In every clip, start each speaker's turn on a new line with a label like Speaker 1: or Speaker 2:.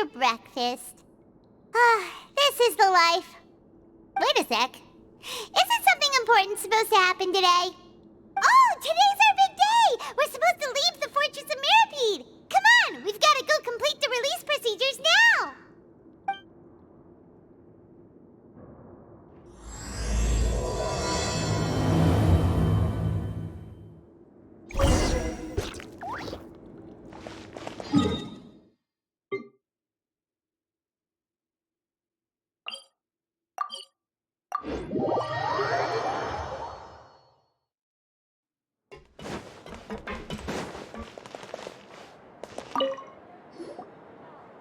Speaker 1: after breakfast. This is the life. Wait a sec. Isn't something important supposed to happen today? Oh, today's our big day! We're supposed to leave the Fortress of Mirapede! Come on, we've got to go complete the release procedures now!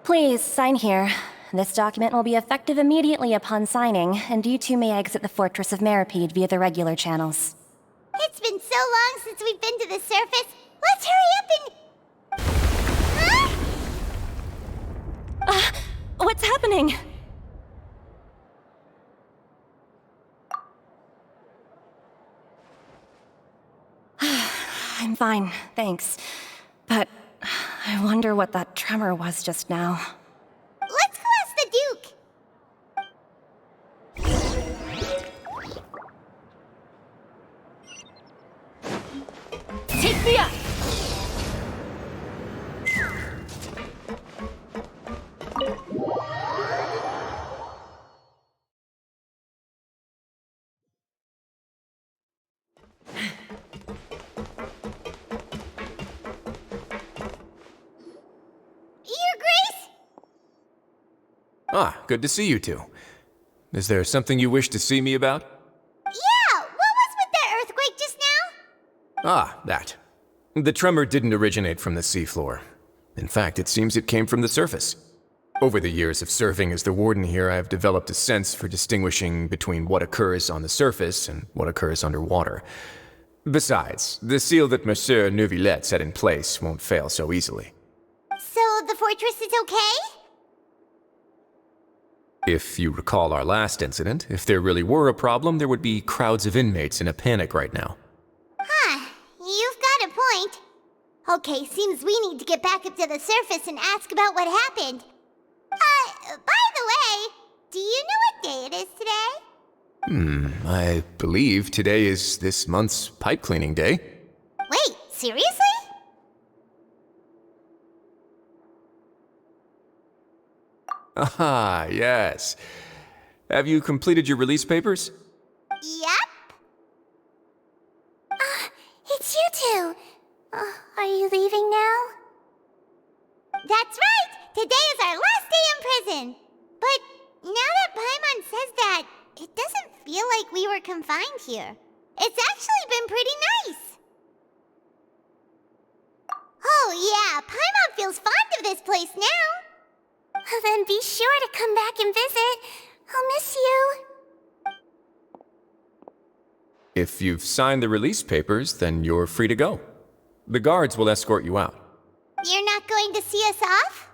Speaker 2: Please, sign here. This document will be effective immediately upon signing, and you two may exit the Fortress of Mirapede via the regular channels.
Speaker 1: It's been so long since we've been to the surface. Let's hurry up and... Huh?
Speaker 2: What's happening? I'm fine, thanks. But I wonder what that tremor was just now.
Speaker 1: Let's go ask the Duke.
Speaker 2: Take me up!
Speaker 3: Ah, good to see you two. Is there something you wish to see me about?
Speaker 1: Yeah, what was with that earthquake just now?
Speaker 3: Ah, that. The tremor didn't originate from the seafloor. In fact, it seems it came from the surface. Over the years of serving as the warden here, I have developed a sense for distinguishing between what occurs on the surface and what occurs underwater. Besides, the seal that Monsieur Neuvillette set in place won't fail so easily.
Speaker 1: So the fortress is okay?
Speaker 3: If you recall our last incident, if there really were a problem, there would be crowds of inmates in a panic right now.
Speaker 1: Huh, you've got a point. Okay, seems we need to get back up to the surface and ask about what happened. By the way, do you know what day it is today?
Speaker 3: I believe today is this month's pipe cleaning day.
Speaker 1: Wait, seriously?
Speaker 3: Ah, yes. Have you completed your release papers?
Speaker 1: Yep. It's you two. Are you leaving now? That's right! Today is our last day in prison! But now that Paimon says that, it doesn't feel like we were confined here. It's actually been pretty nice. Oh yeah, Paimon feels fond of this place now. Then be sure to come back and visit. I'll miss you.
Speaker 3: If you've signed the release papers, then you're free to go. The guards will escort you out.
Speaker 1: You're not going to see us off?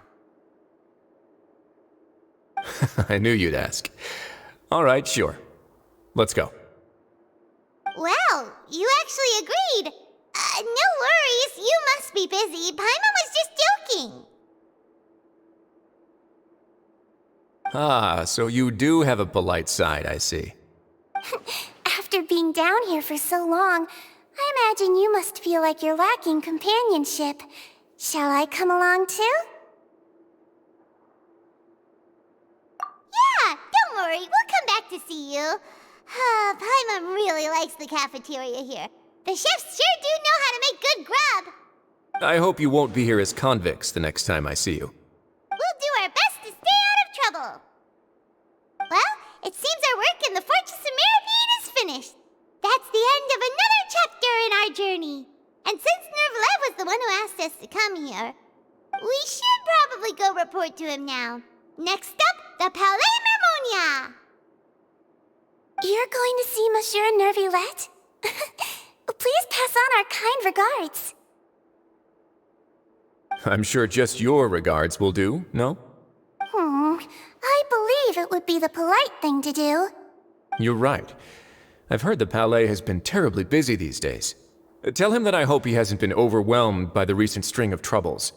Speaker 3: I knew you'd ask. All right, sure. Let's go.
Speaker 1: Well, you actually agreed. No worries, you must be busy. Paimon was just joking.
Speaker 3: Ah, so you do have a polite side, I see.
Speaker 1: After being down here for so long, I imagine you must feel like you're lacking companionship. Shall I come along too? Yeah, don't worry, we'll come back to see you. Paimon really likes the cafeteria here. The chefs sure do know how to make good grub.
Speaker 3: I hope you won't be here as convicts the next time I see you.
Speaker 1: We'll do our best to stay out of trouble. Well, it seems our work in the Fortress of Mirapede is finished. That's the end of another chapter in our journey. And since Neuvillette was the one who asked us to come here, we should probably go report to him now. Next up, the Palais Mermonia. You're going to see Monsieur Neuvillette? Please pass on our kind regards.
Speaker 3: I'm sure just your regards will do, no?
Speaker 1: I believe it would be the polite thing to do.
Speaker 3: You're right. I've heard the Palais has been terribly busy these days. Tell him that I hope he hasn't been overwhelmed by the recent string of troubles.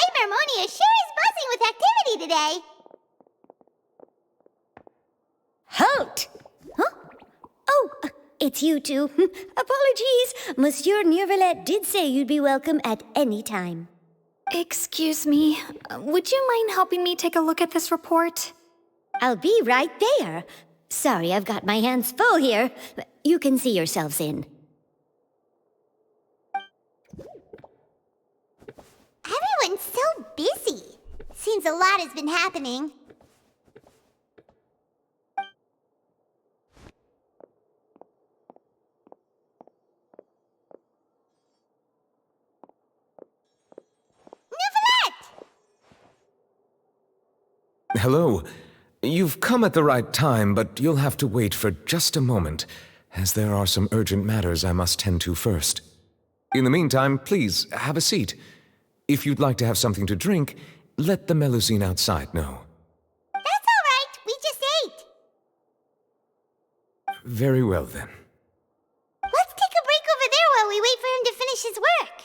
Speaker 1: Flame Harmonia sure is buzzing with activity today.
Speaker 4: Halt! Huh? Oh, it's you two. Apologies. Monsieur Noirceur did say you'd be welcome at any time.
Speaker 5: Excuse me, would you mind helping me take a look at this report?
Speaker 4: I'll be right there. Sorry, I've got my hands full here. You can see yourselves in.
Speaker 1: Everyone's so busy. Seems a lot has been happening.
Speaker 6: Hello. You've come at the right time, but you'll have to wait for just a moment, as there are some urgent matters I must tend to first. In the meantime, please, have a seat. If you'd like to have something to drink, let the Melusine outside know.
Speaker 1: That's all right. We just ate.
Speaker 6: Very well, then.
Speaker 1: Let's take a break over there while we wait for him to finish his work.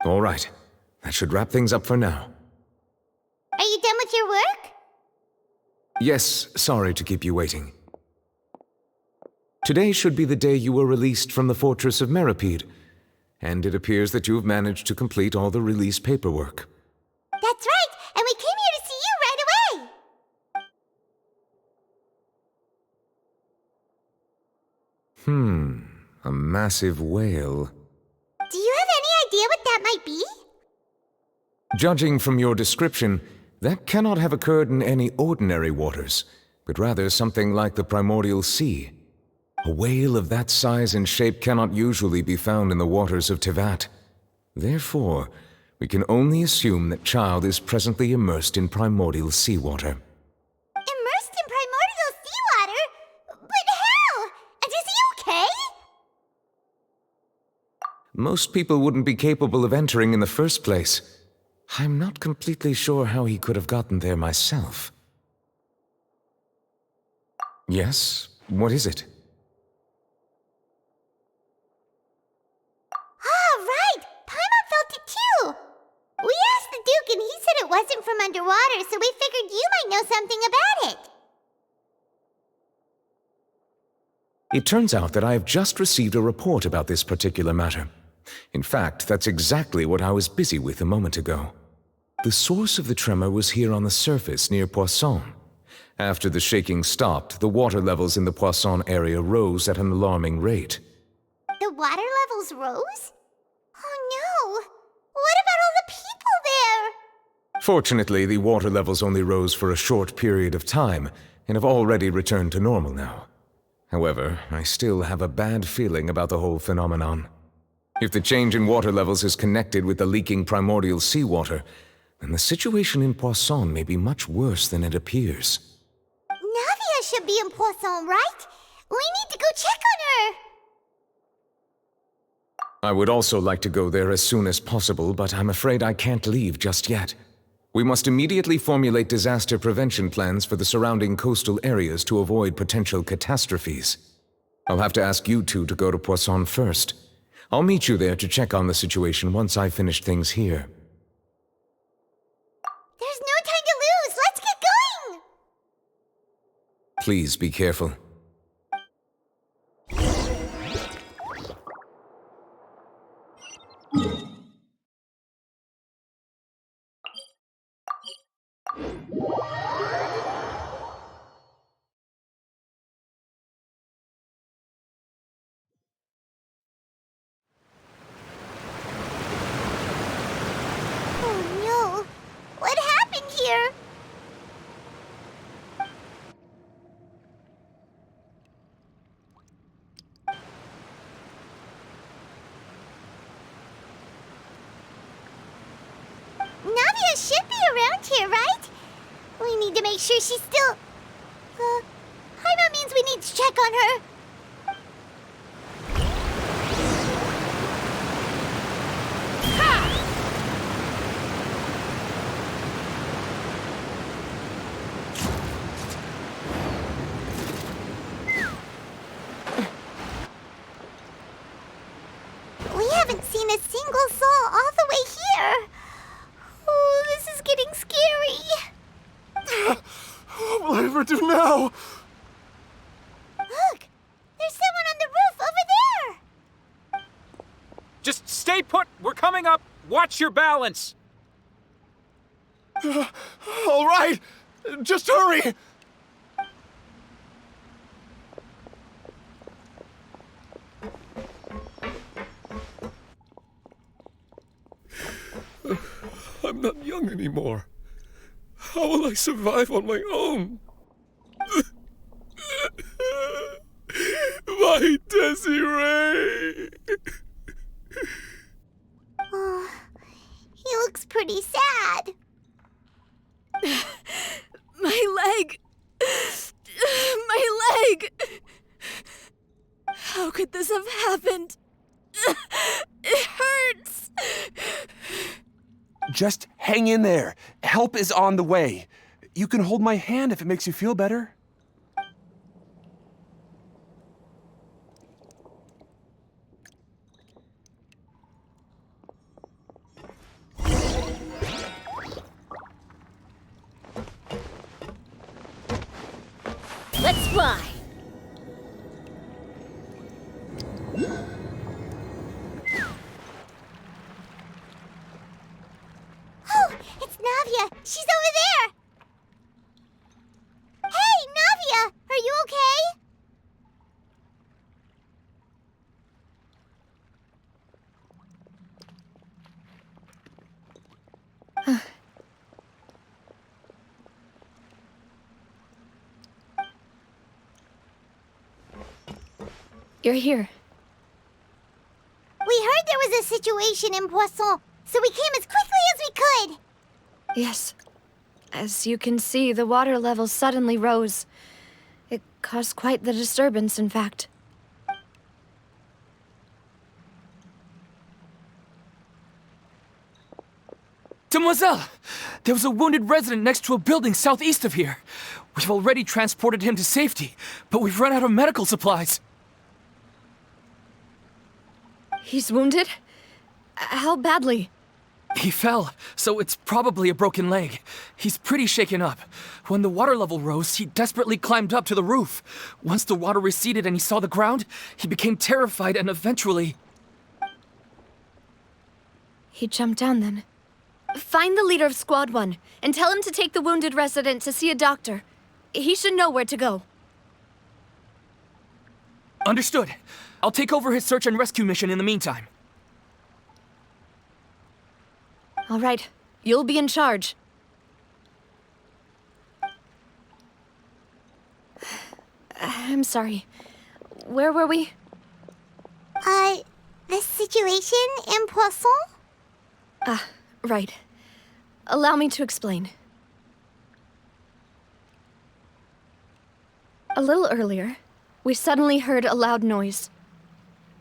Speaker 6: All right. That should wrap things up for now.
Speaker 1: Are you done with your work?
Speaker 6: Yes, sorry to keep you waiting. Today should be the day you were released from the Fortress of Meripede, and it appears that you've managed to complete all the release paperwork.
Speaker 1: That's right, and we came here to see you right away.
Speaker 6: A massive whale.
Speaker 1: Do you have any idea what that might be?
Speaker 6: Judging from your description, that cannot have occurred in any ordinary waters, but rather something like the primordial sea. A whale of that size and shape cannot usually be found in the waters of Tevat. Therefore, we can only assume that Child is presently immersed in primordial seawater.
Speaker 1: Immersed in primordial seawater? But how? And is he okay?
Speaker 6: Most people wouldn't be capable of entering in the first place. I'm not completely sure how he could have gotten there myself. Yes? What is it?
Speaker 1: Ah, right! Paimon felt it too! We asked the Duke and he said it wasn't from underwater, so we figured you might know something about it.
Speaker 6: It turns out that I have just received a report about this particular matter. In fact, that's exactly what I was busy with a moment ago. The source of the tremor was here on the surface near Poisson. After the shaking stopped, the water levels in the Poisson area rose at an alarming rate.
Speaker 1: The water levels rose? Oh no! What about all the people there?
Speaker 6: Fortunately, the water levels only rose for a short period of time and have already returned to normal now. However, I still have a bad feeling about the whole phenomenon. If the change in water levels is connected with the leaking primordial seawater, then the situation in Poisson may be much worse than it appears.
Speaker 1: Navia should be in Poisson, right? We need to go check on her!
Speaker 6: I would also like to go there as soon as possible, but I'm afraid I can't leave just yet. We must immediately formulate disaster prevention plans for the surrounding coastal areas to avoid potential catastrophes. I'll have to ask you two to go to Poisson first. I'll meet you there to check on the situation once I've finished things here.
Speaker 1: There's no time to lose! Let's get going!
Speaker 6: Please be careful.
Speaker 1: Oh no! What happened here? Navia should be around here, right? We need to make sure she's still... Paimon means we need to check on her.
Speaker 7: ever do now?
Speaker 1: Look! There's someone on the roof over there!
Speaker 8: Just stay put! We're coming up! Watch your balance!
Speaker 7: All right! Just hurry! I'm not young anymore. How will I survive on my own? My Desiree!
Speaker 1: Oh, he looks pretty sad.
Speaker 9: My leg! My leg! How could this have happened? It hurts!
Speaker 7: Just hang in there. Help is on the way. You can hold my hand if it makes you feel better.
Speaker 9: Let's fly!
Speaker 1: Oh, it's Navia! She's over there! Hey, Navia! Are you okay?
Speaker 9: You're here.
Speaker 1: We heard there was a situation in Poisson, so we came as quickly as we could!
Speaker 9: Yes. As you can see, the water level suddenly rose. It caused quite the disturbance, in fact.
Speaker 8: Demoiselle! There was a wounded resident next to a building southeast of here. We've already transported him to safety, but we've run out of medical supplies.
Speaker 9: He's wounded? How badly?
Speaker 8: He fell, so it's probably a broken leg. He's pretty shaken up. When the water level rose, he desperately climbed up to the roof. Once the water receded and he saw the ground, he became terrified and eventually...
Speaker 9: He jumped down then. Find the leader of Squad 1 and tell him to take the wounded resident to see a doctor. He should know where to go.
Speaker 8: Understood. I'll take over his search and rescue mission in the meantime.
Speaker 9: All right. You'll be in charge. I'm sorry. Where were we?
Speaker 1: The situation in Poisson?
Speaker 9: Right. Allow me to explain. A little earlier, we suddenly heard a loud noise.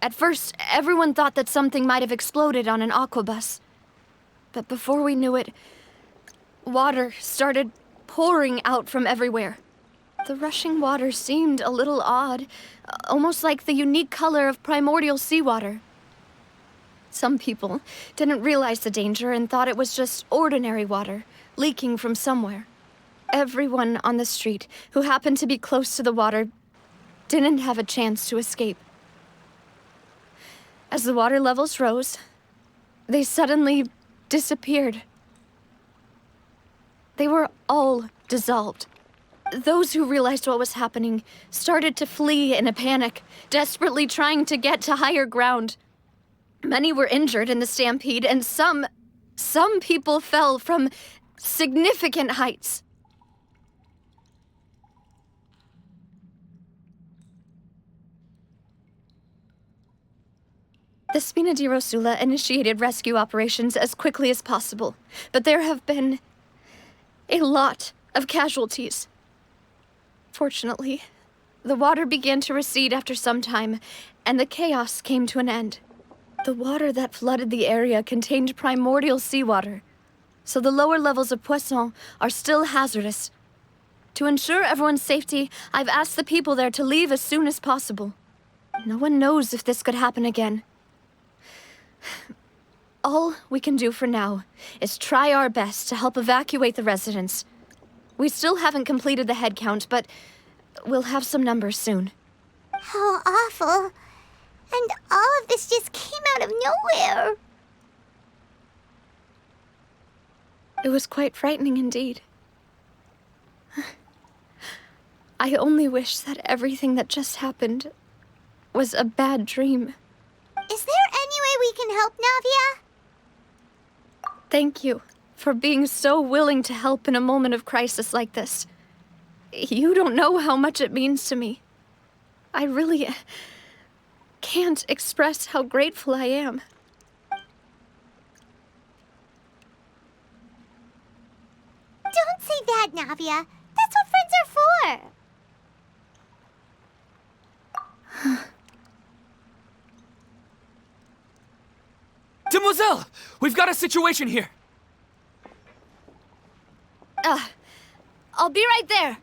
Speaker 9: At first, everyone thought that something might have exploded on an aquabus. But before we knew it, water started pouring out from everywhere. The rushing water seemed a little odd, almost like the unique color of primordial seawater. Some people didn't realize the danger and thought it was just ordinary water, leaking from somewhere. Everyone on the street who happened to be close to the water didn't have a chance to escape. As the water levels rose, they suddenly disappeared. They were all dissolved. Those who realized what was happening started to flee in a panic, desperately trying to get to higher ground. Many were injured in the stampede, and some people fell from significant heights. The Spina di Rosula initiated rescue operations as quickly as possible, but there have been a lot of casualties. Fortunately, the water began to recede after some time, and the chaos came to an end. The water that flooded the area contained primordial seawater, so the lower levels of Poisson are still hazardous. To ensure everyone's safety, I've asked the people there to leave as soon as possible. No one knows if this could happen again. All we can do for now is try our best to help evacuate the residents. We still haven't completed the head count, but we'll have some numbers soon.
Speaker 1: How awful. And all of this just came out of nowhere.
Speaker 9: It was quite frightening indeed. I only wish that everything that just happened was a bad dream.
Speaker 1: Is there any way we can help, Navia?
Speaker 9: Thank you for being so willing to help in a moment of crisis like this. You don't know how much it means to me. I really can't express how grateful I am.
Speaker 1: Don't say that, Navia. That's what friends are for.
Speaker 8: Demoiselle! We've got a situation here!
Speaker 9: I'll be right there.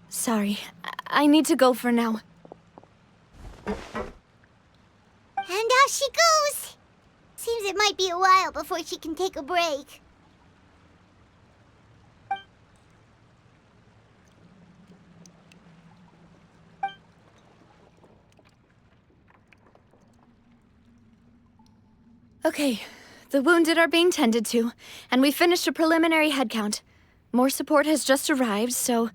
Speaker 9: Sorry, I need to go for now.
Speaker 1: And off she goes. Seems it might be a while before she can take a break.
Speaker 9: Okay, the wounded are being tended to, and we finished a preliminary head count. More support has just arrived, so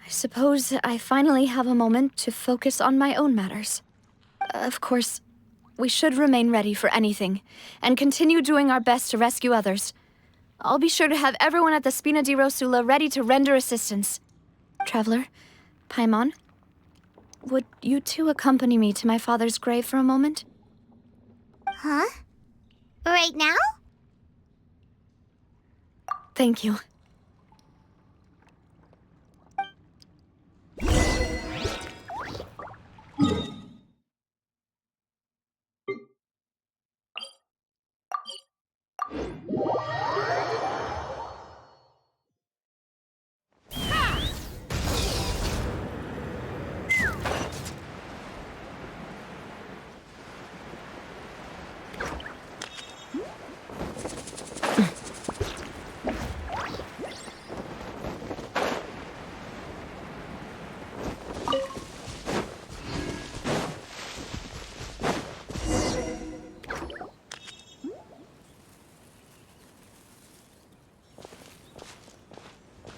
Speaker 9: I suppose I finally have a moment to focus on my own matters. Of course, we should remain ready for anything, and continue doing our best to rescue others. I'll be sure to have everyone at the Spina di Rosula ready to render assistance. Traveler, Paimon, would you two accompany me to my father's grave for a moment?
Speaker 1: Huh? Right now?
Speaker 9: Thank you.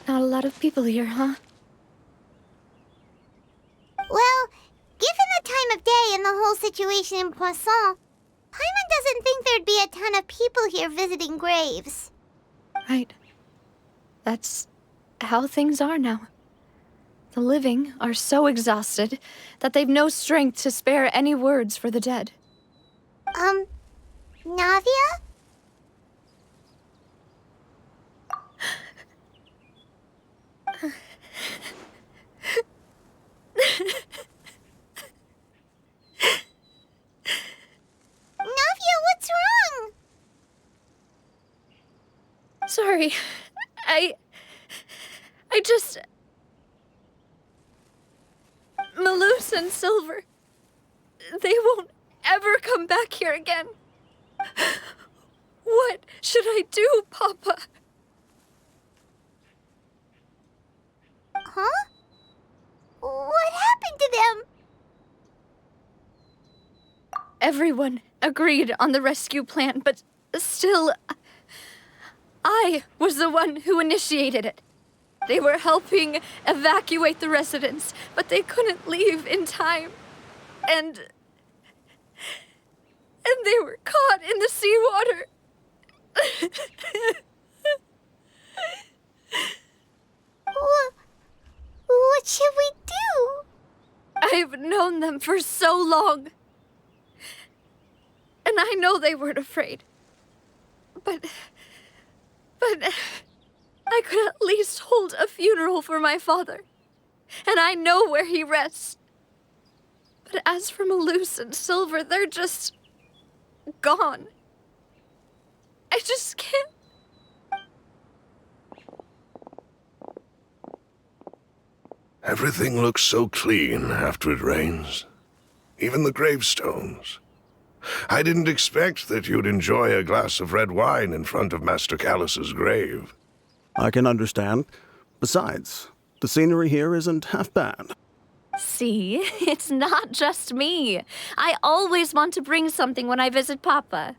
Speaker 9: Not a lot of people here, huh?
Speaker 1: Well, given the time of day and the whole situation in Poisson, Paimon doesn't think there'd be a ton of people here visiting graves.
Speaker 9: Right. That's how things are now. The living are so exhausted that they've no strength to spare any words for the dead.
Speaker 1: Navia? Navia, what's wrong?
Speaker 9: Sorry. I just... Malus and Silver, they won't ever come back here again. What should I do, Papa?
Speaker 1: Huh? What happened to them?
Speaker 9: Everyone agreed on the rescue plan, but still, I was the one who initiated it. They were helping evacuate the residents, but they couldn't leave in time. And they were caught in the seawater.
Speaker 1: What should we do?
Speaker 9: I've known them for so long. And I know they weren't afraid. But I could at least hold a funeral for my father. And I know where he rests. But as for Malus and Silver, they're just gone. I just can't.
Speaker 10: Everything looks so clean after it rains. Even the gravestones. I didn't expect that you'd enjoy a glass of red wine in front of Master Callus's grave.
Speaker 11: I can understand. Besides, the scenery here isn't half bad.
Speaker 9: See, it's not just me. I always want to bring something when I visit Papa.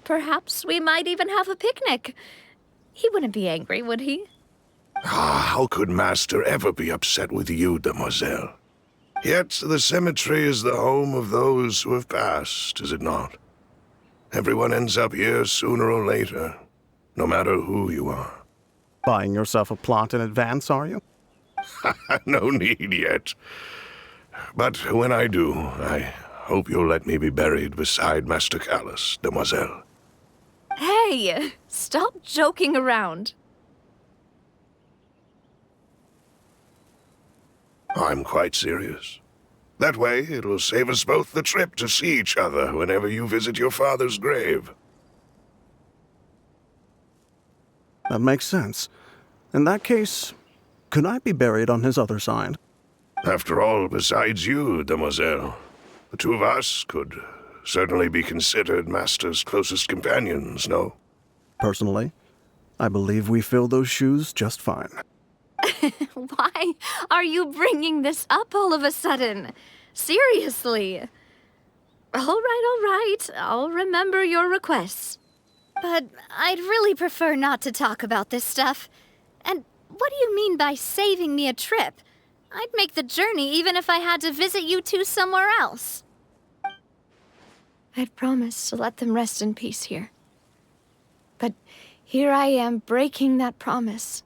Speaker 9: Perhaps we might even have a picnic. He wouldn't be angry, would he?
Speaker 10: How could Master ever be upset with you, demoiselle? Yet the cemetery is the home of those who have passed, is it not? Everyone ends up here sooner or later, no matter who you are.
Speaker 11: Buying yourself a plot in advance, are you?
Speaker 10: No need yet. But when I do, I hope you'll let me be buried beside Master Callus, demoiselle.
Speaker 9: Hey, stop joking around.
Speaker 10: I'm quite serious. That way, it'll save us both the trip to see each other whenever you visit your father's grave.
Speaker 11: That makes sense. In that case, could I be buried on his other side?
Speaker 10: After all, besides you, demoiselle, the two of us could certainly be considered Master's closest companions, no?
Speaker 11: Personally, I believe we fill those shoes just fine.
Speaker 9: Why are you bringing this up all of a sudden? Seriously. All right. I'll remember your requests. But I'd really prefer not to talk about this stuff. And what do you mean by saving me a trip? I'd make the journey even if I had to visit you two somewhere else. I'd promised to let them rest in peace here. But here I am breaking that promise.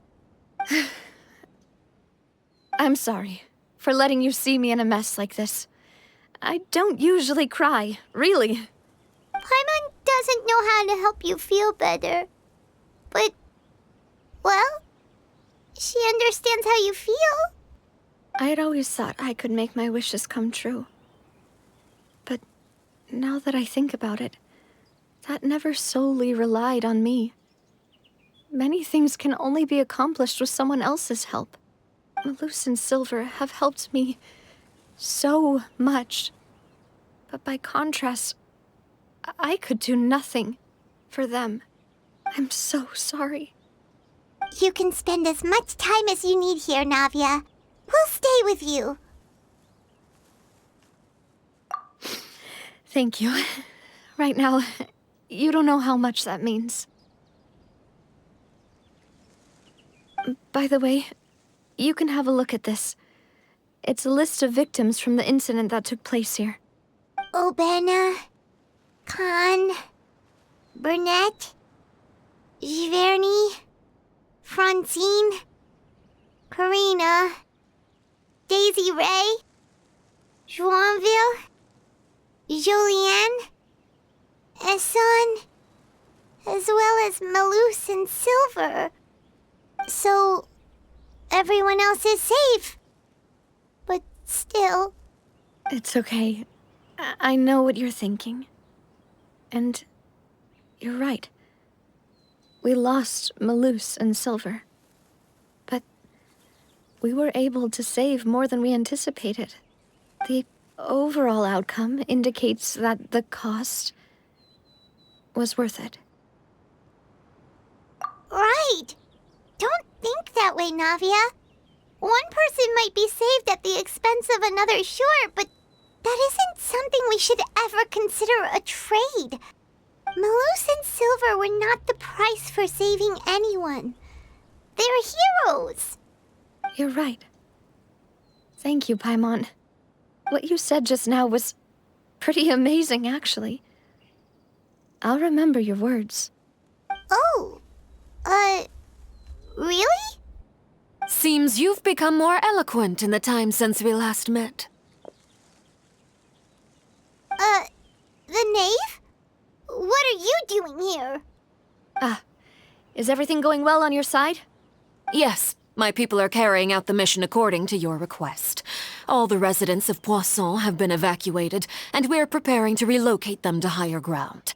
Speaker 9: I'm sorry for letting you see me in a mess like this. I don't usually cry, really.
Speaker 1: Paimon doesn't know how to help you feel better. But, well, she understands how you feel.
Speaker 9: I'd always thought I could make my wishes come true. But now that I think about it, that never solely relied on me. Many things can only be accomplished with someone else's help. Malus and Silver have helped me so much. But by contrast, I could do nothing for them. I'm so sorry.
Speaker 1: You can spend as much time as you need here, Navia. We'll stay with you.
Speaker 9: Thank you. Right now, you don't know how much that means. By the way, you can have a look at this. It's a list of victims from the incident that took place here.
Speaker 1: Obena, Khan, Burnett, Giverny, Francine, Karina, Daisy Ray, Joinville, Julianne, Esson, as well as Malus and Silver. So, everyone else is safe. But still...
Speaker 9: It's okay. I know what you're thinking. And you're right. We lost Malus and Silver. But we were able to save more than we anticipated. The overall outcome indicates that the cost was worth it.
Speaker 1: Right! Don't think that way, Navia. One person might be saved at the expense of another, sure, but that isn't something we should ever consider a trade. Malus and Silver were not the price for saving anyone. They're heroes.
Speaker 9: You're right. Thank you, Paimon. What you said just now was pretty amazing, actually. I'll remember your words.
Speaker 1: Oh, really?
Speaker 12: Seems you've become more eloquent in the time since we last met.
Speaker 1: The knave? What are you doing here?
Speaker 9: Is everything going well on your side?
Speaker 12: Yes, my people are carrying out the mission according to your request. All the residents of Poisson have been evacuated, and we're preparing to relocate them to higher ground.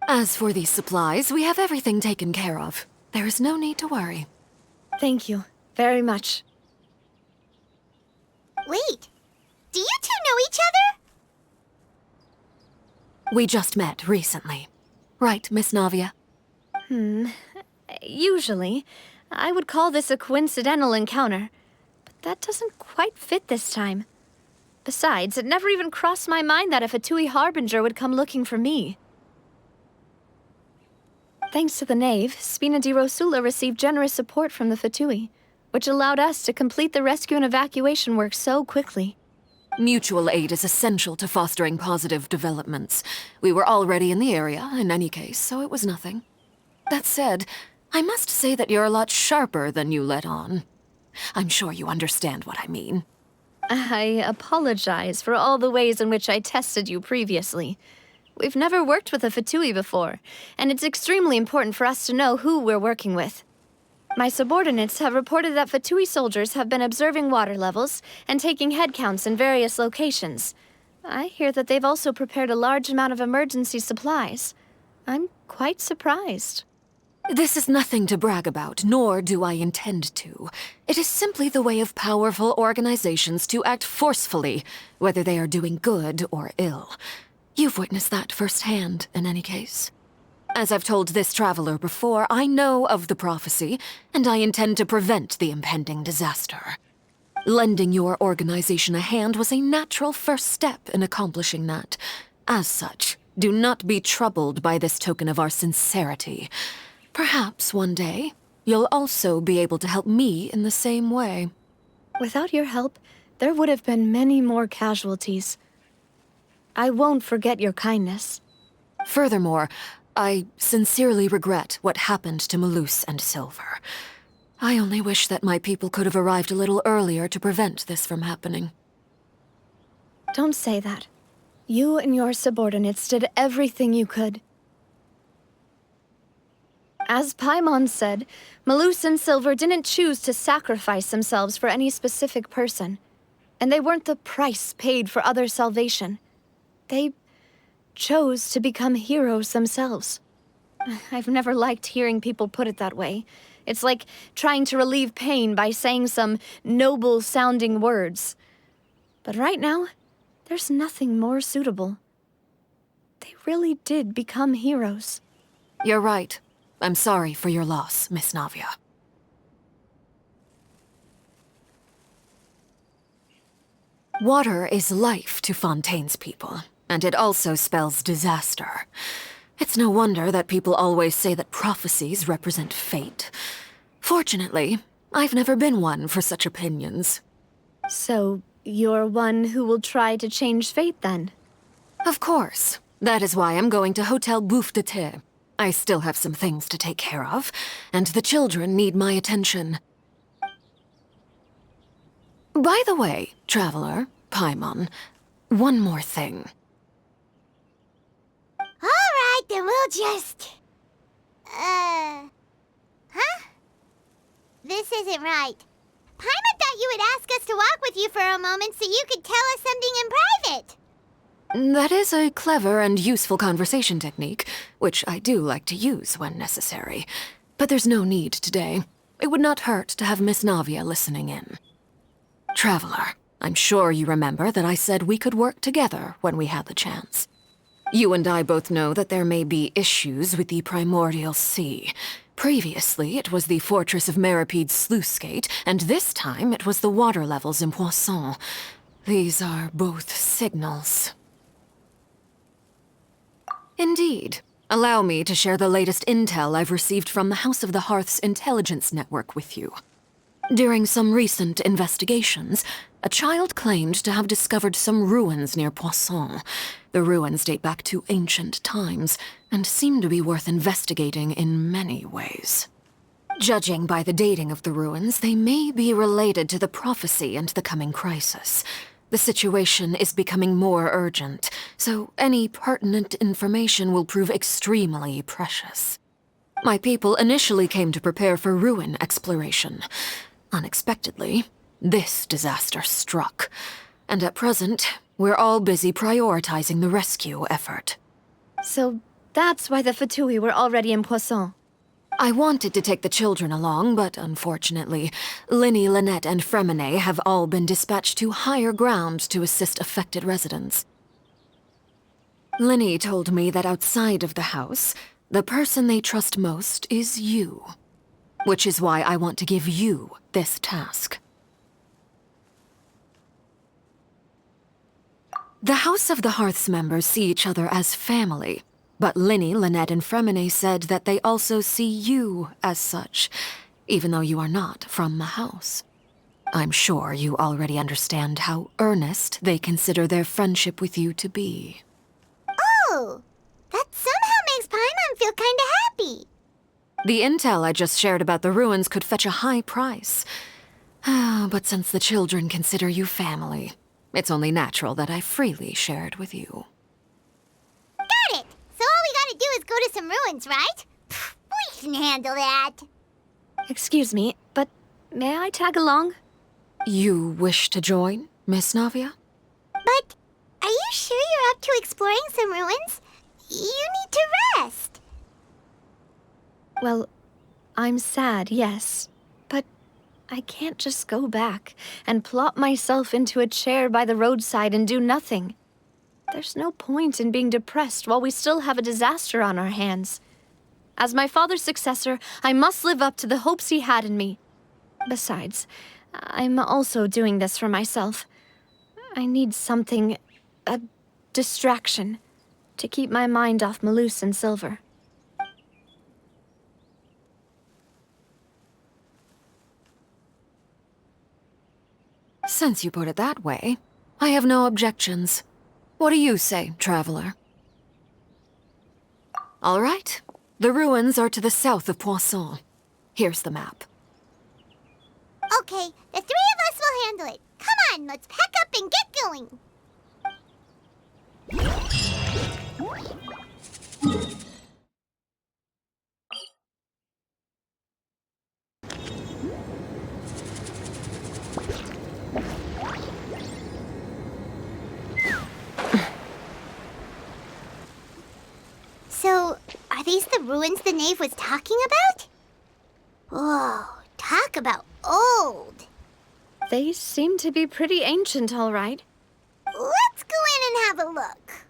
Speaker 12: As for these supplies, we have everything taken care of. There is no need to worry.
Speaker 9: Thank you very much.
Speaker 1: Wait, do you two know each other?
Speaker 12: We just met recently. Right, Miss Navia?
Speaker 9: Usually, I would call this a coincidental encounter, but that doesn't quite fit this time. Besides, it never even crossed my mind that a Fatui Harbinger would come looking for me. Thanks to the Knave, Spina di Rosula received generous support from the Fatui, which allowed us to complete the rescue and evacuation work so quickly.
Speaker 12: Mutual aid is essential to fostering positive developments. We were already in the area, in any case, so it was nothing. That said, I must say that you're a lot sharper than you let on. I'm sure you understand what I mean.
Speaker 9: I apologize for all the ways in which I tested you previously. We've never worked with a Fatui before, and it's extremely important for us to know who we're working with. My subordinates have reported that Fatui soldiers have been observing water levels and taking head counts in various locations. I hear that they've also prepared a large amount of emergency supplies. I'm quite surprised.
Speaker 12: This is nothing to brag about, nor do I intend to. It is simply the way of powerful organizations to act forcefully, whether they are doing good or ill. You've witnessed that firsthand, in any case. As I've told this traveler before, I know of the prophecy, and I intend to prevent the impending disaster. Lending your organization a hand was a natural first step in accomplishing that. As such, do not be troubled by this token of our sincerity. Perhaps one day, you'll also be able to help me in the same way.
Speaker 9: Without your help, there would have been many more casualties. I won't forget your kindness.
Speaker 12: Furthermore, I sincerely regret what happened to Malus and Silver. I only wish that my people could have arrived a little earlier to prevent this from happening.
Speaker 9: Don't say that. You and your subordinates did everything you could. As Paimon said, Malus and Silver didn't choose to sacrifice themselves for any specific person, and they weren't the price paid for other salvation. They chose to become heroes themselves. I've never liked hearing people put it that way. It's like trying to relieve pain by saying some noble-sounding words. But right now, there's nothing more suitable. They really did become heroes.
Speaker 12: You're right. I'm sorry for your loss, Miss Navia. Water is life to Fontaine's people, and it also spells disaster. It's no wonder that people always say that prophecies represent fate. Fortunately, I've never been one for such opinions.
Speaker 9: So, you're one who will try to change fate, then?
Speaker 12: Of course. That is why I'm going to Hotel Bouffe de Thé. I still have some things to take care of, and the children need my attention. By the way, Traveler, Paimon, one more thing.
Speaker 1: All right, then we'll just... Huh? This isn't right. Paimon thought you would ask us to walk with you for a moment so you could tell us something in private.
Speaker 12: That is a clever and useful conversation technique, which I do like to use when necessary. But there's no need today. It would not hurt to have Miss Navia listening in. Traveler, I'm sure you remember that I said we could work together when we had the chance. You and I both know that there may be issues with the Primordial Sea. Previously, it was the Fortress of Meripede's sluice gate, and this time it was the water levels in Poisson. These are both signals. Indeed. Allow me to share the latest intel I've received from the House of the Hearth's intelligence network with you. During some recent investigations, a child claimed to have discovered some ruins near Poisson. The ruins date back to ancient times, and seem to be worth investigating in many ways. Judging by the dating of the ruins, they may be related to the prophecy and the coming crisis. The situation is becoming more urgent, so any pertinent information will prove extremely precious. My people initially came to prepare for ruin exploration. Unexpectedly, this disaster struck, and at present, we're all busy prioritizing the rescue effort.
Speaker 9: So that's why the Fatui were already in Poisson.
Speaker 12: I wanted to take the children along, but unfortunately, Linny, Lynette, and Fremine have all been dispatched to higher ground to assist affected residents. Linny told me that outside of the house, the person they trust most is you. Which is why I want to give you this task. The House of the Hearth's members see each other as family, but Linny, Lynette, and Fremine said that they also see you as such, even though you are not from the house. I'm sure you already understand how earnest they consider their friendship with you to be.
Speaker 1: Oh, that somehow makes Paimon feel kinda happy.
Speaker 12: The intel I just shared about the ruins could fetch a high price. But since the children consider you family, it's only natural that I freely share it with you.
Speaker 1: Got it! So all we gotta do is go to some ruins, right? We can handle that.
Speaker 9: Excuse me, but may I tag along?
Speaker 12: You wish to join, Miss Navia?
Speaker 1: But are you sure you're up to exploring some ruins? You need to rest.
Speaker 9: Well, I'm sad, yes. But I can't just go back and plop myself into a chair by the roadside and do nothing. There's no point in being depressed while we still have a disaster on our hands. As my father's successor, I must live up to the hopes he had in me. Besides, I'm also doing this for myself. I need something, a distraction, to keep my mind off Malus and Silver.
Speaker 12: Since you put it that way, I have no objections. What do you say, traveler? All right. The ruins are to the south of Poisson. Here's the map.
Speaker 1: Okay, the three of us will handle it. Come on, let's pack up and get going. So, are these the ruins the knave was talking about? Whoa, talk about old.
Speaker 9: They seem to be pretty ancient, all right.
Speaker 1: Let's go in and have a look.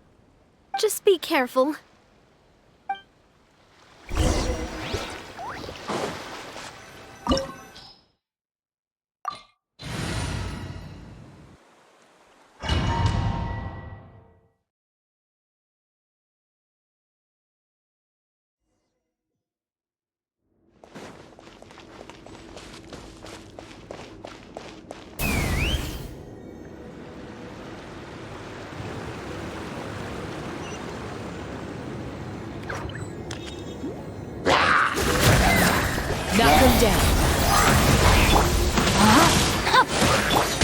Speaker 9: Just be careful.
Speaker 12: Knock them down.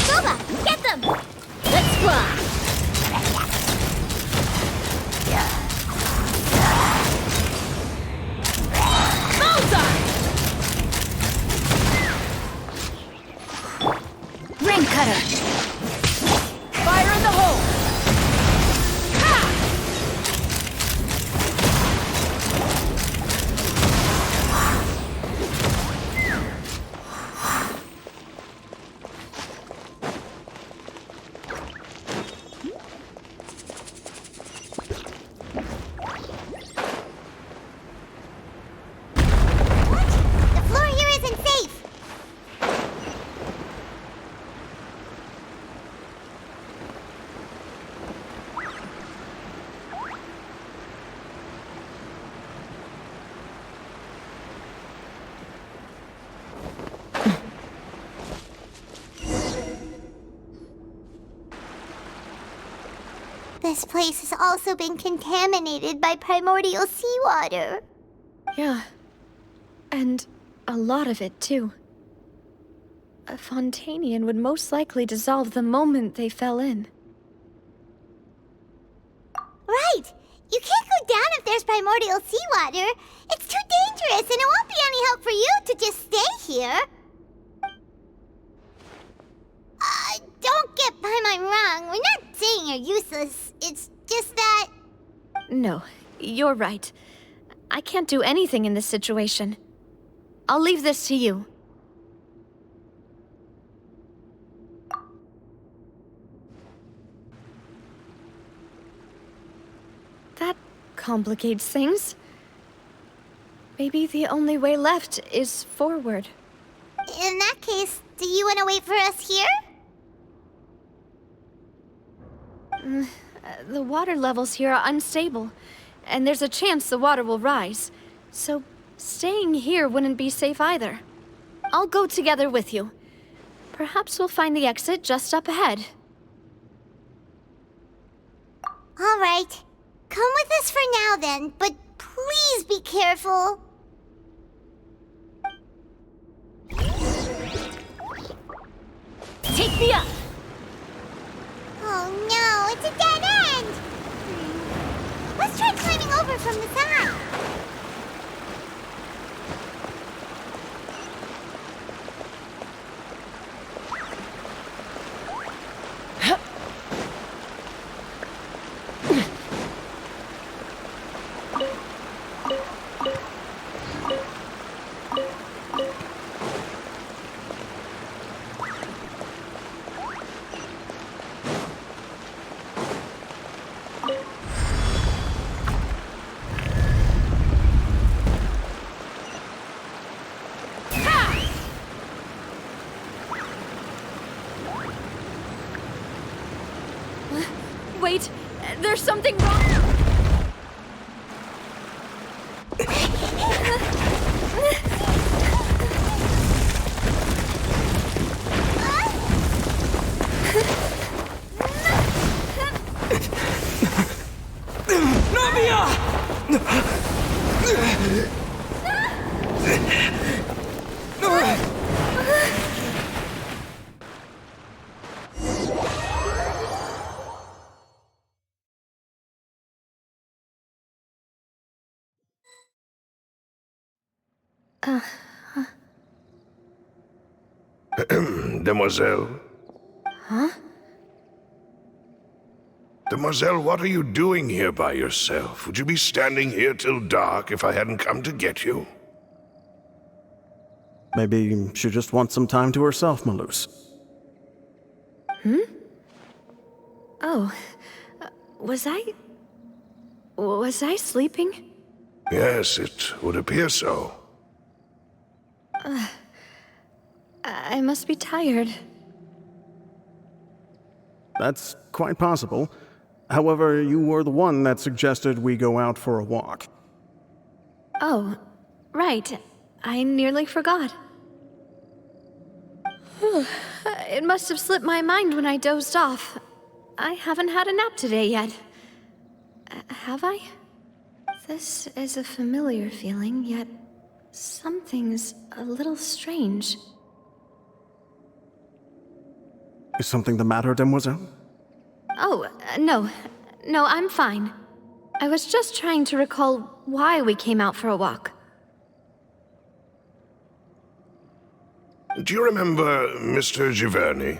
Speaker 1: Boba, get them!
Speaker 12: Let's fly!
Speaker 2: Ring cutter!
Speaker 12: Fire in the hole!
Speaker 1: The floor here isn't safe. This place has also been contaminated by primordial seawater.
Speaker 9: Yeah. And a lot of it, too. A Fontainian would most likely dissolve the moment they fell in.
Speaker 1: Right! You can't go down if there's primordial seawater. It's too dangerous, and it won't be any help for you to just stay here. Don't get Paimon wrong. We're not saying you're useless. It's just that...
Speaker 9: No, you're right. I can't do anything in this situation. I'll leave this to you. complicates things. Maybe the only way left is forward.
Speaker 1: In that case, do you want to wait for us here?
Speaker 9: The water levels here are unstable, and there's a chance the water will rise. So staying here wouldn't be safe either. I'll go together with you. Perhaps we'll find the exit just up ahead.
Speaker 1: All right. Come with us for now then, but please be careful.
Speaker 2: Take me up!
Speaker 1: Oh no, it's a dead end! Let's try climbing over from the side.
Speaker 9: Wait, there's something wrong!
Speaker 10: Demoiselle?
Speaker 9: Huh?
Speaker 10: Demoiselle, what are you doing here by yourself? Would you be standing here till dark if I hadn't come to get you?
Speaker 11: Maybe she just wants some time to herself, Malus.
Speaker 9: Oh, was I sleeping?
Speaker 10: Yes, it would appear so.
Speaker 9: I must be tired.
Speaker 11: That's quite possible. However, you were the one that suggested we go out for a walk.
Speaker 9: Oh, right. I nearly forgot. It must have slipped my mind when I dozed off. I haven't had a nap today yet. Have I? This is a familiar feeling, yet something's a little strange.
Speaker 11: Is something the matter, Demoiselle?
Speaker 9: Oh, no. No, I'm fine. I was just trying to recall why we came out for a walk.
Speaker 10: Do you remember Mr. Giverny?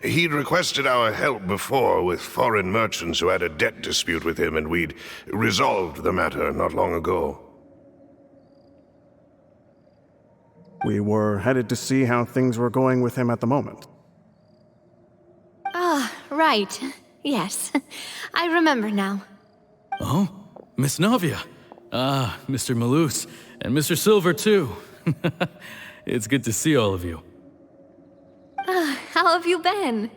Speaker 10: He'd requested our help before with foreign merchants who had a debt dispute with him, and we'd resolved the matter not long ago.
Speaker 11: We were headed to see how things were going with him at the moment.
Speaker 9: Ah, right. Yes. I remember now.
Speaker 8: Oh, Miss Navia. Ah, Mr. Malus, and Mr. Silver, too. It's good to see all of you.
Speaker 9: How have you been?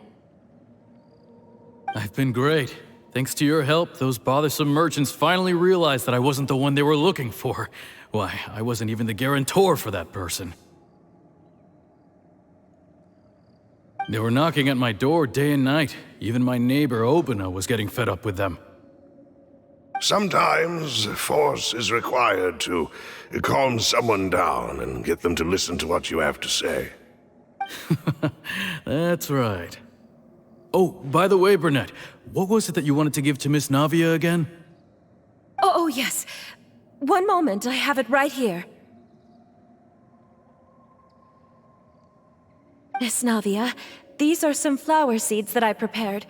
Speaker 8: I've been great. Thanks to your help, those bothersome merchants finally realized that I wasn't the one they were looking for. Why, I wasn't even the guarantor for that person. They were knocking at my door day and night. Even my neighbor, Obina, was getting fed up with them.
Speaker 10: Sometimes force is required to calm someone down and get them to listen to what you have to say.
Speaker 8: That's right. Oh, by the way, Burnett, what was it that you wanted to give to Miss Navia again?
Speaker 13: Oh, yes. One moment, I have it right here. Miss Navia, these are some flower seeds that I prepared.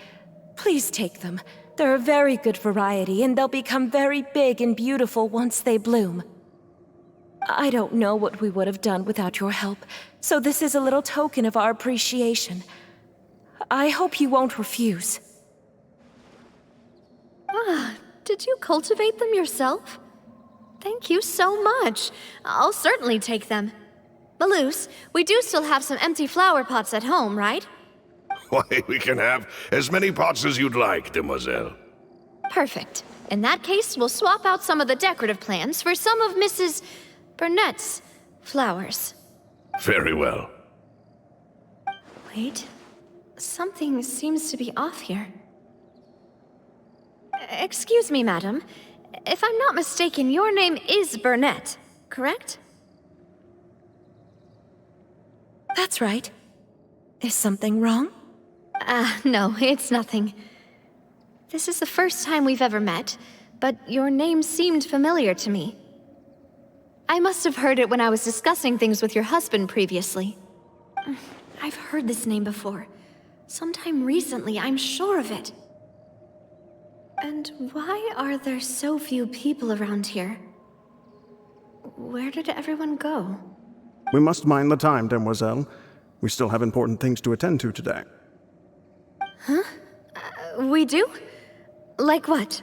Speaker 13: Please take them. They're a very good variety, and they'll become very big and beautiful once they bloom. I don't know what we would have done without your help, so this is a little token of our appreciation. I hope you won't refuse.
Speaker 9: Did you cultivate them yourself? Thank you so much. I'll certainly take them. Malus, we do still have some empty flower pots at home, right?
Speaker 10: Why, we can have as many pots as you'd like, demoiselle.
Speaker 9: Perfect. In that case, we'll swap out some of the decorative plants for some of Mrs. Burnett's flowers.
Speaker 10: Very well.
Speaker 9: Wait. Something seems to be off here. Excuse me, madam. If I'm not mistaken, your name is Burnett, correct?
Speaker 13: That's right. Is something wrong?
Speaker 9: No, it's nothing. This is the first time we've ever met, but your name seemed familiar to me. I must have heard it when I was discussing things with your husband previously. I've heard this name before. Sometime recently, I'm sure of it. And why are there so few people around here? Where did everyone go?
Speaker 11: We must mind the time, demoiselle. We still have important things to attend to today.
Speaker 9: Huh? We do? Like what?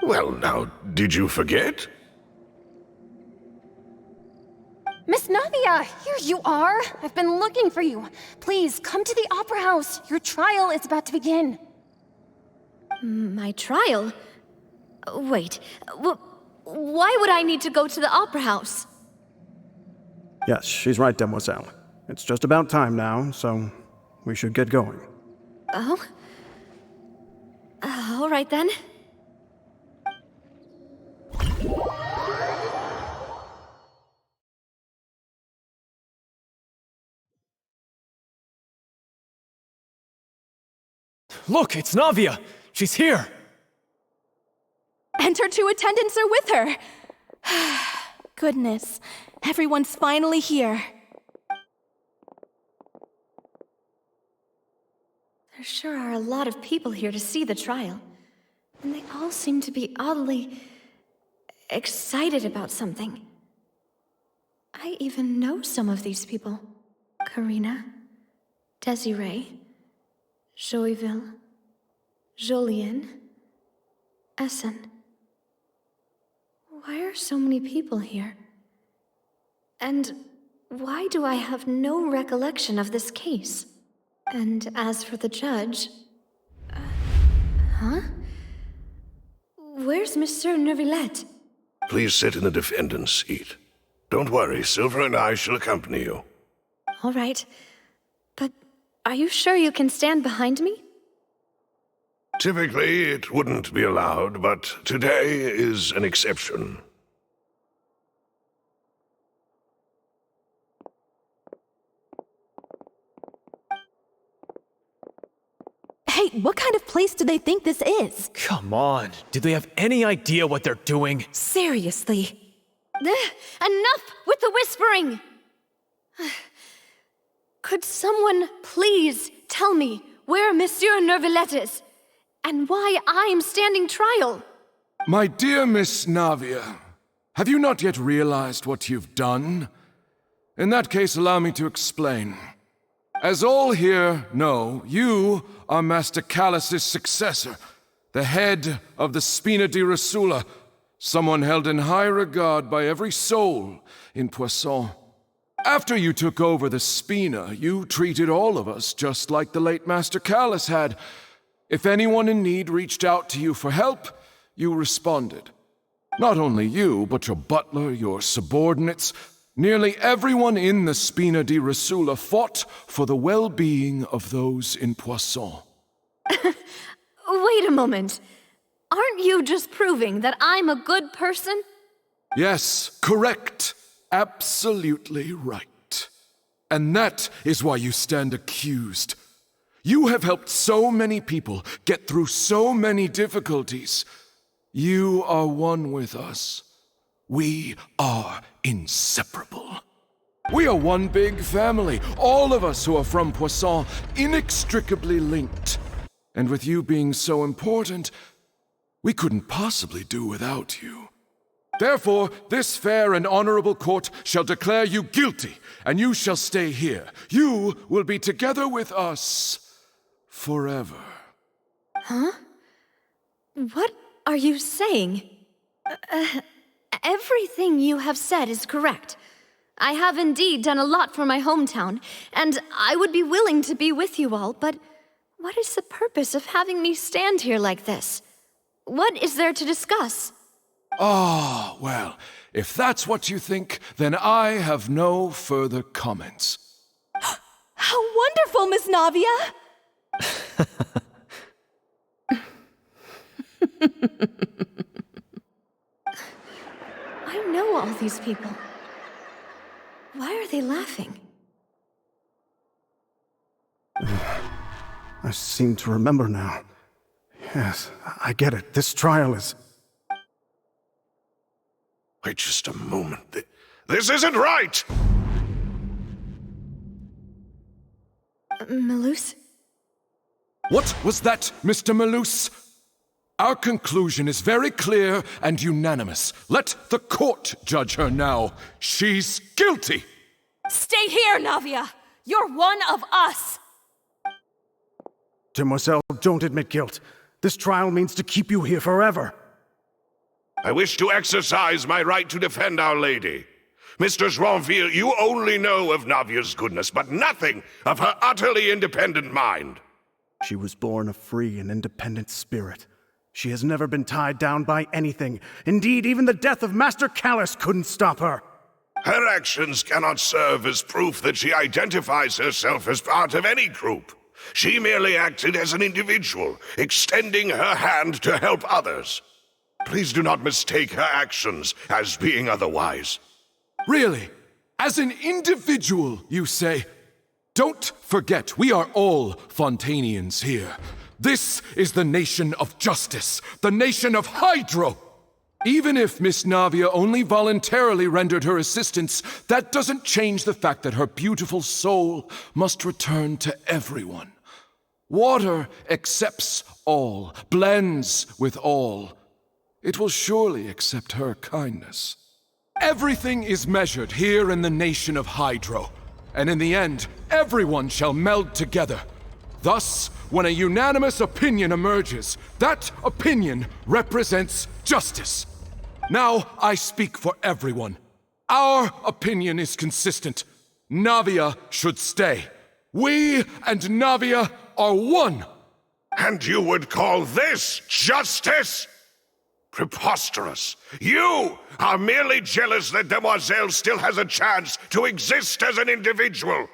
Speaker 10: Well, now, did you forget?
Speaker 2: Miss Navia, here you are! I've been looking for you. Please, come to the Opera House. Your trial is about to begin.
Speaker 9: My trial? Wait, why would I need to go to the Opera House?
Speaker 11: Yes, she's right, demoiselle. It's just about time now, so we should get going.
Speaker 9: Oh? All right then.
Speaker 8: Look, it's Navia! She's here!
Speaker 13: And her two attendants are with her! Goodness, everyone's finally here.
Speaker 9: There sure are a lot of people here to see the trial. And they all seem to be oddly excited about something. I even know some of these people. Karina, Desiree, Joyville, Jolien, Essen. Why are so many people here? And why do I have no recollection of this case? And as for the judge... huh? Where's Monsieur Neuvillette?
Speaker 10: Please sit in the defendant's seat. Don't worry, Silver and I shall accompany you.
Speaker 9: All right. But are you sure you can stand behind me?
Speaker 10: Typically, it wouldn't be allowed, but today is an exception.
Speaker 13: Hey, what kind of place do they think this is?
Speaker 8: Come on, do they have any idea what they're doing?
Speaker 13: Seriously.
Speaker 9: Enough with the whispering! Could someone please tell me where Monsieur Neuvillette is? And why I'm standing trial?
Speaker 14: My dear Miss Navia, have you not yet realized what you've done? In that case, allow me to explain. As all here know, you are Master Callus's successor, the head of the Spina di Rosula, someone held in high regard by every soul in Poisson. After you took over the Spina, you treated all of us just like the late Master Callus had. If anyone in need reached out to you for help, you responded. Not only you, but your butler, your subordinates, nearly everyone in the Spina di Rosula fought for the well-being of those in Poisson.
Speaker 9: Wait a moment. Aren't you just proving that I'm a good person?
Speaker 14: Yes, correct. Absolutely right. And that is why you stand accused. You have helped so many people get through so many difficulties. You are one with us. We are inseparable. We are one big family, all of us who are from Poisson, inextricably linked. And with you being so important, we couldn't possibly do without you. Therefore, this fair and honorable court shall declare you guilty, and you shall stay here. You will be together with us forever.
Speaker 9: Huh? What are you saying? Everything you have said is correct. I have indeed done a lot for my hometown, and I would be willing to be with you all, but what is the purpose of having me stand here like this? What is there to discuss?
Speaker 14: Ah, well, if that's what you think, then I have no further comments.
Speaker 13: How wonderful, Miss Navia!
Speaker 9: I know all these people. Why are they laughing?
Speaker 11: I seem to remember now. Yes, I get it. This trial is...
Speaker 10: Wait just a moment. This isn't right!
Speaker 9: Melus?
Speaker 14: What was that, Mr. Melus? Our conclusion is very clear and unanimous. Let the court judge her now. She's guilty!
Speaker 13: Stay here, Navia! You're one of us!
Speaker 11: Demoiselle, don't admit guilt. This trial means to keep you here forever.
Speaker 10: I wish to exercise my right to defend Our Lady. Mistress Ronville, you only know of Navia's goodness, but nothing of her utterly independent mind.
Speaker 11: She was born a free and independent spirit. She has never been tied down by anything. Indeed, even the death of Master Callus couldn't stop her.
Speaker 10: Her actions cannot serve as proof that she identifies herself as part of any group. She merely acted as an individual, extending her hand to help others. Please do not mistake her actions as being otherwise.
Speaker 14: Really? As an individual, you say? Don't forget, we are all Fontainians here. This is the nation of justice, the nation of Hydro. Even if Miss Navia only voluntarily rendered her assistance, that doesn't change the fact that her beautiful soul must return to everyone. Water accepts all, blends with all. It will surely accept her kindness. Everything is measured here in the nation of Hydro, and in the end, everyone shall meld together. Thus, when a unanimous opinion emerges, that opinion represents justice. Now I speak for everyone. Our opinion is consistent. Navia should stay. We and Navia are one.
Speaker 10: And you would call this justice? Preposterous. You are merely jealous that Demoiselle still has a chance to exist as an individual.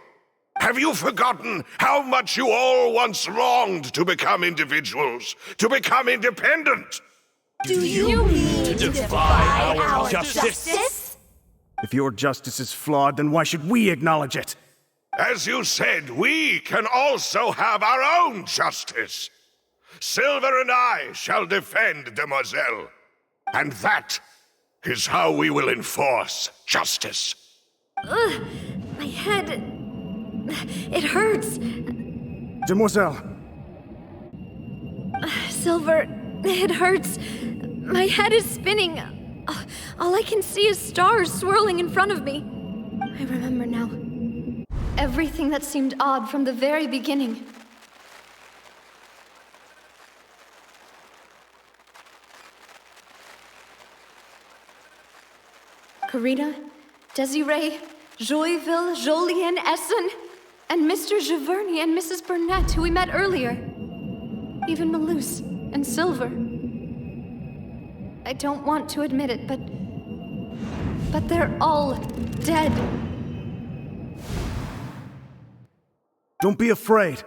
Speaker 10: Have you forgotten how much you all once longed to become individuals, to become independent?
Speaker 13: Do you mean to defy our justice?
Speaker 11: If your justice is flawed, then why should we acknowledge it?
Speaker 10: As you said, we can also have our own justice. Silver and I shall defend Demoiselle. And that is how we will enforce justice.
Speaker 9: Ugh, my head... It hurts.
Speaker 11: Demoiselle.
Speaker 9: Silver, it hurts. My head is spinning. All I can see is stars swirling in front of me. I remember now. Everything that seemed odd from the very beginning. Karina, Desiree, Joyville, Jolien, Essen, and Mr. Giverny and Mrs. Burnett, who we met earlier. Even Melus and Silver. I don't want to admit it, but they're all dead.
Speaker 11: Don't be afraid,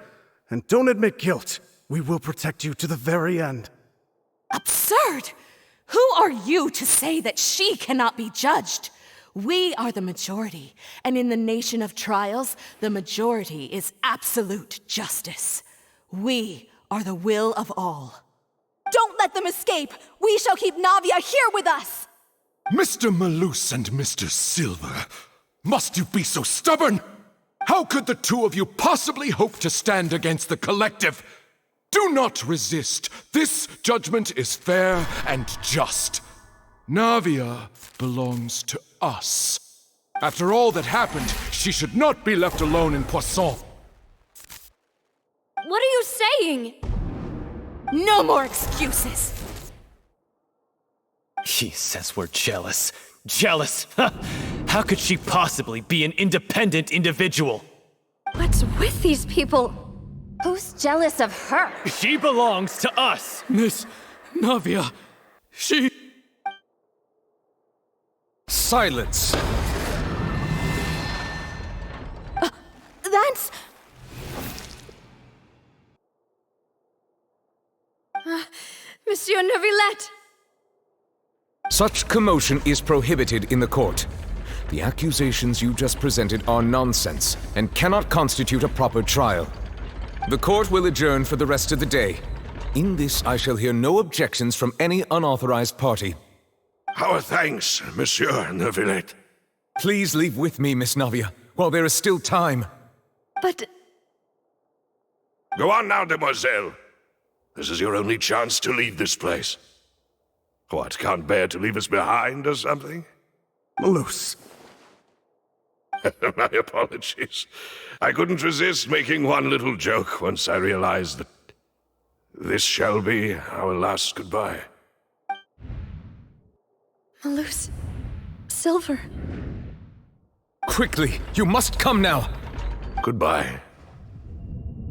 Speaker 11: and don't admit guilt. We will protect you to the very end.
Speaker 15: Absurd! Who are you to say that she cannot be judged? We are the majority, and in the nation of trials, the majority is absolute justice. We are the will of all.
Speaker 13: Don't let them escape! We shall keep Navia here with us!
Speaker 14: Mr. Melus and Mr. Silver, must you be so stubborn? How could the two of you possibly hope to stand against the collective? Do not resist. This judgment is fair and just. Navia belongs to us. After all that happened, she should not be left alone in Poisson.
Speaker 9: What are you saying?
Speaker 15: No more excuses!
Speaker 16: He says we're jealous. Jealous? How could she possibly be an independent individual?
Speaker 9: What's with these people? Who's jealous of her?
Speaker 16: She belongs to us!
Speaker 8: Miss Navia, she...
Speaker 6: Silence!
Speaker 9: That's... Monsieur Neuvillette!
Speaker 6: Such commotion is prohibited in the court. The accusations you just presented are nonsense and cannot constitute a proper trial. The court will adjourn for the rest of the day. In this, I shall hear no objections from any unauthorized party.
Speaker 10: Our thanks, Monsieur Neuvillette.
Speaker 6: Please leave with me, Miss Navia, while there is still time.
Speaker 9: But...
Speaker 10: Go on now, demoiselle. This is your only chance to leave this place. What, can't bear to leave us behind or something?
Speaker 11: Malus.
Speaker 10: My apologies. I couldn't resist making one little joke once I realized that this shall be our last goodbye.
Speaker 9: Malus... Silver...
Speaker 6: Quickly, you must come now!
Speaker 10: Goodbye,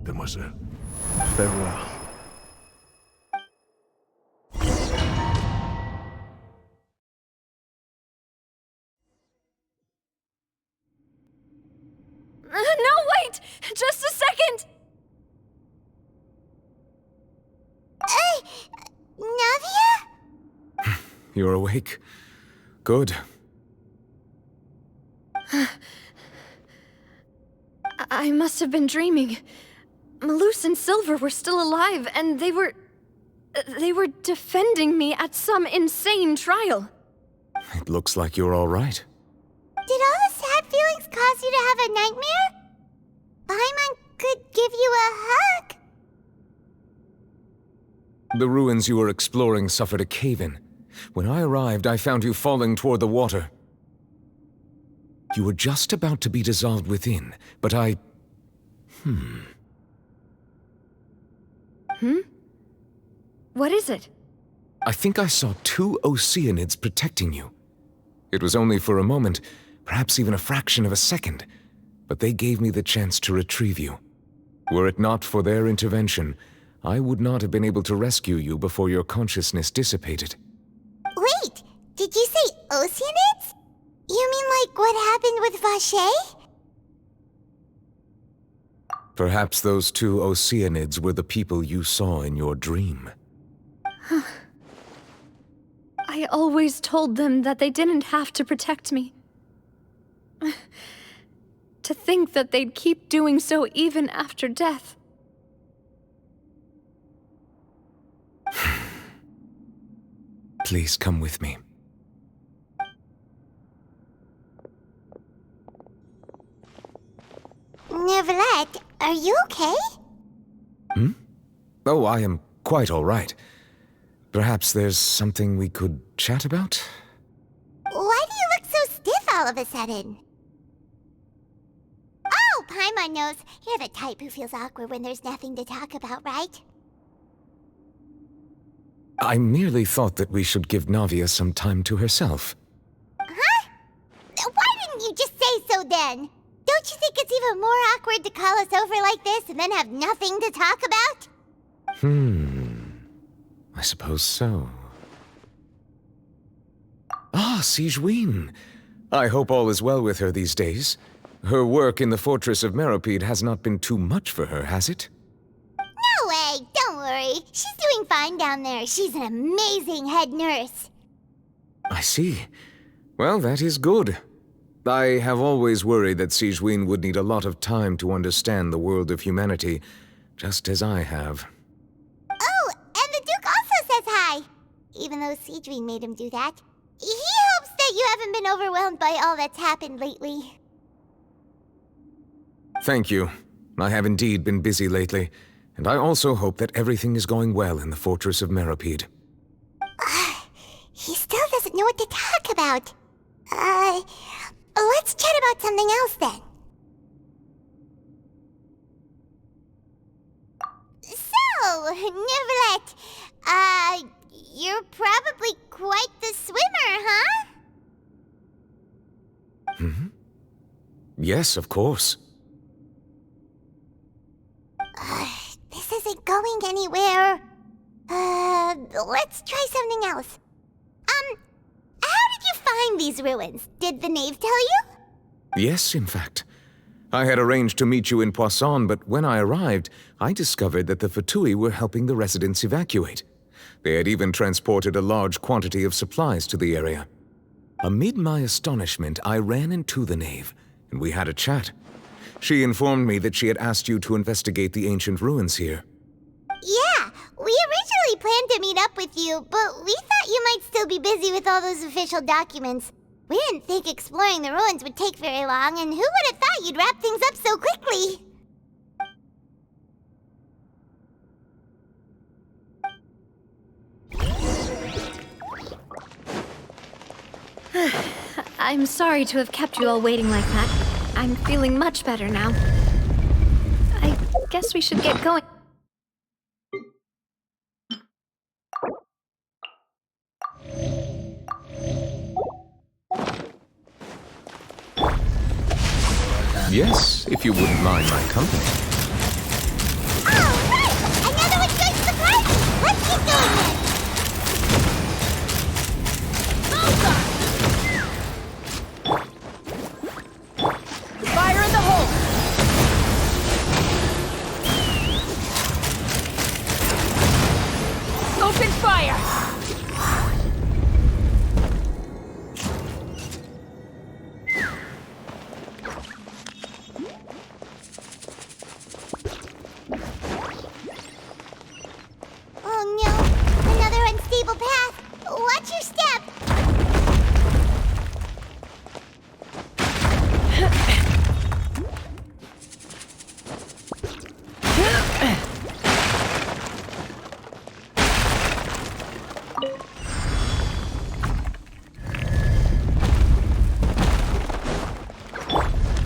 Speaker 10: demoiselle.
Speaker 11: Farewell.
Speaker 9: No, wait! Just a second!
Speaker 1: Hey, Navia?
Speaker 6: You're awake. Good.
Speaker 9: I must have been dreaming. Malus and Silver were still alive, and they were defending me at some insane trial.
Speaker 6: It looks like you're all right.
Speaker 1: Did all the sad feelings cause you to have a nightmare? Paimon could give you a hug.
Speaker 6: The ruins you were exploring suffered a cave-in. When I arrived, I found you falling toward the water. You were just about to be dissolved within, but I...
Speaker 9: What is it?
Speaker 6: I think I saw 2 Oceanids protecting you. It was only for a moment, perhaps even a fraction of a second, but they gave me the chance to retrieve you. Were it not for their intervention, I would not have been able to rescue you before your consciousness dissipated.
Speaker 1: Wait, did you say Oceanids? You mean like what happened with Vache?
Speaker 6: Perhaps those 2 Oceanids were the people you saw in your dream.
Speaker 9: I always told them that they didn't have to protect me. To think that they'd keep doing so even after death.
Speaker 6: Please come with me.
Speaker 1: Neuvillette, are you okay?
Speaker 6: Oh, I am quite all right. Perhaps there's something we could chat about?
Speaker 1: Why do you look so stiff all of a sudden? Oh, Paimon knows. You're the type who feels awkward when there's nothing to talk about, right?
Speaker 6: I merely thought that we should give Navia some time to herself.
Speaker 1: Huh? Why didn't you just say so then? Don't you think it's even more awkward to call us over like this and then have nothing to talk about?
Speaker 6: I suppose so. Ah, Sigewinne. I hope all is well with her these days. Her work in the Fortress of Meropide has not been too much for her, has it?
Speaker 1: No way, don't worry. She's doing fine down there. She's an amazing head nurse.
Speaker 6: I see. Well, that is good. I have always worried that Sigewinne would need a lot of time to understand the world of humanity, just as I have.
Speaker 1: Oh, and the Duke also says hi. Even though Sigewinne made him do that. He hopes that you haven't been overwhelmed by all that's happened lately.
Speaker 6: Thank you. I have indeed been busy lately, and I also hope that everything is going well in the Fortress of Meropide.
Speaker 1: He still doesn't know what to talk about. Let's chat about something else then. So, Neuvillette, You're probably quite the swimmer, huh?
Speaker 6: Yes, of course.
Speaker 1: This isn't going anywhere. Let's try something else. How did you find these ruins? Did the knave tell you?
Speaker 6: Yes, in fact. I had arranged to meet you in Poisson, but when I arrived, I discovered that the Fatui were helping the residents evacuate. They had even transported a large quantity of supplies to the area. Amid my astonishment, I ran into the knave, and we had a chat. She informed me that she had asked you to investigate the ancient ruins here.
Speaker 1: Yeah, we originally planned to meet up with you, but we thought you might still be busy with all those official documents. We didn't think exploring the ruins would take very long, and who would have thought you'd wrap things up so quickly?
Speaker 9: I'm sorry to have kept you all waiting like that. I'm feeling much better now. I guess we should get going.
Speaker 6: Yes, if you wouldn't mind my company.
Speaker 1: Alright! Another one joins the party! Let's get going then!
Speaker 15: Fire in the hole! Open fire!
Speaker 1: Oh no! Another unstable path! Watch your step!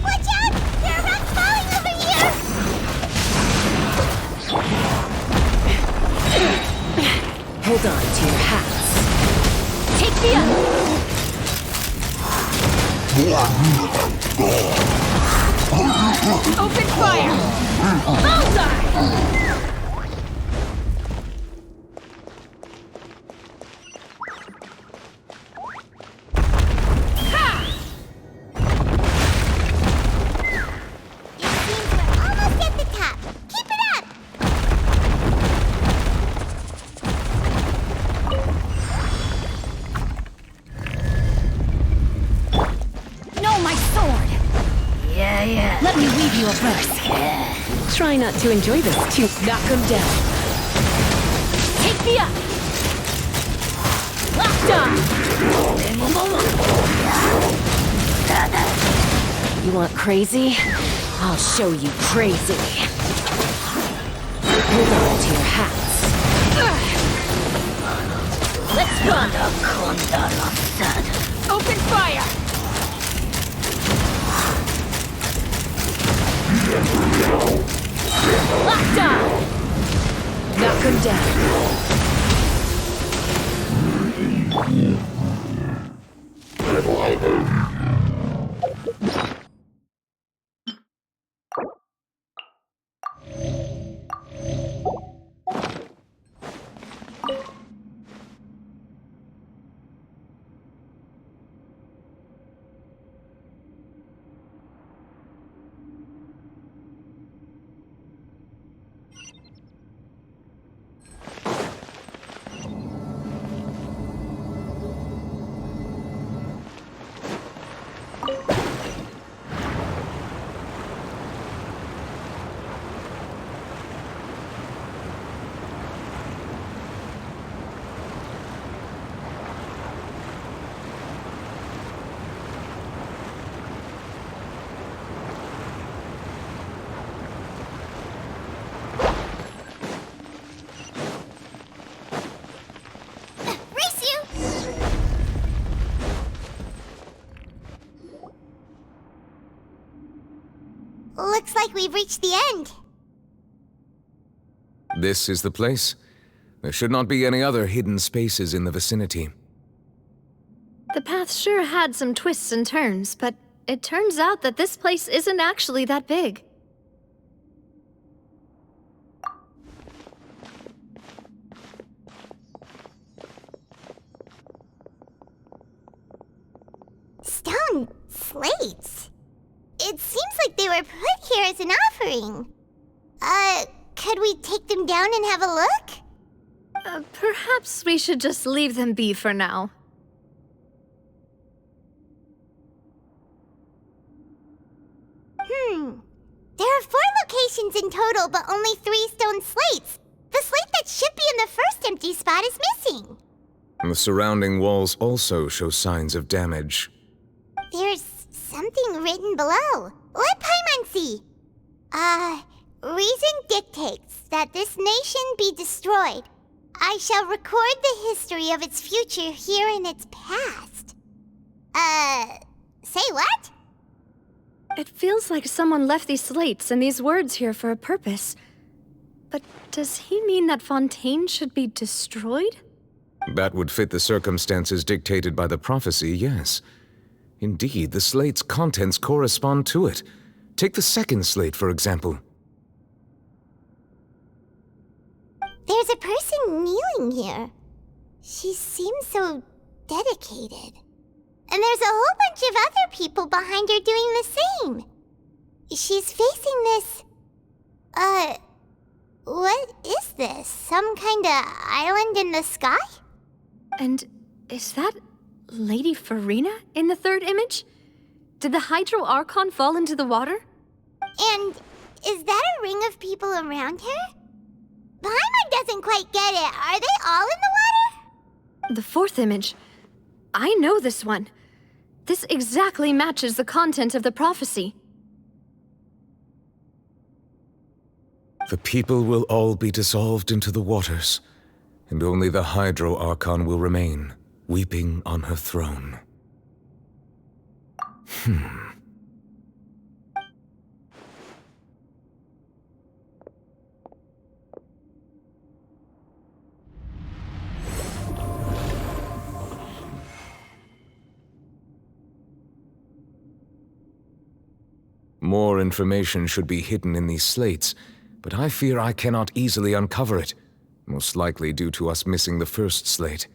Speaker 1: Watch out! There are rocks falling over here!
Speaker 12: Hold on to your hats.
Speaker 15: Take me up! Open fire! Bullseye!
Speaker 1: It seems we're almost at the top. Keep it up!
Speaker 15: No, my sword!
Speaker 12: Yeah.
Speaker 15: Let me weave you a verse.
Speaker 12: Try not to enjoy this too.
Speaker 15: Knock him down. Take me up! Locked on!
Speaker 12: You want crazy? I'll show you crazy. Hold on to your hats.
Speaker 15: Let's go! Open fire! Locked on!
Speaker 12: Knock him down.
Speaker 1: Looks like we've reached the end.
Speaker 6: This is the place. There should not be any other hidden spaces in the vicinity.
Speaker 9: The path sure had some twists and turns, but it turns out that this place isn't actually that big.
Speaker 1: Stone slates? It seems like they were put here as an offering. Could we take them down and have a look?
Speaker 9: Perhaps we should just leave them be for now.
Speaker 1: There are 4 locations in total, but only 3 stone slates. The slate that should be in the first empty spot is missing.
Speaker 6: The surrounding walls also show signs of damage.
Speaker 1: There's something written below. Let Paimon see. Reason dictates that this nation be destroyed. I shall record the history of its future here in its past. Say what?
Speaker 9: It feels like someone left these slates and these words here for a purpose. But does he mean that Fontaine should be destroyed?
Speaker 6: That would fit the circumstances dictated by the prophecy, yes. Indeed, the slate's contents correspond to it. Take the second slate, for example.
Speaker 1: There's a person kneeling here. She seems so dedicated. And there's a whole bunch of other people behind her doing the same. She's facing this... what is this? Some kind of island in the sky?
Speaker 9: And is that Lady Farina in the third image? Did the Hydro Archon fall into the water?
Speaker 1: And is that a ring of people around her? Paimon doesn't quite get it. Are they all in the water?
Speaker 9: The fourth image. I know this one. This exactly matches the content of the prophecy.
Speaker 6: The people will all be dissolved into the waters, and only the Hydro Archon will remain, weeping on her throne. More information should be hidden in these slates, but I fear I cannot easily uncover it, most likely due to us missing the first slate.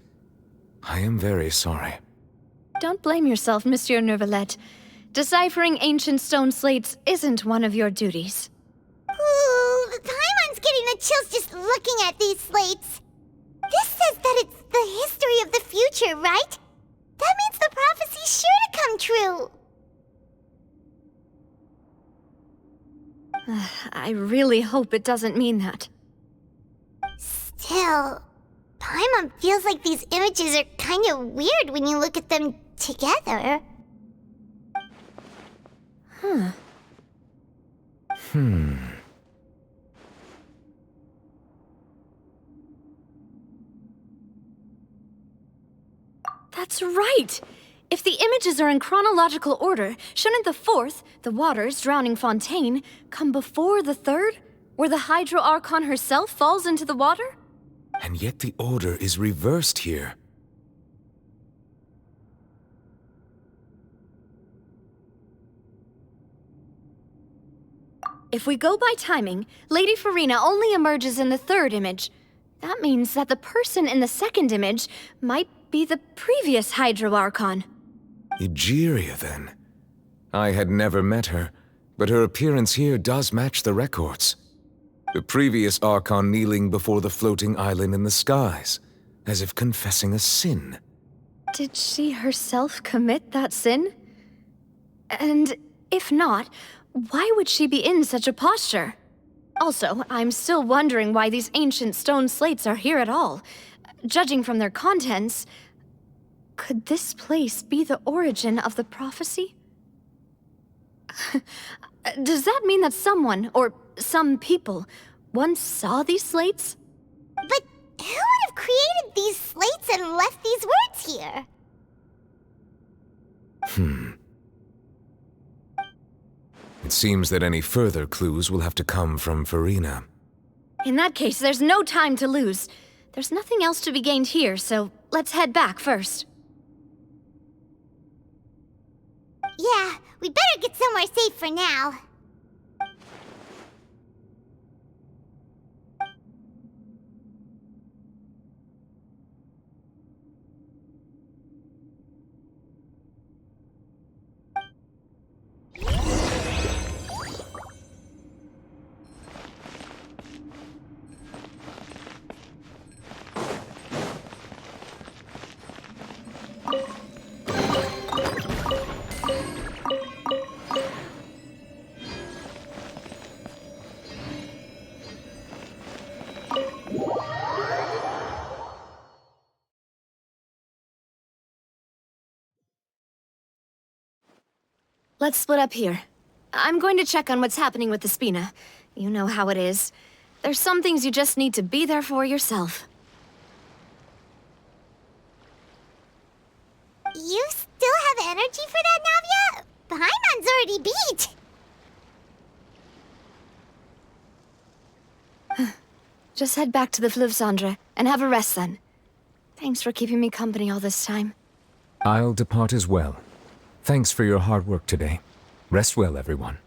Speaker 6: I am very sorry.
Speaker 9: Don't blame yourself, Monsieur Neuvillette. Deciphering ancient stone slates isn't one of your duties.
Speaker 1: Ooh, Paimon's getting the chills just looking at these slates. This says that it's the history of the future, right? That means the prophecy's sure to come true.
Speaker 9: I really hope it doesn't mean that.
Speaker 1: Still, Paimon feels like these images are kind of weird when you look at them together.
Speaker 9: That's right! If the images are in chronological order, shouldn't the fourth, the waters drowning Fontaine, come before the third, where the Hydro Archon herself falls into the water?
Speaker 6: And yet the order is reversed here.
Speaker 9: If we go by timing, Lady Farina only emerges in the third image. That means that the person in the second image might be the previous Hydro Archon.
Speaker 6: Egeria, then. I had never met her, but her appearance here does match the records. The previous Archon kneeling before the floating island in the skies, as if confessing a sin.
Speaker 9: Did she herself commit that sin? And if not, why would she be in such a posture? Also, I'm still wondering why these ancient stone slates are here at all. Judging from their contents, could this place be the origin of the prophecy? Does that mean that someone, or some people, once saw these slates?
Speaker 1: But who would have created these slates and left these words here?
Speaker 6: It seems that any further clues will have to come from Farina.
Speaker 9: In that case, there's no time to lose. There's nothing else to be gained here, so let's head back first.
Speaker 1: Yeah, we better get somewhere safe for now.
Speaker 9: Let's split up here. I'm going to check on what's happening with the Spina. You know how it is. There's some things you just need to be there for yourself.
Speaker 1: You still have energy for that, Navia? Paimon's already beat.
Speaker 9: Just head back to the Fleuve Cendre and have a rest then. Thanks for keeping me company all this time.
Speaker 6: I'll depart as well. Thanks for your hard work today. Rest well, everyone.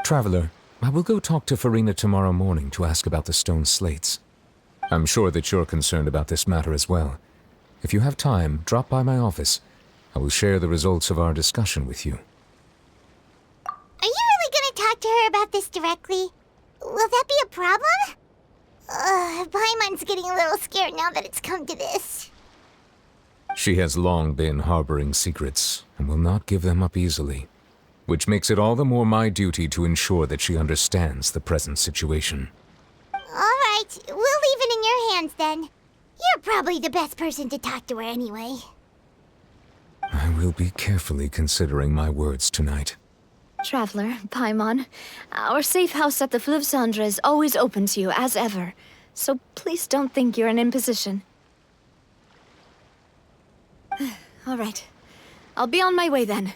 Speaker 6: Traveler, I will go talk to Farina tomorrow morning to ask about the stone slates. I'm sure that you're concerned about this matter as well. If you have time, drop by my office. I will share the results of our discussion with you.
Speaker 1: Are you really gonna talk to her about this directly? Will that be a problem? Paimon's getting a little scared now that it's come to this.
Speaker 6: She has long been harboring secrets, and will not give them up easily, which makes it all the more my duty to ensure that she understands the present situation.
Speaker 1: All right, we'll leave it in your hands then. You're probably the best person to talk to her anyway.
Speaker 6: I will be carefully considering my words tonight.
Speaker 9: Traveler, Paimon, our safe house at the Fleuve Cendre is always open to you, as ever. So please don't think you're an imposition. All right. I'll be on my way then.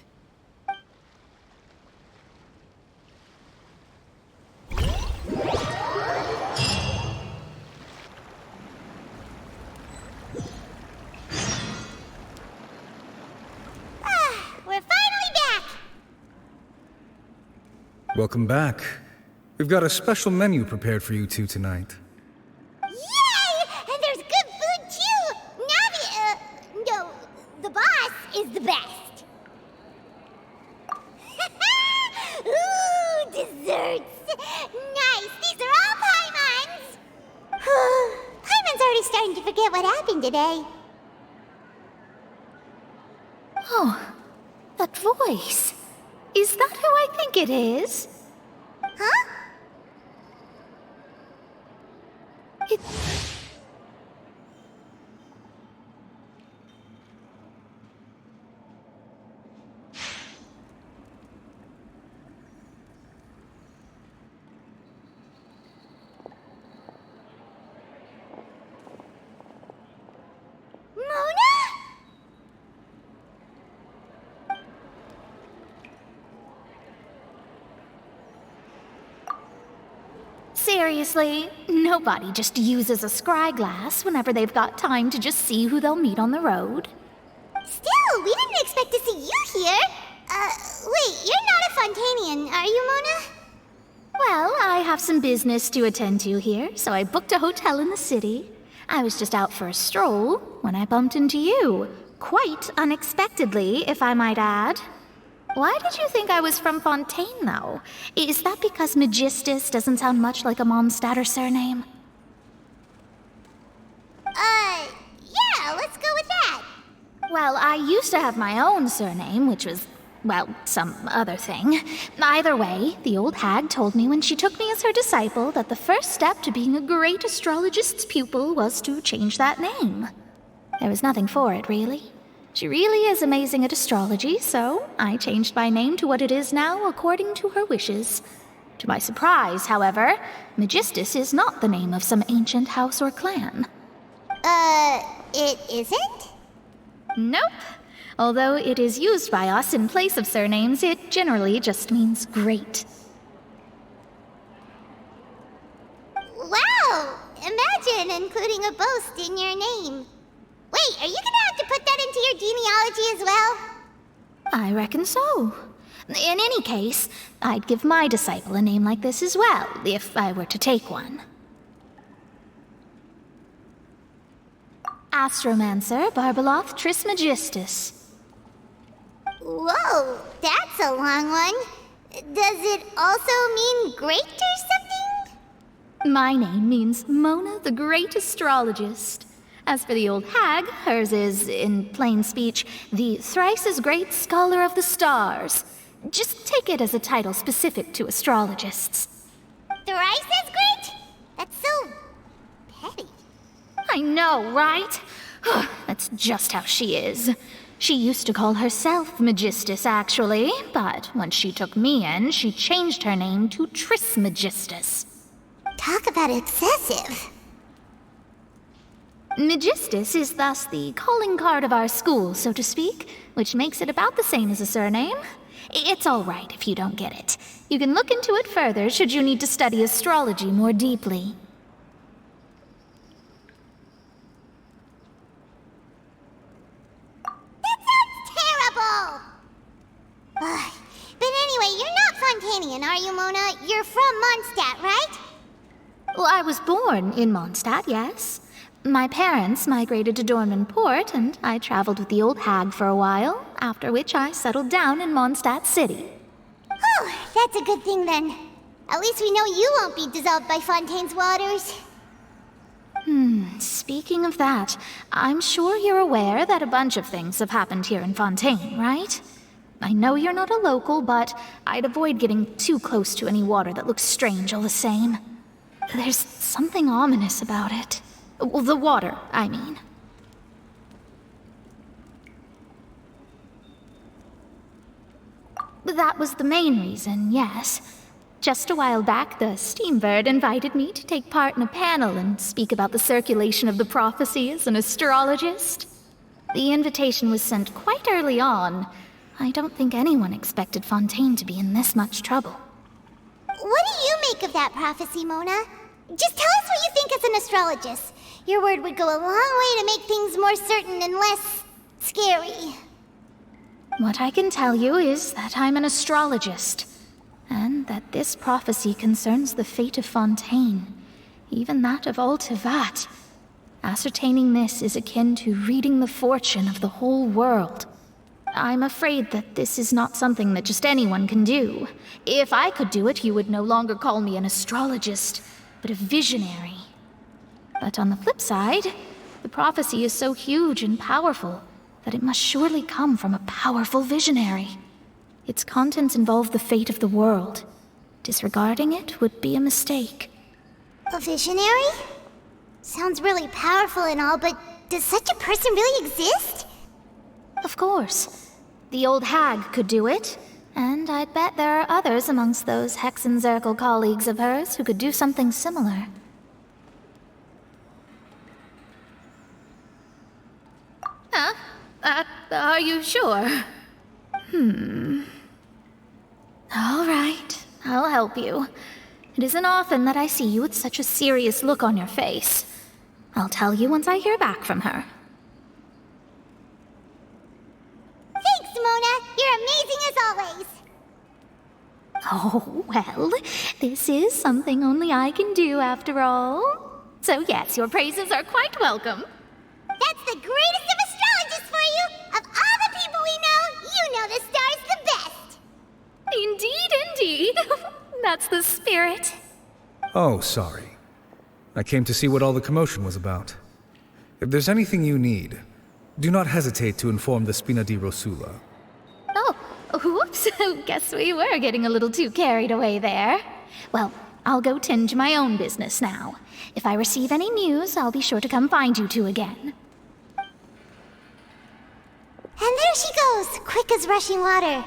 Speaker 1: We're finally back!
Speaker 17: Welcome back. We've got a special menu prepared for you two tonight.
Speaker 1: Yay! And there's good food too! Navi, no, the boss is the best. Ooh, desserts! Nice! These are all Paimon's! Paimon's already starting to forget what happened today.
Speaker 4: Oh, that voice. Is that who I think it is?
Speaker 1: Huh?
Speaker 4: It... Seriously, nobody just uses a scry glass whenever they've got time to just see who they'll meet on the road.
Speaker 1: Still, we didn't expect to see you here. Wait, you're not a Fontainian, are you, Mona?
Speaker 4: Well, I have some business to attend to here, so I booked a hotel in the city. I was just out for a stroll when I bumped into you. Quite unexpectedly, if I might add. Why did you think I was from Fontaine, though? Is that because Magistus doesn't sound much like a Mondstatter surname?
Speaker 1: Yeah, let's go with that.
Speaker 4: Well, I used to have my own surname, which was, well, some other thing. Either way, the old hag told me when she took me as her disciple that the first step to being a great astrologist's pupil was to change that name. There was nothing for it, really. She really is amazing at astrology, so I changed my name to what it is now according to her wishes. To my surprise, however, Magistus is not the name of some ancient house or clan.
Speaker 1: It isn't?
Speaker 4: Nope. Although it is used by us in place of surnames, it generally just means great.
Speaker 1: Wow! Imagine in including a boast in your name. Wait, are you gonna have to put that into your genealogy as well?
Speaker 4: I reckon so. In any case, I'd give my disciple a name like this as well, if I were to take one. Astromancer Barbeloth Trismegistus.
Speaker 1: Whoa, that's a long one. Does it also mean great or something?
Speaker 4: My name means Mona the Great Astrologist. As for the old hag, hers is, in plain speech, the thrice as great Scholar of the Stars. Just take it as a title specific to astrologists.
Speaker 1: Thrice as great? That's so petty.
Speaker 4: I know, right? That's just how she is. She used to call herself Magistus, actually, but once she took me in, she changed her name to Trismegistus.
Speaker 1: Talk about excessive.
Speaker 4: Magistus is thus the calling card of our school, so to speak, which makes it about the same as a surname. It's all right if you don't get it. You can look into it further should you need to study astrology more deeply.
Speaker 1: That sounds terrible! But anyway, you're not Fontainian, are you, Mona? You're from Mondstadt, right?
Speaker 4: Well, I was born in Mondstadt, yes. My parents migrated to Dorman Port, and I traveled with the old hag for a while, after which I settled down in Mondstadt City.
Speaker 1: Oh, that's a good thing then. At least we know you won't be dissolved by Fontaine's waters.
Speaker 4: Speaking of that, I'm sure you're aware that a bunch of things have happened here in Fontaine, right? I know you're not a local, but I'd avoid getting too close to any water that looks strange all the same. There's something ominous about it. Well, the water, I mean. That was the main reason, yes. Just a while back, the Steambird invited me to take part in a panel and speak about the circulation of the prophecy as an astrologist. The invitation was sent quite early on. I don't think anyone expected Fontaine to be in this much trouble.
Speaker 1: What do you make of that prophecy, Mona? Just tell us what you think as an astrologist. Your word would go a long way to make things more certain and less scary.
Speaker 4: What I can tell you is that I'm an astrologist, and that this prophecy concerns the fate of Fontaine, even that of all Tevat. Ascertaining this is akin to reading the fortune of the whole world. I'm afraid that this is not something that just anyone can do. If I could do it, you would no longer call me an astrologist, but a visionary. But on the flip side, the prophecy is so huge and powerful that it must surely come from a powerful visionary. Its contents involve the fate of the world. Disregarding it would be a mistake.
Speaker 1: A visionary? Sounds really powerful and all, but does such a person really exist?
Speaker 4: Of course. The old hag could do it, and I'd bet there are others amongst those Hexenzirkel colleagues of hers who could do something similar. Huh? Are you sure? All right, I'll help you. It isn't often that I see you with such a serious look on your face. I'll tell you once I hear back from her.
Speaker 1: Thanks, Mona. You're amazing as always.
Speaker 4: Oh, well, this is something only I can do after all. So yes, your praises are quite welcome.
Speaker 1: That's the greatest of astrologists for you! Of all the people we know, you know the star's the best!
Speaker 4: Indeed, indeed. That's the spirit.
Speaker 17: Oh, sorry. I came to see what all the commotion was about. If there's anything you need, do not hesitate to inform the Spina di Rosula.
Speaker 4: Oh, whoops. Guess we were getting a little too carried away there. Well, I'll go tend to my own business now. If I receive any news, I'll be sure to come find you two again.
Speaker 1: And there she goes, quick as rushing water.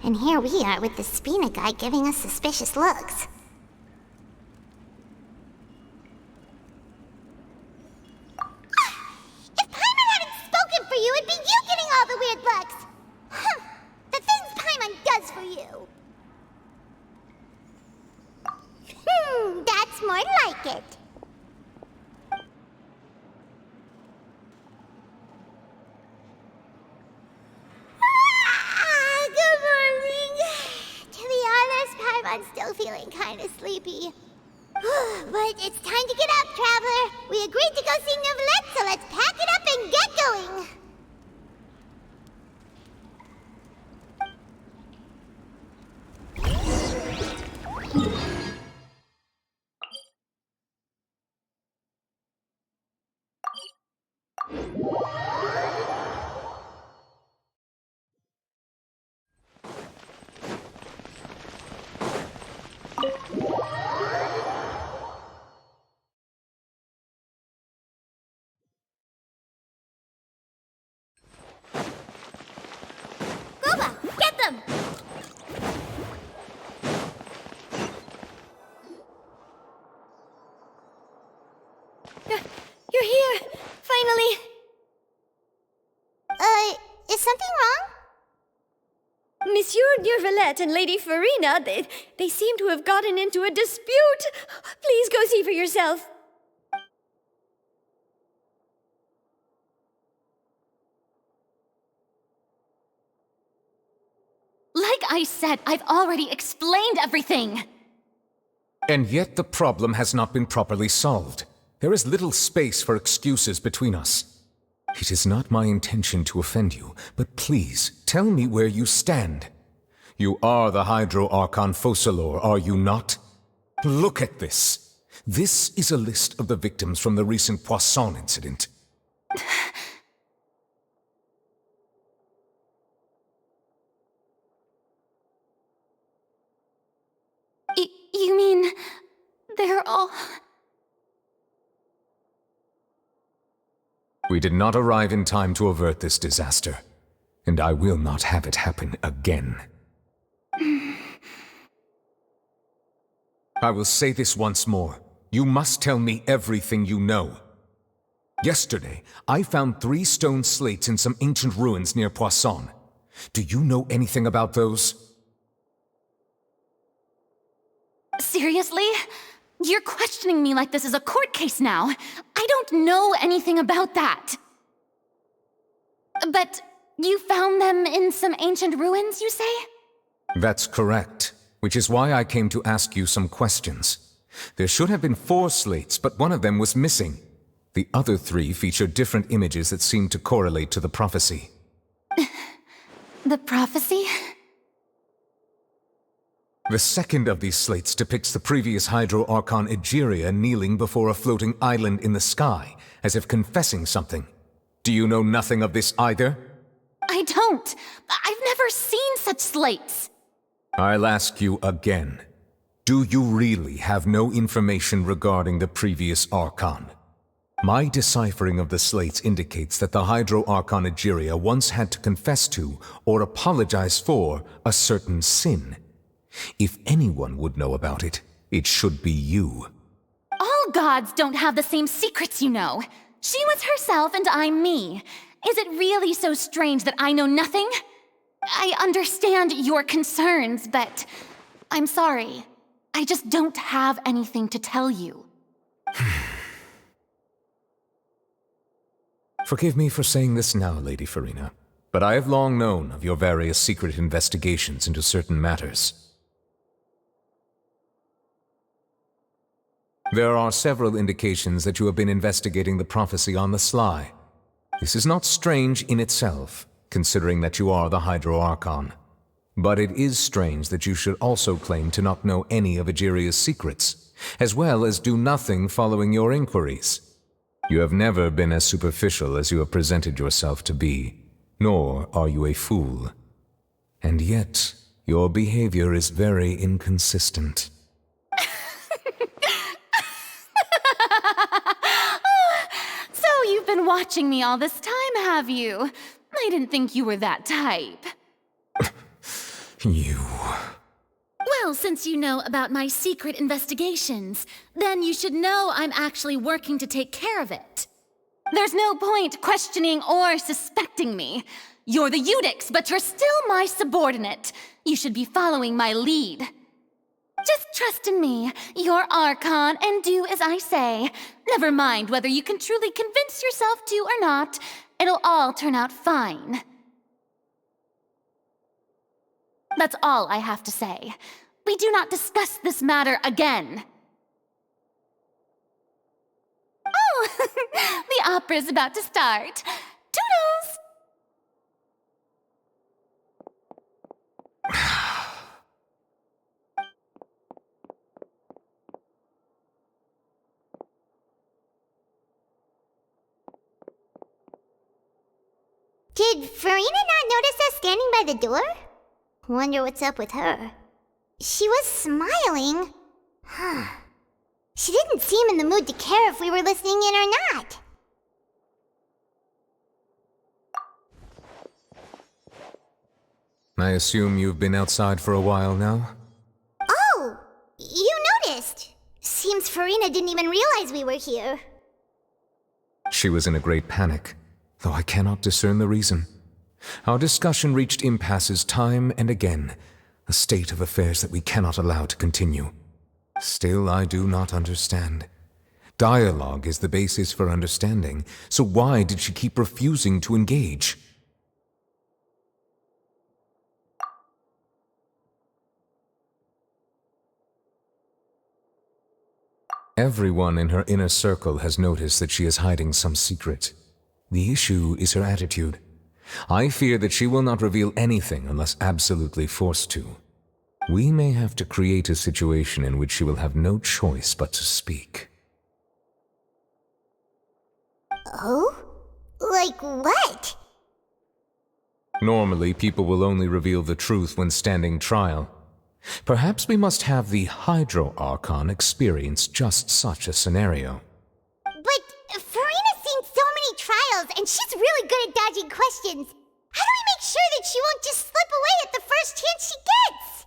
Speaker 1: And here we are with the Spina guy giving us suspicious looks. If Paimon hadn't spoken for you, it'd be you getting all the weird looks. The things Paimon does for you. That's more like it. Archon's still feeling kinda sleepy. But it's time to get up, Traveler. We agreed to go see Neuvillette, so let's pack it up and get going. Get them!
Speaker 13: You're here! Finally!
Speaker 1: Is something wrong?
Speaker 13: Monsieur Neuvillette and Lady Farina, they seem to have gotten into a dispute. Please go see for yourself.
Speaker 18: Like I said, I've already explained everything!
Speaker 6: And yet the problem has not been properly solved. There is little space for excuses between us. It is not my intention to offend you, but please, tell me where you stand. You are the Hydro Archon Focalor, are you not? Look at this. This is a list of the victims from the recent Poisson incident.
Speaker 18: You mean... they're all...
Speaker 6: We did not arrive in time to avert this disaster, and I will not have it happen again. I will say this once more. You must tell me everything you know. Yesterday, I found 3 stone slates in some ancient ruins near Poisson. Do you know anything about those?
Speaker 18: Seriously? You're questioning me like this is a court case now. I don't know anything about that. But you found them in some ancient ruins, you say?
Speaker 6: That's correct, which is why I came to ask you some questions. There should have been 4 slates, but one of them was missing. The other 3 feature different images that seem to correlate to the prophecy.
Speaker 18: The prophecy?
Speaker 6: The second of these slates depicts the previous Hydro Archon Egeria kneeling before a floating island in the sky, as if confessing something. Do you know nothing of this either?
Speaker 18: I don't. I've never seen such slates.
Speaker 6: I'll ask you again. Do you really have no information regarding the previous Archon? My deciphering of the slates indicates that the Hydro Archon Egeria once had to confess to, or apologize for, a certain sin. If anyone would know about it, it should be you.
Speaker 18: All gods don't have the same secrets, you know. She was herself and I'm me. Is it really so strange that I know nothing? I understand your concerns, but I'm sorry. I just don't have anything to tell you.
Speaker 6: Forgive me for saying this now, Lady Farina, but I have long known of your various secret investigations into certain matters. There are several indications that you have been investigating the prophecy on the sly. This is not strange in itself, considering that you are the Hydro Archon. But it is strange that you should also claim to not know any of Egeria's secrets, as well as do nothing following your inquiries. You have never been as superficial as you have presented yourself to be, nor are you a fool. And yet, your behavior is very inconsistent.
Speaker 18: So you've been watching me all this time, have you? I didn't think you were that type.
Speaker 6: You...
Speaker 18: Well, since you know about my secret investigations, then you should know I'm actually working to take care of it. There's no point questioning or suspecting me. You're the Eudix, but you're still my subordinate. You should be following my lead. Just trust in me, you're Archon, and do as I say. Never mind whether you can truly convince yourself to or not. It'll all turn out fine. That's all I have to say. we do not discuss this matter again. Oh, the opera's about to start. Toodles!
Speaker 1: Did Farina not notice us standing by the door? Wonder what's up with her. She was smiling. Huh. She didn't seem in the mood to care if we were listening in or not.
Speaker 6: I assume you've been outside for a while now?
Speaker 1: Oh! You noticed! Seems Farina didn't even realize we were here.
Speaker 6: She was in a great panic, though I cannot discern the reason. Our discussion reached impasses time and again, a state of affairs that we cannot allow to continue. Still, I do not understand. Dialogue is the basis for understanding, so why did she keep refusing to engage? Everyone in her inner circle has noticed that she is hiding some secret. The issue is her attitude. I fear that she will not reveal anything unless absolutely forced to. We may have to create a situation in which she will have no choice but to speak.
Speaker 1: Oh? Like what?
Speaker 6: Normally, people will only reveal the truth when standing trial. Perhaps we must have the Hydro Archon experience just such a scenario.
Speaker 1: But Farina's seen so many trials, and she's really good at dodging questions. How do we make sure that she won't just slip away at the first chance she gets?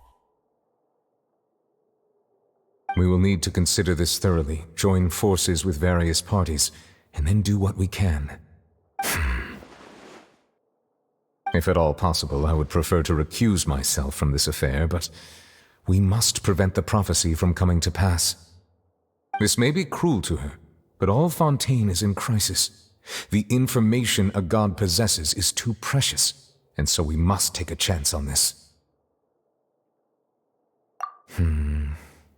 Speaker 6: We will need to consider this thoroughly, join forces with various parties, and then do what we can. If at all possible, I would prefer to recuse myself from this affair, but we must prevent the prophecy from coming to pass. This may be cruel to her, but all Fontaine is in crisis. The information a god possesses is too precious, and so we must take a chance on this.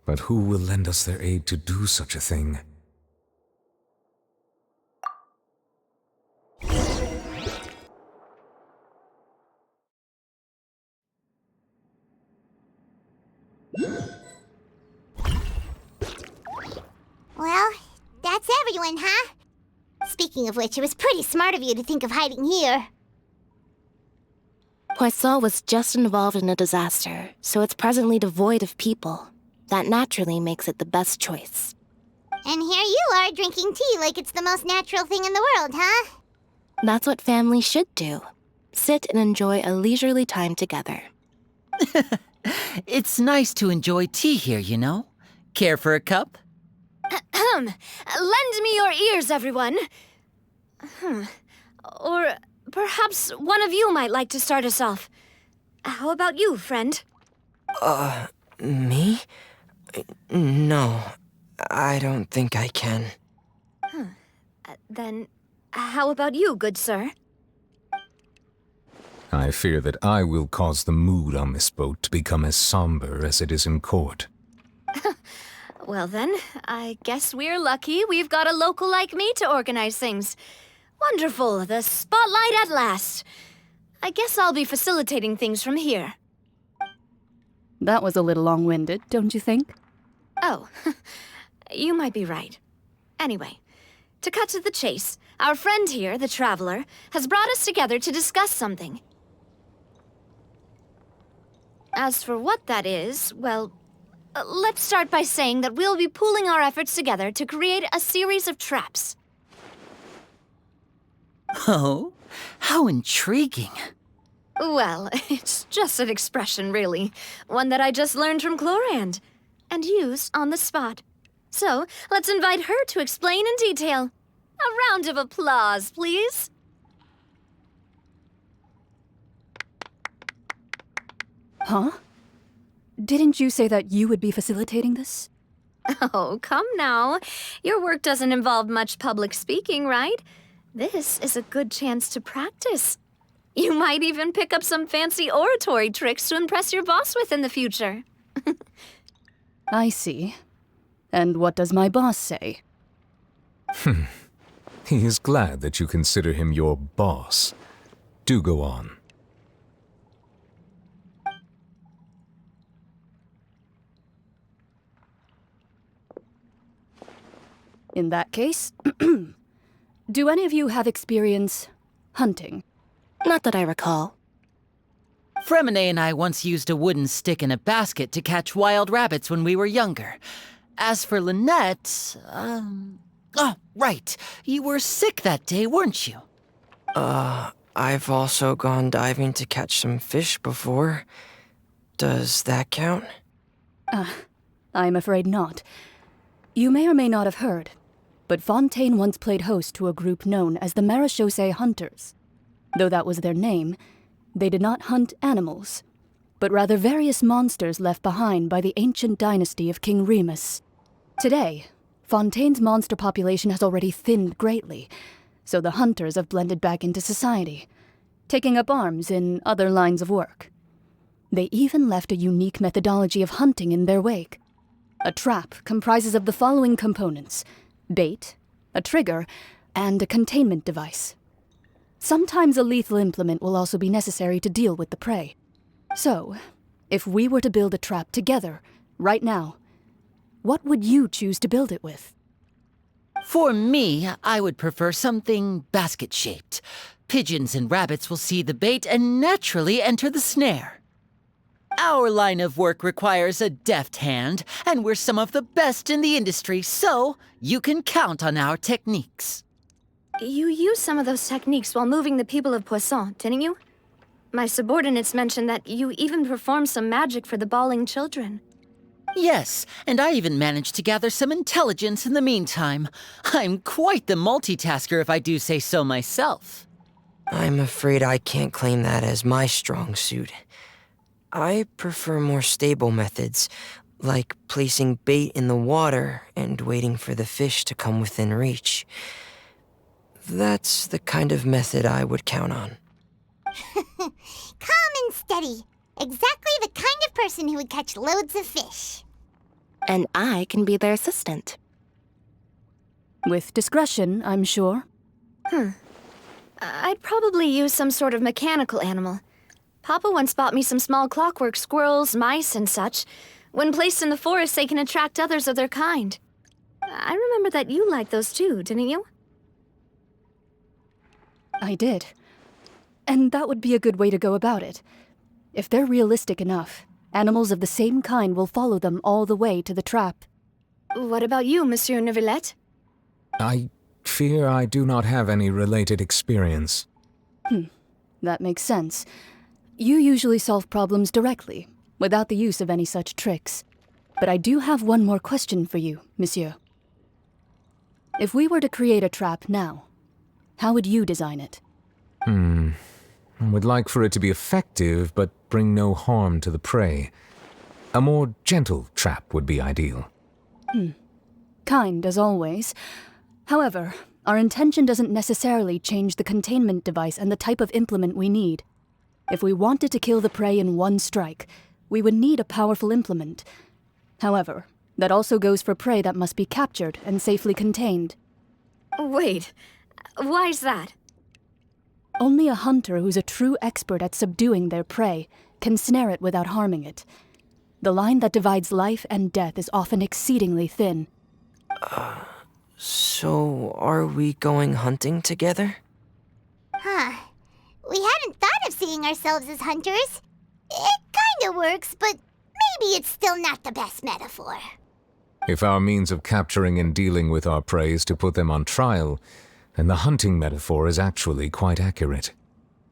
Speaker 6: But who will lend us their aid to do such a thing?
Speaker 1: Well, that's everyone, huh? Speaking of which, it was pretty smart of you to think of hiding here.
Speaker 19: Poisson was just involved in a disaster, so it's presently devoid of people. That naturally makes it the best choice.
Speaker 1: And here you are drinking tea like it's the most natural thing in the world, huh?
Speaker 19: That's what family should do. Sit and enjoy a leisurely time together.
Speaker 20: It's nice to enjoy tea here, you know? Care for a cup?
Speaker 9: Lend me your ears, everyone. Or perhaps one of you might like to start us off. How about you, friend?
Speaker 21: Me? No, I don't think I can.
Speaker 9: Then, how about you, good sir?
Speaker 6: I fear that I will cause the mood on this boat to become as somber as it is in court.
Speaker 9: Well then, I guess we're lucky we've got a local like me to organize things. Wonderful, the spotlight at last. I guess I'll be facilitating things from here.
Speaker 22: That was a little long-winded, don't you think?
Speaker 9: Oh, you might be right. Anyway, to cut to the chase, our friend here, the Traveler, has brought us together to discuss something. As for what that is, well, let's start by saying that we'll be pooling our efforts together to create a series of traps.
Speaker 20: Oh, how intriguing.
Speaker 9: Well, it's just an expression, really. One that I just learned from Chlorand, and used on the spot. So, let's invite her to explain in detail. A round of applause, please.
Speaker 22: Huh? Didn't you say that you would be facilitating this?
Speaker 9: Oh, come now. Your work doesn't involve much public speaking, right? This is a good chance to practice. You might even pick up some fancy oratory tricks to impress your boss with in the future.
Speaker 22: I see. And what does my boss say?
Speaker 6: He is glad that you consider him your boss. Do go on.
Speaker 22: In that case, do any of you have experience hunting?
Speaker 19: Not that I recall.
Speaker 20: Fremine and I once used a wooden stick in a basket to catch wild rabbits when we were younger. As for Lynette, oh, right. You were sick that day, weren't you?
Speaker 21: I've also gone diving to catch some fish before. Does that count?
Speaker 22: I'm afraid not. You may or may not have heard, but Fontaine once played host to a group known as the Marechaussee Hunters. Though that was their name, they did not hunt animals, but rather various monsters left behind by the ancient dynasty of King Remus. Today, Fontaine's monster population has already thinned greatly, so the hunters have blended back into society, taking up arms in other lines of work. They even left a unique methodology of hunting in their wake. A trap comprises of the following components: bait, a trigger, and a containment device. Sometimes a lethal implement will also be necessary to deal with the prey. So, if we were to build a trap together, right now, what would you choose to build it with?
Speaker 20: For me, I would prefer something basket-shaped. Pigeons and rabbits will see the bait and naturally enter the snare. Our line of work requires a deft hand, and we're some of the best in the industry, so you can count on our techniques.
Speaker 9: You used some of those techniques while moving the people of Poisson, didn't you? My subordinates mentioned that you even performed some magic for the bawling children.
Speaker 20: Yes, and I even managed to gather some intelligence in the meantime. I'm quite the multitasker if I do say so myself.
Speaker 21: I'm afraid I can't claim that as my strong suit. I prefer more stable methods, like placing bait in the water and waiting for the fish to come within reach. That's the kind of method I would count on.
Speaker 1: Calm and steady. Exactly the kind of person who would catch loads of fish.
Speaker 19: And I can be their assistant.
Speaker 22: With discretion, I'm sure.
Speaker 9: I'd probably use some sort of mechanical animal. Papa once bought me some small clockwork squirrels, mice, and such. When placed in the forest, they can attract others of their kind. I remember that you liked those too, didn't you?
Speaker 22: I did. And that would be a good way to go about it. If they're realistic enough, animals of the same kind will follow them all the way to the trap.
Speaker 9: What about you, Monsieur Neuvillette?
Speaker 6: I fear I do not have any related experience.
Speaker 22: That makes sense. You usually solve problems directly, without the use of any such tricks. But I do have one more question for you, monsieur. If we were to create a trap now, how would you design it?
Speaker 6: I would like for it to be effective, but bring no harm to the prey. A more gentle trap would be ideal.
Speaker 22: Kind, as always. However, our intention doesn't necessarily change the containment device and the type of implement we need. If we wanted to kill the prey in one strike, we would need a powerful implement. However, that also goes for prey that must be captured and safely contained.
Speaker 9: Wait, why's that?
Speaker 22: Only a hunter who's a true expert at subduing their prey can snare it without harming it. The line that divides life and death is often exceedingly thin.
Speaker 21: So are we going hunting together?
Speaker 1: We hadn't thought of seeing ourselves as hunters. It kinda works, but maybe it's still not the best metaphor.
Speaker 6: If our means of capturing and dealing with our prey is to put them on trial, then the hunting metaphor is actually quite accurate.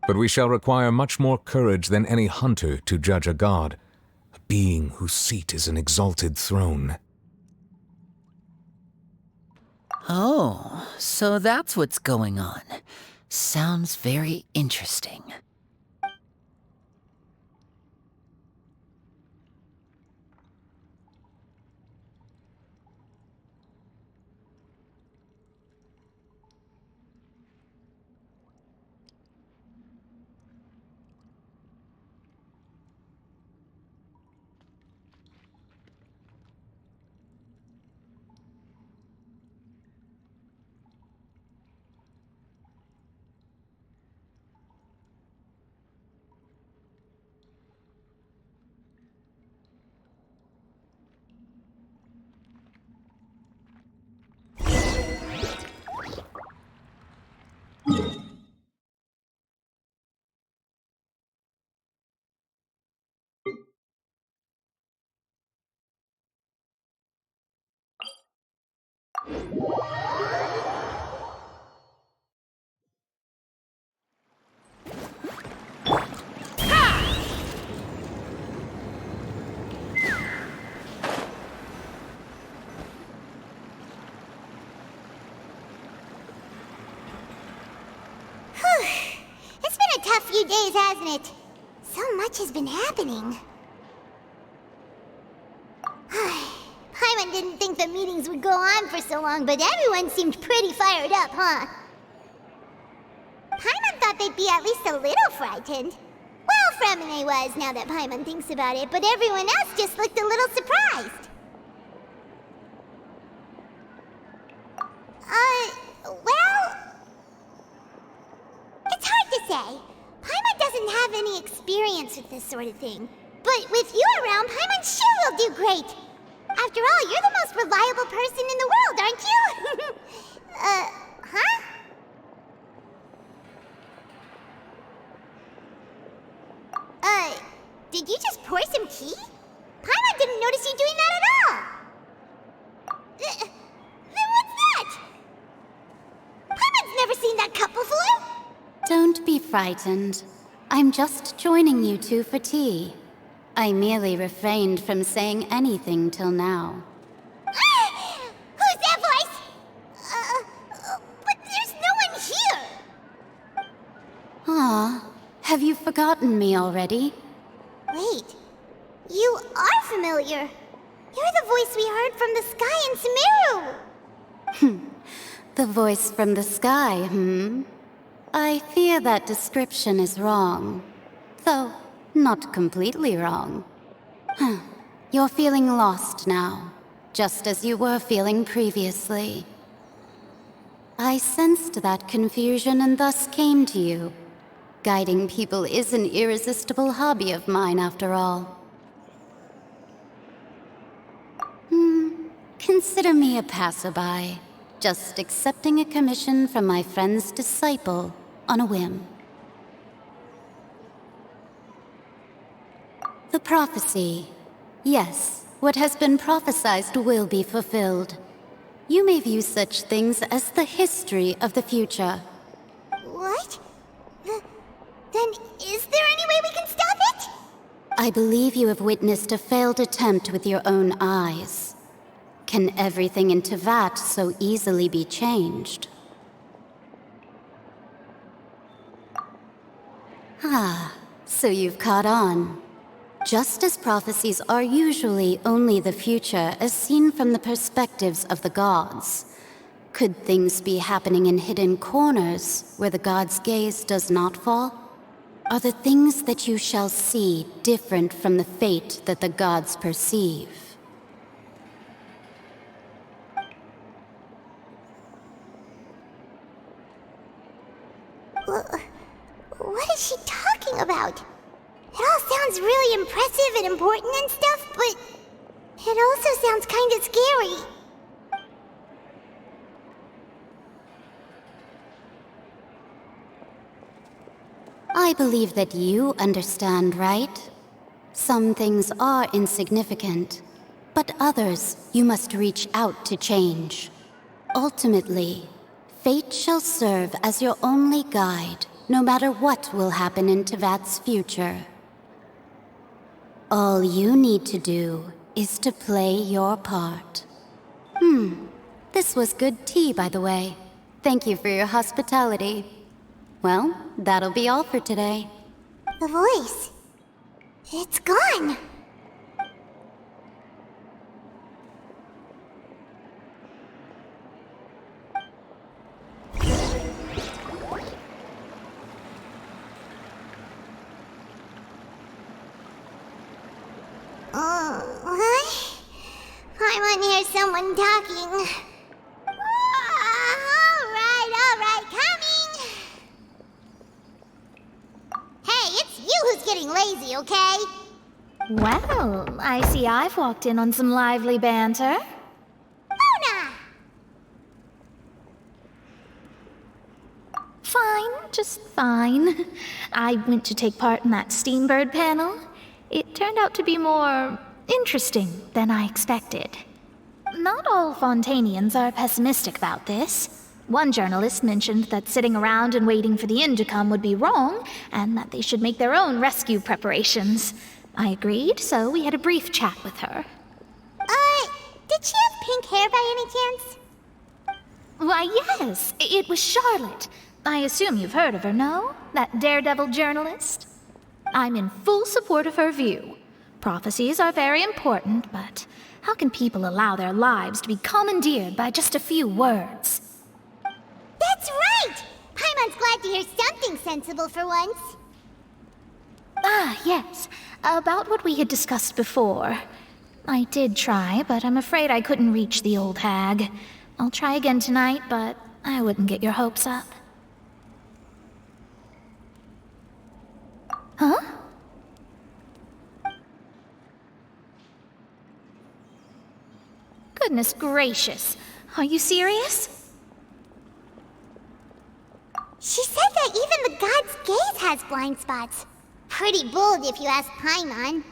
Speaker 6: But we shall require much more courage than any hunter to judge a god, a being whose seat is an exalted throne.
Speaker 20: Oh, so that's what's going on. Sounds very interesting.
Speaker 1: days, hasn't it? So much has been happening. Paimon didn't think the meetings would go on for so long, but everyone seemed pretty fired up, huh? Paimon thought they'd be at least a little frightened. Well, Fremine was, now that Paimon thinks about it, but everyone else just looked a little surprised. Well... It's hard to say. Paimon doesn't have any experience with this sort of thing. But with you around, Paimon sure will do great. After all, you're the most reliable person in the world, aren't you? Huh? Did you just pour some tea? Paimon didn't notice you doing that at all. Then what's that? Paimon's never seen that cup before.
Speaker 18: Don't be frightened. I'm just joining you two for tea. I merely refrained from saying anything till now.
Speaker 1: Who's that voice? But there's no one here.
Speaker 18: Ah, have you forgotten me already?
Speaker 1: Wait, you are familiar. You're the voice we heard from the sky in Sumeru.
Speaker 18: The voice from the sky, I fear that description is wrong. Though, not completely wrong. You're feeling lost now, just as you were feeling previously. I sensed that confusion and thus came to you. Guiding people is an irresistible hobby of mine, after all. Consider me a passerby, just accepting a commission from my friend's disciple on a whim. The prophecy. Yes, what has been prophesied will be fulfilled. You may view such things as the history of the future.
Speaker 1: What? Then is there any way we can stop it?
Speaker 18: I believe you have witnessed a failed attempt with your own eyes. Can everything in Tevat so easily be changed? Ah, so you've caught on. Just as prophecies are usually only the future as seen from the perspectives of the gods, could things be happening in hidden corners where the gods' gaze does not fall? Are the things that you shall see different from the fate that the gods perceive?
Speaker 1: What is she talking about? It all sounds really impressive and important and stuff, but it also sounds kind of scary.
Speaker 18: I believe that you understand, right? Some things are insignificant, but others you must reach out to change. Ultimately, fate shall serve as your only guide, no matter what will happen in Tevat's future. All you need to do is to play your part. This was good tea, by the way. Thank you for your hospitality. Well, that'll be all for today.
Speaker 1: The voice. It's gone. I want to hear someone talking. All right, coming. Hey, it's you who's getting lazy, okay?
Speaker 4: Well, I see I've walked in on some lively banter.
Speaker 1: Mona!
Speaker 4: Fine, just fine. I went to take part in that Steambird panel. It turned out to be more interesting than I expected. Not all Fontainians are pessimistic about this. One journalist mentioned that sitting around and waiting for the end to come would be wrong, and that they should make their own rescue preparations. I agreed, so we had a brief chat with her.
Speaker 1: Did she have pink hair by any chance?
Speaker 4: Why, yes. It was Charlotte. I assume you've heard of her, no? That daredevil journalist? I'm in full support of her view. Prophecies are very important, but how can people allow their lives to be commandeered by just a few words?
Speaker 1: That's right! Paimon's glad to hear something sensible for once.
Speaker 4: Ah, yes. About what we had discussed before. I did try, but I'm afraid I couldn't reach the old hag. I'll try again tonight, but I wouldn't get your hopes up. Huh? Goodness gracious. Are you serious?
Speaker 1: She said that even the god's gaze has blind spots. Pretty bold if you ask Paimon.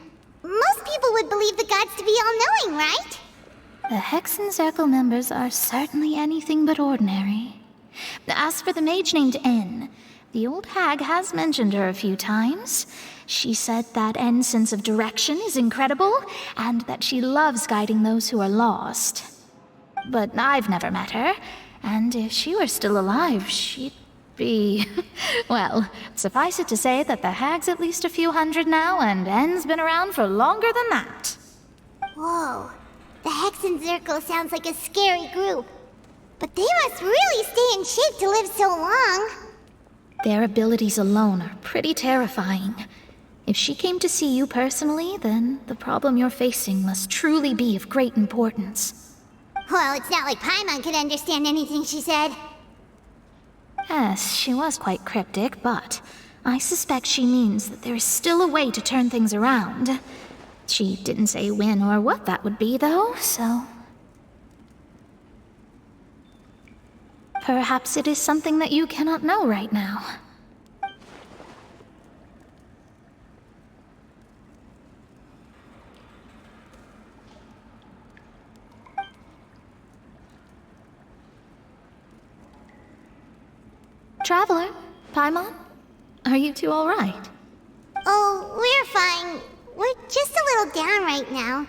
Speaker 1: Most people would believe the gods to be all-knowing, right?
Speaker 4: The Hexen Circle members are certainly anything but ordinary. As for the mage named N, the old hag has mentioned her a few times. She said that N's sense of direction is incredible, and that she loves guiding those who are lost. But I've never met her, and if she were still alive, she'd be... well, suffice it to say that the hag's at least a few hundred now, and N's been around for longer than that.
Speaker 1: Whoa. The Hexen Circle sounds like a scary group. But they must really stay in shape to live so long.
Speaker 4: Their abilities alone are pretty terrifying. If she came to see you personally, then the problem you're facing must truly be of great importance.
Speaker 1: Well, it's not like Paimon could understand anything she said.
Speaker 4: Yes, she was quite cryptic, but I suspect she means that there is still a way to turn things around. She didn't say when or what that would be, though, so... perhaps it is something that you cannot know right now. Traveler, Paimon, are you two all right?
Speaker 1: Oh, we're fine. We're just a little down right now.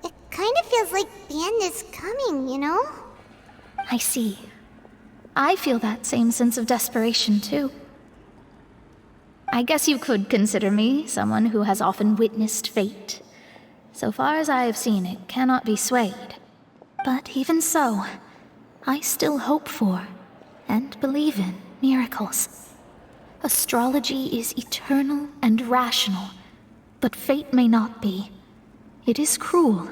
Speaker 1: It kind of feels like the end is coming, you know?
Speaker 4: I see. I feel that same sense of desperation, too. I guess you could consider me someone who has often witnessed fate. So far as I have seen, it cannot be swayed. But even so, I still hope for, and believe in, miracles. Astrology is eternal and rational, but fate may not be. It is cruel,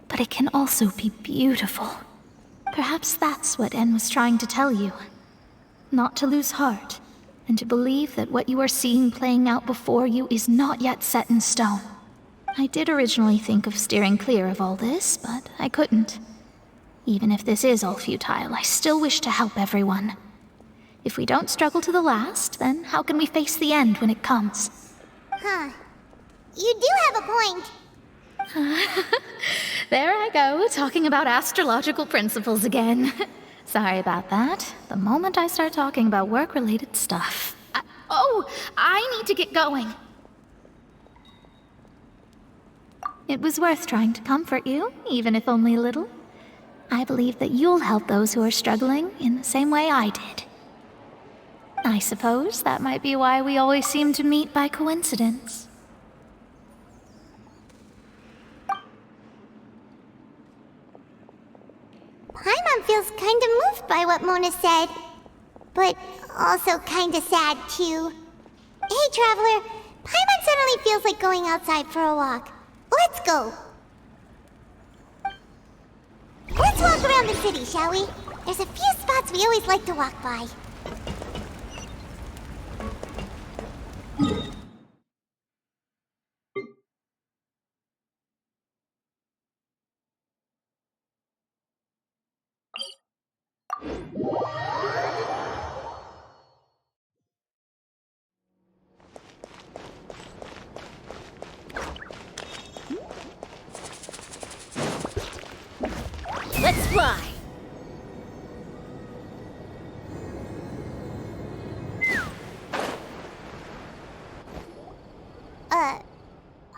Speaker 4: but it can also be beautiful. Perhaps that's what N was trying to tell you. Not to lose heart, and to believe that what you are seeing playing out before you is not yet set in stone. I did originally think of steering clear of all this, but I couldn't. Even if this is all futile, I still wish to help everyone. If we don't struggle to the last, then how can we face the end when it comes?
Speaker 1: Huh. You do have a point.
Speaker 4: There I go, talking about astrological principles again. Sorry about that. The moment I start talking about work-related stuff... I need to get going. It was worth trying to comfort you, even if only a little. I believe that you'll help those who are struggling in the same way I did. I suppose that might be why we always seem to meet by coincidence.
Speaker 1: Paimon feels kind of moved by what Mona said, but also kind of sad, too. Hey, Traveler, Paimon suddenly feels like going outside for a walk. Let's go. Let's walk around the city, shall we? There's a few spots we always like to walk by.
Speaker 18: Let's fly!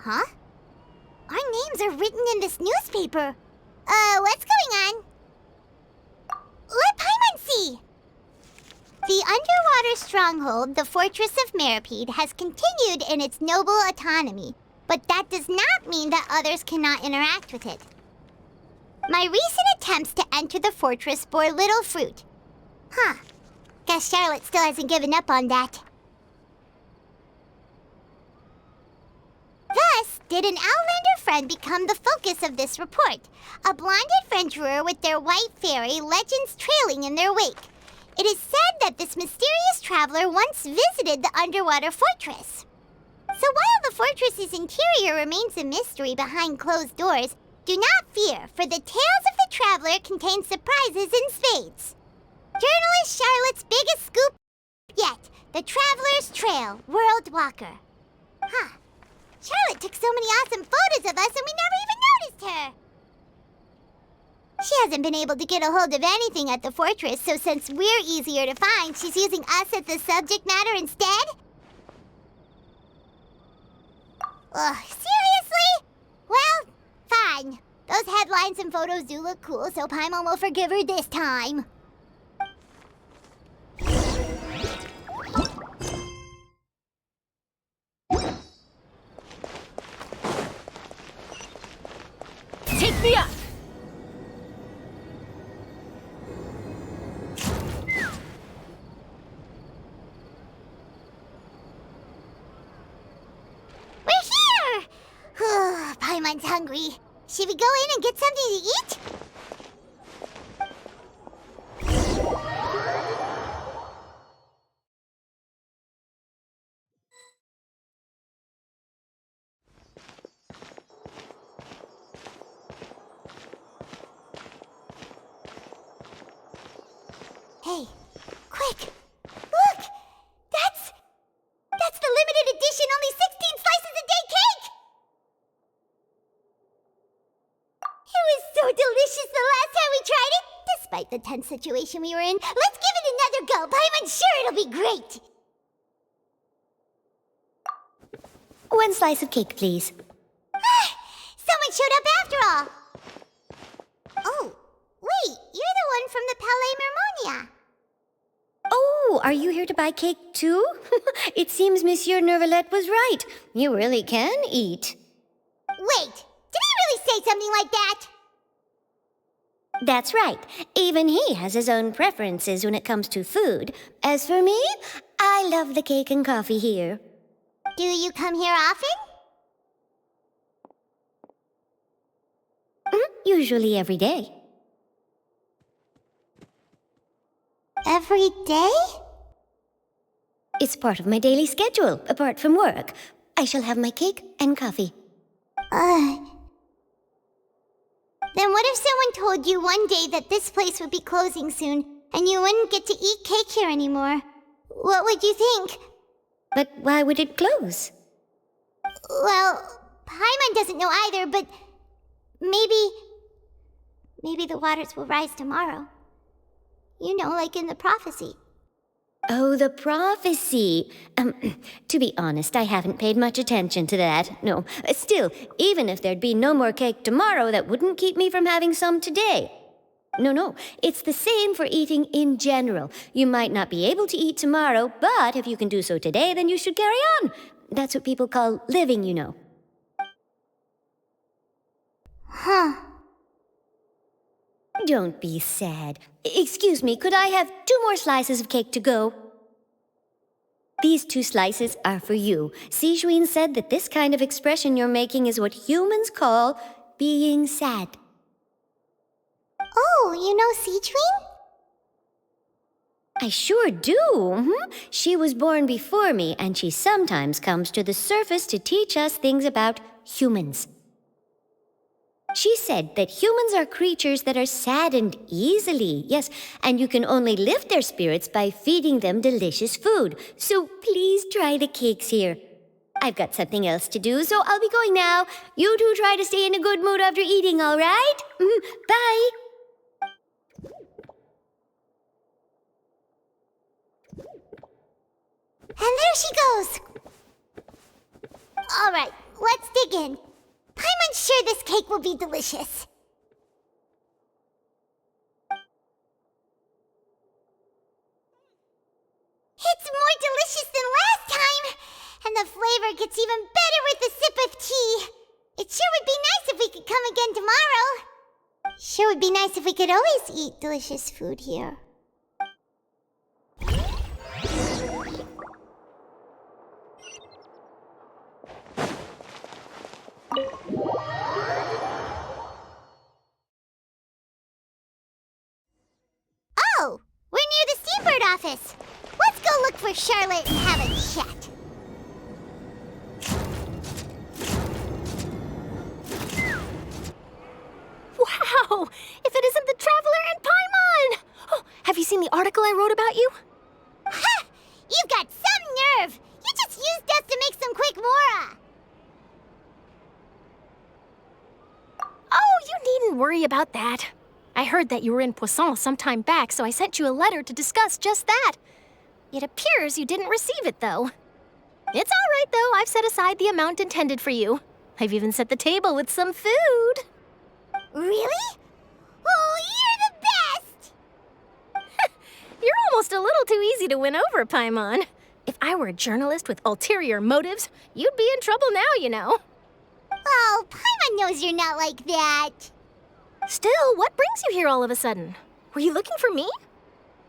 Speaker 1: Huh? Our names are written in this newspaper. What's going on? Let Paimon see! The stronghold, the Fortress of Meripede, has continued in its noble autonomy, but that does not mean that others cannot interact with it. My recent attempts to enter the fortress bore little fruit. Huh. Guess Charlotte still hasn't given up on that. Thus, did an Outlander friend become the focus of this report, a blonde adventurer with their white fairy legends trailing in their wake. It is said that this mysterious traveler once visited the underwater fortress. So while the fortress's interior remains a mystery behind closed doors, do not fear, for the tales of the traveler contain surprises in spades. Journalist Charlotte's biggest scoop yet, the Traveler's Trail, World Walker. Huh. Charlotte took so many awesome photos of us and we never even noticed her. She hasn't been able to get a hold of anything at the fortress, so since we're easier to find, she's using us as the subject matter instead? Ugh, seriously? Well, fine. Those headlines and photos do look cool, so Paimon will forgive her this time.
Speaker 9: Take me up!
Speaker 1: We're here! Paimon's hungry. Should we go in and get something to eat? Hey, quick! Look! That's the limited edition only 16 slices a day cake! It was so delicious the last time we tried it! Despite the tense situation we were in, let's give it another go! I'm sure it'll be great!
Speaker 3: One slice of cake, please.
Speaker 1: Someone showed up after all! Oh, wait, you're the one from the Palais Mermonia.
Speaker 3: Oh, are you here to buy cake too? It seems Monsieur Nervalette was right. You really can eat.
Speaker 1: Wait, did he really say something like that?
Speaker 3: That's right. Even he has his own preferences when it comes to food. As for me, I love the cake and coffee here.
Speaker 1: Do you come here often?
Speaker 3: Usually every day.
Speaker 1: Every day?
Speaker 3: It's part of my daily schedule, apart from work. I shall have my cake and coffee.
Speaker 1: Then what if someone told you one day that this place would be closing soon, and you wouldn't get to eat cake here anymore? What would you think?
Speaker 3: But why would it close?
Speaker 1: Well, Paimon doesn't know either, but maybe the waters will rise tomorrow. You know, like in the prophecy.
Speaker 3: Oh, the prophecy. To be honest, I haven't paid much attention to that. No, still, even if there'd be no more cake tomorrow, that wouldn't keep me from having some today. No, it's the same for eating in general. You might not be able to eat tomorrow, but if you can do so today, then you should carry on. That's what people call living, you know.
Speaker 1: Huh.
Speaker 3: Don't be sad. Excuse me, could I have 2 more slices of cake to go? These 2 slices are for you. Sijuin said that this kind of expression you're making is what humans call being sad.
Speaker 1: Oh, you know Sijuin?
Speaker 3: I sure do. She was born before me, and she sometimes comes to the surface to teach us things about humans. She said that humans are creatures that are saddened easily, yes, and you can only lift their spirits by feeding them delicious food. So please try the cakes here. I've got something else to do, so I'll be going now. You two try to stay in a good mood after eating, all right? Bye.
Speaker 1: And there she goes. All right, let's dig in. I'm unsure this cake will be delicious. It's on again tomorrow. Sure would be nice if we could always eat delicious food here. Oh, we're near the Steambird office. Let's go look for Charlotte and have a chat.
Speaker 5: Wow! If it isn't the Traveler and Paimon! Oh, have you seen the article I wrote about you?
Speaker 1: Ha! You've got some nerve! You just used us to make some quick mora!
Speaker 5: Oh, you needn't worry about that. I heard that you were in Poisson some time back, so I sent you a letter to discuss just that. It appears you didn't receive it, though. It's all right, though. I've set aside the amount intended for you. I've even set the table with some food.
Speaker 1: Really? Oh, you're the best!
Speaker 5: You're almost a little too easy to win over, Paimon. If I were a journalist with ulterior motives, you'd be in trouble now, you know.
Speaker 1: Oh, Paimon knows you're not like that.
Speaker 5: Still, what brings you here all of a sudden? Were you looking for me?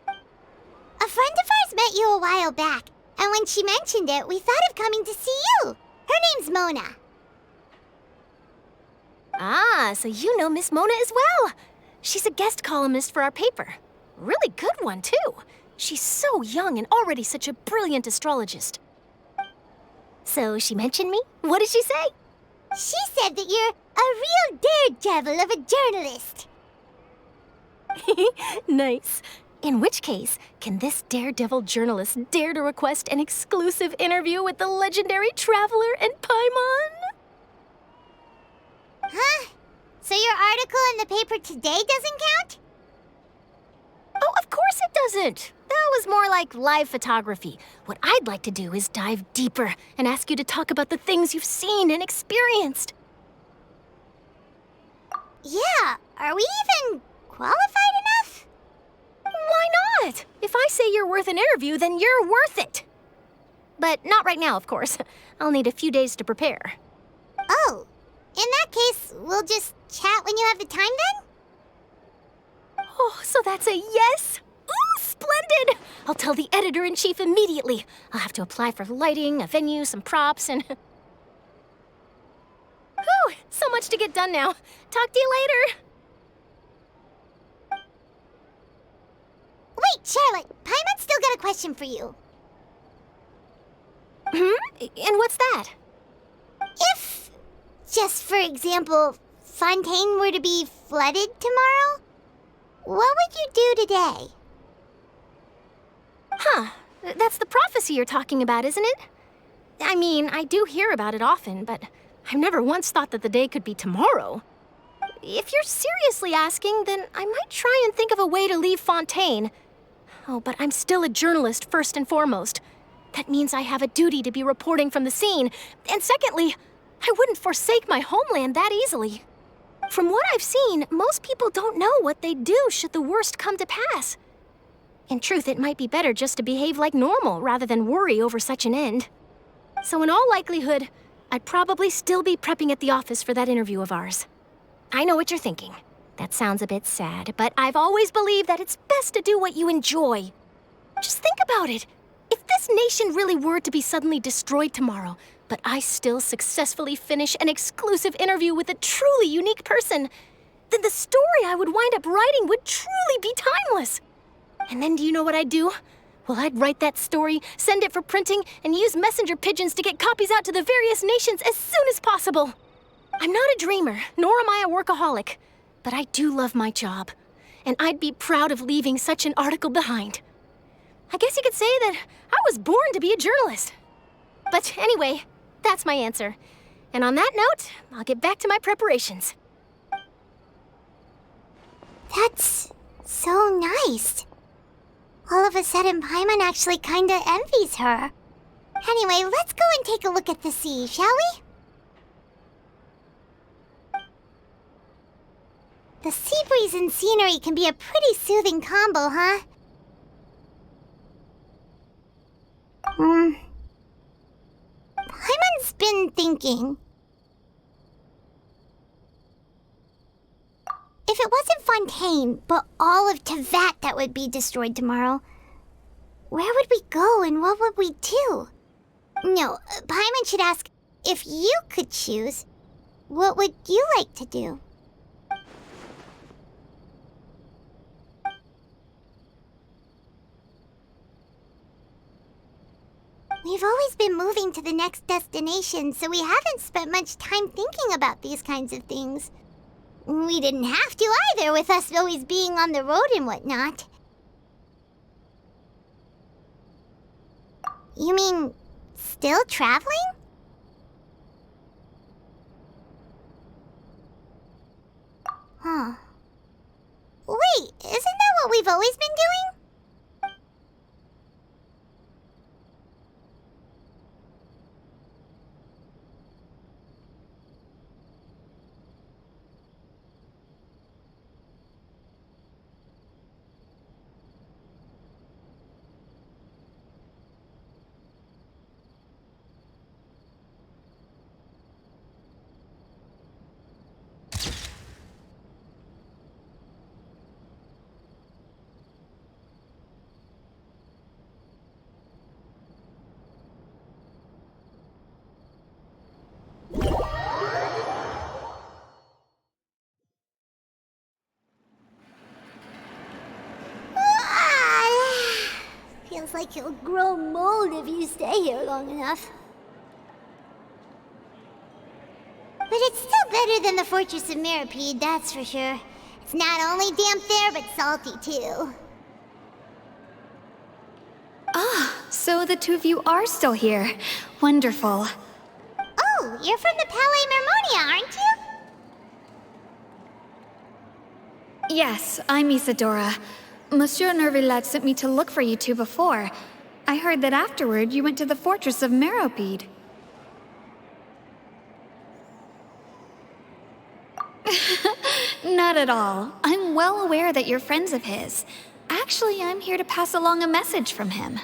Speaker 1: A friend of ours met you a while back, and when she mentioned it, we thought of coming to see you. Her name's Mona.
Speaker 5: Ah, so you know Miss Mona as well. She's a guest columnist for our paper. Really good one, too. She's so young and already such a brilliant astrologist. So she mentioned me? What did she say?
Speaker 1: She said that you're a real daredevil of a journalist.
Speaker 5: Nice. In which case, can this daredevil journalist dare to request an exclusive interview with the legendary Traveler and Paimon?
Speaker 1: Huh? So your article in the paper today doesn't count?
Speaker 5: Oh, of course it doesn't. That was more like live photography. What I'd like to do is dive deeper and ask you to talk about the things you've seen and experienced.
Speaker 1: Yeah, are we even qualified enough?
Speaker 5: Why not? If I say you're worth an interview, then you're worth it. But not right now, of course. I'll need a few days to prepare.
Speaker 1: Oh, in that case, we'll just chat when you have the time then?
Speaker 5: Oh, so that's a yes? Ooh, splendid! I'll tell the editor-in-chief immediately. I'll have to apply for lighting, a venue, some props, and... Whew, so much to get done now. Talk to you later.
Speaker 1: Wait, Charlotte, Paimon's still got a question for you.
Speaker 5: And what's that?
Speaker 1: If, just for example, Fontaine were to be flooded tomorrow, what would you do today?
Speaker 5: Huh, that's the prophecy you're talking about, isn't it? I mean, I do hear about it often, but I've never once thought that the day could be tomorrow. If you're seriously asking, then I might try and think of a way to leave Fontaine. Oh, but I'm still a journalist first and foremost. That means I have a duty to be reporting from the scene. And secondly, I wouldn't forsake my homeland that easily. From what I've seen, most people don't know what they'd do should the worst come to pass. In truth, it might be better just to behave like normal rather than worry over such an end. So in all likelihood, I'd probably still be prepping at the office for that interview of ours. I know what you're thinking. That sounds a bit sad, but I've always believed that it's best to do what you enjoy. Just think about it. If this nation really were to be suddenly destroyed tomorrow, but I still successfully finish an exclusive interview with a truly unique person, then the story I would wind up writing would truly be timeless. And then do you know what I'd do? Well, I'd write that story, send it for printing, and use messenger pigeons to get copies out to the various nations as soon as possible. I'm not a dreamer, nor am I a workaholic, but I do love my job, and I'd be proud of leaving such an article behind. I guess you could say that I was born to be a journalist. But anyway, that's my answer. And on that note, I'll get back to my preparations.
Speaker 1: That's so nice. All of a sudden, Paimon actually kinda envies her. Anyway, let's go and take a look at the sea, shall we? The sea breeze and scenery can be a pretty soothing combo, huh? Paimon's been thinking. If it wasn't Fontaine, but all of Tevat that would be destroyed tomorrow, where would we go and what would we do? No, Paimon should ask, if you could choose, what would you like to do? We've always been moving to the next destination, so we haven't spent much time thinking about these kinds of things. We didn't have to either, with us always being on the road and whatnot. You mean, still traveling? Huh. Wait, isn't that what we've always been doing? Feels like you'll grow mold if you stay here long enough. But it's still better than the Fortress of Meropide, that's for sure. It's not only damp there, but salty too.
Speaker 9: Ah, so the two of you are still here. Wonderful.
Speaker 1: Oh, you're from the Palais Mermonia, aren't you?
Speaker 9: Yes, I'm Isadora. Monsieur Nervillet sent me to look for you two before. I heard that afterward you went to the Fortress of Meropide. Not at all. I'm well aware that you're friends of his. Actually, I'm here to pass along a message from him.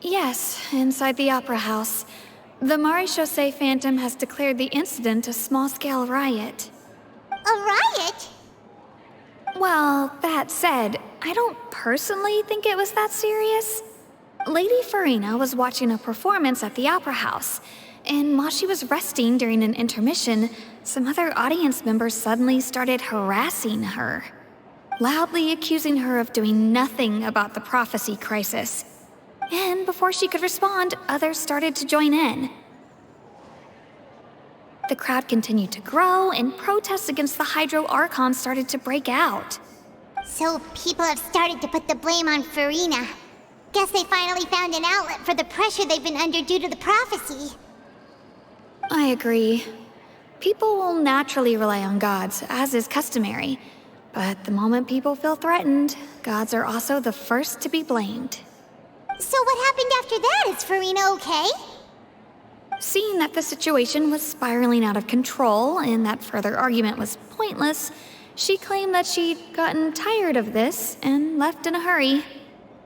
Speaker 9: Yes, inside the Opera House. The Maréchaussée Phantom has declared the incident a small-scale riot.
Speaker 1: A riot?
Speaker 9: Well, that said, I don't personally think it was that serious. Lady Farina was watching a performance at the Opera House, and while she was resting during an intermission, some other audience members suddenly started harassing her, loudly accusing her of doing nothing about the prophecy crisis. And before she could respond, others started to join in. The crowd continued to grow, and protests against the Hydro Archon started to break out.
Speaker 1: So people have started to put the blame on Farina. Guess they finally found an outlet for the pressure they've been under due to the prophecy.
Speaker 9: I agree. People will naturally rely on gods, as is customary. But the moment people feel threatened, gods are also the first to be blamed.
Speaker 1: So what happened after that? Is Farina okay?
Speaker 9: Seeing that the situation was spiraling out of control and that further argument was pointless, she claimed that she'd gotten tired of this and left in a hurry.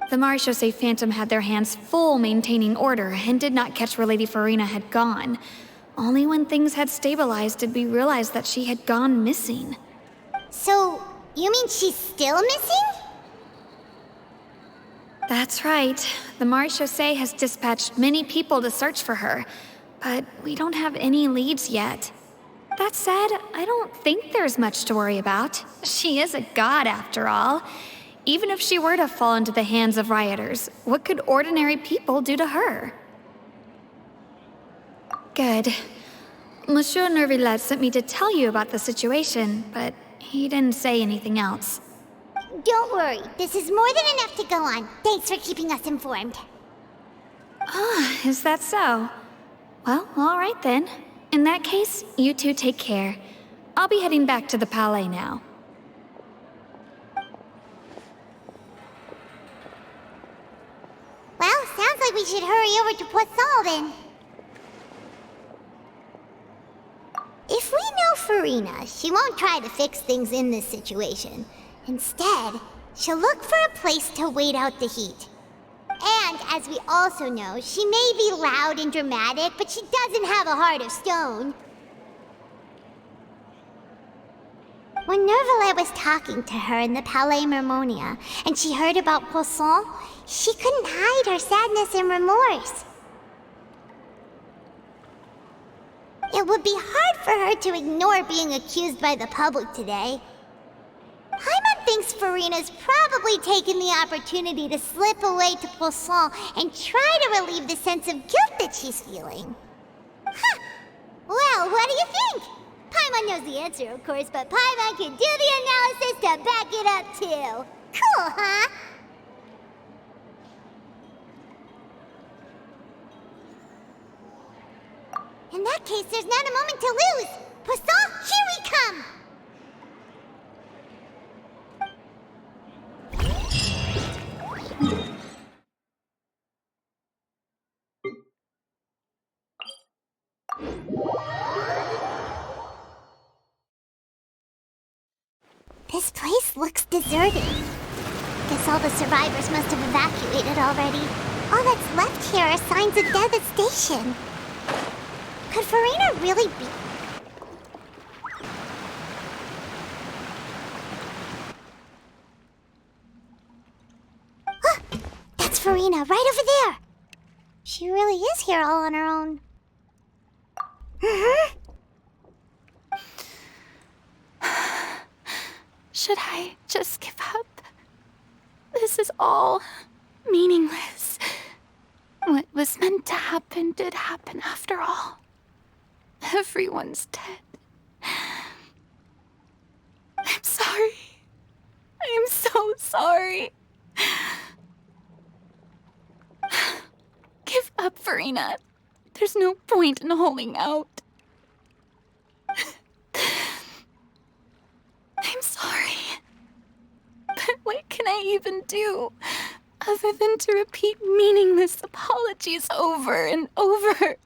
Speaker 9: The Maréchaussée Phantom had their hands full maintaining order and did not catch where Lady Farina had gone. Only when things had stabilized did we realize that she had gone missing.
Speaker 1: So, you mean she's still missing?
Speaker 9: That's right. The Maréchaussée has dispatched many people to search for her, but we don't have any leads yet. That said, I don't think there's much to worry about. She is a god, after all. Even if she were to fall into the hands of rioters, what could ordinary people do to her? Good. Monsieur Nervillet sent me to tell you about the situation, but he didn't say anything else.
Speaker 1: Don't worry, this is more than enough to go on. Thanks for keeping us informed.
Speaker 9: Ah, is that so? Well, all right then. In that case, you two take care. I'll be heading back to the Palais now.
Speaker 1: Well, sounds like we should hurry over to Poisson then. If we know Farina, she won't try to fix things in this situation. Instead, she'll look for a place to wait out the heat. And, as we also know, she may be loud and dramatic, but she doesn't have a heart of stone. When Nervalet was talking to her in the Palais Mermonia, and she heard about Poisson, she couldn't hide her sadness and remorse. It would be hard for her to ignore being accused by the public today. Paimon thinks Furina's probably taken the opportunity to slip away to Poisson and try to relieve the sense of guilt that she's feeling. Huh. Well, what do you think? Paimon knows the answer, of course, but Paimon can do the analysis to back it up, too. Cool, huh? In that case, there's not a moment to lose. Poisson, here we come! This place looks deserted. Guess all the survivors must have evacuated already. All that's left here are signs of devastation. Could Furina really be... Ah, that's Furina, right over there! She really is here all on her own.
Speaker 4: Should I just give up? This is all meaningless. What was meant to happen did happen after all. Everyone's dead. I'm sorry. I am so sorry. Give up, Furina. There's no point in holding out. I'm sorry. But what can I even do other than to repeat meaningless apologies over and over?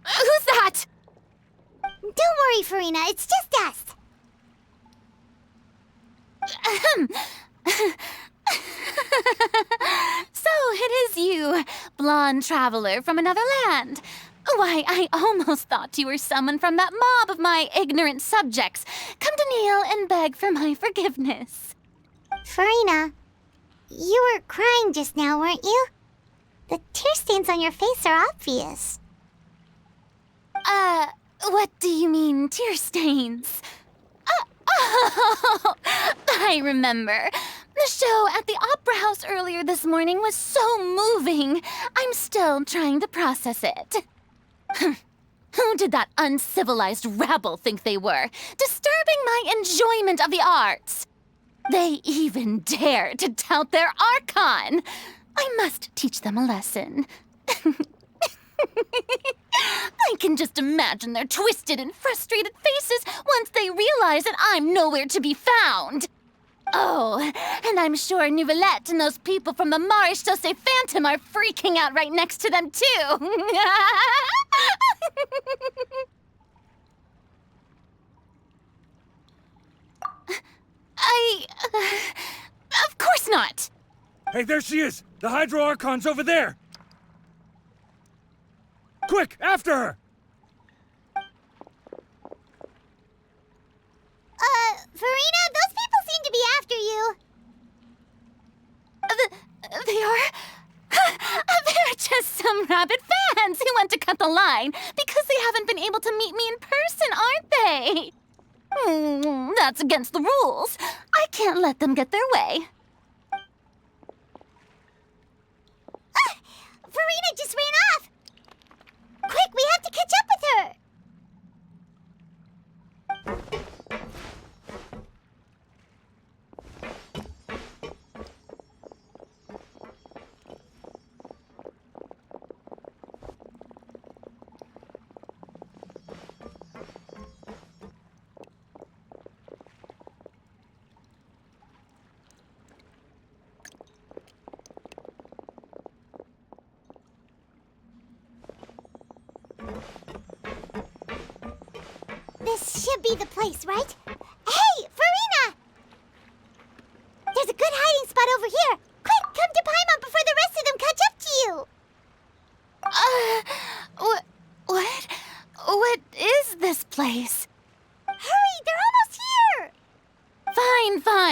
Speaker 4: Who's that?
Speaker 1: Don't worry, Furina. It's just us.
Speaker 18: So it is you, blonde traveler from another land. Why, I almost thought you were someone from that mob of my ignorant subjects. Come to kneel and beg for my forgiveness.
Speaker 1: Furina, you were crying just now, weren't you? The tear stains on your face are obvious.
Speaker 18: What do you mean, tear stains? Oh, I remember. The show at the Opera House earlier this morning was so moving. I'm still trying to process it. Who did that uncivilized rabble think they were, disturbing my enjoyment of the arts? They even dare to tout their Archon. I must teach them a lesson. I can just imagine their twisted and frustrated faces once they realize that I'm nowhere to be found. Oh, and I'm sure Nouvellette and those people from the Maréchaussée Phantom are freaking out right next to them, too. Of course not.
Speaker 2: Hey, there she is! The Hydro Archon's over there! Quick, after her!
Speaker 1: Furina, those people seem to be after you.
Speaker 18: They are? They're just some rabid fans who want to cut the line because they haven't been able to meet me in person, aren't they? That's against the rules. I can't let them get their way.
Speaker 1: Furina just ran off! Quick, we have to catch up with her! This should be the place, right? Hey, Furina! There's a good hiding spot over here. Quick, come to Paimon before the rest of them catch up to you.
Speaker 18: What is this place?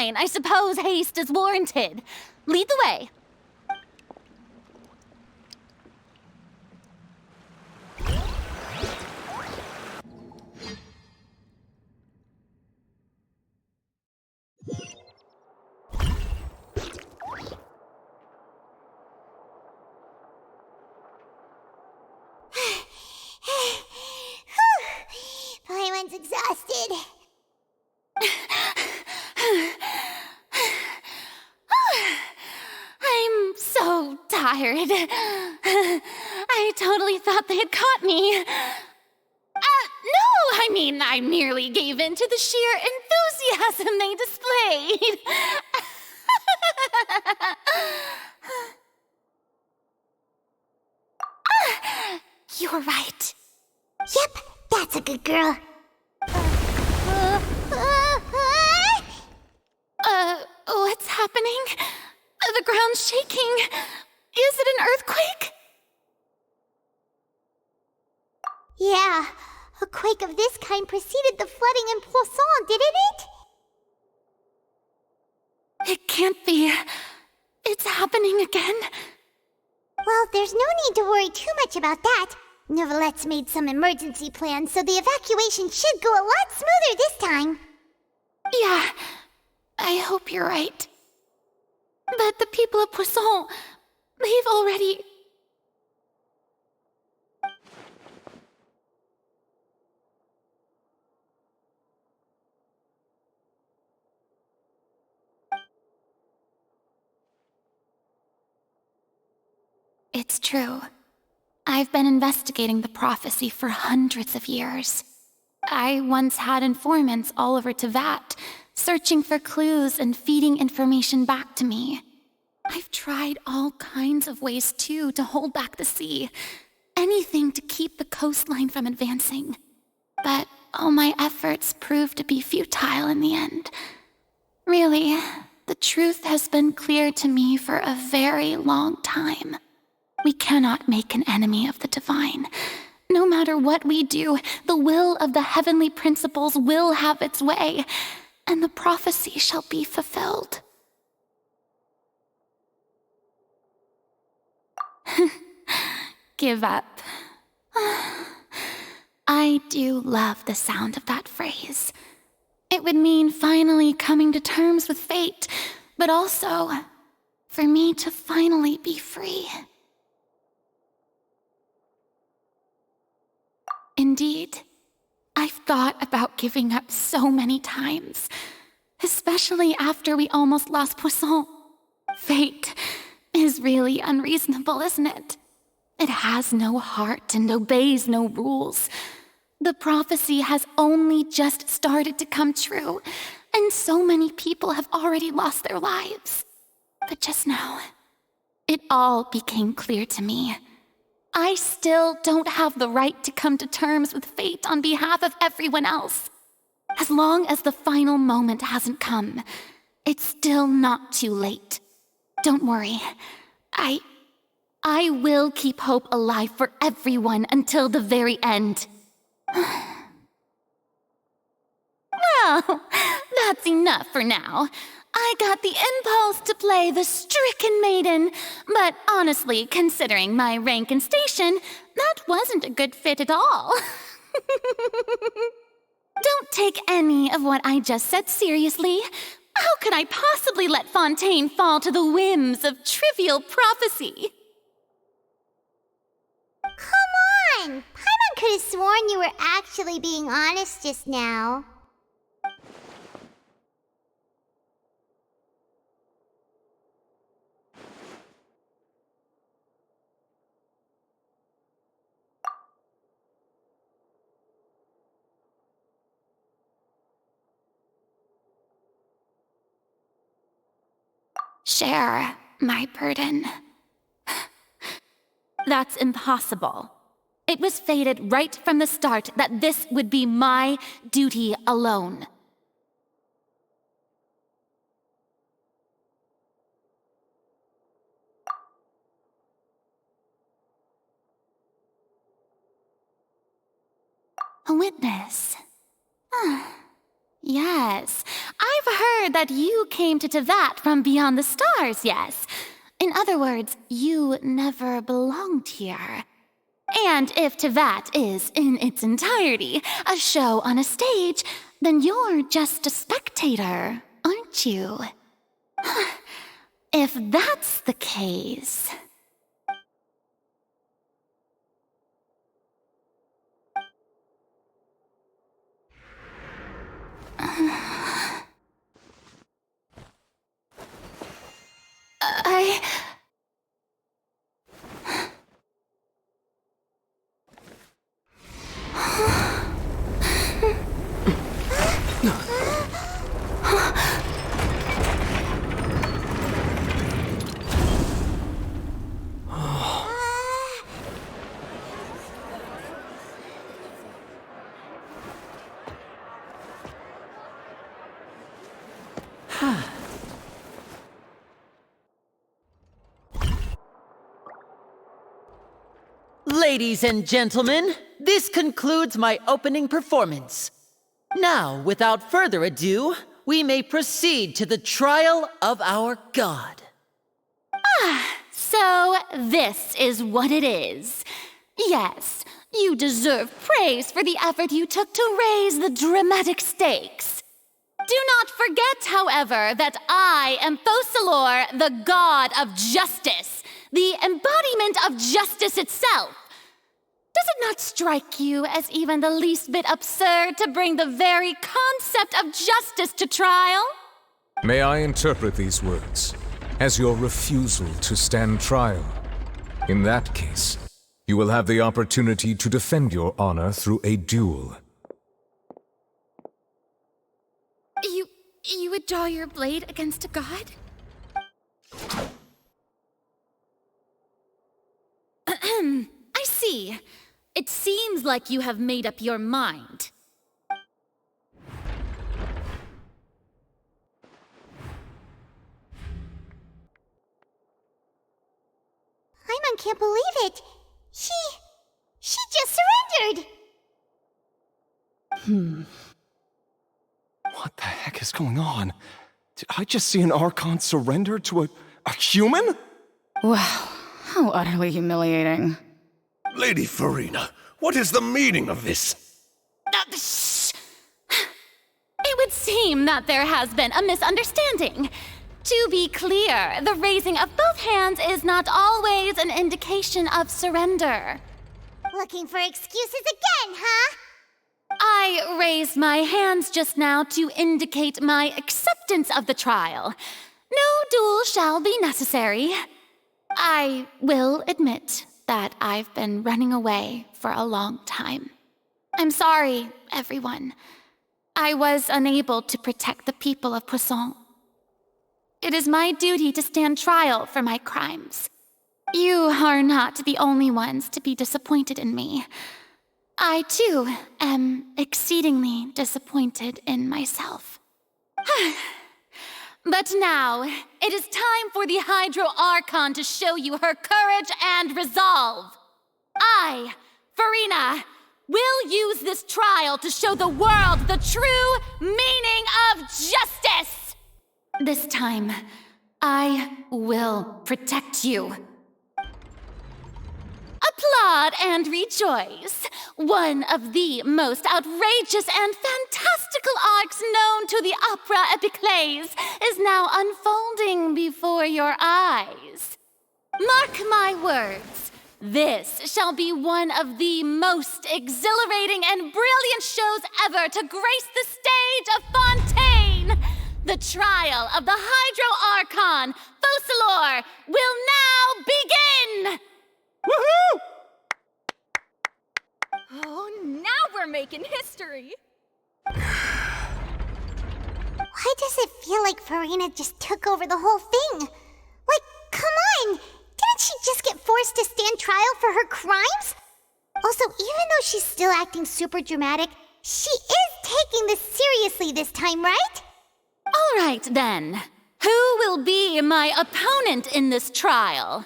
Speaker 18: fine. I suppose haste is warranted. Lead the way.
Speaker 1: Paimon's exhausted.
Speaker 18: I'm so tired. I totally thought they had caught me. No, I mean, I merely gave in to the sheer enthusiasm they displayed. You're right.
Speaker 1: Yep, that's a good girl.
Speaker 18: What's happening? The ground's shaking. Is it an earthquake?
Speaker 1: Yeah, a quake of this kind preceded the flooding in Poisson, didn't it?
Speaker 18: It can't be. It's happening again.
Speaker 1: Well, there's no need to worry too much about that. Neverlette's made some emergency plans, so the evacuation should go a lot smoother this time.
Speaker 18: Yeah, I hope you're right. But the people of Poisson, they've already... It's true. I've been investigating the prophecy for hundreds of years. I once had informants all over Tevat, searching for clues and feeding information back to me. I've tried all kinds of ways, too, to hold back the sea. Anything to keep the coastline from advancing. But all my efforts proved to be futile in the end. Really, the truth has been clear to me for a very long time. We cannot make an enemy of the divine. No matter what we do, the will of the heavenly principles will have its way, and the prophecy shall be fulfilled. Give up. I do love the sound of that phrase. It would mean finally coming to terms with fate, but also for me to finally be free. Indeed, I've thought about giving up so many times, especially after we almost lost Poisson. Fate is really unreasonable, isn't it? It has no heart and obeys no rules. The prophecy has only just started to come true, and so many people have already lost their lives. But just now, it all became clear to me. I still don't have the right to come to terms with fate on behalf of everyone else. As long as the final moment hasn't come, it's still not too late. Don't worry. I will keep hope alive for everyone until the very end. Well, that's enough for now. I got the impulse to play the stricken maiden, but honestly, considering my rank and station, that wasn't a good fit at all. Don't take any of what I just said seriously. How could I possibly let Fontaine fall to the whims of trivial prophecy?
Speaker 1: Come on! Paimon could have sworn you were actually being honest just now.
Speaker 18: Share my burden. That's impossible. It was fated right from the start that this would be my duty alone. A witness. Yes, I've heard that you came to Tevat from beyond the stars, yes? In other words, you never belonged here. And if Tevat is, in its entirety, a show on a stage, then you're just a spectator, aren't you? If that's the case...
Speaker 20: Ladies and gentlemen, this concludes my opening performance. Now, without further ado, we may proceed to the trial of our god.
Speaker 18: So this is what it is. Yes, you deserve praise for the effort you took to raise the dramatic stakes. Do not forget, however, that I am Focalor, the god of justice, the embodiment of justice itself. Does it not strike you as even the least bit absurd to bring the very concept of justice to trial?
Speaker 6: May I interpret these words as your refusal to stand trial? In that case, you will have the opportunity to defend your honor through a duel.
Speaker 18: You would draw your blade against a god? I see. It seems like you have made up your mind.
Speaker 1: Paimon can't believe it. She just surrendered.
Speaker 7: What the heck is going on? Did I just see an Archon surrender to a human?
Speaker 14: Wow, how utterly humiliating.
Speaker 10: Lady Farina, what is the meaning of this?
Speaker 18: Shh! It would seem that there has been a misunderstanding. To be clear, the raising of both hands is not always an indication of surrender.
Speaker 1: Looking for excuses again, huh?
Speaker 18: I raised my hands just now to indicate my acceptance of the trial. No duel shall be necessary. I will admit that I've been running away for a long time. I'm sorry, everyone. I was unable to protect the people of Poisson. It is my duty to stand trial for my crimes. You are not the only ones to be disappointed in me. I, too, am exceedingly disappointed in myself. But now, it is time for the Hydro Archon to show you her courage and resolve. I, Farina, will use this trial to show the world the true meaning of justice! This time, I will protect you. Applaud and rejoice. One of the most outrageous and fantastical arcs known to the opera epiclese is now unfolding before your eyes. Mark my words, this shall be one of the most exhilarating and brilliant shows ever to grace the stage of Fontaine. The trial of the Hydro Archon, Focalor, will now begin!
Speaker 5: Woohoo! Oh, now we're making history!
Speaker 1: Why does it feel like Farina just took over the whole thing? Like, come on! Didn't she just get forced to stand trial for her crimes? Also, even though she's still acting super dramatic, she is taking this seriously this time, right?
Speaker 18: All right, then. Who will be my opponent in this trial?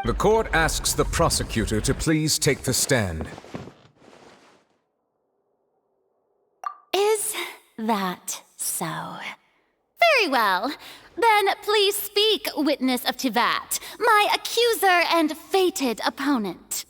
Speaker 6: The court asks the prosecutor to please take the stand.
Speaker 18: Is that so. Very well. Then please speak, witness of Tivat, my accuser and fated opponent.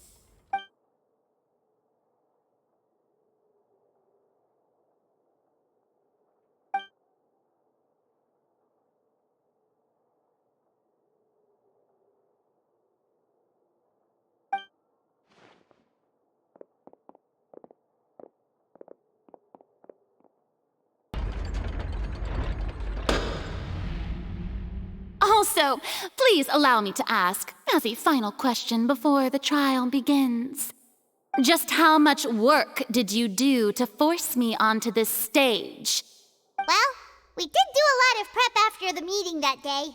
Speaker 18: Also, please allow me to ask, as a final question before the trial begins. Just how much work did you do to force me onto this stage?
Speaker 1: Well, we did do a lot of prep after the meeting that day.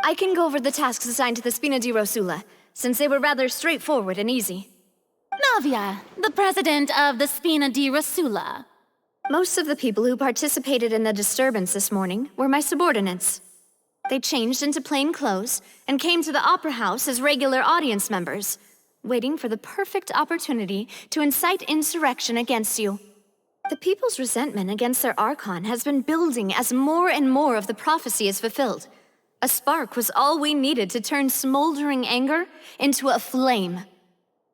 Speaker 9: I can go over the tasks assigned to the Spina di Rosula, since they were rather straightforward and easy.
Speaker 18: Navia, the president of the Spina di Rosula.
Speaker 9: Most of the people who participated in the disturbance this morning were my subordinates. They changed into plain clothes and came to the Opera House as regular audience members, waiting for the perfect opportunity to incite insurrection against you. The people's resentment against their Archon has been building as more and more of the prophecy is fulfilled. A spark was all we needed to turn smoldering anger into a flame.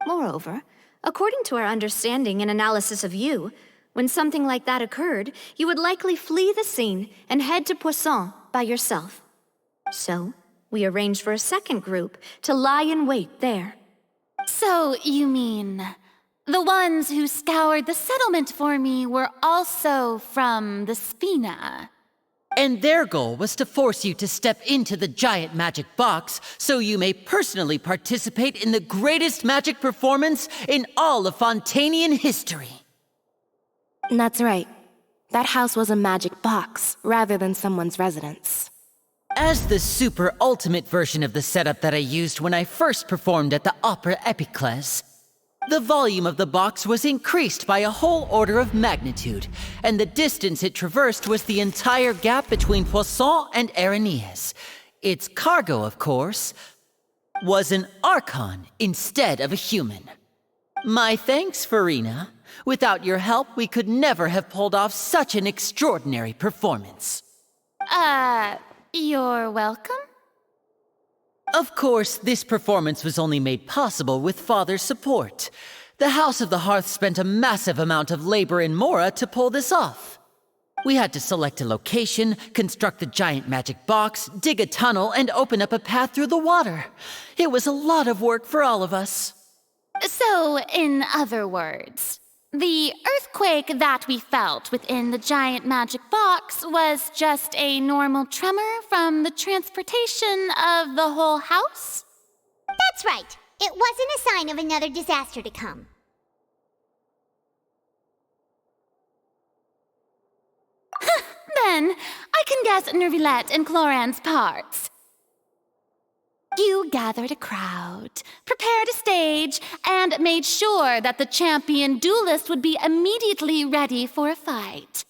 Speaker 9: Moreover, according to our understanding and analysis of you, when something like that occurred, you would likely flee the scene and head to Poisson by yourself. So, we arranged for a second group to lie in wait there.
Speaker 18: So, you mean, the ones who scoured the settlement for me were also from the Spina?
Speaker 20: And their goal was to force you to step into the giant magic box so you may personally participate in the greatest magic performance in all of Fontainian history.
Speaker 19: That's right. That house was a magic box, rather than someone's residence.
Speaker 20: As the super ultimate version of the setup that I used when I first performed at the Opera Epiclese, the volume of the box was increased by a whole order of magnitude, and the distance it traversed was the entire gap between Poisson and Areneas. Its cargo, of course, was an Archon instead of a human. My thanks, Farina. Without your help, we could never have pulled off such an extraordinary performance.
Speaker 18: You're welcome?
Speaker 20: Of course, this performance was only made possible with Father's support. The House of the Hearth spent a massive amount of labor in Mora to pull this off. We had to select a location, construct the giant magic box, dig a tunnel, and open up a path through the water. It was a lot of work for all of us.
Speaker 18: So, in other words, the earthquake that we felt within the giant magic box was just a normal tremor from the transportation of the whole house?
Speaker 1: That's right. It wasn't a sign of another disaster to come.
Speaker 18: Then, I can guess Nervilette and Cloran's parts. You gathered a crowd, prepared a stage, and made sure that the champion duelist would be immediately ready for a fight.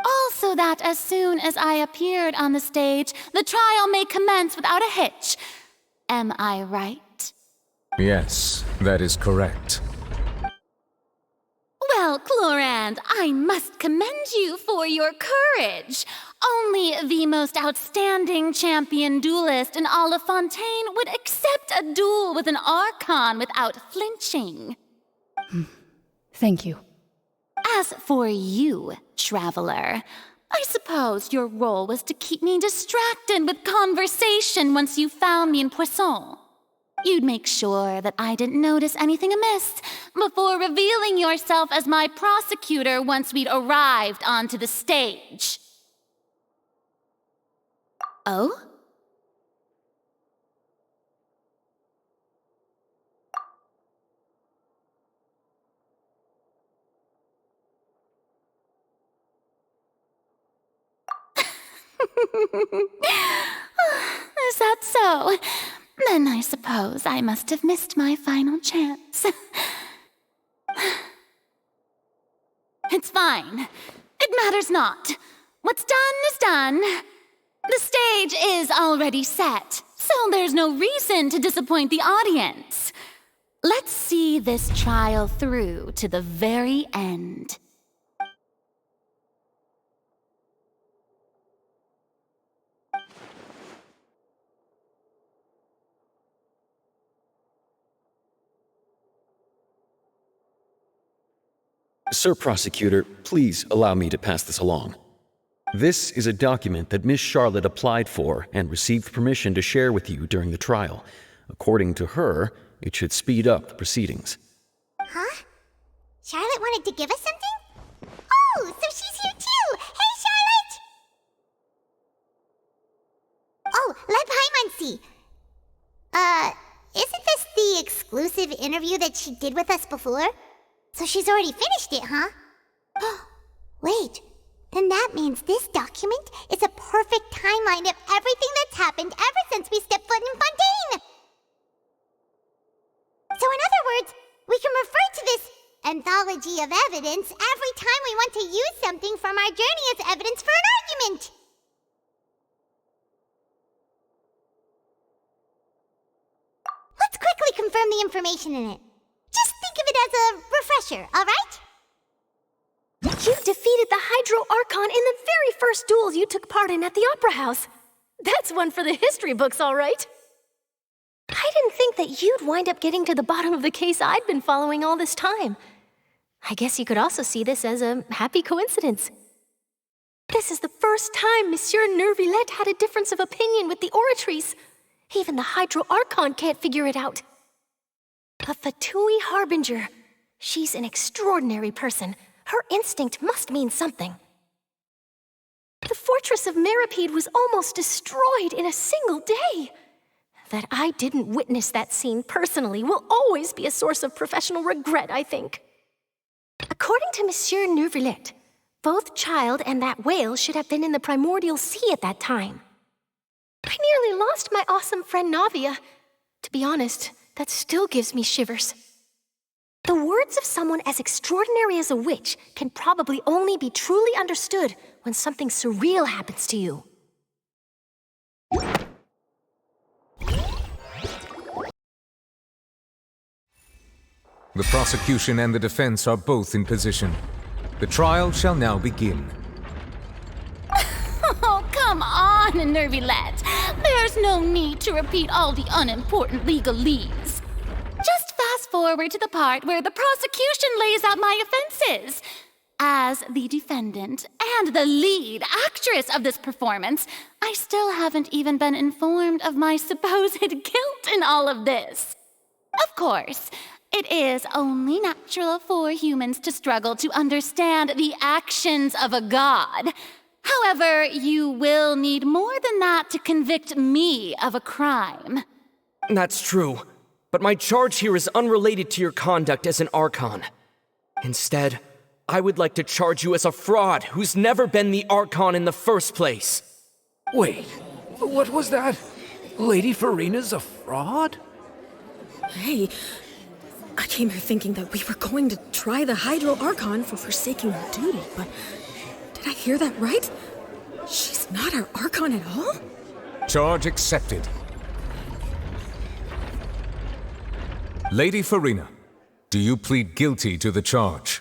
Speaker 18: Also that as soon as I appeared on the stage, the trial may commence without a hitch. Am I right?
Speaker 6: Yes, that is correct.
Speaker 18: Well, Clorand, I must commend you for your courage. Only the most outstanding champion duelist in all of Fontaine would accept a duel with an Archon without flinching.
Speaker 22: Thank you.
Speaker 18: As for you, Traveler, I suppose your role was to keep me distracted with conversation once you found me in Poisson. You'd make sure that I didn't notice anything amiss before revealing yourself as my prosecutor once we'd arrived onto the stage. Oh? Is that so? Then I suppose I must have missed my final chance. It's fine. It matters not. What's done is done. The stage is already set, so there's no reason to disappoint the audience. Let's see this trial through to the very end.
Speaker 8: Sir Prosecutor, please allow me to pass this along. This is a document that Miss Charlotte applied for and received permission to share with you during the trial. According to her, it should speed up the proceedings.
Speaker 1: Huh? Charlotte wanted to give us something? Oh, so she's here too! Hey, Charlotte! Oh, let Paimon see. Isn't this the exclusive interview that she did with us before? So she's already finished it, huh? Wait, then that means this document is a perfect timeline of everything that's happened ever since we stepped foot in Fontaine! So in other words, we can refer to this anthology of evidence every time we want to use something from our journey as evidence for an argument! Let's quickly confirm the information in it. Just think of it as a refresher, alright?
Speaker 5: You defeated the Hydro Archon in the very first duel you took part in at the Opera House. That's one for the history books, all right. I didn't think that you'd wind up getting to the bottom of the case I'd been following all this time. I guess you could also see this as a happy coincidence. This is the first time Monsieur Neuvillette had a difference of opinion with the Oratrice. Even the Hydro Archon can't figure it out. A Fatui Harbinger. She's an extraordinary person. Her instinct must mean something. The fortress of Meripede was almost destroyed in a single day. That I didn't witness that scene personally will always be a source of professional regret, I think. According to Monsieur Neuvillette, both Child and that whale should have been in the primordial sea at that time. I nearly lost my awesome friend Navia. To be honest, that still gives me shivers. The words of someone as extraordinary as a witch can probably only be truly understood when something surreal happens to you.
Speaker 6: The prosecution and the defense are both in position. The trial shall now begin.
Speaker 18: Oh, come on, Neuvillette. There's no need to repeat all the unimportant legalese. Just fast forward to the part where the prosecution lays out my offenses. As the defendant and the lead actress of this performance, I still haven't even been informed of my supposed guilt in all of this. Of course, it is only natural for humans to struggle to understand the actions of a god. However, you will need more than that to convict me of a crime.
Speaker 16: That's true, but my charge here is unrelated to your conduct as an Archon. Instead, I would like to charge you as a fraud who's never been the Archon in the first place.
Speaker 2: Wait, what was that? Lady Farina's a fraud?
Speaker 23: Hey, I came here thinking that we were going to try the Hydro Archon for forsaking her duty, but did I hear that right? She's not our Archon at all?
Speaker 6: Charge accepted. Lady Farina, do you plead guilty to the charge?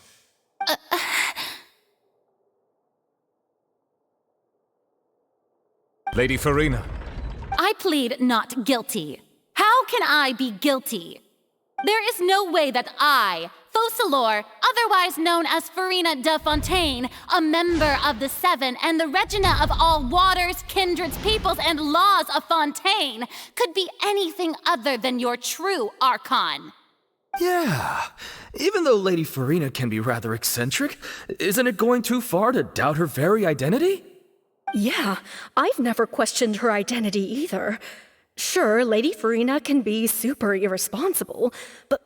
Speaker 6: Lady Farina.
Speaker 18: I plead not guilty. How can I be guilty? There is no way that I, Focalor, otherwise known as Farina de Fontaine, a member of the Seven and the Regina of all waters, kindreds, peoples, and laws of Fontaine, could be anything other than your true Archon.
Speaker 16: Yeah, even though Lady Farina can be rather eccentric, isn't it going too far to doubt her very identity?
Speaker 23: Yeah, I've never questioned her identity either. Sure, Lady Farina can be super irresponsible, but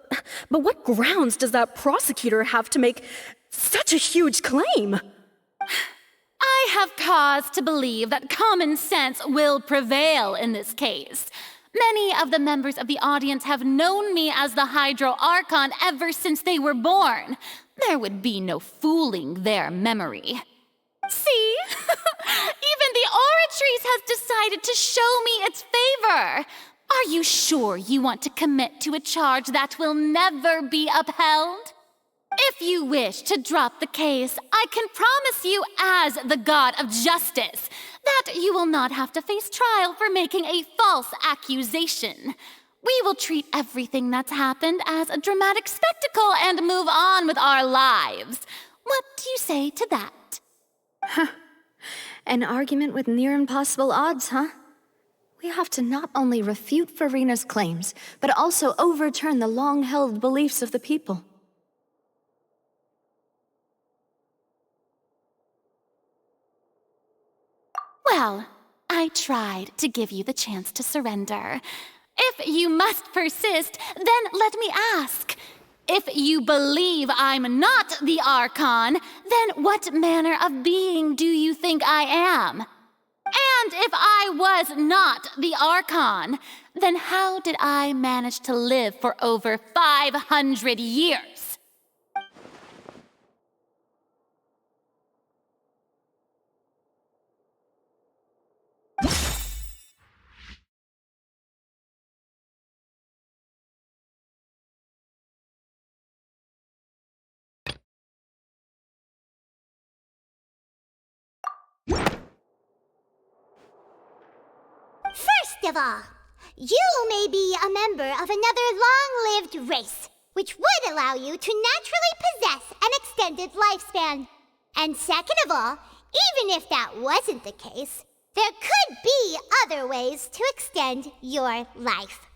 Speaker 23: what grounds does that prosecutor have to make such a huge claim?
Speaker 18: I have cause to believe that common sense will prevail in this case. Many of the members of the audience have known me as the Hydro Archon ever since they were born. There would be no fooling their memory. See? Even the Oratrice has decided to show me its favor. Are you sure you want to commit to a charge that will never be upheld? If you wish to drop the case, I can promise you as the god of justice that you will not have to face trial for making a false accusation. We will treat everything that's happened as a dramatic spectacle and move on with our lives. What do you say to that?
Speaker 9: Huh. An argument with near impossible odds, huh? We have to not only refute Farina's claims, but also overturn the long-held beliefs of the people.
Speaker 18: Well, I tried to give you the chance to surrender. If you must persist, then let me ask. If you believe I'm not the Archon, then what manner of being do you think I am? And if I was not the Archon, then how did I manage to live for over 500 years?
Speaker 1: First of all, you may be a member of another long-lived race, which would allow you to naturally possess an extended lifespan. And second of all, even if that wasn't the case, there could be other ways to extend your life.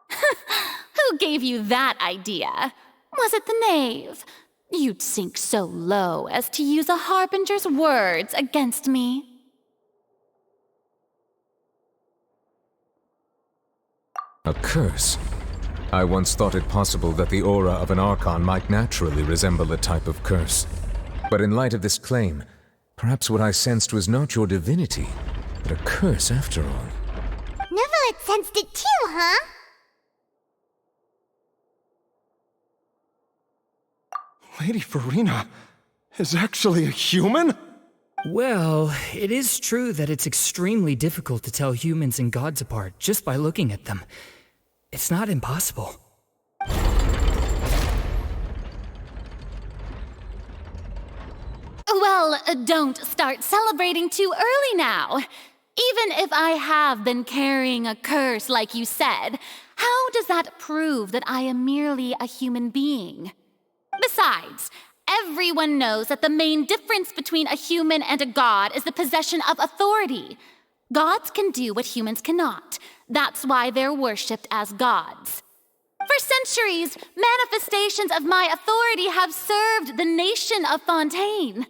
Speaker 18: Who gave you that idea? Was it the knave? You'd sink so low as to use a harbinger's words against me.
Speaker 6: A curse? I once thought it possible that the aura of an Archon might naturally resemble a type of curse. But in light of this claim, perhaps what I sensed was not your divinity, but a curse after all.
Speaker 1: Neverlet sensed it too, huh?
Speaker 7: Lady Farina is actually a human?
Speaker 2: Well, it is true that it's extremely difficult to tell humans and gods apart just by looking at them. It's not impossible.
Speaker 18: Well, don't start celebrating too early now. Even if I have been carrying a curse like you said, how does that prove that I am merely a human being? Besides, everyone knows that the main difference between a human and a god is the possession of authority. Gods can do what humans cannot. That's why they're worshipped as gods. For centuries, manifestations of my authority have served the nation of Fontaine.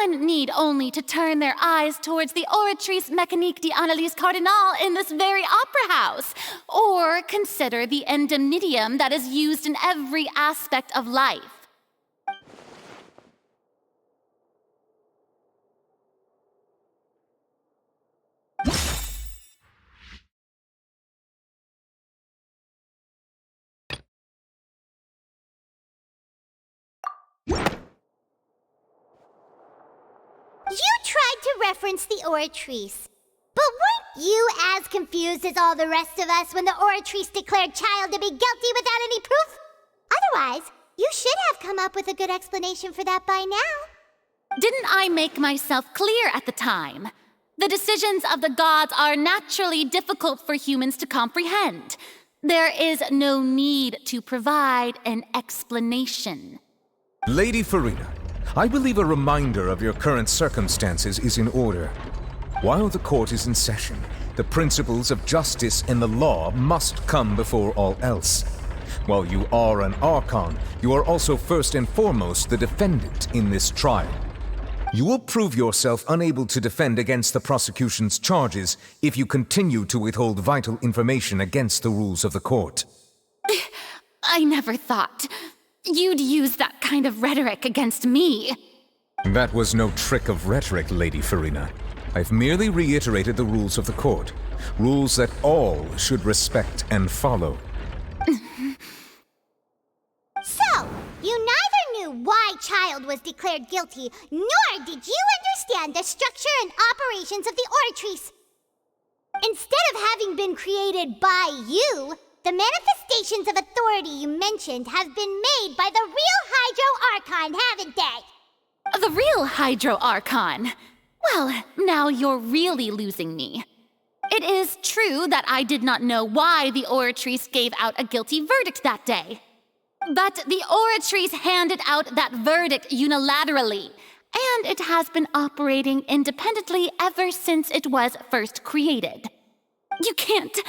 Speaker 18: One need only to turn their eyes towards the Oratrice Mécanique d'Analyse Cardinal in this very opera house, or consider the indemnitium that is used in every aspect of life.
Speaker 1: You tried to reference the Oratrice. But weren't you as confused as all the rest of us when the Oratrice declared Child to be guilty without any proof? Otherwise, you should have come up with a good explanation for that by now.
Speaker 18: Didn't I make myself clear at the time? The decisions of the gods are naturally difficult for humans to comprehend. There is no need to provide an explanation.
Speaker 6: Lady Farina, I believe a reminder of your current circumstances is in order. While the court is in session, the principles of justice and the law must come before all else. While you are an Archon, you are also first and foremost the defendant in this trial. You will prove yourself unable to defend against the prosecution's charges if you continue to withhold vital information against the rules of the court.
Speaker 18: I never thought you'd use that kind of rhetoric against me.
Speaker 6: That was no trick of rhetoric, Lady Farina. I've merely reiterated the rules of the court. Rules that all should respect and follow.
Speaker 1: So, you neither knew why Child was declared guilty, nor did you understand the structure and operations of the Oratrice. Instead of having been created by you, the manifestations of authority you mentioned have been made by the real Hydro Archon, haven't they?
Speaker 18: The real Hydro Archon? Well, now you're really losing me. It is true that I did not know why the Oratrice gave out a guilty verdict that day. But the Oratrice handed out that verdict unilaterally, and it has been operating independently ever since it was first created. You can't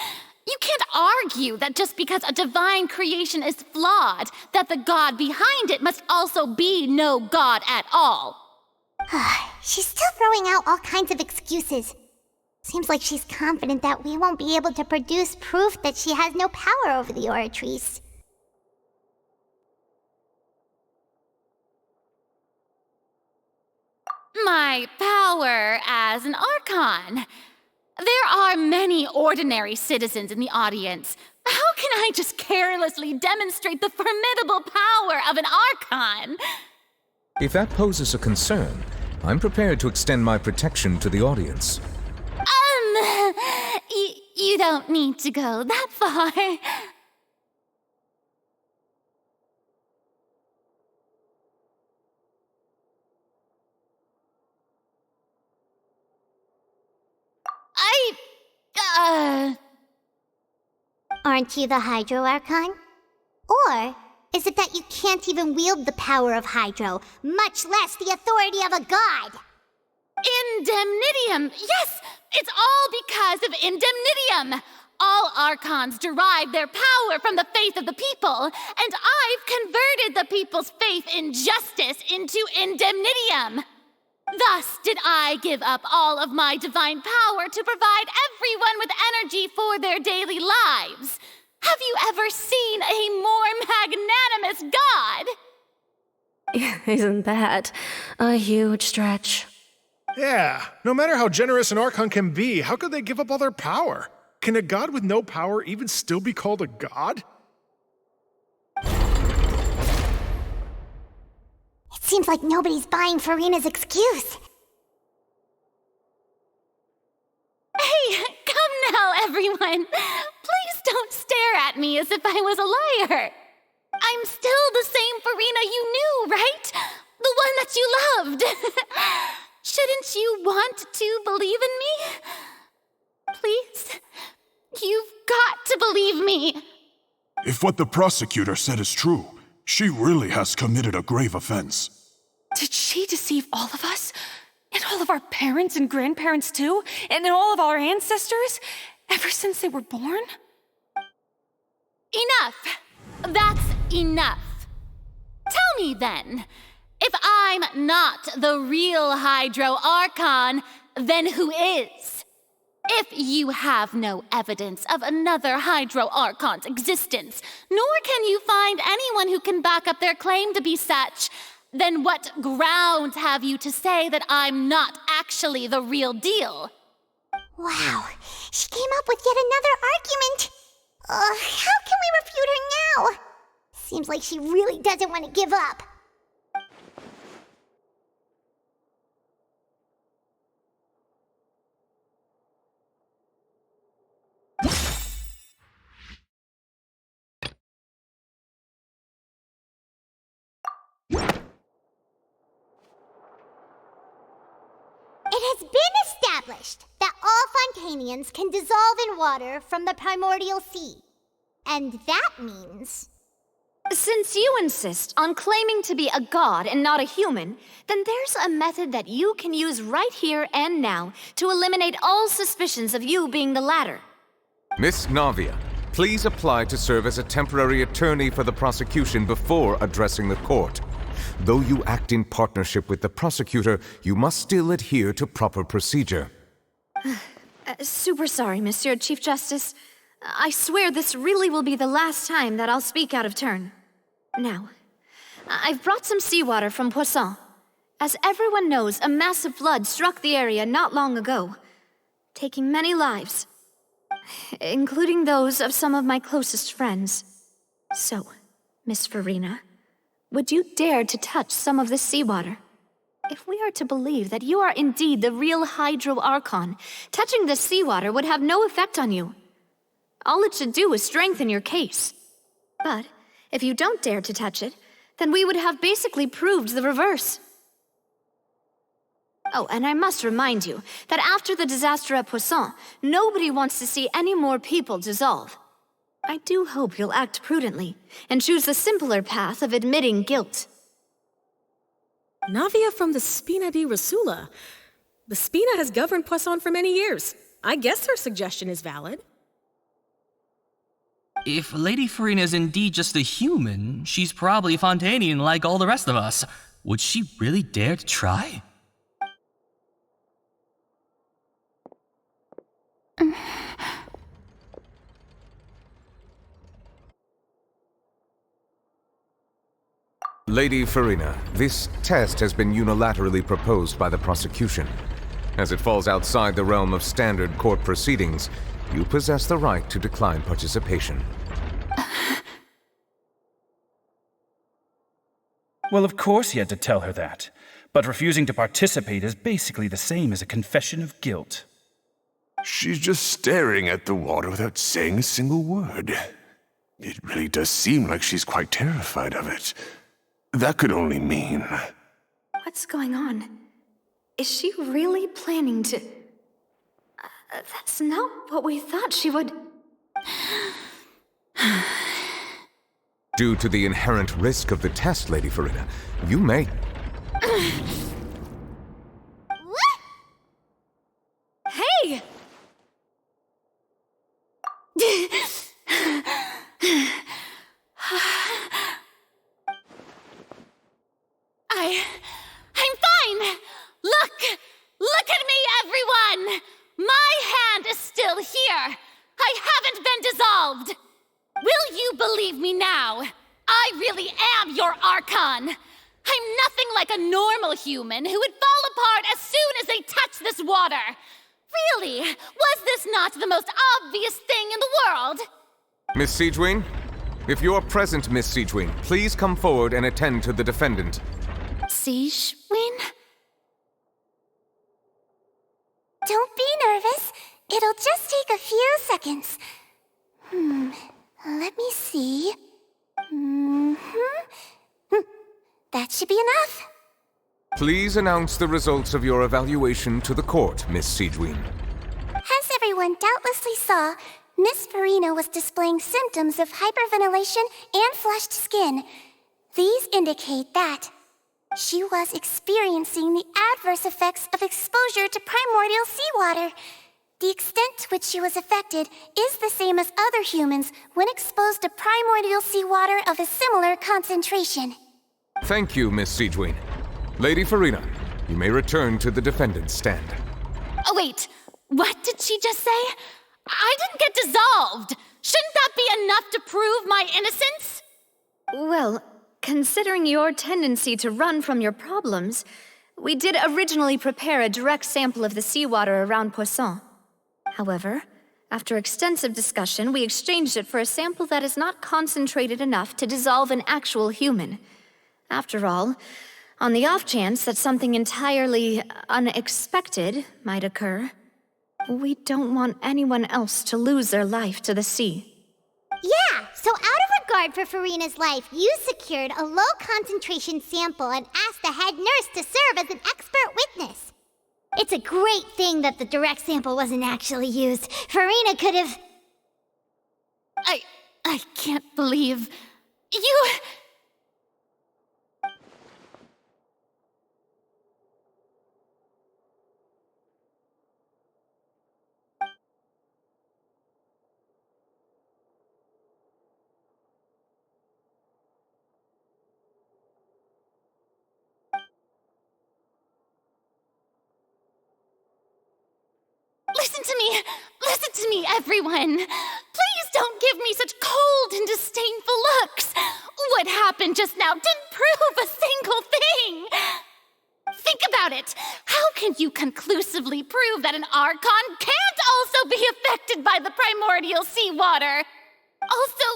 Speaker 18: argue that just because a divine creation is flawed, that the god behind it must also be no god at all.
Speaker 1: She's still throwing out all kinds of excuses. Seems like she's confident that we won't be able to produce proof that she has no power over the Oratrice.
Speaker 18: My power as an Archon. There are many ordinary citizens in the audience. How can I just carelessly demonstrate the formidable power of an Archon?
Speaker 6: If that poses a concern, I'm prepared to extend my protection to the audience.
Speaker 18: You don't need to go that far.
Speaker 1: Aren't you the Hydro Archon? Or is it that you can't even wield the power of Hydro, much less the authority of a god?
Speaker 18: Indemnitium! Yes! It's all because of Indemnitium! All Archons derive their power from the faith of the people, and I've converted the people's faith in justice into Indemnitium! Thus did I give up all of my divine power to provide everyone with energy for their daily lives. Have you ever seen a more magnanimous god?
Speaker 23: Isn't that a huge stretch?
Speaker 11: Yeah, no matter how generous an Archon can be, how could they give up all their power? Can a god with no power even still be called a god?
Speaker 1: It seems like nobody's buying Furina's excuse.
Speaker 18: Hey, come now, everyone. Please don't stare at me as if I was a liar. I'm still the same Furina you knew, right? The one that you loved. Shouldn't you want to believe in me? Please? You've got to believe me.
Speaker 12: If what the prosecutor said is true, she really has committed a grave offense.
Speaker 13: Did she deceive all of us? And all of our parents and grandparents too? And all of our ancestors? Ever since they were born?
Speaker 18: Enough! That's enough. Tell me then, if I'm not the real Hydro Archon, then who is? If you have no evidence of another Hydro Archon's existence, nor can you find anyone who can back up their claim to be such, then what grounds have you to say that I'm not actually the real deal?
Speaker 1: Wow, she came up with yet another argument. How can we refute her now? Seems like she really doesn't want to give up. It has been established that all Fontainians can dissolve in water from the primordial sea. And that means...
Speaker 9: Since you insist on claiming to be a god and not a human, then there's a method that you can use right here and now to eliminate all suspicions of you being the latter.
Speaker 6: Miss Navia, please apply to serve as a temporary attorney for the prosecution before addressing the court. Though you act in partnership with the prosecutor, you must still adhere to proper procedure.
Speaker 9: Super sorry, Monsieur Chief Justice. I swear this really will be the last time that I'll speak out of turn. Now, I've brought some seawater from Poisson. As everyone knows, a massive flood struck the area not long ago, taking many lives, including those of some of my closest friends. So, Miss Furina, would you dare to touch some of this seawater? If we are to believe that you are indeed the real Hydro Archon, touching the seawater would have no effect on you. All it should do is strengthen your case. But if you don't dare to touch it, then we would have basically proved the reverse. Oh, and I must remind you that after the disaster at Poisson, nobody wants to see any more people dissolve. I do hope you'll act prudently and choose the simpler path of admitting guilt.
Speaker 15: Navia from the Spina di Rasula. The Spina has governed Poisson for many years. I guess her suggestion is valid.
Speaker 17: If Lady Farina is indeed just a human, she's probably Fontainian like all the rest of us. Would she really dare to try?
Speaker 6: Lady Farina, this test has been unilaterally proposed by the prosecution. As it falls outside the realm of standard court proceedings, you possess the right to decline participation.
Speaker 21: Well, of course you had to tell her that. But refusing to participate is basically the same as a confession of guilt.
Speaker 10: She's just staring at the water without saying a single word. It really does seem like she's quite terrified of it. That could only mean...
Speaker 9: What's going on? Is she really planning to... that's not what we thought she would...
Speaker 6: Due to the inherent risk of the test, Lady Farina, you may...
Speaker 9: Hey!
Speaker 18: I'm fine! Look at me, everyone! My hand is still here! I haven't been dissolved! Will you believe me now? I really am your Archon! I'm nothing like a normal human who would fall apart as soon as they touch this water! Really, was this not the most obvious thing in the world?
Speaker 6: Miss Siegewien? If you're present, Miss Siegewien, please come forward and attend to the defendant.
Speaker 1: Siegewien? Don't be nervous. It'll just take a few seconds. Let me see. That should be enough.
Speaker 6: Please announce the results of your evaluation to the court, Miss Siegewien.
Speaker 1: As everyone doubtlessly saw, Miss Farina was displaying symptoms of hyperventilation and flushed skin. These indicate that she was experiencing the adverse effects of exposure to primordial seawater. The extent to which she was affected is the same as other humans when exposed to primordial seawater of a similar concentration.
Speaker 6: Thank you, Miss Siegewien. Lady Farina, you may return to the defendant's stand.
Speaker 18: Oh wait, what did she just say? I didn't get dissolved! Shouldn't that be enough to prove my innocence?
Speaker 9: Well, considering your tendency to run from your problems, we did originally prepare a direct sample of the seawater around Poisson. However, after extensive discussion, we exchanged it for a sample that is not concentrated enough to dissolve an actual human. After all, on the off chance that something entirely unexpected might occur, we don't want anyone else to lose their life to the sea.
Speaker 1: Yeah, so out of regard for Farina's life, you secured a low-concentration sample and asked the head nurse to serve as an expert witness. It's a great thing that the direct sample wasn't actually used. Farina could have...
Speaker 18: I can't believe... You... Listen to me, everyone. Please don't give me such cold and disdainful looks. What happened just now didn't prove a single thing. Think about it. How can you conclusively prove that an Archon can't also be affected by the primordial seawater? Also,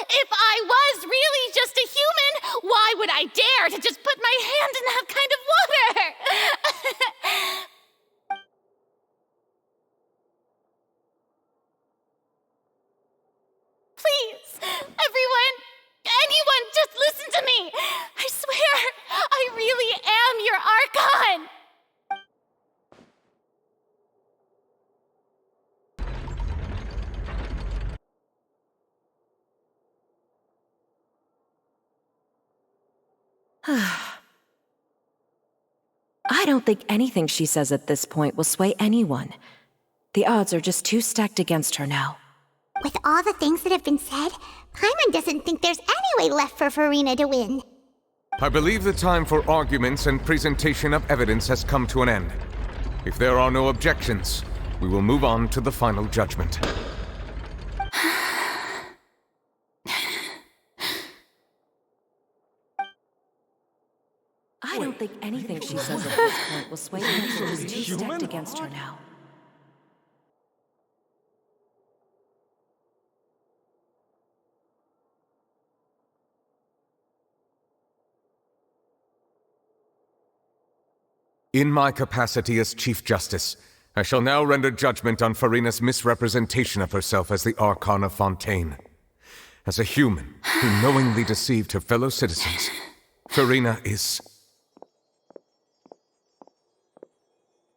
Speaker 18: if I was really just a human, why would I dare to just put my hand in that kind of water?
Speaker 13: I don't think anything she says at this point will sway anyone. The odds are just too stacked against her now.
Speaker 1: With all the things that have been said, Paimon doesn't think there's any way left for Furina to win.
Speaker 6: I believe the time for arguments and presentation of evidence has come to an end. If there are no objections, we will move on to the final judgment.
Speaker 13: I don't think anything she says at this point will sway anyone. She's too stacked against her now.
Speaker 6: In my capacity as Chief Justice, I shall now render judgment on Furina's misrepresentation of herself as the Archon of Fontaine. As a human who knowingly deceived her fellow citizens, Furina is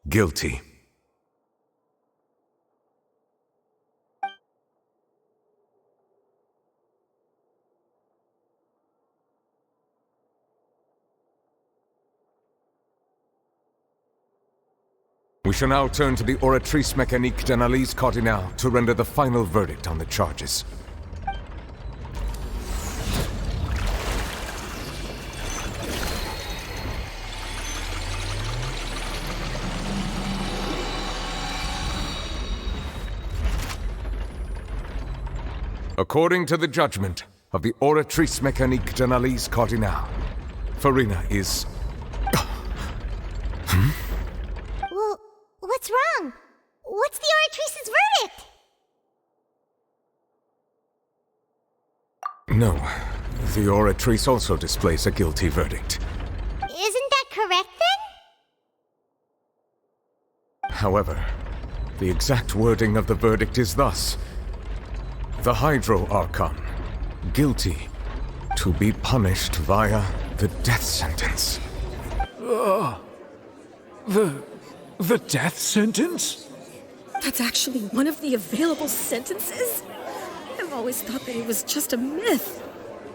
Speaker 6: guilty. We shall now turn to the Oratrice Mécanique d'Analyse Cardinale to render the final verdict on the charges. According to the judgment of the Oratrice Mécanique d'Analyse Cardinale, Furina is...
Speaker 1: Well, what's wrong? What's the Oratrice's verdict?
Speaker 6: No, the Oratrice also displays a guilty verdict.
Speaker 1: Isn't that correct then?
Speaker 6: However, the exact wording of the verdict is thus: the Hydro Archon, guilty, to be punished via the death sentence.
Speaker 12: The death sentence?
Speaker 23: That's actually one of the available sentences? I've always thought that it was just a myth.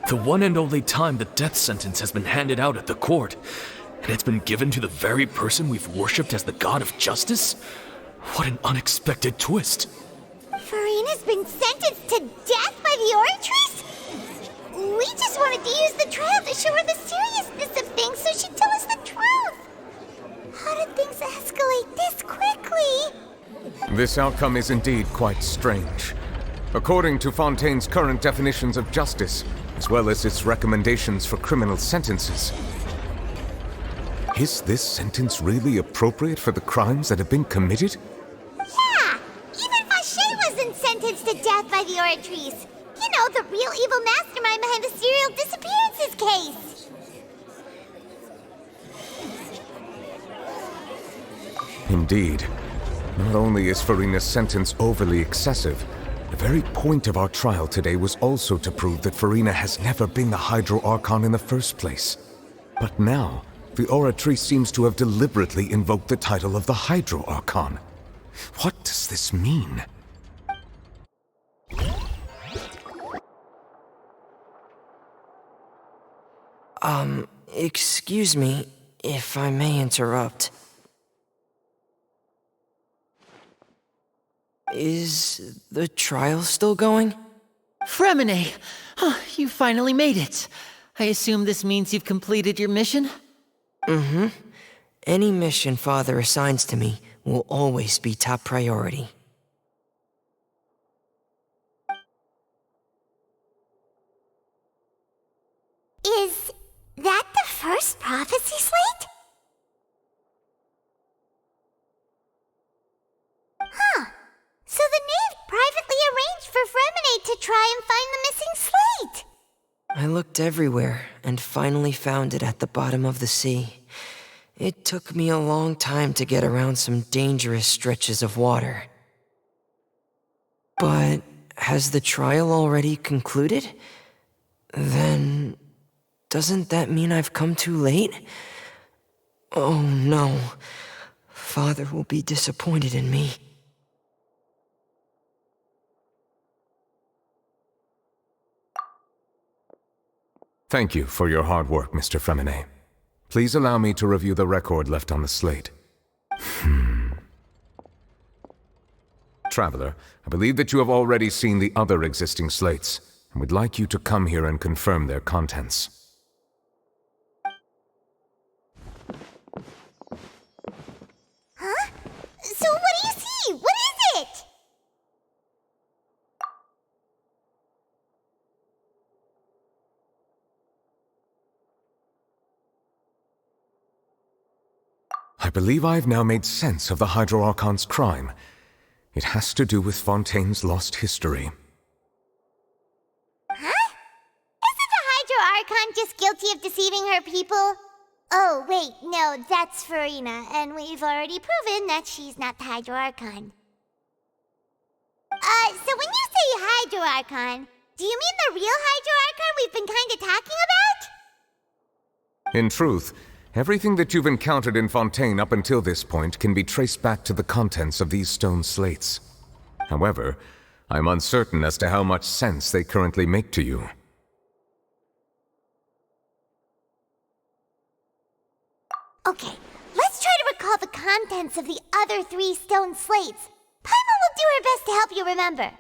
Speaker 3: The one and only time the death sentence has been handed out at the court, and it's been given to the very person we've worshipped as the god of justice? What an unexpected twist.
Speaker 1: Furina's been sentenced to death by the Oratrice? We just wanted to use the trial to show her the seriousness of things so she'd tell us the truth. How did things escalate this quickly?
Speaker 6: This outcome is indeed quite strange. According to Fontaine's current definitions of justice, as well as its recommendations for criminal sentences, is this sentence really appropriate for the crimes that have been committed?
Speaker 1: Yeah! Even Vacher wasn't sentenced to death by the Oratrice. You know, the real evil mastermind behind the serial disappearances case.
Speaker 6: Indeed. Not only is Furina's sentence overly excessive, the very point of our trial today was also to prove that Furina has never been the Hydro Archon in the first place. But now, the Oratrice seems to have deliberately invoked the title of the Hydro Archon. What does this mean?
Speaker 4: Excuse me, if I may interrupt. Is the trial still going?
Speaker 20: Fremine! Oh, you finally made it. I assume this means you've completed your mission?
Speaker 4: Mm-hmm. Any mission Father assigns to me will always be top priority.
Speaker 1: Is that the first prophecy slate? Huh. So the knave privately arranged for Fremine to try and find the missing slate.
Speaker 4: I looked everywhere and finally found it at the bottom of the sea. It took me a long time to get around some dangerous stretches of water. But has the trial already concluded? Then doesn't that mean I've come too late? Oh no. Father will be disappointed in me.
Speaker 6: Thank you for your hard work, Mr. Fremine. Please allow me to review the record left on the slate. Traveler, I believe that you have already seen the other existing slates, and would like you to come here and confirm their contents.
Speaker 1: Huh? So what do you see? What is it?
Speaker 6: I believe I've now made sense of the Hydro Archon's crime. It has to do with Fontaine's lost history.
Speaker 1: Huh? Isn't the Hydro Archon just guilty of deceiving her people? Oh, wait, no, that's Farina, and we've already proven that she's not the Hydro Archon. So when you say Hydro Archon, do you mean the real Hydro Archon we've been kinda talking about?
Speaker 6: In truth, everything that you've encountered in Fontaine up until this point can be traced back to the contents of these stone slates. However, I'm uncertain as to how much sense they currently make to you.
Speaker 1: Okay, let's try to recall the contents of the other 3 stone slates. Paimon will do her best to help you remember.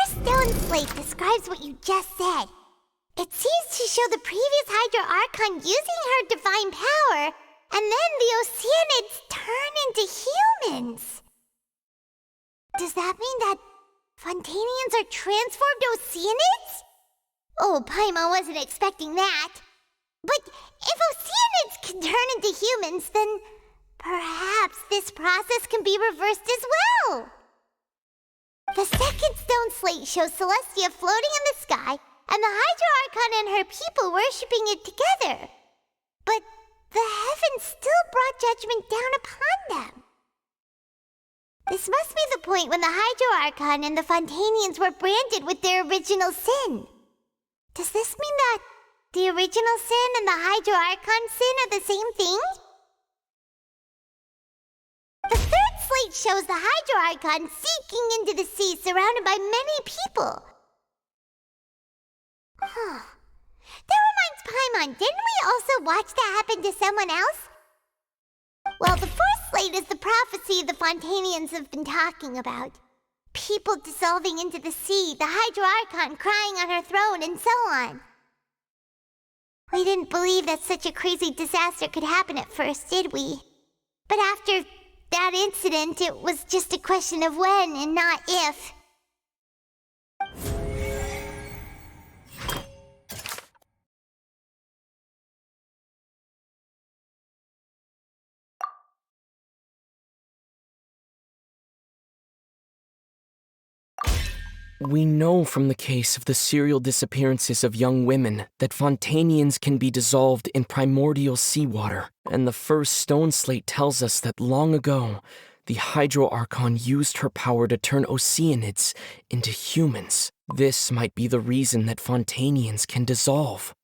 Speaker 1: Stone slate describes what you just said. It seems to show the previous Hydro Archon using her divine power, and then the Oceanids turn into humans. Does that mean that Fontainians are transformed Oceanids? Oh, Paimon wasn't expecting that. But if Oceanids can turn into humans, then perhaps this process can be reversed as well. The second stone slate shows Celestia floating in the sky, and the Hydro Archon and her people worshipping it together. But the heavens still brought judgment down upon them. This must be the point when the Hydro Archon and the Fontainians were branded with their original sin. Does this mean that the original sin and the Hydro Archon sin are the same thing? The third slate shows the Hydro Archon sinking into the sea surrounded by many people. Huh. That reminds Paimon, didn't we also watch that happen to someone else? Well, the fourth slate is the prophecy the Fontainians have been talking about. People dissolving into the sea, the Hydro Archon crying on her throne, and so on. We didn't believe that such a crazy disaster could happen at first, did we? But after that incident, it was just a question of when and not if.
Speaker 16: We know from the case of the serial disappearances of young women that Fontainians can be dissolved in primordial seawater, and the first stone slate tells us that long ago, the Hydro Archon used her power to turn Oceanids into humans. This might be the reason that Fontainians can dissolve.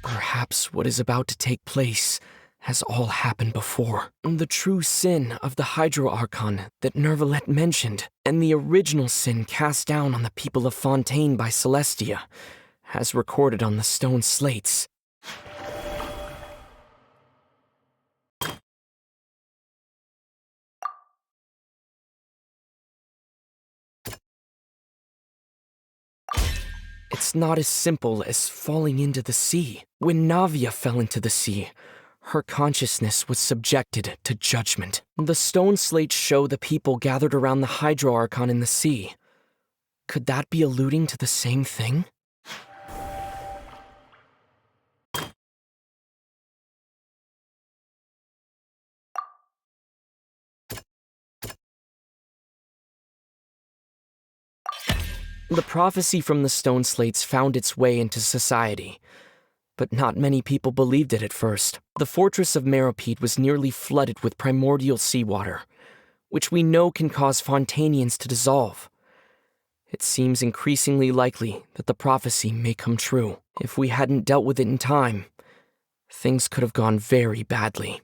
Speaker 16: Perhaps what is about to take place has all happened before. The true sin of the Hydro Archon that Nervalette mentioned, and the original sin cast down on the people of Fontaine by Celestia, as recorded on the stone slates. It's not as simple as falling into the sea. When Navia fell into the sea, Her consciousness was subjected to judgment. The stone slates show the people gathered around the Hydro Archon in the sea. Could that be alluding to the same thing? The prophecy from the stone slates found its way into society, but not many people believed it at first. The fortress of Meropide was nearly flooded with primordial seawater, which we know can cause Fontainians to dissolve. It seems increasingly likely that the prophecy may come true. If we hadn't dealt with it in time, things could have gone very badly.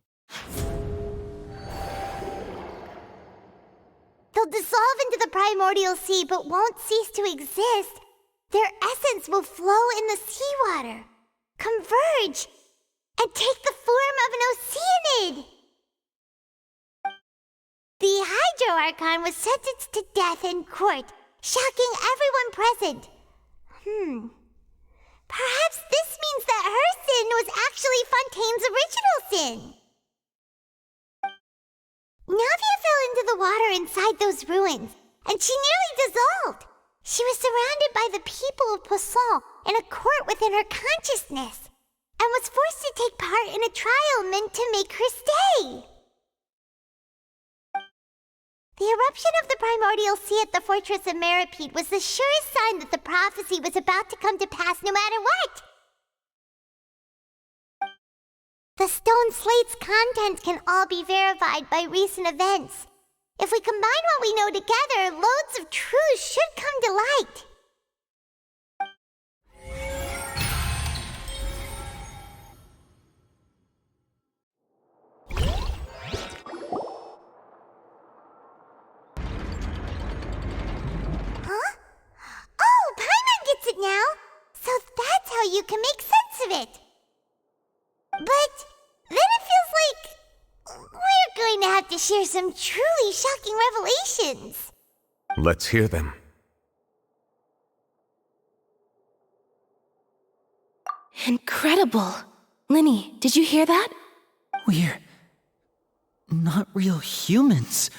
Speaker 1: They'll dissolve into the primordial sea but won't cease to exist. Their essence will flow in the seawater, converge, and take the form of an Oceanid. The Hydro Archon was sentenced to death in court, shocking everyone present. Perhaps this means that her sin was actually Fontaine's original sin. Navia fell into the water inside those ruins, and she nearly dissolved. She was surrounded by the people of Poisson in a court within her consciousness, and was forced to take part in a trial meant to make her stay. The eruption of the primordial sea at the fortress of Meropide was the surest sign that the prophecy was about to come to pass no matter what. The stone slate's contents can all be verified by recent events. If we combine what we know together, loads of truths should come to light. Huh? Oh, Paimon gets it now! So that's how you can make sense of it. But then it feels like we're going to have to share some truly shocking revelations.
Speaker 6: Let's hear them.
Speaker 13: Incredible. Linny, did you hear that?
Speaker 20: We're not real humans.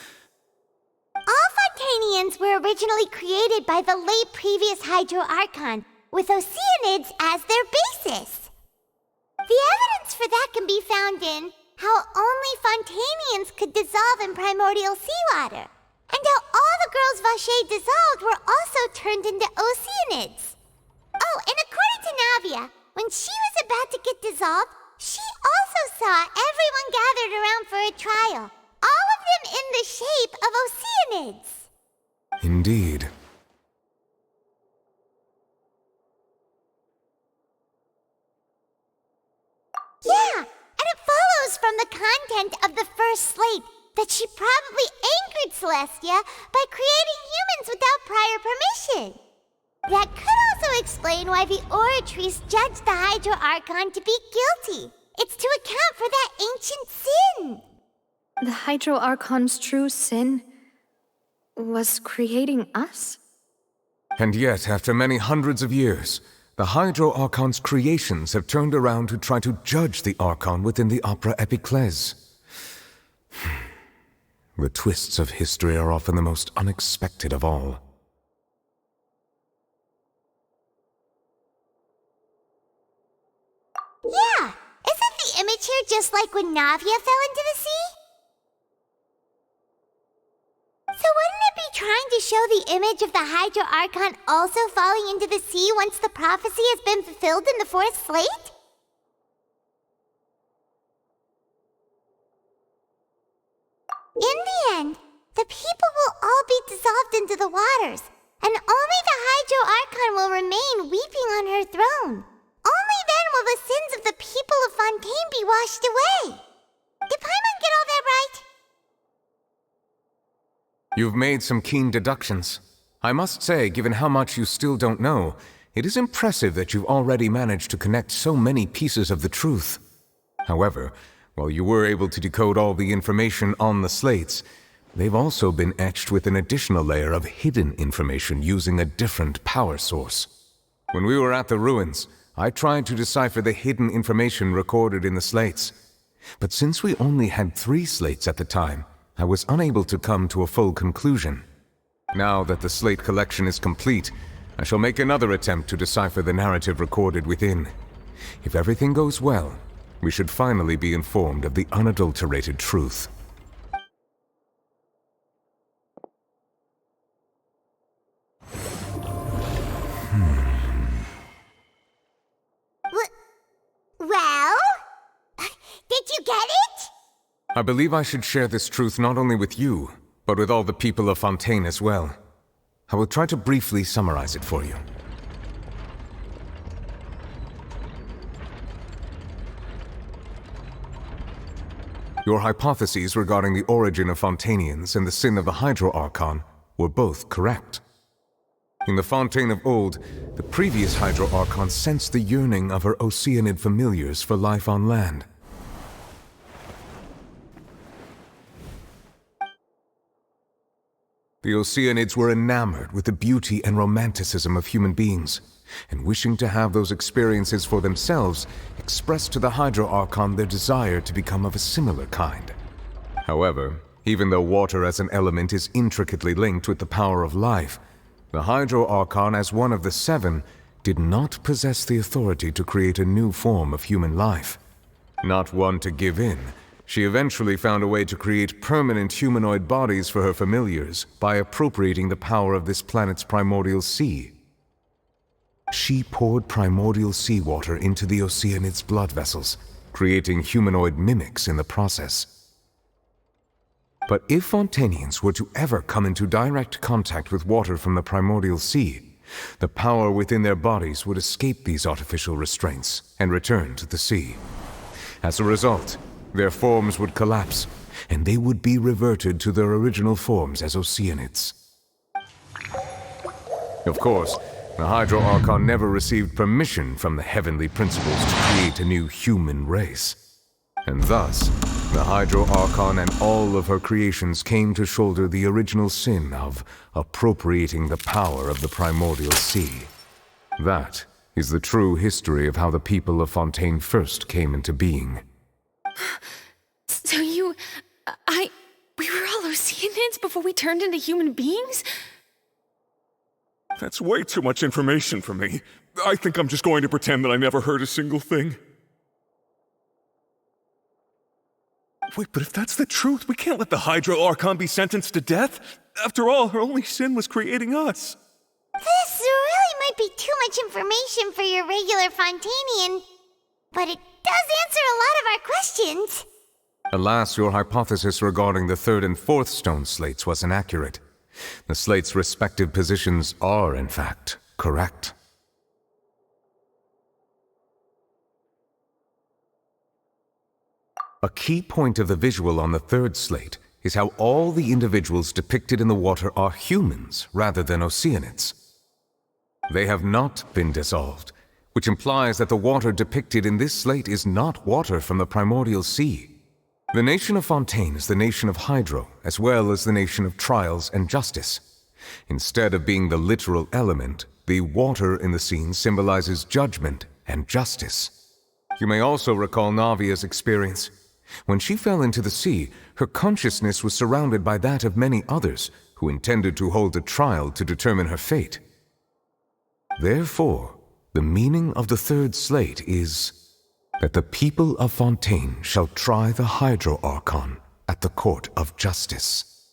Speaker 1: All Fontainians were originally created by the late previous Hydro Archon, with Oceanids as their basis. The evidence for that can be found in how only Fontainians could dissolve in primordial seawater, and how all the girls Vacher dissolved were also turned into Oceanids. Oh, and according to Navia, when she was about to get dissolved, she also saw everyone gathered around for a trial, all of them in the shape of Oceanids.
Speaker 6: Indeed.
Speaker 1: Yeah, and it follows from the content of the first slate that she probably angered Celestia by creating humans without prior permission. That could also explain why the Oratrice judged the Hydro Archon to be guilty. It's to account for that ancient sin.
Speaker 9: The Hydro Archon's true sin was creating us?
Speaker 6: And yet, after many hundreds of years, the Hydro Archon's creations have turned around to try to judge the Archon within the Opera Epiclese. The twists of history are often the most unexpected of all.
Speaker 1: Yeah, isn't the image here just like when Navia fell into the sea? So wouldn't it be trying to show the image of the Hydro Archon also falling into the sea once the prophecy has been fulfilled in the fourth slate? In the end, the people will all be dissolved into the waters, and only the Hydro Archon will remain weeping on her throne. Only then will the sins of the people of Fontaine be washed away. Did Paimon get all that right?
Speaker 6: You've made some keen deductions. I must say, given how much you still don't know, it is impressive that you've already managed to connect so many pieces of the truth. However, while you were able to decode all the information on the slates, they've also been etched with an additional layer of hidden information using a different power source. When we were at the ruins, I tried to decipher the hidden information recorded in the slates. But since we only had 3 slates at the time, I was unable to come to a full conclusion. Now that the slate collection is complete, I shall make another attempt to decipher the narrative recorded within. If everything goes well, we should finally be informed of the unadulterated truth.
Speaker 1: Well? Did you get it?
Speaker 6: I believe I should share this truth not only with you, but with all the people of Fontaine as well. I will try to briefly summarize it for you. Your hypotheses regarding the origin of Fontainians and the sin of the Hydro Archon were both correct. In the Fontaine of old, the previous Hydro Archon sensed the yearning of her Oceanid familiars for life on land. The Oceanids were enamored with the beauty and romanticism of human beings, and wishing to have those experiences for themselves, expressed to the Hydro Archon their desire to become of a similar kind. However, even though water as an element is intricately linked with the power of life, the Hydro Archon, as one of the 7, did not possess the authority to create a new form of human life. Not one to give in, she eventually found a way to create permanent humanoid bodies for her familiars by appropriating the power of this planet's primordial sea. She poured primordial seawater into the Oceanids' blood vessels, creating humanoid mimics in the process. But if Fontainians were to ever come into direct contact with water from the primordial sea, the power within their bodies would escape these artificial restraints and return to the sea. As a result, their forms would collapse, and they would be reverted to their original forms as Oceanids. Of course, the Hydro Archon never received permission from the heavenly principles to create a new human race. And thus, the Hydro Archon and all of her creations came to shoulder the original sin of appropriating the power of the primordial sea. That is the true history of how the people of Fontaine first came into being.
Speaker 9: So we were all Oceanids before we turned into human beings?
Speaker 12: That's way too much information for me. I think I'm just going to pretend that I never heard a single thing. Wait, but if that's the truth, we can't let the Hydro Archon be sentenced to death. After all, her only sin was creating us.
Speaker 1: This really might be too much information for your regular Fontainian, but it does answer a lot of our questions.
Speaker 6: Alas, your hypothesis regarding the 3rd and 4th stone slates was inaccurate. The slates' respective positions are, in fact, correct. A key point of the visual on the 3rd slate is how all the individuals depicted in the water are humans rather than Oceanids. They have not been dissolved, which implies that the water depicted in this slate is not water from the primordial sea. The nation of Fontaine is the nation of Hydro, as well as the nation of trials and justice. Instead of being the literal element, the water in the scene symbolizes judgment and justice. You may also recall Navia's experience. When she fell into the sea, her consciousness was surrounded by that of many others who intended to hold a trial to determine her fate. Therefore, the meaning of the 3rd slate is that the people of Fontaine shall try the Hydro Archon at the court of justice.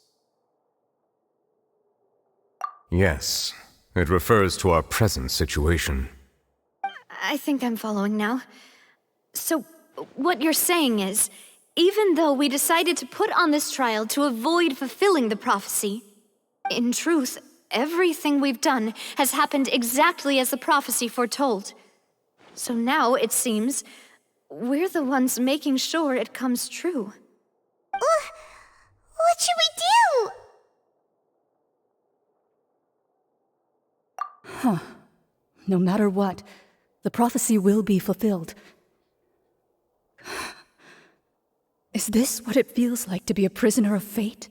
Speaker 6: Yes, it refers to our present situation.
Speaker 9: I think I'm following now. So, what you're saying is, even though we decided to put on this trial to avoid fulfilling the prophecy, in truth, everything we've done has happened exactly as the prophecy foretold. So now, it seems, we're the ones making sure it comes true.
Speaker 1: What should we do?
Speaker 14: Huh. No matter what, the prophecy will be fulfilled. Is this what it feels like to be a prisoner of fate?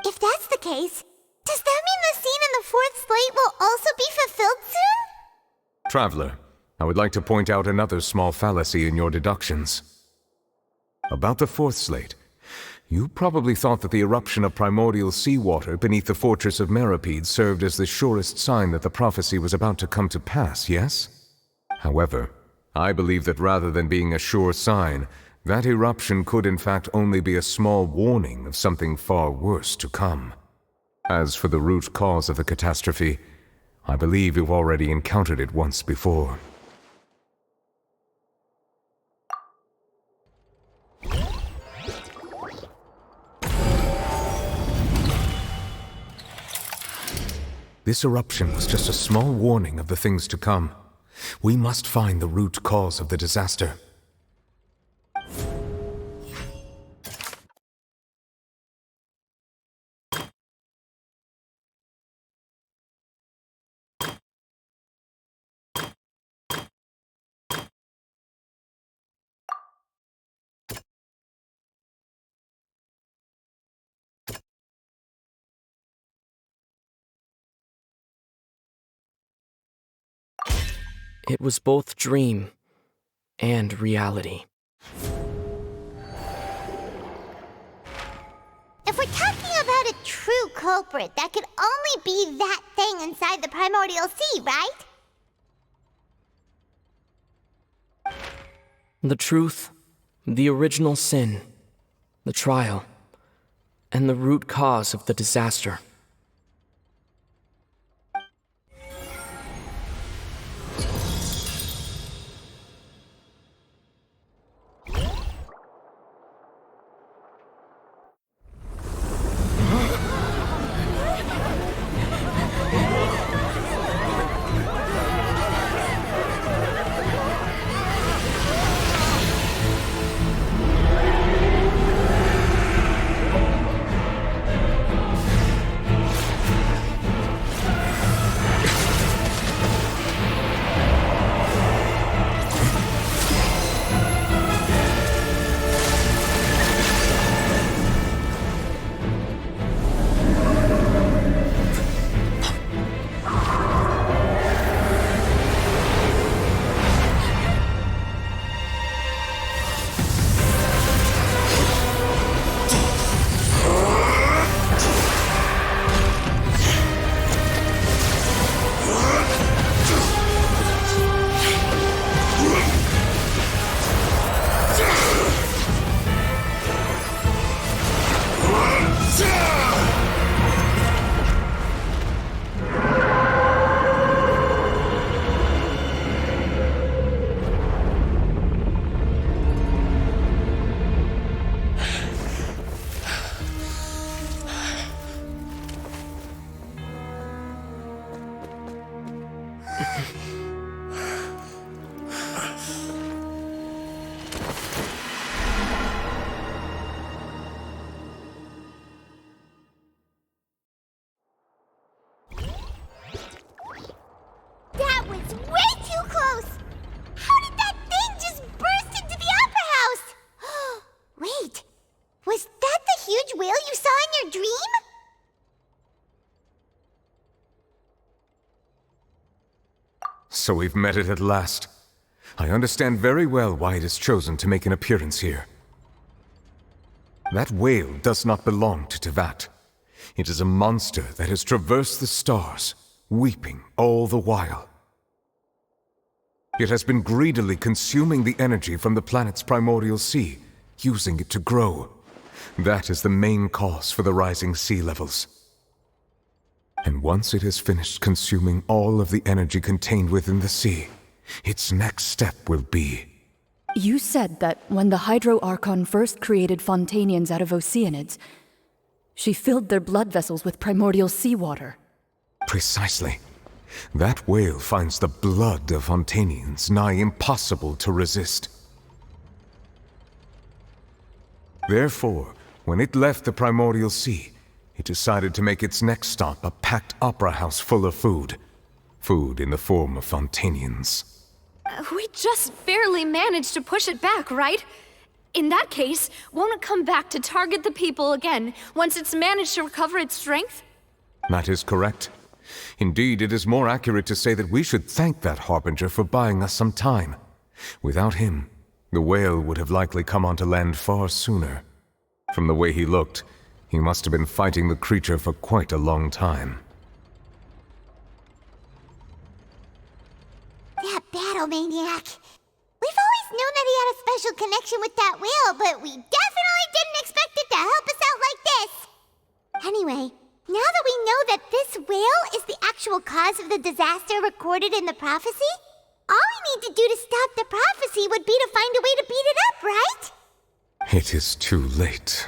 Speaker 1: If that's the case, does that mean the scene in the 4th slate will also be fulfilled soon?
Speaker 6: Traveler, I would like to point out another small fallacy in your deductions. About the fourth slate. You probably thought that the eruption of primordial seawater beneath the fortress of Masquerade served as the surest sign that the prophecy was about to come to pass, yes? However, I believe that rather than being a sure sign, that eruption could in fact only be a small warning of something far worse to come. As for the root cause of the catastrophe, I believe you've already encountered it once before. This eruption was just a small warning of the things to come. We must find the root cause of the disaster.
Speaker 16: It was both dream and reality.
Speaker 1: If we're talking about a true culprit, that could only be that thing inside the primordial sea, right?
Speaker 16: The truth, the original sin, the trial, and the root cause of the disaster.
Speaker 1: That was way too close! How did that thing just burst into the Opera House? Wait, was that the huge whale you saw in your dream?
Speaker 6: So we've met it at last. I understand very well why it has chosen to make an appearance here. That whale does not belong to Tevat. It is a monster that has traversed the stars, weeping all the while. It has been greedily consuming the energy from the planet's primordial sea, using it to grow. That is the main cause for the rising sea levels. And once it has finished consuming all of the energy contained within the sea, its next step will be...
Speaker 14: You said that when the Hydro Archon first created Fontainians out of Oceanids, she filled their blood vessels with primordial seawater.
Speaker 6: Precisely. That whale finds the blood of Fontainians nigh impossible to resist. Therefore, when it left the primordial sea, it decided to make its next stop a packed opera house full of food. Food in the form of Fontainians.
Speaker 9: We just barely managed to push it back, right? In that case, won't it come back to target the people again once it's managed to recover its strength?
Speaker 6: That is correct. Indeed, it is more accurate to say that we should thank that Harbinger for buying us some time. Without him, The whale would have likely come onto land far sooner. From the way he looked, he must have been fighting the creature for quite a long time.
Speaker 1: That battle maniac. We've always known that he had a special connection with that whale, but we definitely didn't expect it to help us out like this. Anyway, now that we know that this whale is the actual cause of the disaster recorded in the prophecy, all we need to do to stop the prophecy would be to find a way to beat it up, right?
Speaker 6: It is too late.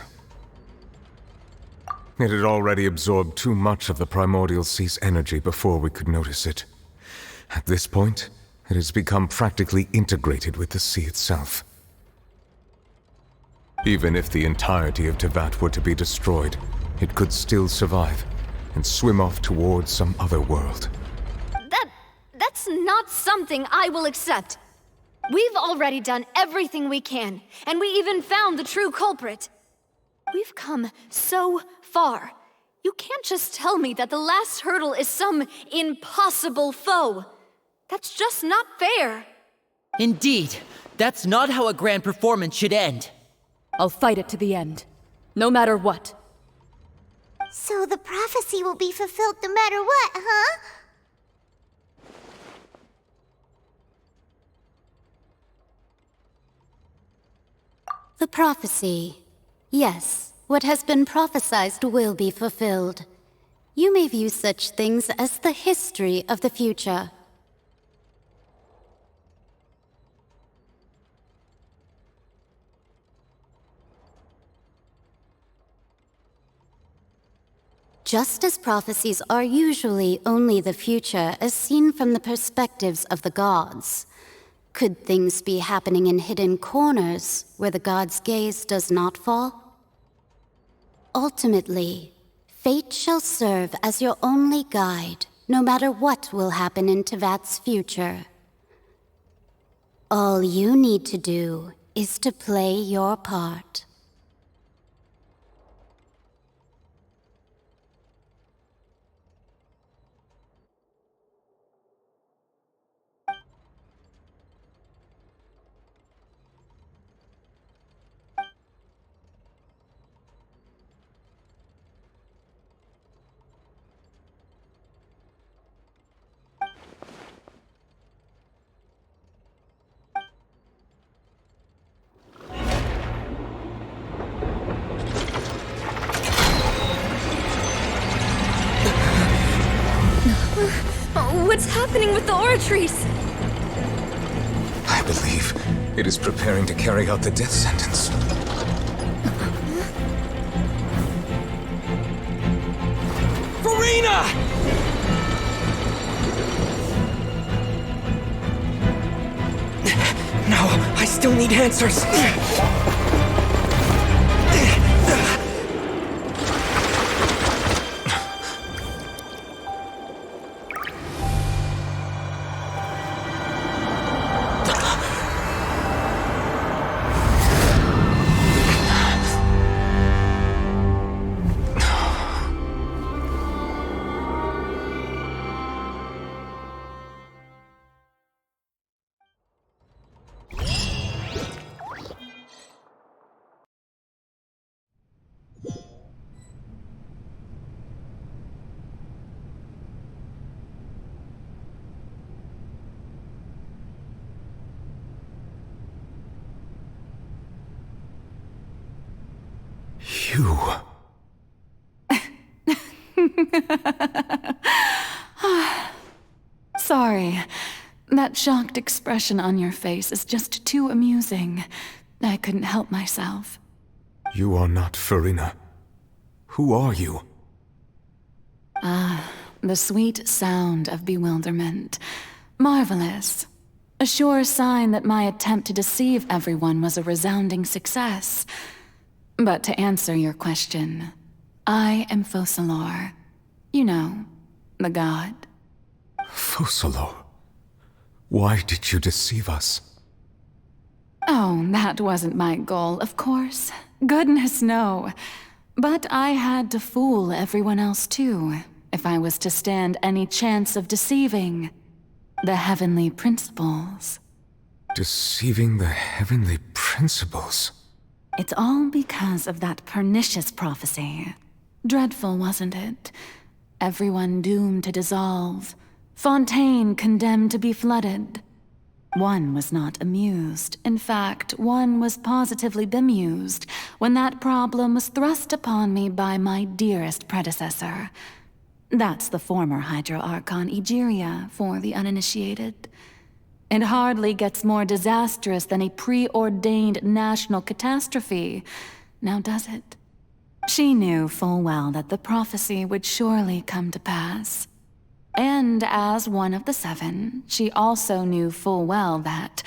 Speaker 6: It had already absorbed too much of the primordial sea's energy before we could notice it. At this point, it has become practically integrated with the sea itself. Even if the entirety of Teyvat were to be destroyed, it could still survive and swim off towards some other world.
Speaker 9: That's not something I will accept. We've already done everything we can, and we even found the true culprit. We've come so far. You can't just tell me that the last hurdle is some impossible foe. That's just not fair.
Speaker 20: Indeed, that's not how a grand performance should end.
Speaker 14: I'll fight it to the end, no matter what.
Speaker 1: So the prophecy will be fulfilled no matter what, huh?
Speaker 18: The prophecy. Yes, what has been prophesied will be fulfilled. You may view such things as the history of the future. Just as prophecies are usually only the future as seen from the perspectives of the gods, could things be happening in hidden corners where the gods' gaze does not fall? Ultimately, fate shall serve as your only guide, no matter what will happen in Teyvat's future. All you need to do is to play your part.
Speaker 9: What's happening with the oratories?
Speaker 6: I believe it is preparing to carry out the death sentence.
Speaker 16: Farina! No, I still need answers.
Speaker 6: You...
Speaker 14: Sorry. That shocked expression on your face is just too amusing. I couldn't help myself.
Speaker 6: You are not Farina. Who are you?
Speaker 14: The sweet sound of bewilderment. Marvelous. A sure sign that my attempt to deceive everyone was a resounding success. But to answer your question, I am Focalor. You know, the god.
Speaker 6: Focalor? Why did you deceive us?
Speaker 14: Oh, that wasn't my goal, of course. Goodness, no. But I had to fool everyone else too, if I was to stand any chance of deceiving the heavenly principles.
Speaker 6: Deceiving the heavenly principles.
Speaker 14: It's all because of that pernicious prophecy. Dreadful, wasn't it? Everyone doomed to dissolve. Fontaine condemned to be flooded. One was not amused. In fact, one was positively bemused when that problem was thrust upon me by my dearest predecessor. That's the former Hydro Archon Egeria, for the uninitiated. It hardly gets more disastrous than a preordained national catastrophe, now does it? She knew full well that the prophecy would surely come to pass. And as one of the seven, she also knew full well that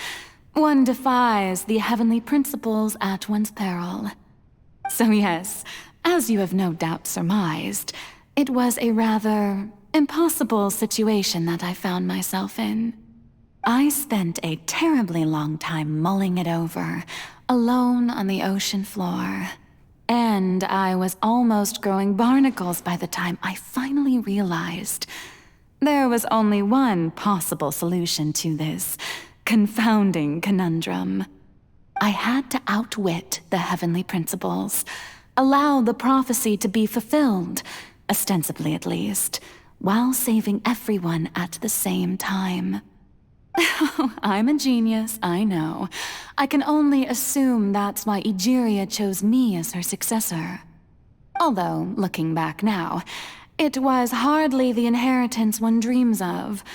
Speaker 14: one defies the heavenly principles at one's peril. So yes, as you have no doubt surmised, it was a rather impossible situation that I found myself in. I spent a terribly long time mulling it over, alone on the ocean floor. And I was almost growing barnacles by the time I finally realized there was only one possible solution to this confounding conundrum. I had to outwit the heavenly principles, allow the prophecy to be fulfilled, ostensibly at least, while saving everyone at the same time. I'm a genius, I know. I can only assume that's why Egeria chose me as her successor. Although, looking back now, it was hardly the inheritance one dreams of.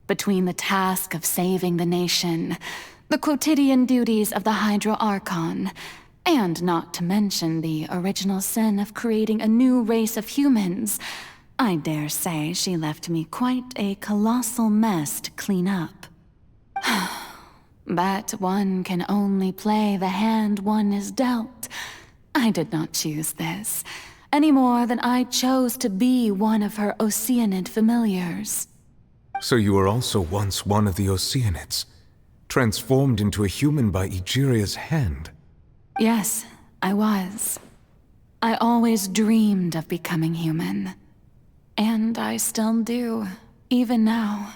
Speaker 14: Between the task of saving the nation, the quotidian duties of the Hydro Archon, and not to mention the original sin of creating a new race of humans, I dare say she left me quite a colossal mess to clean up. But one can only play the hand one is dealt. I did not choose this, any more than I chose to be one of her Oceanid familiars.
Speaker 6: So you were also once one of the Oceanids, transformed into a human by Egeria's hand.
Speaker 14: Yes, I was. I always dreamed of becoming human. And I still do, even now.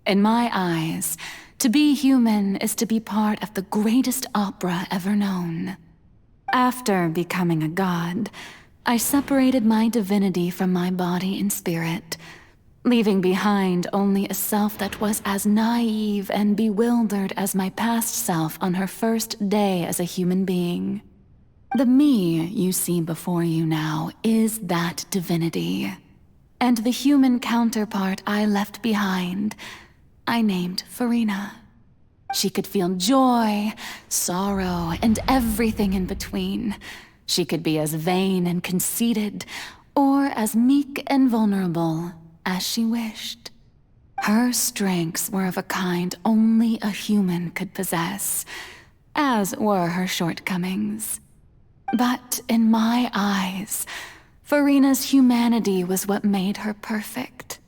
Speaker 14: In my eyes, to be human is to be part of the greatest opera ever known. After becoming a god, I separated my divinity from my body and spirit, leaving behind only a self that was as naive and bewildered as my past self on her first day as a human being. The me you see before you now is that divinity. And the human counterpart I left behind, I named Furina. She could feel joy, sorrow, and everything in between. She could be as vain and conceited, or as meek and vulnerable as she wished. Her strengths were of a kind only a human could possess, as were her shortcomings. But in my eyes, Furina's humanity was what made her perfect.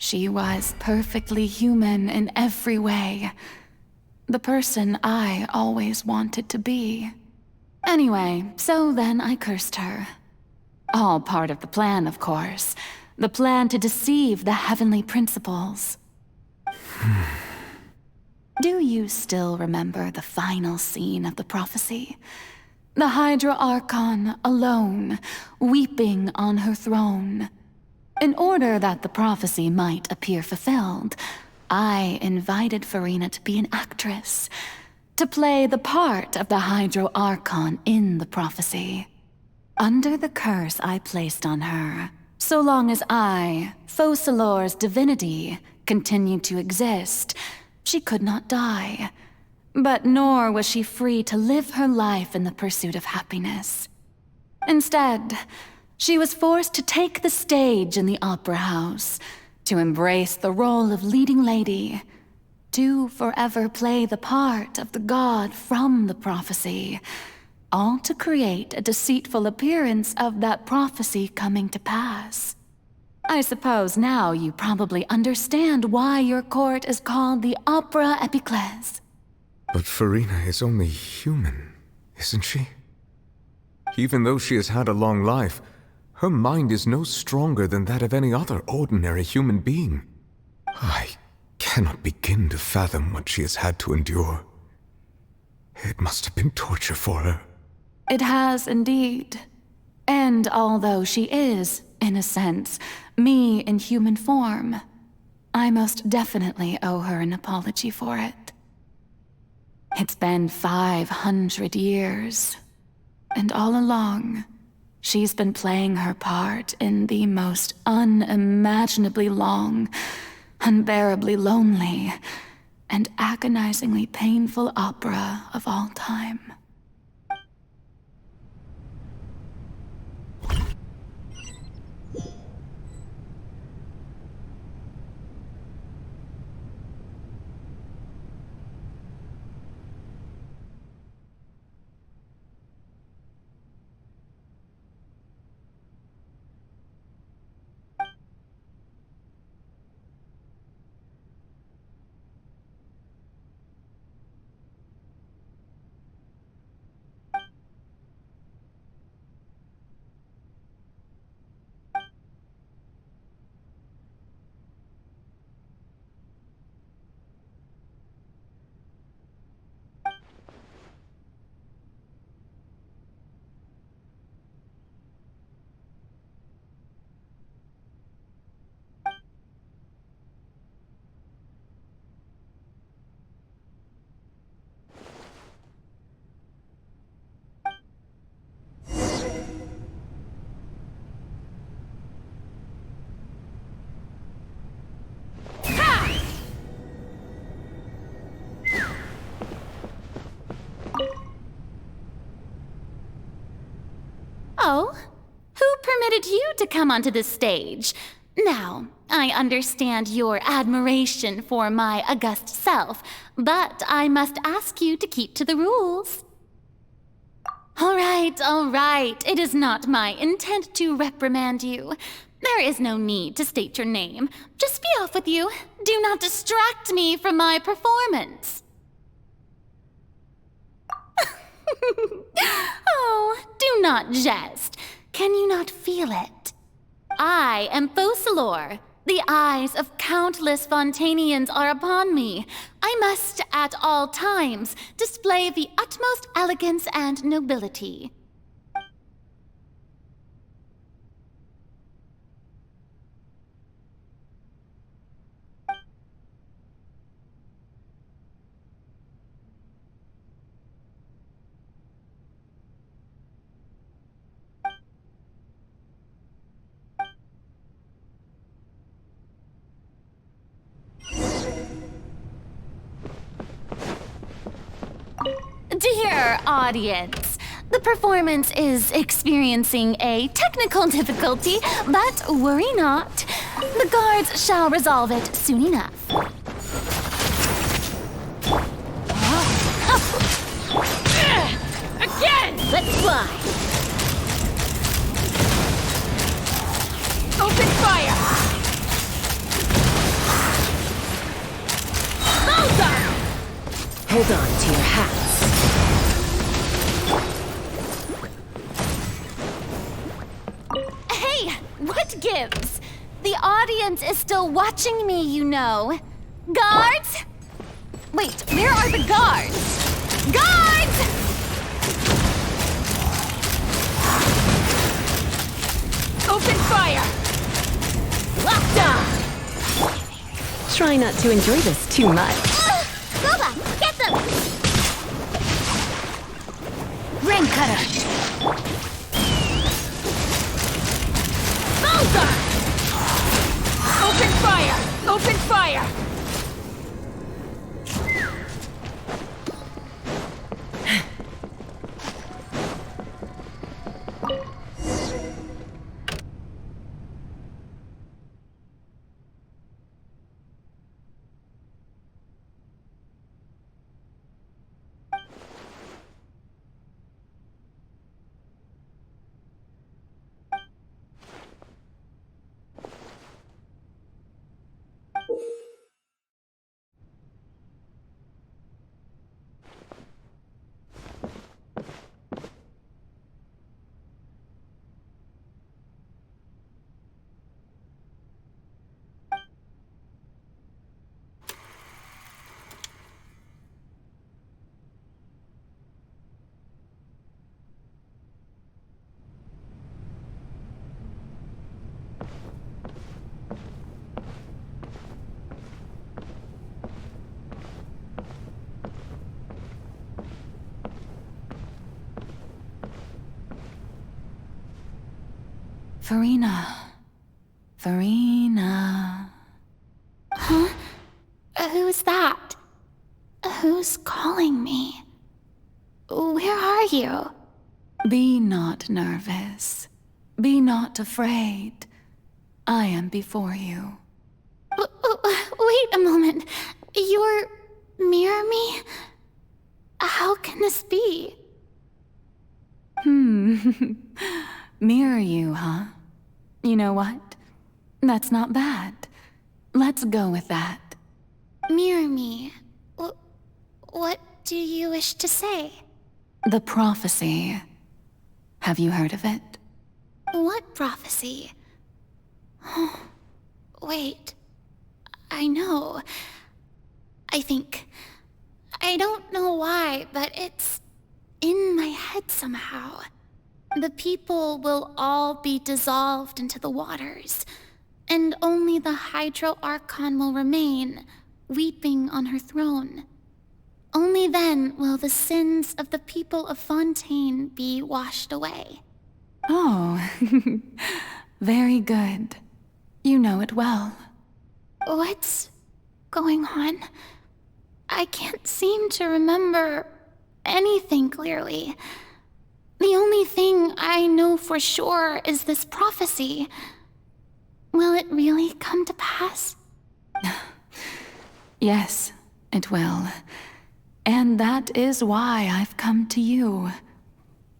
Speaker 14: She was perfectly human in every way. The person I always wanted to be. Anyway, so then I cursed her. All part of the plan, of course. The plan to deceive the heavenly principles. Do you still remember the final scene of the prophecy? The Hydra Archon, alone, weeping on her throne. In order that the prophecy might appear fulfilled, I invited Furina to be an actress, to play the part of the Hydro Archon in the prophecy. Under the curse I placed on her, so long as I, Focalor's divinity, continued to exist, she could not die. But nor was she free to live her life in the pursuit of happiness. Instead, she was forced to take the stage in the opera house, to embrace the role of leading lady, to forever play the part of the god from the prophecy, all to create a deceitful appearance of that prophecy coming to pass. I suppose now you probably understand why your court is called the Opera Epiclese.
Speaker 6: But Furina is only human, isn't she? Even though she has had a long life, her mind is no stronger than that of any other ordinary human being. I cannot begin to fathom what she has had to endure. It must have been torture for her.
Speaker 14: It has indeed. And although she is, in a sense, me in human form, I most definitely owe her an apology for it. It's been 500 years, and all along, she's been playing her part in the most unimaginably long, unbearably lonely, and agonizingly painful opera of all time.
Speaker 18: Oh, who permitted you to come onto this stage? Now, I understand your admiration for my august self, but I must ask you to keep to the rules. All right. It is not my intent to reprimand you. There is no need to state your name. Just be off with you. Do not distract me from my performance. Oh, do not jest. Can you not feel it? I am Focalor. The eyes of countless Fontainians are upon me. I must, at all times, display the utmost elegance and nobility. Dear audience, the performance is experiencing a technical difficulty, but worry not. The guards shall resolve it soon enough.
Speaker 15: Again!
Speaker 18: Let's fly!
Speaker 15: Open fire! Bullseye!
Speaker 8: Hold on to your hats.
Speaker 18: Hey, what gives? The audience is still watching me, you know. Guards? Wait, where are the guards? Guards!
Speaker 15: Open fire!
Speaker 18: Locked on!
Speaker 23: Try not to enjoy this too much.
Speaker 1: Boba, get them!
Speaker 18: Ring cutter! Bullseye!
Speaker 15: Open fire! Open fire!
Speaker 14: Farina.
Speaker 18: Huh? Who's that? Who's calling me? Where are you?
Speaker 14: Be not nervous. Be not afraid. I am before you.
Speaker 18: Wait a moment. You're mirror me? How can this be?
Speaker 14: Mirror you, huh? You know what? That's not bad. Let's go with that.
Speaker 18: Mirror me? What do you wish to say?
Speaker 14: The prophecy. Have you heard of it?
Speaker 18: What prophecy? Wait. I know. I think. I don't know why, but it's in my head somehow. The people will all be dissolved into the waters, and only the Hydro Archon will remain, weeping on her throne. Only then will the sins of the people of Fontaine be washed away.
Speaker 14: Oh, very good. You know it well.
Speaker 18: What's going on? I can't seem to remember anything clearly. The only thing I know for sure is this prophecy. Will it really come to pass?
Speaker 14: Yes, it will. And that is why I've come to you.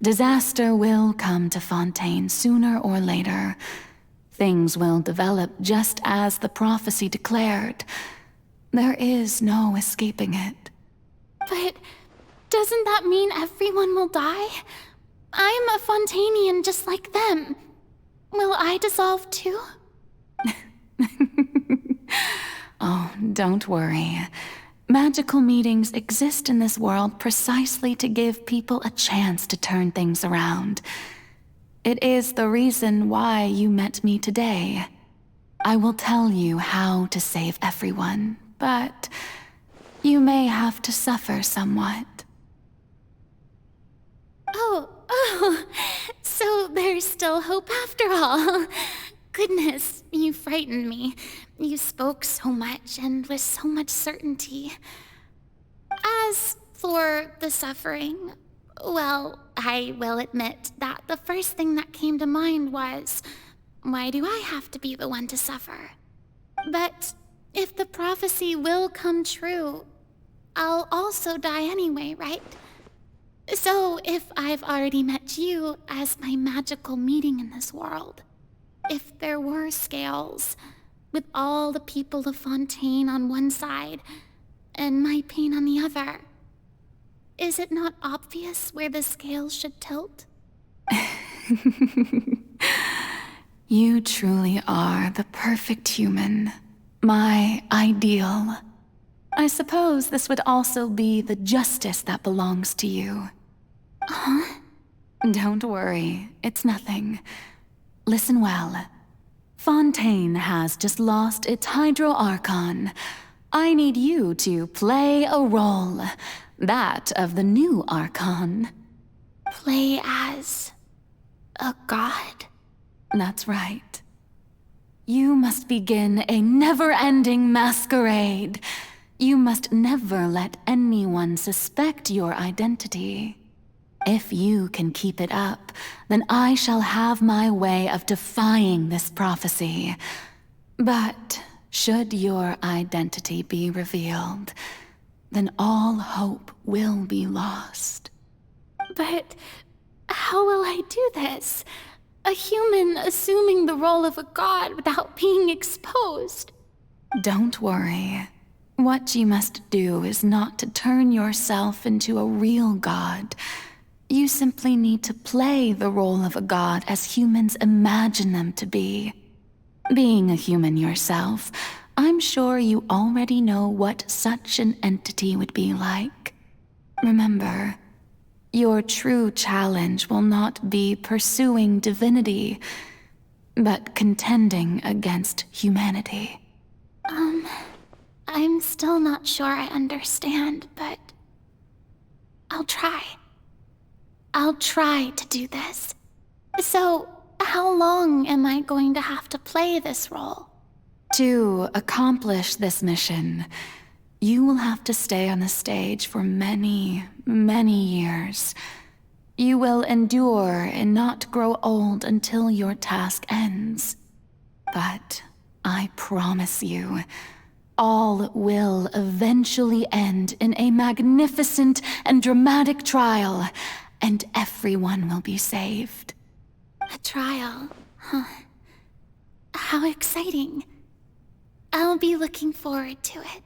Speaker 14: Disaster will come to Fontaine sooner or later. Things will develop just as the prophecy declared. There is no escaping it.
Speaker 18: But doesn't that mean everyone will die? I'm a Fontainian just like them. Will I dissolve too?
Speaker 14: Oh, don't worry. Magical meetings exist in this world precisely to give people a chance to turn things around. It is the reason why you met me today. I will tell you how to save everyone, but you may have to suffer somewhat.
Speaker 18: Oh, so there's still hope after all. Goodness, you frightened me. You spoke so much and with so much certainty. As for the suffering, well, I will admit that the first thing that came to mind was, why do I have to be the one to suffer? But if the prophecy will come true, I'll also die anyway, right? So if I've already met you as my magical meeting in this world, if there were scales, with all the people of Fontaine on one side and my pain on the other, is it not obvious where the scales should tilt?
Speaker 14: You truly are the perfect human, my ideal. I suppose this would also be the justice that belongs to you.
Speaker 18: Huh?
Speaker 14: Don't worry, it's nothing. Listen well. Fontaine has just lost its Hydro Archon. I need you to play a role, that of the new Archon.
Speaker 18: Play as a god?
Speaker 14: That's right. You must begin a never-ending masquerade. You must never let anyone suspect your identity. If you can keep it up, then I shall have my way of defying this prophecy. But should your identity be revealed, then all hope will be lost.
Speaker 18: But how will I do this? A human assuming the role of a god without being exposed?
Speaker 14: Don't worry. What you must do is not to turn yourself into a real god. You simply need to play the role of a god as humans imagine them to be. Being a human yourself, I'm sure you already know what such an entity would be like. Remember, your true challenge will not be pursuing divinity, but contending against humanity.
Speaker 18: I'm still not sure I understand, but I'll try. I'll try to do this. So, How long am I going to have to play this role?
Speaker 14: To accomplish this mission, you will have to stay on the stage for many, many years. You will endure and not grow old until your task ends. But I promise you, all will eventually end in a magnificent and dramatic trial, and everyone will be saved.
Speaker 18: A trial, huh? How exciting. I'll be looking forward to it.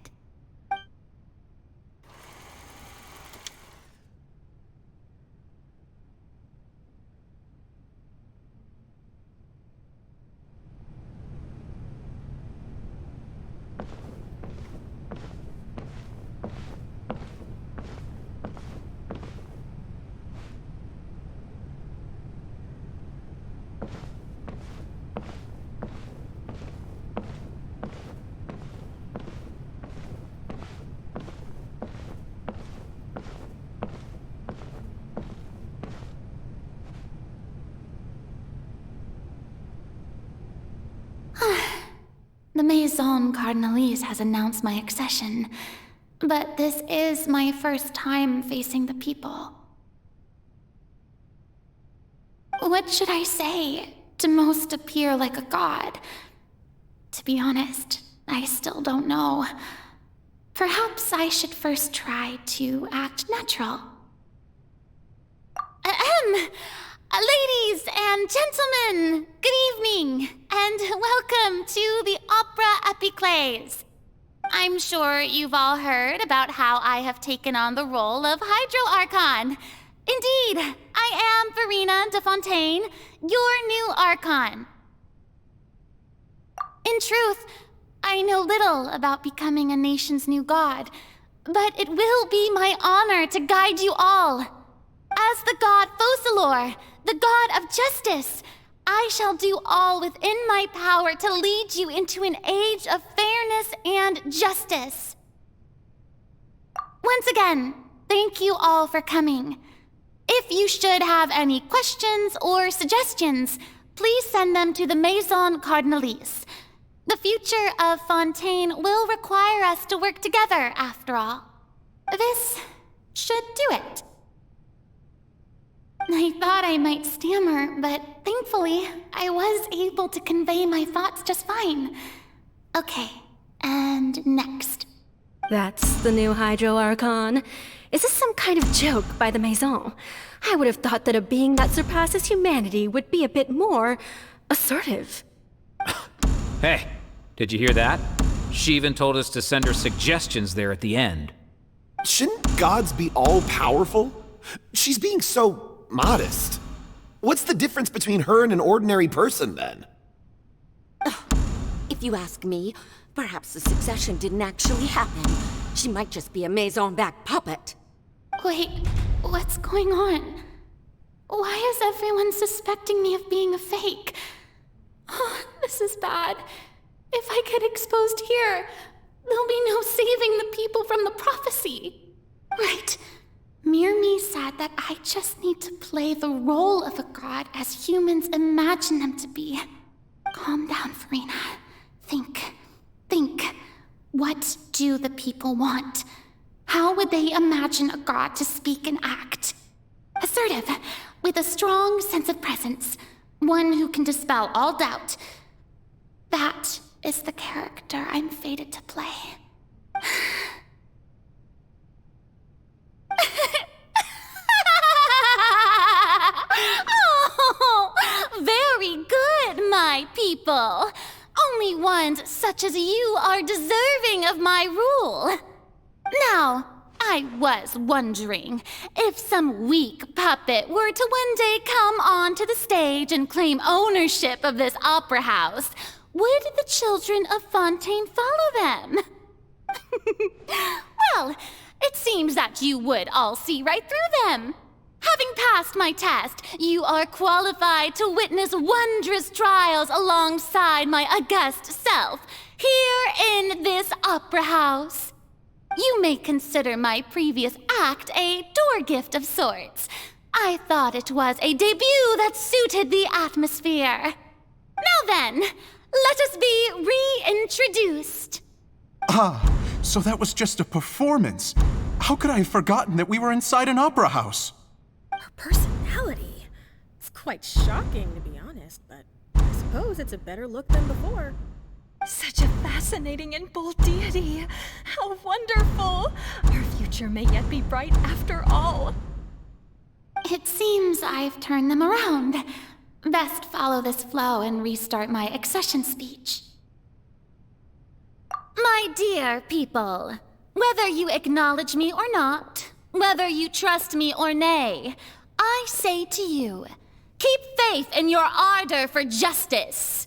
Speaker 18: The Maison Cardinalise has announced my accession, but this is my first time facing the people. What should I say to most appear like a god? To be honest, I still don't know. Perhaps I should first try to act natural. Ladies and gentlemen, good evening, and welcome to the Opera Epiclese. I'm sure you've all heard about how I have taken on the role of Hydro Archon. Indeed, I am Verena de Fontaine, your new Archon. In truth, I know little about becoming a nation's new god, but it will be my honor to guide you all. As the god Focalor, the god of justice, I shall do all within my power to lead you into an age of fairness and justice. Once again, thank you all for coming. If you should have any questions or suggestions, please send them to the Maison Cardinalise. The future of Fontaine will require us to work together, after all. This should do it. I thought I might stammer, but thankfully, I was able to convey my thoughts just fine. Okay, and next.
Speaker 23: That's the new Hydro Archon. Is this some kind of joke by the Maison? I would have thought that a being that surpasses humanity would be a bit more assertive.
Speaker 5: Hey, did you hear that? She even told us to send her suggestions there at the end.
Speaker 7: Shouldn't gods be all-powerful? She's being so modest. What's the difference between her and an ordinary person, then?
Speaker 8: If you ask me, perhaps the succession didn't actually happen. She might just be a Maison-backed puppet.
Speaker 18: Wait, what's going on? Why is everyone suspecting me of being a fake? Oh, this is bad. If I get exposed here, there'll be no saving the people from the prophecy. Right. Mirmi said that I just need to play the role of a god as humans imagine them to be. Calm down, Verena. Think. What do the people want? How would they imagine a god to speak and act? Assertive, with a strong sense of presence. One who can dispel all doubt. That is the character I'm fated to play. Oh, very good, my people. Only ones such as you are deserving of my rule. Now, I was wondering if some weak puppet were to one day come onto the stage and claim ownership of this opera house, would the children of Fontaine follow them? Well, it seems that you would all see right through them. Having passed my test, you are qualified to witness wondrous trials alongside my august self, here in this opera house. You may consider my previous act a door gift of sorts. I thought it was a debut that suited the atmosphere. Now then, let us be reintroduced.
Speaker 2: Ah, so that was just a performance. How could I have forgotten that we were inside an opera house?
Speaker 15: Her personality. It's quite shocking, to be honest, but I suppose it's a better look than before.
Speaker 13: Such a fascinating and bold deity. How wonderful! Our future may yet be bright after all.
Speaker 18: It seems I've turned them around. Best follow this flow and restart my accession speech. My dear people, whether you acknowledge me or not, whether you trust me or nay, I say to you, keep faith in your ardor for justice.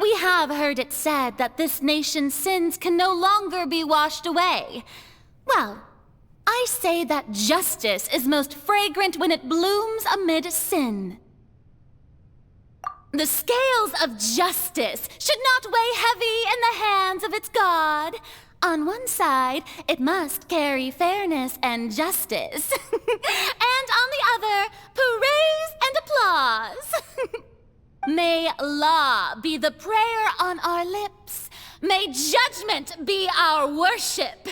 Speaker 18: We have heard it said that this nation's sins can no longer be washed away. Well, I say that justice is most fragrant when it blooms amid sin. The scales of justice should not weigh heavy in the hands of its God. On one side, it must carry fairness and justice. And on the other, praise and applause. May law be the prayer on our lips. May judgment be our worship.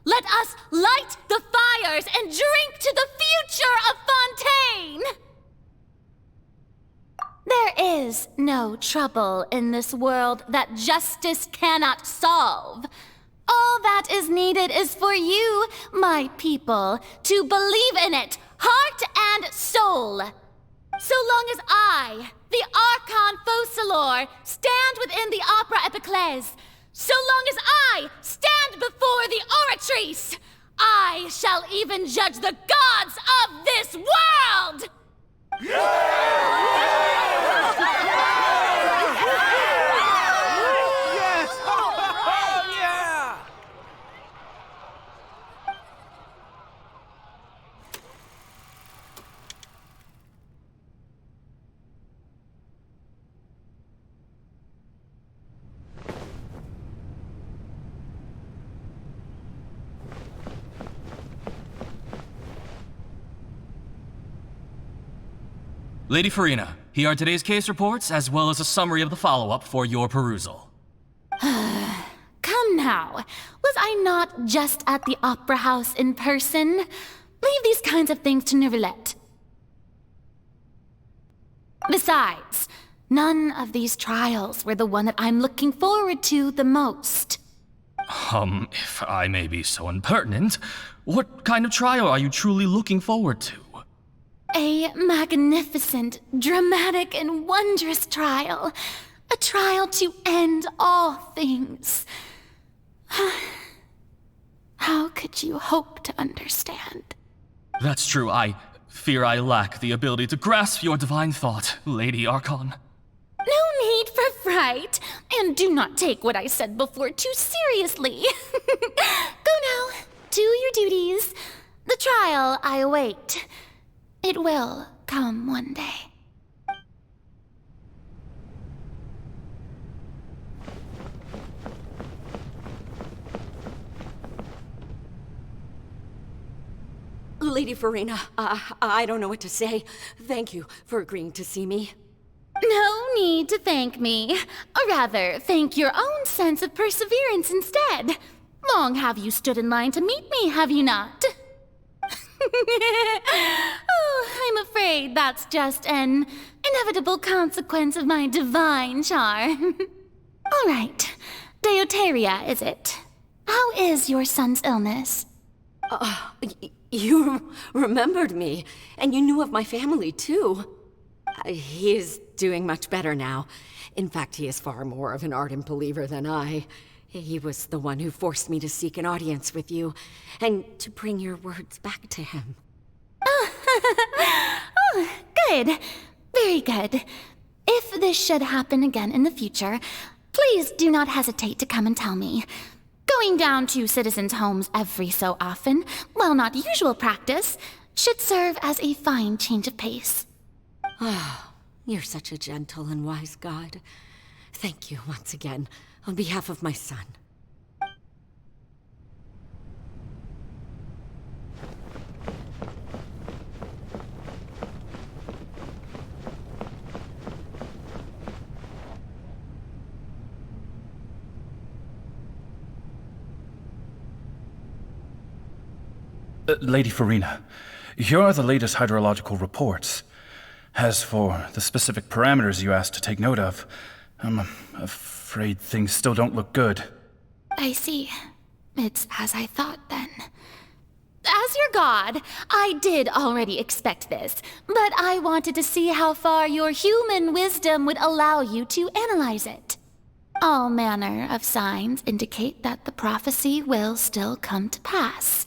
Speaker 18: Let us light the fires and drink to the future of Fontaine. There is no trouble in this world that justice cannot solve. All that is needed is for you, my people, to believe in it, heart and soul. So long as I, the Archon Focalor, stand within the Opera Epiclese, so long as I stand before the Oratrice, I shall even judge the gods of this world!
Speaker 17: Lady Farina, here are today's case reports, as well as a summary of the follow-up for your perusal.
Speaker 18: Come now, was I not just at the Opera House in person? Leave these kinds of things to Neuvillette. Besides, none of these trials were the one that I'm looking forward to the most.
Speaker 17: If I may be so impertinent, what kind of trial are you truly looking forward to?
Speaker 18: A magnificent, dramatic, and wondrous trial. A trial to end all things. How could you hope to understand?
Speaker 17: That's true. I fear I lack the ability to grasp your divine thought, Lady Archon.
Speaker 18: No need for fright, and do not take what I said before too seriously. Go now, do your duties. The trial I await. It will come one day.
Speaker 8: Lady Farina, I don't know what to say. Thank you for agreeing to see me.
Speaker 18: No need to thank me. Or rather, thank your own sense of perseverance instead. Long have you stood in line to meet me, have you not? Oh, I'm afraid that's just an inevitable consequence of my divine charm. All right, Deoteria, is it? How is your son's illness?
Speaker 8: You remembered me, and you knew of my family, too. He is doing much better now. In fact, he is far more of an ardent believer than I. He was the one who forced me to seek an audience with you, and to bring your words back to him.
Speaker 18: Oh, good. Very good. If this should happen again in the future, please do not hesitate to come and tell me. Going down to citizens' homes every so often, while not usual practice, should serve as a fine change of pace.
Speaker 8: Ah, you're such a gentle and wise god. Thank you once again, on behalf of my son.
Speaker 21: Lady Farina, here are the latest hydrological reports. As for the specific parameters you asked to take note of, I'm afraid things still don't look good.
Speaker 18: I see. It's as I thought, then. As your god, I did already expect this, but I wanted to see how far your human wisdom would allow you to analyze it. All manner of signs indicate that the prophecy will still come to pass.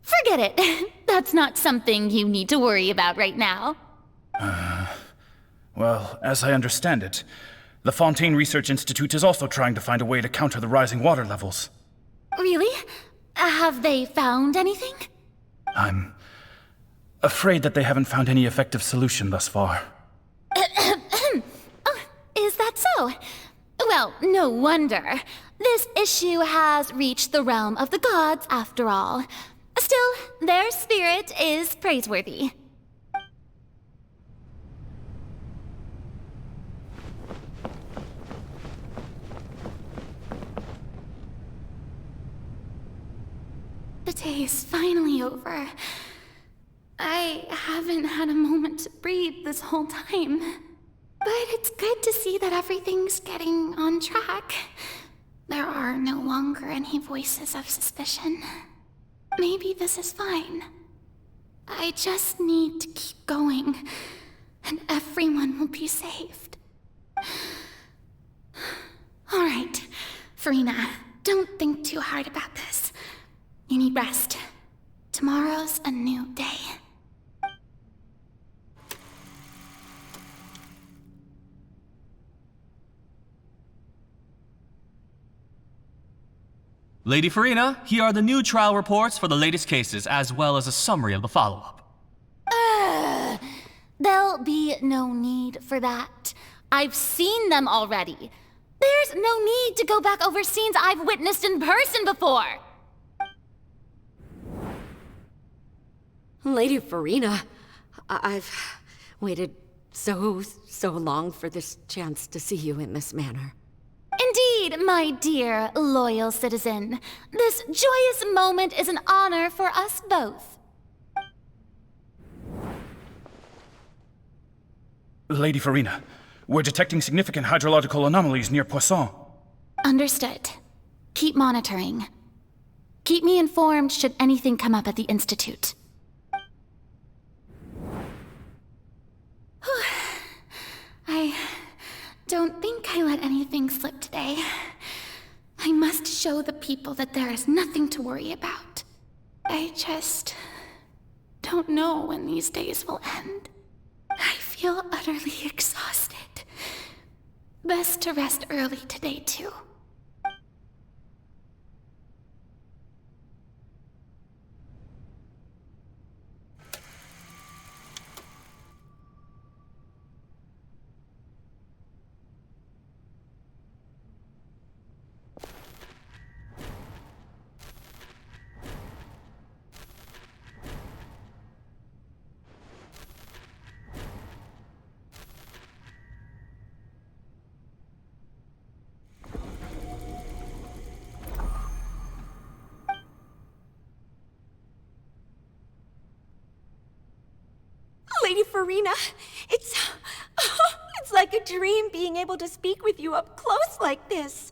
Speaker 18: Forget it. That's not something you need to worry about right now.
Speaker 21: Well, as I understand it, the Fontaine Research Institute is also trying to find a way to counter the rising water levels.
Speaker 18: Really? Have they found anything?
Speaker 21: I'm afraid that they haven't found any effective solution thus far.
Speaker 18: Oh, is that so? Well, no wonder. This issue has reached the realm of the gods, after all. Still, their spirit is praiseworthy. The day is finally over. I haven't had a moment to breathe this whole time. But it's good to see that everything's getting on track. There are no longer any voices of suspicion. Maybe this is fine. I just need to keep going, and everyone will be saved. All right, Farina, don't think too hard about this. You need rest. Tomorrow's a new day.
Speaker 17: Lady Farina, here are the new trial reports for the latest cases, as well as a summary of the follow-up.
Speaker 18: There'll be no need for that. I've seen them already. There's no need to go back over scenes I've witnessed in person before.
Speaker 8: Lady Farina, I've waited so long for this chance to see you in this manner.
Speaker 18: Indeed, my dear, loyal citizen. This joyous moment is an honor for us both.
Speaker 21: Lady Farina, we're detecting significant hydrological anomalies near Poisson.
Speaker 18: Understood. Keep monitoring. Keep me informed should anything come up at the Institute. I don't think I let anything slip today. I must show the people that there is nothing to worry about. I just don't know when these days will end. I feel utterly exhausted. Best to rest early today, too.
Speaker 11: Lady Farina, it's like a dream being able to speak with you up close like this.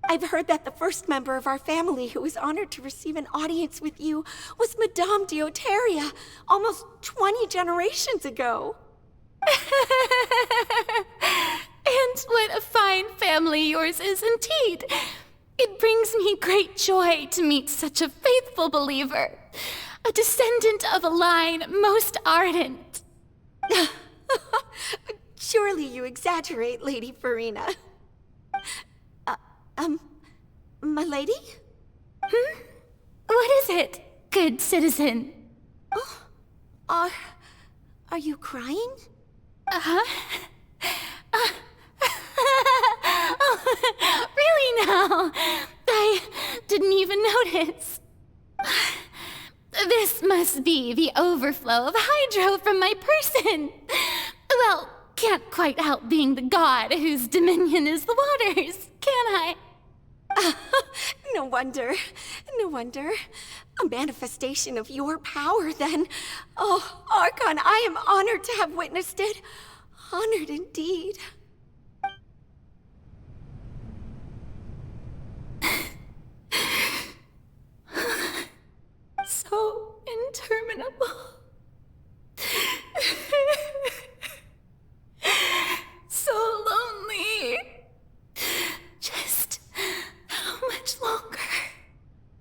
Speaker 11: I've heard that the first member of our family who was honored to receive an audience with you was Madame Deoteria, almost 20 generations ago.
Speaker 18: And what a fine family yours is indeed. It brings me great joy to meet such a faithful believer. A descendant of a line most ardent.
Speaker 11: Surely you exaggerate, Lady Farina. My lady?
Speaker 18: What is it, good citizen?
Speaker 11: Are you crying?
Speaker 18: Really now? I didn't even notice. This must be the overflow of hydro from my person. Well, can't quite help being the god whose dominion is the waters, can I?
Speaker 11: No wonder. No wonder. A manifestation of your power, then. Oh, Archon, I am honored to have witnessed it. Honored indeed.
Speaker 14: So interminable. So lonely. Just how much longer?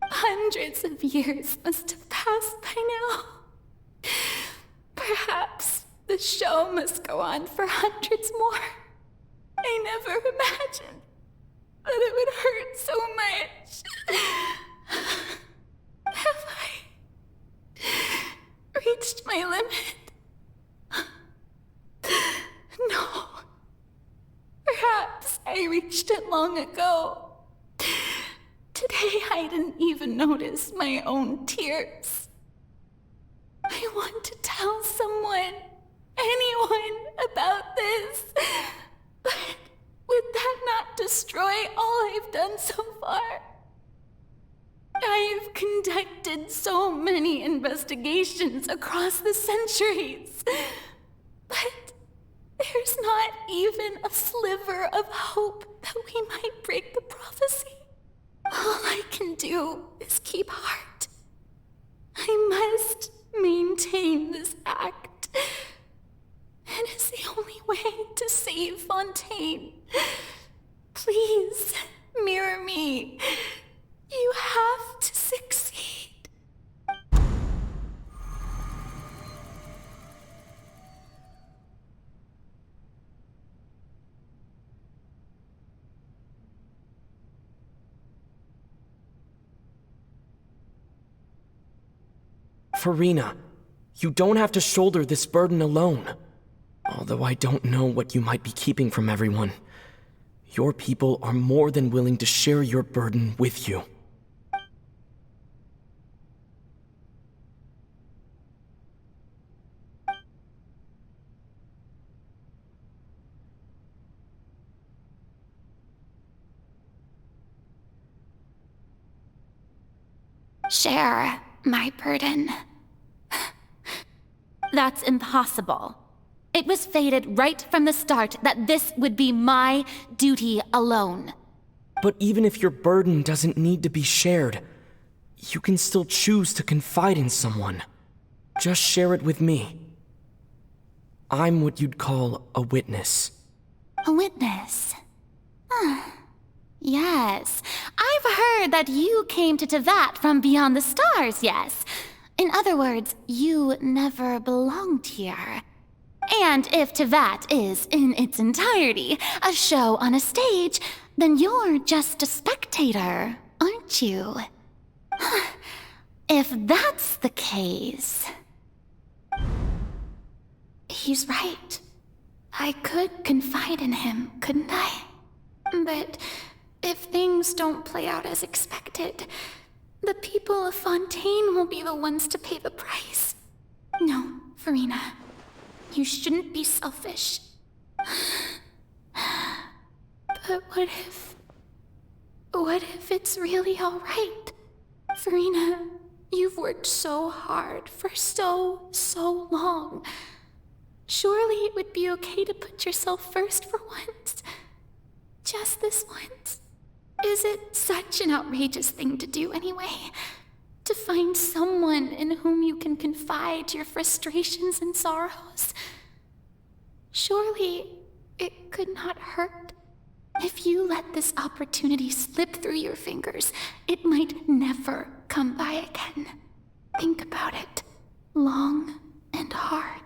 Speaker 14: Hundreds of years must have passed by now. Perhaps the show must go on for hundreds more. I never imagined that it would hurt so much. Have I reached my limit? No. Perhaps I reached it long ago. Today I didn't even notice my own tears. I want to tell someone, anyone, about this. But would that not destroy all I've done so far? I've conducted so many investigations across the centuries, but there's not even a sliver of hope that we might break the prophecy. All I can do is keep heart. I must maintain this act. It is the only way to save Fontaine. Please, mirror me. You have to succeed.
Speaker 16: Farina, you don't have to shoulder this burden alone. Although I don't know what you might be keeping from everyone, your people are more than willing to share your burden with you.
Speaker 18: Share my burden. That's impossible. It was fated right from the start that this would be my duty alone.
Speaker 16: But even if your burden doesn't need to be shared, you can still choose to confide in someone. Just share it with me. I'm what you'd call a witness.
Speaker 18: A witness? Yes. I've heard that you came to Tevat from beyond the stars, yes. In other words, you never belonged here. And if Tevat is, in its entirety, a show on a stage, then you're just a spectator, aren't you? If that's the case... He's right. I could confide in him, couldn't I? But if things don't play out as expected, the people of Fontaine will be the ones to pay the price. No, Farina. You shouldn't be selfish. But what if it's really all right? Farina, you've worked so hard for so long. Surely it would be okay to put yourself first for once. Just this once. Is it such an outrageous thing to do anyway? To find someone in whom you can confide your frustrations and sorrows? Surely it could not hurt. If you let this opportunity slip through your fingers, it might never come by again. Think about it long and hard.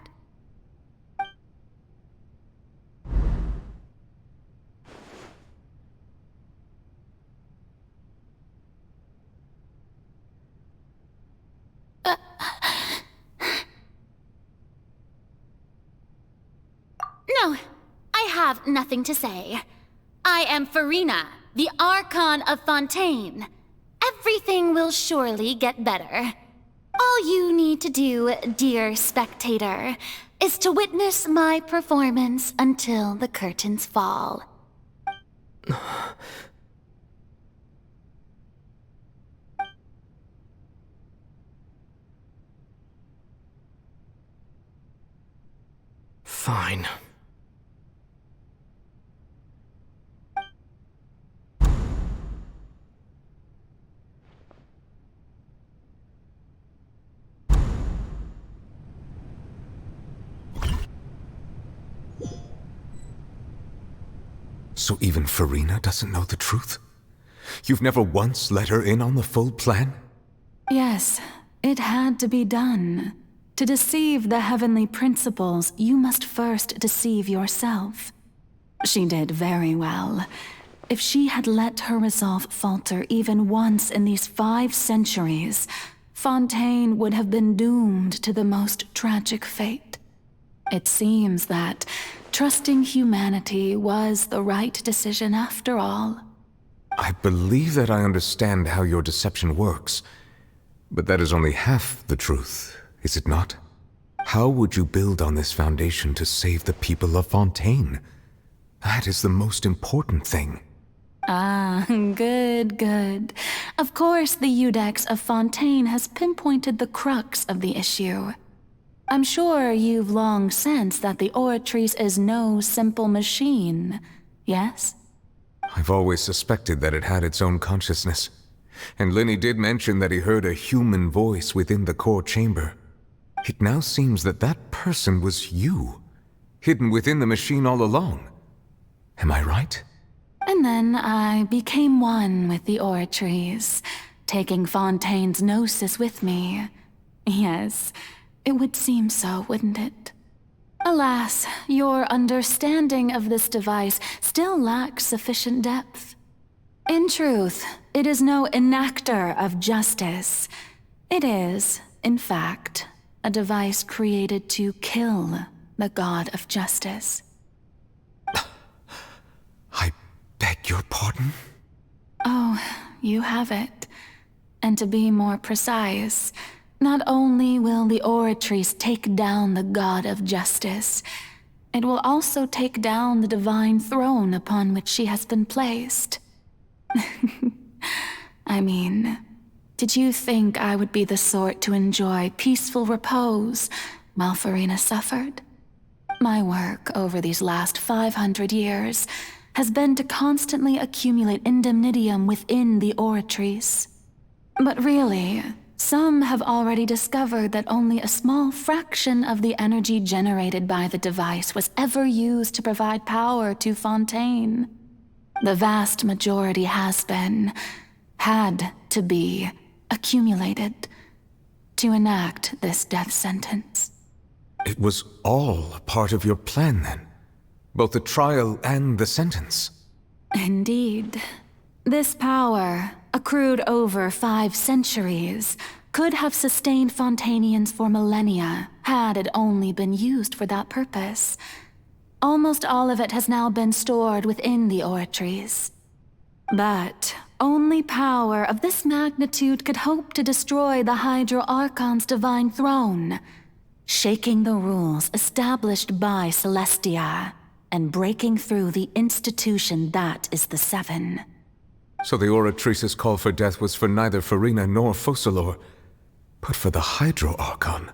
Speaker 18: No, I have nothing to say. I am Farina, the Archon of Fontaine. Everything will surely get better. All you need to do, dear spectator, is to witness my performance until the curtains fall.
Speaker 16: Fine.
Speaker 6: So even Farina doesn't know the truth? You've never once let her in on the full plan?
Speaker 14: Yes, it had to be done. To deceive the heavenly principles, you must first deceive yourself. She did very well. If she had let her resolve falter even once in these 5 centuries, Fontaine would have been doomed to the most tragic fate. It seems that trusting humanity was the right decision after all.
Speaker 6: I believe that I understand how your deception works, but that is only half the truth, is it not? How would you build on this foundation to save the people of Fontaine? That is the most important thing.
Speaker 14: Ah, good. Of course, the Iudex of Fontaine has pinpointed the crux of the issue. I'm sure you've long sensed that the Oratrice is no simple machine, yes?
Speaker 6: I've always suspected that it had its own consciousness. And Lenny did mention that he heard a human voice within the core chamber. It now seems that that person was you, hidden within the machine all along. Am I right?
Speaker 14: And then I became one with the Oratrice, taking Fontaine's gnosis with me. Yes, it would seem so, wouldn't it? Alas, your understanding of this device still lacks sufficient depth. In truth, it is no enactor of justice. It is, in fact, a device created to kill the god of justice.
Speaker 6: I beg your pardon?
Speaker 14: Oh, you have it. And to be more precise, not only will the Oratrice take down the god of justice, it will also take down the divine throne upon which she has been placed. I mean, did you think I would be the sort to enjoy peaceful repose while Farina suffered? My work over these last 500 years has been to constantly accumulate indemnitium within the Oratrice. But really, some have already discovered that only a small fraction of the energy generated by the device was ever used to provide power to Fontaine. The vast majority had to be, accumulated to enact this death sentence.
Speaker 6: It was all a part of your plan, then? Both the trial and the sentence?
Speaker 14: Indeed. This power, accrued over 5 centuries, could have sustained Fontainians for millennia had it only been used for that purpose. Almost all of it has now been stored within the Oratrice. But only power of this magnitude could hope to destroy the Hydro Archon's divine throne, shaking the rules established by Celestia and breaking through the institution that is the Seven.
Speaker 6: So the Oratrice's call for death was for neither Farina nor Focalor, but for the Hydro Archon.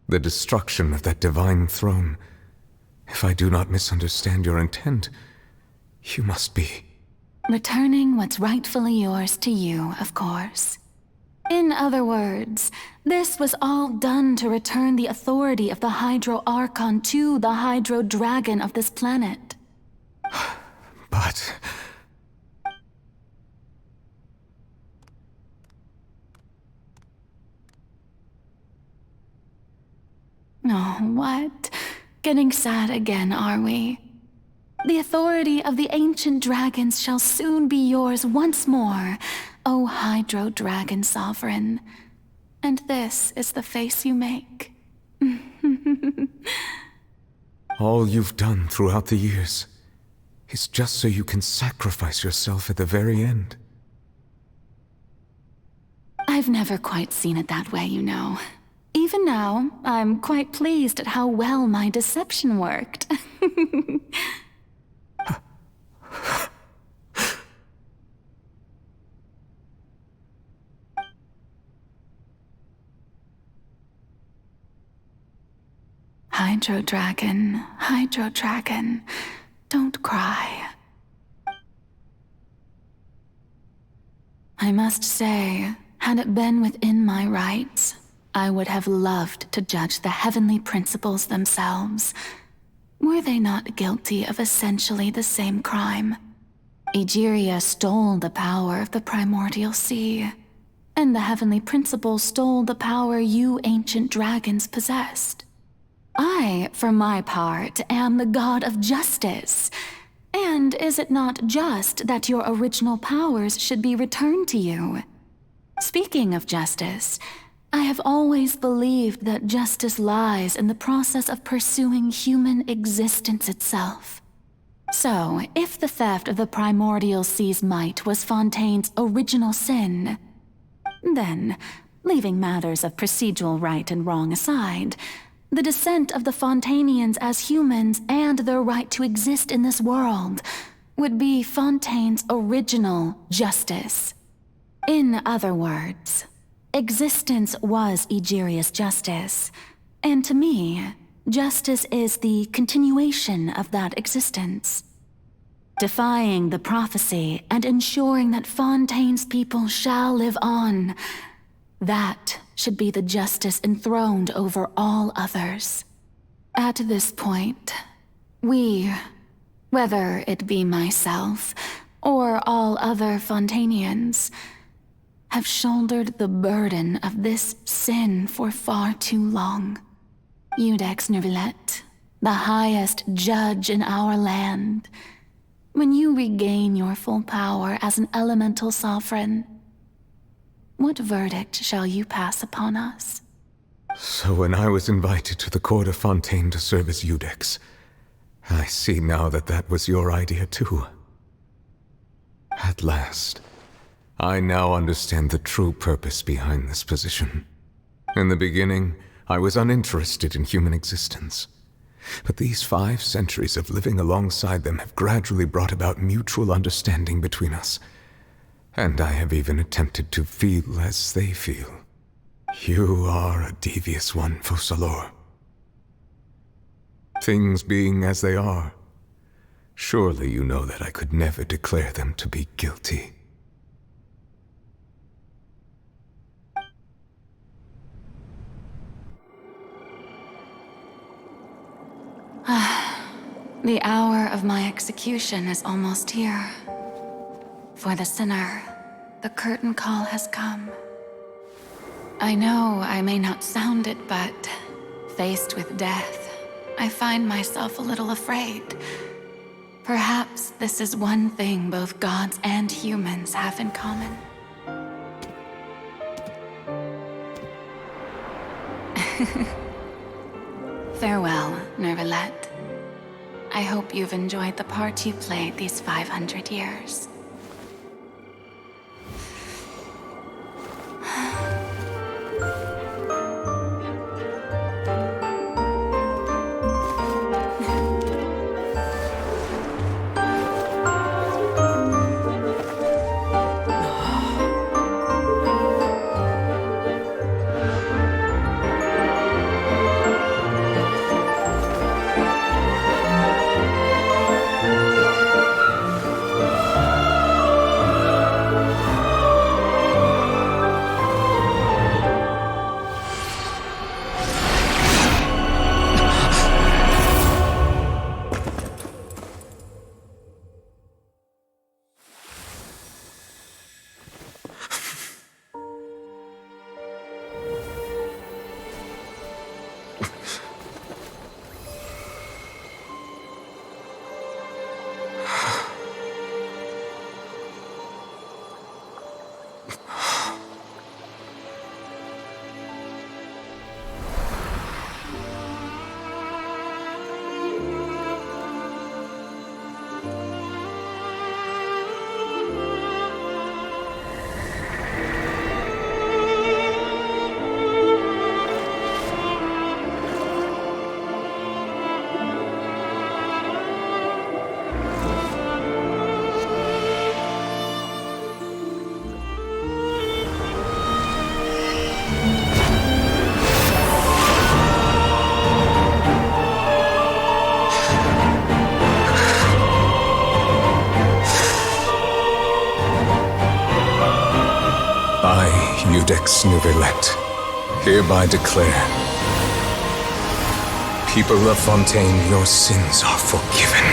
Speaker 6: The destruction of that divine throne. If I do not misunderstand your intent, you must be...
Speaker 14: returning what's rightfully yours to you, of course. In other words, this was all done to return the authority of the Hydro Archon to the Hydro Dragon of this planet.
Speaker 6: But...
Speaker 14: Oh, what? Getting sad again, are we? The authority of the ancient dragons shall soon be yours once more, O Hydro Dragon Sovereign. And this is the face you make.
Speaker 6: all you've done throughout the years is just so you can sacrifice yourself at the very end.
Speaker 14: I've never quite seen it that way, you know. Even now, I'm quite pleased at how well my deception worked. Hydro Dragon, don't cry. I must say, had it been within my rights, I would have loved to judge the heavenly principles themselves. Were they not guilty of essentially the same crime? Egeria stole the power of the primordial sea, and the heavenly principles stole the power you ancient dragons possessed. I, for my part, am the god of justice. And is it not just that your original powers should be returned to you? Speaking of justice, I have always believed that justice lies in the process of pursuing human existence itself. So, if the theft of the primordial sea's might was Fontaine's original sin, then, leaving matters of procedural right and wrong aside, the descent of the Fontainians as humans and their right to exist in this world would be Fontaine's original justice. In other words, existence was Egeria's justice, and to me, justice is the continuation of that existence. Defying the prophecy and ensuring that Fontaine's people shall live on, that should be the justice enthroned over all others. At this point, we, whether it be myself or all other Fontainians, have shouldered the burden of this sin for far too long. Iudex Nervillet, the highest judge in our land, when you regain your full power as an elemental sovereign, what verdict shall you pass upon us?
Speaker 6: So when I was invited to the court of Fontaine to serve as Iudex, I see now that that was your idea too. At last, I now understand the true purpose behind this position. In the beginning, I was uninterested in human existence. But these 5 centuries of living alongside them have gradually brought about mutual understanding between us. And I have even attempted to feel as they feel. You are a devious one, Focalors. Things being as they are, surely you know that I could never declare them to be guilty.
Speaker 14: The hour of my execution is almost here. For the sinner, the curtain call has come. I know I may not sound it, but faced with death, I find myself a little afraid. Perhaps this is one thing both gods and humans have in common. Farewell, Nervillet. I hope you've enjoyed the part you played these 500 years.
Speaker 6: Judex Nouvellette, hereby declare, people of Fontaine, your sins are forgiven.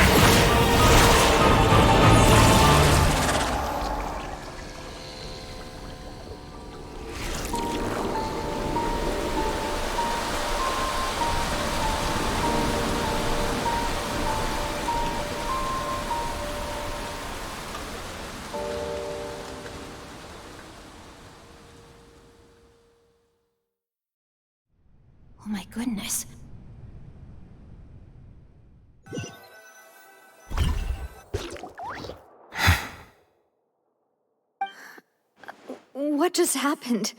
Speaker 11: Oh my goodness.
Speaker 9: What just happened?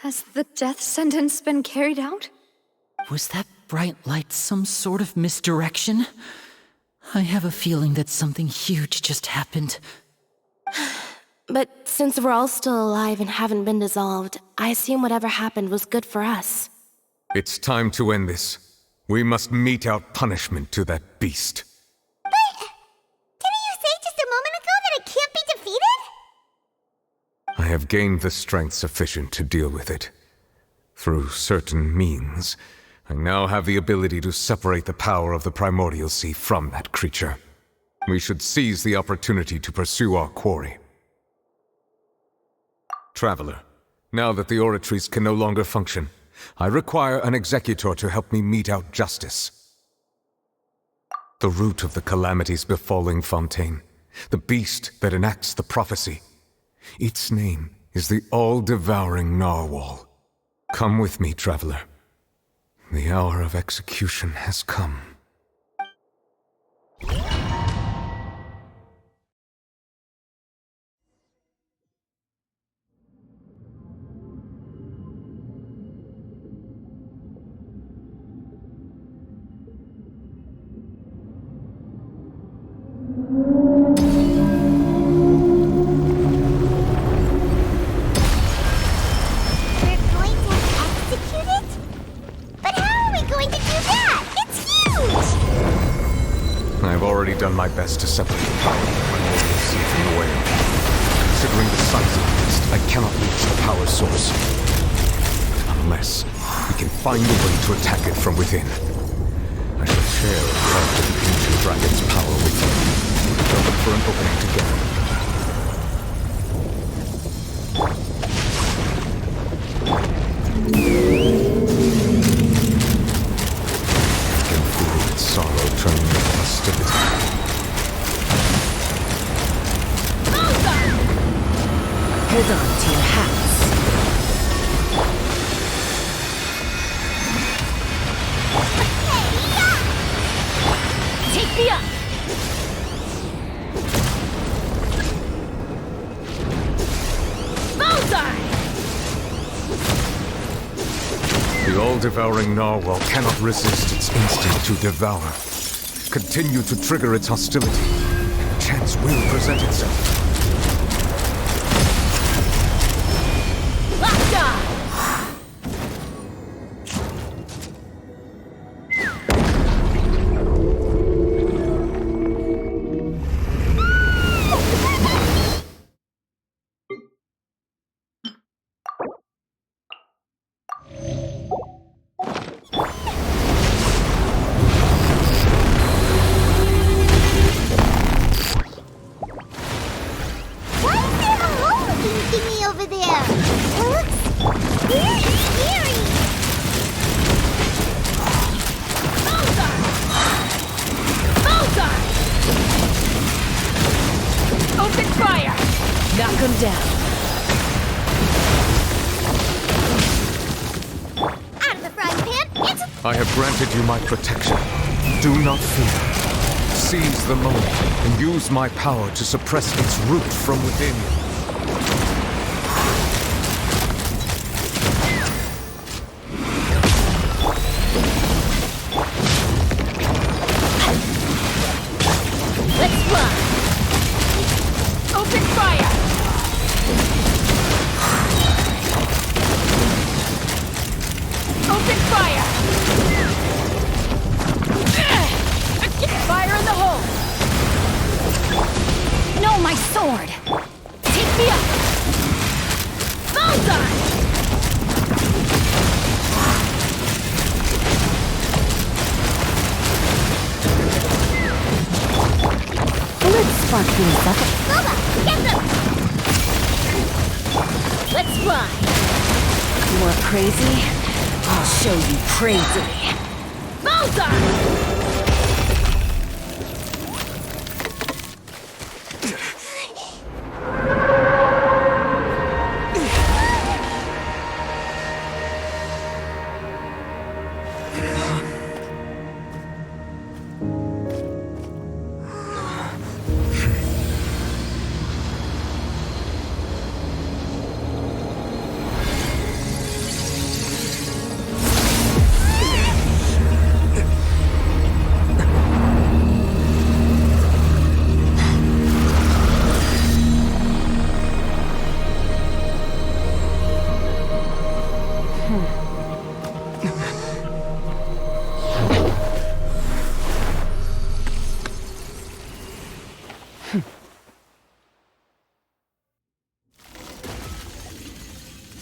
Speaker 9: Has the death sentence been carried out?
Speaker 20: Was that bright light some sort of misdirection? I have a feeling that something huge just happened.
Speaker 10: But since we're all still alive and haven't been dissolved, I assume whatever happened was good for us.
Speaker 6: It's time to end this. We must mete out punishment to that beast.
Speaker 1: But didn't you say just a moment ago that it can't be defeated?
Speaker 6: I have gained the strength sufficient to deal with it. Through certain means, I now have the ability to separate the power of the Primordial Sea from that creature. We should seize the opportunity to pursue our quarry. Traveler, now that the oratories can no longer function, I require an executor to help me mete out justice. The root of the calamities befalling Fontaine, the beast that enacts the prophecy. Its name is the all-devouring Narwhal. Come with me, traveler. The hour of execution has come. Done my best to separate the power of the Primordial Sea from the whale. Considering the size of the beast, I cannot reach the power source. Unless we can find a way to attack it from within. I shall share a part of the ancient dragon's power with you. We'll look for an opening together. I can feel its sorrow turning into hostility.
Speaker 10: Hold on to your hats. Take me up! Bullseye!
Speaker 6: The all-devouring Narwhal cannot resist its instinct to devour. Continue to trigger its hostility, and a chance will present itself. I have granted you my protection. Do not fear. Seize the moment and use my power to suppress its root from within.
Speaker 10: Let's run! Open fire! Open fire! Fire in the hole! No, my sword! Take me up!
Speaker 18: spark things up.
Speaker 1: Loba, get them!
Speaker 18: Let's fly! More crazy? I'll show you crazy. Bullseye!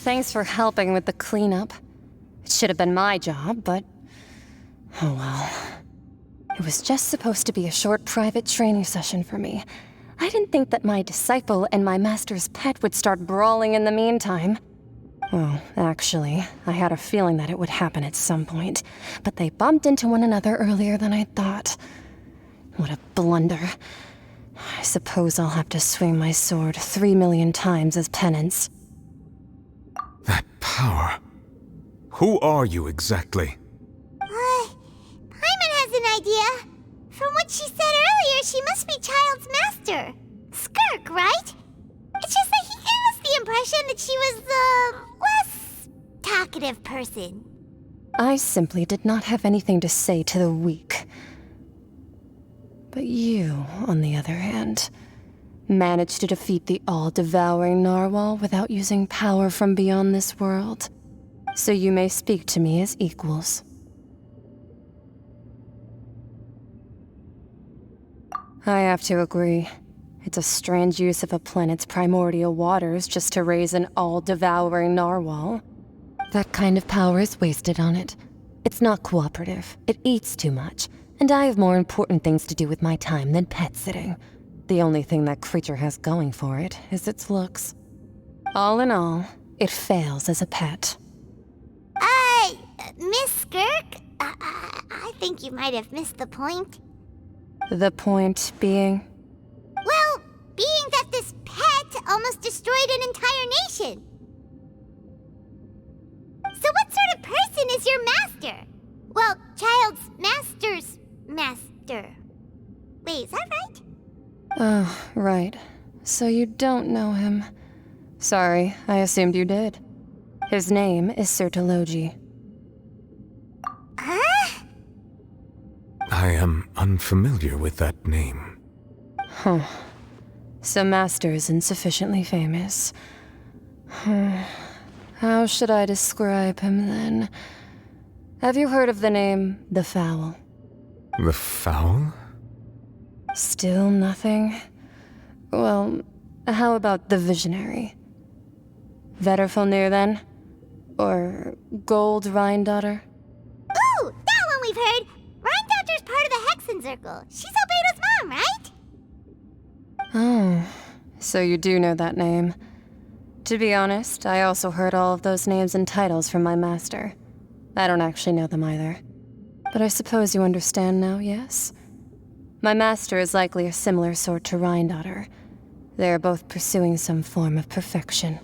Speaker 8: Thanks for helping with the cleanup. It should have been my job, but... oh well. It was just supposed to be a short private training session for me. I didn't think that my disciple and my master's pet would start brawling in the meantime. Well, actually, I had a feeling that it would happen at some point, but they bumped into one another earlier than I thought. What a blunder. I suppose I'll have to swing my sword 3 million times as penance.
Speaker 6: That power. Who are you exactly?
Speaker 1: Paimon has an idea. From what she said earlier, she must be Child's master. Skirk, right? It's just that he gave us the impression that she was the less talkative person.
Speaker 8: I simply did not have anything to say to the weak. But you, on the other hand, managed to defeat the all-devouring narwhal without using power from beyond this world. So you may speak to me as equals. I have to agree. It's a strange use of a planet's primordial waters just to raise an all-devouring narwhal. That kind of power is wasted on it. It's not cooperative. It eats too much. And I have more important things to do with my time than pet sitting. The only thing that creature has going for it is its looks. All in all, it fails as a pet.
Speaker 1: Miss Skirk? I think you might have missed the point.
Speaker 8: The point being?
Speaker 1: Well, being that this pet almost destroyed an entire nation. So what sort of person is your master? Well, Child's master's master. Wait, is that right?
Speaker 8: Oh, right. So you don't know him. Sorry, I assumed you did. His name is Sir Deluge.
Speaker 1: Huh?
Speaker 6: I am unfamiliar with that name.
Speaker 8: Huh. So Master is insufficiently famous. How should I describe him then? Have you heard of the name The Fowl?
Speaker 6: The Fowl?
Speaker 8: Still nothing? Well, how about the Visionary? Vetterfulnir then? Or Gold Rhindaughter?
Speaker 1: Ooh, that one we've heard! Rhindaughter's part of the Hexen Circle. She's Albedo's mom, right?
Speaker 8: Oh, so you do know that name. To be honest, I also heard all of those names and titles from my master. I don't actually know them either. But I suppose you understand now, yes? My master is likely a similar sort to Rhindaughter. They are both pursuing some form of perfection.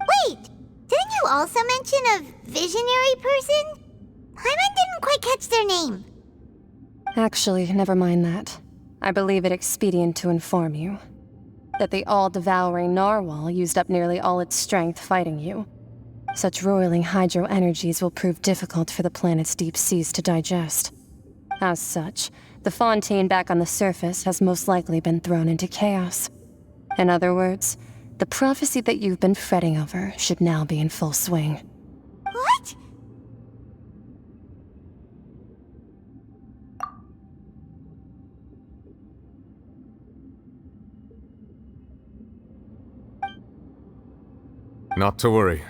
Speaker 1: Wait! Didn't you also mention a visionary person? Paimon didn't quite catch their name.
Speaker 8: Actually, never mind that. I believe it expedient to inform you that the all-devouring narwhal used up nearly all its strength fighting you. Such roiling hydro energies will prove difficult for the planet's deep seas to digest. As such, the Fontaine back on the surface has most likely been thrown into chaos. In other words, the prophecy that you've been fretting over should now be in full swing.
Speaker 1: What?
Speaker 6: Not to worry.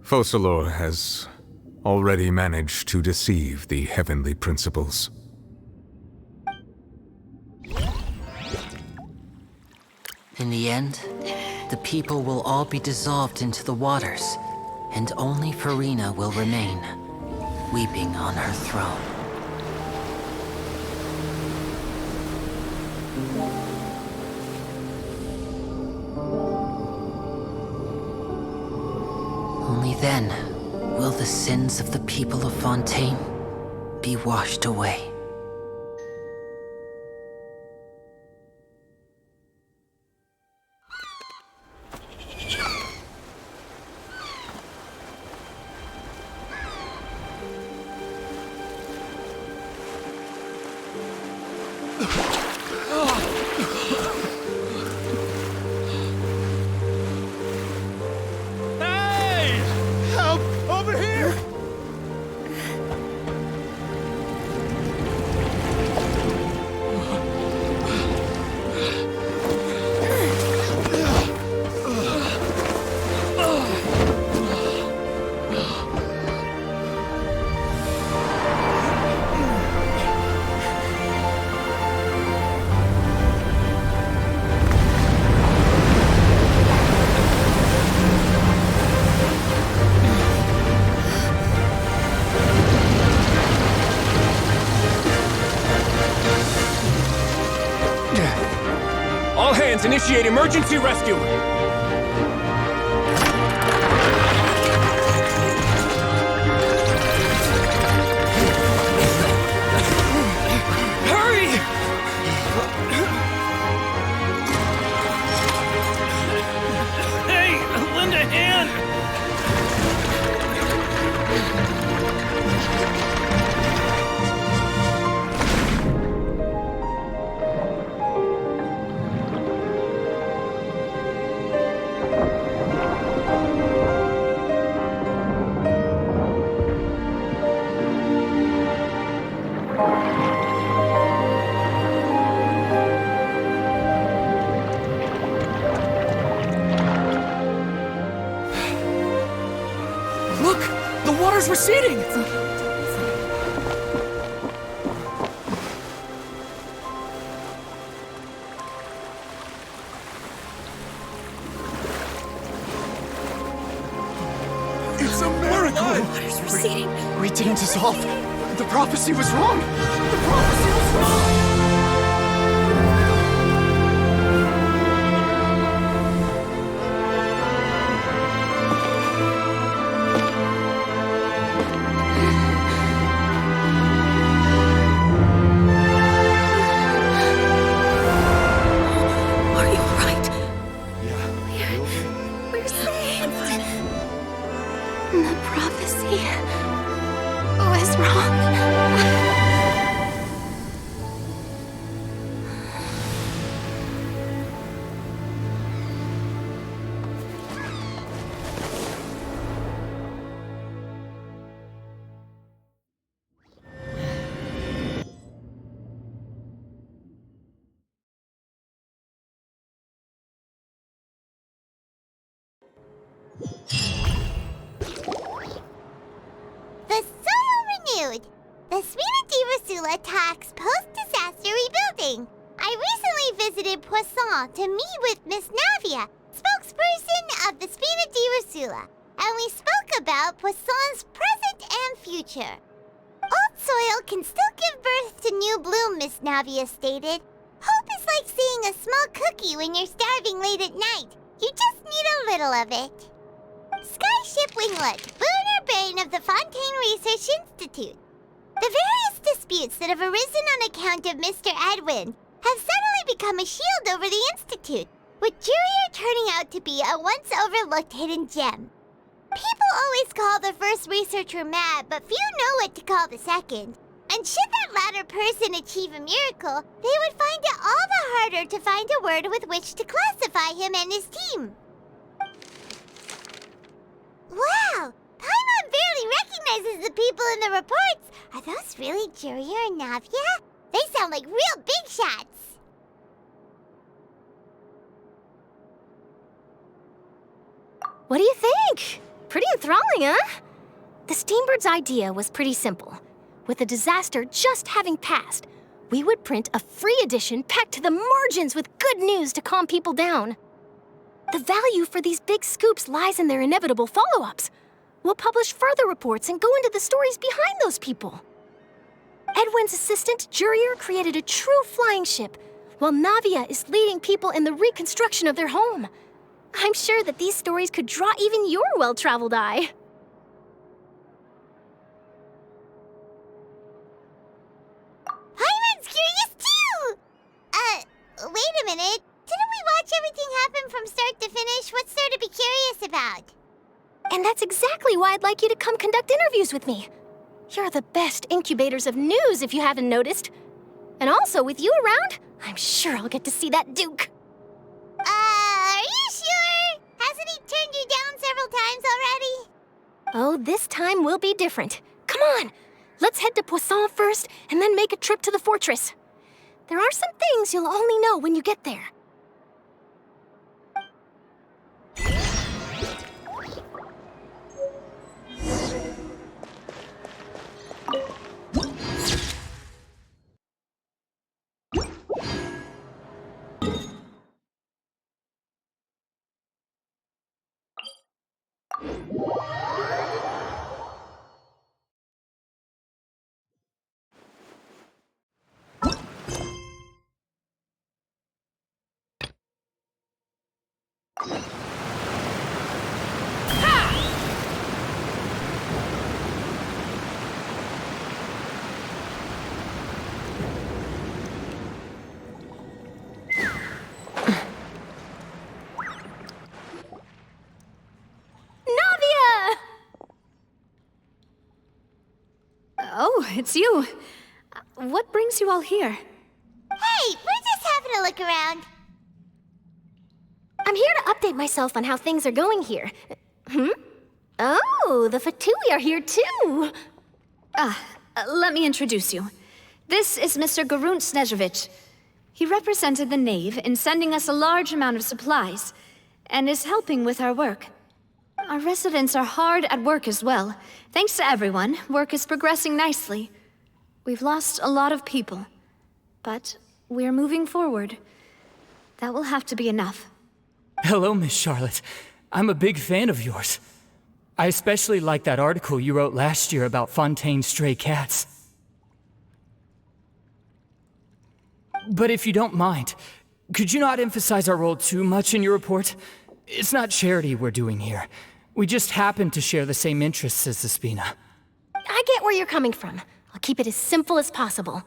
Speaker 6: Focalor has already managed to deceive the heavenly principles.
Speaker 20: In the end, the people will all be dissolved into the waters, and only Farina will remain, weeping on her throne. Only then will the sins of the people of Fontaine be washed away.
Speaker 3: Initiate emergency rescue!
Speaker 16: Hurry!
Speaker 3: Hey, lend a hand!
Speaker 16: Receding!
Speaker 7: It's a miracle!
Speaker 23: Water's receding.
Speaker 7: We didn't dissolve. The prophecy was wrong. The prophecy was wrong!
Speaker 1: The Spina di Rosula talks post-disaster rebuilding. I recently visited Poisson to meet with Miss Navia, spokesperson of the Spina di Rosula, and we spoke about Poisson's present and future. Old soil can still give birth to new bloom, Miss Navia stated. Hope is like seeing a small cookie when you're starving late at night. You just need a little of it. Skyship Winglet, boon or bane of the Fontaine Research Institute. The various disputes that have arisen on account of Mr. Edwin have suddenly become a shield over the Institute, with Jurier turning out to be a once-overlooked hidden gem. People always call the first researcher mad, but few know what to call the second. And should that latter person achieve a miracle, they would find it all the harder to find a word with which to classify him and his team. Wow! Paimon barely recognizes the people in the reports. Are those really Jurier and Navia? They sound like real big shots.
Speaker 19: What do you think? Pretty enthralling, huh? The Steambird's idea was pretty simple. With the disaster just having passed, we would print a free edition packed to the margins with good news to calm people down. The value for these big scoops lies in their inevitable follow-ups. We'll publish further reports and go into the stories behind those people. Edwin's assistant, Jurier, created a true flying ship, while Navia is leading people in the reconstruction of their home. I'm sure that these stories could draw even your well-traveled eye.
Speaker 1: Paimon's curious too! Wait a minute. Didn't we watch everything happen from start to finish? What's there to be curious about?
Speaker 19: And that's exactly why I'd like you to come conduct interviews with me. You're the best incubators of news, if you haven't noticed. And also, with you around, I'm sure I'll get to see that Duke.
Speaker 1: Are you sure? Hasn't he turned you down several times already?
Speaker 19: Oh, this time will be different. Come on, let's head to Poisson first, and then make a trip to the fortress. There are some things you'll only know when you get there.
Speaker 9: Oh, it's you. What brings you all here?
Speaker 1: Hey, we're just having a look around.
Speaker 19: I'm here to update myself on how things are going here. Oh, the Fatui are here too.
Speaker 9: Let me introduce you. This is Mr. Garunt Snezhevich. He represented the Knave in sending us a large amount of supplies, and is helping with our work. Our residents are hard at work as well. Thanks to everyone, work is progressing nicely. We've lost a lot of people, but we're moving forward. That will have to be enough.
Speaker 16: Hello, Miss Charlotte. I'm a big fan of yours. I especially like that article you wrote last year about Fontaine's stray cats. But if you don't mind, could you not emphasize our role too much in your report? It's not charity we're doing here. We just happen to share the same interests as the Spina.
Speaker 19: I get where you're coming from. I'll keep it as simple as possible.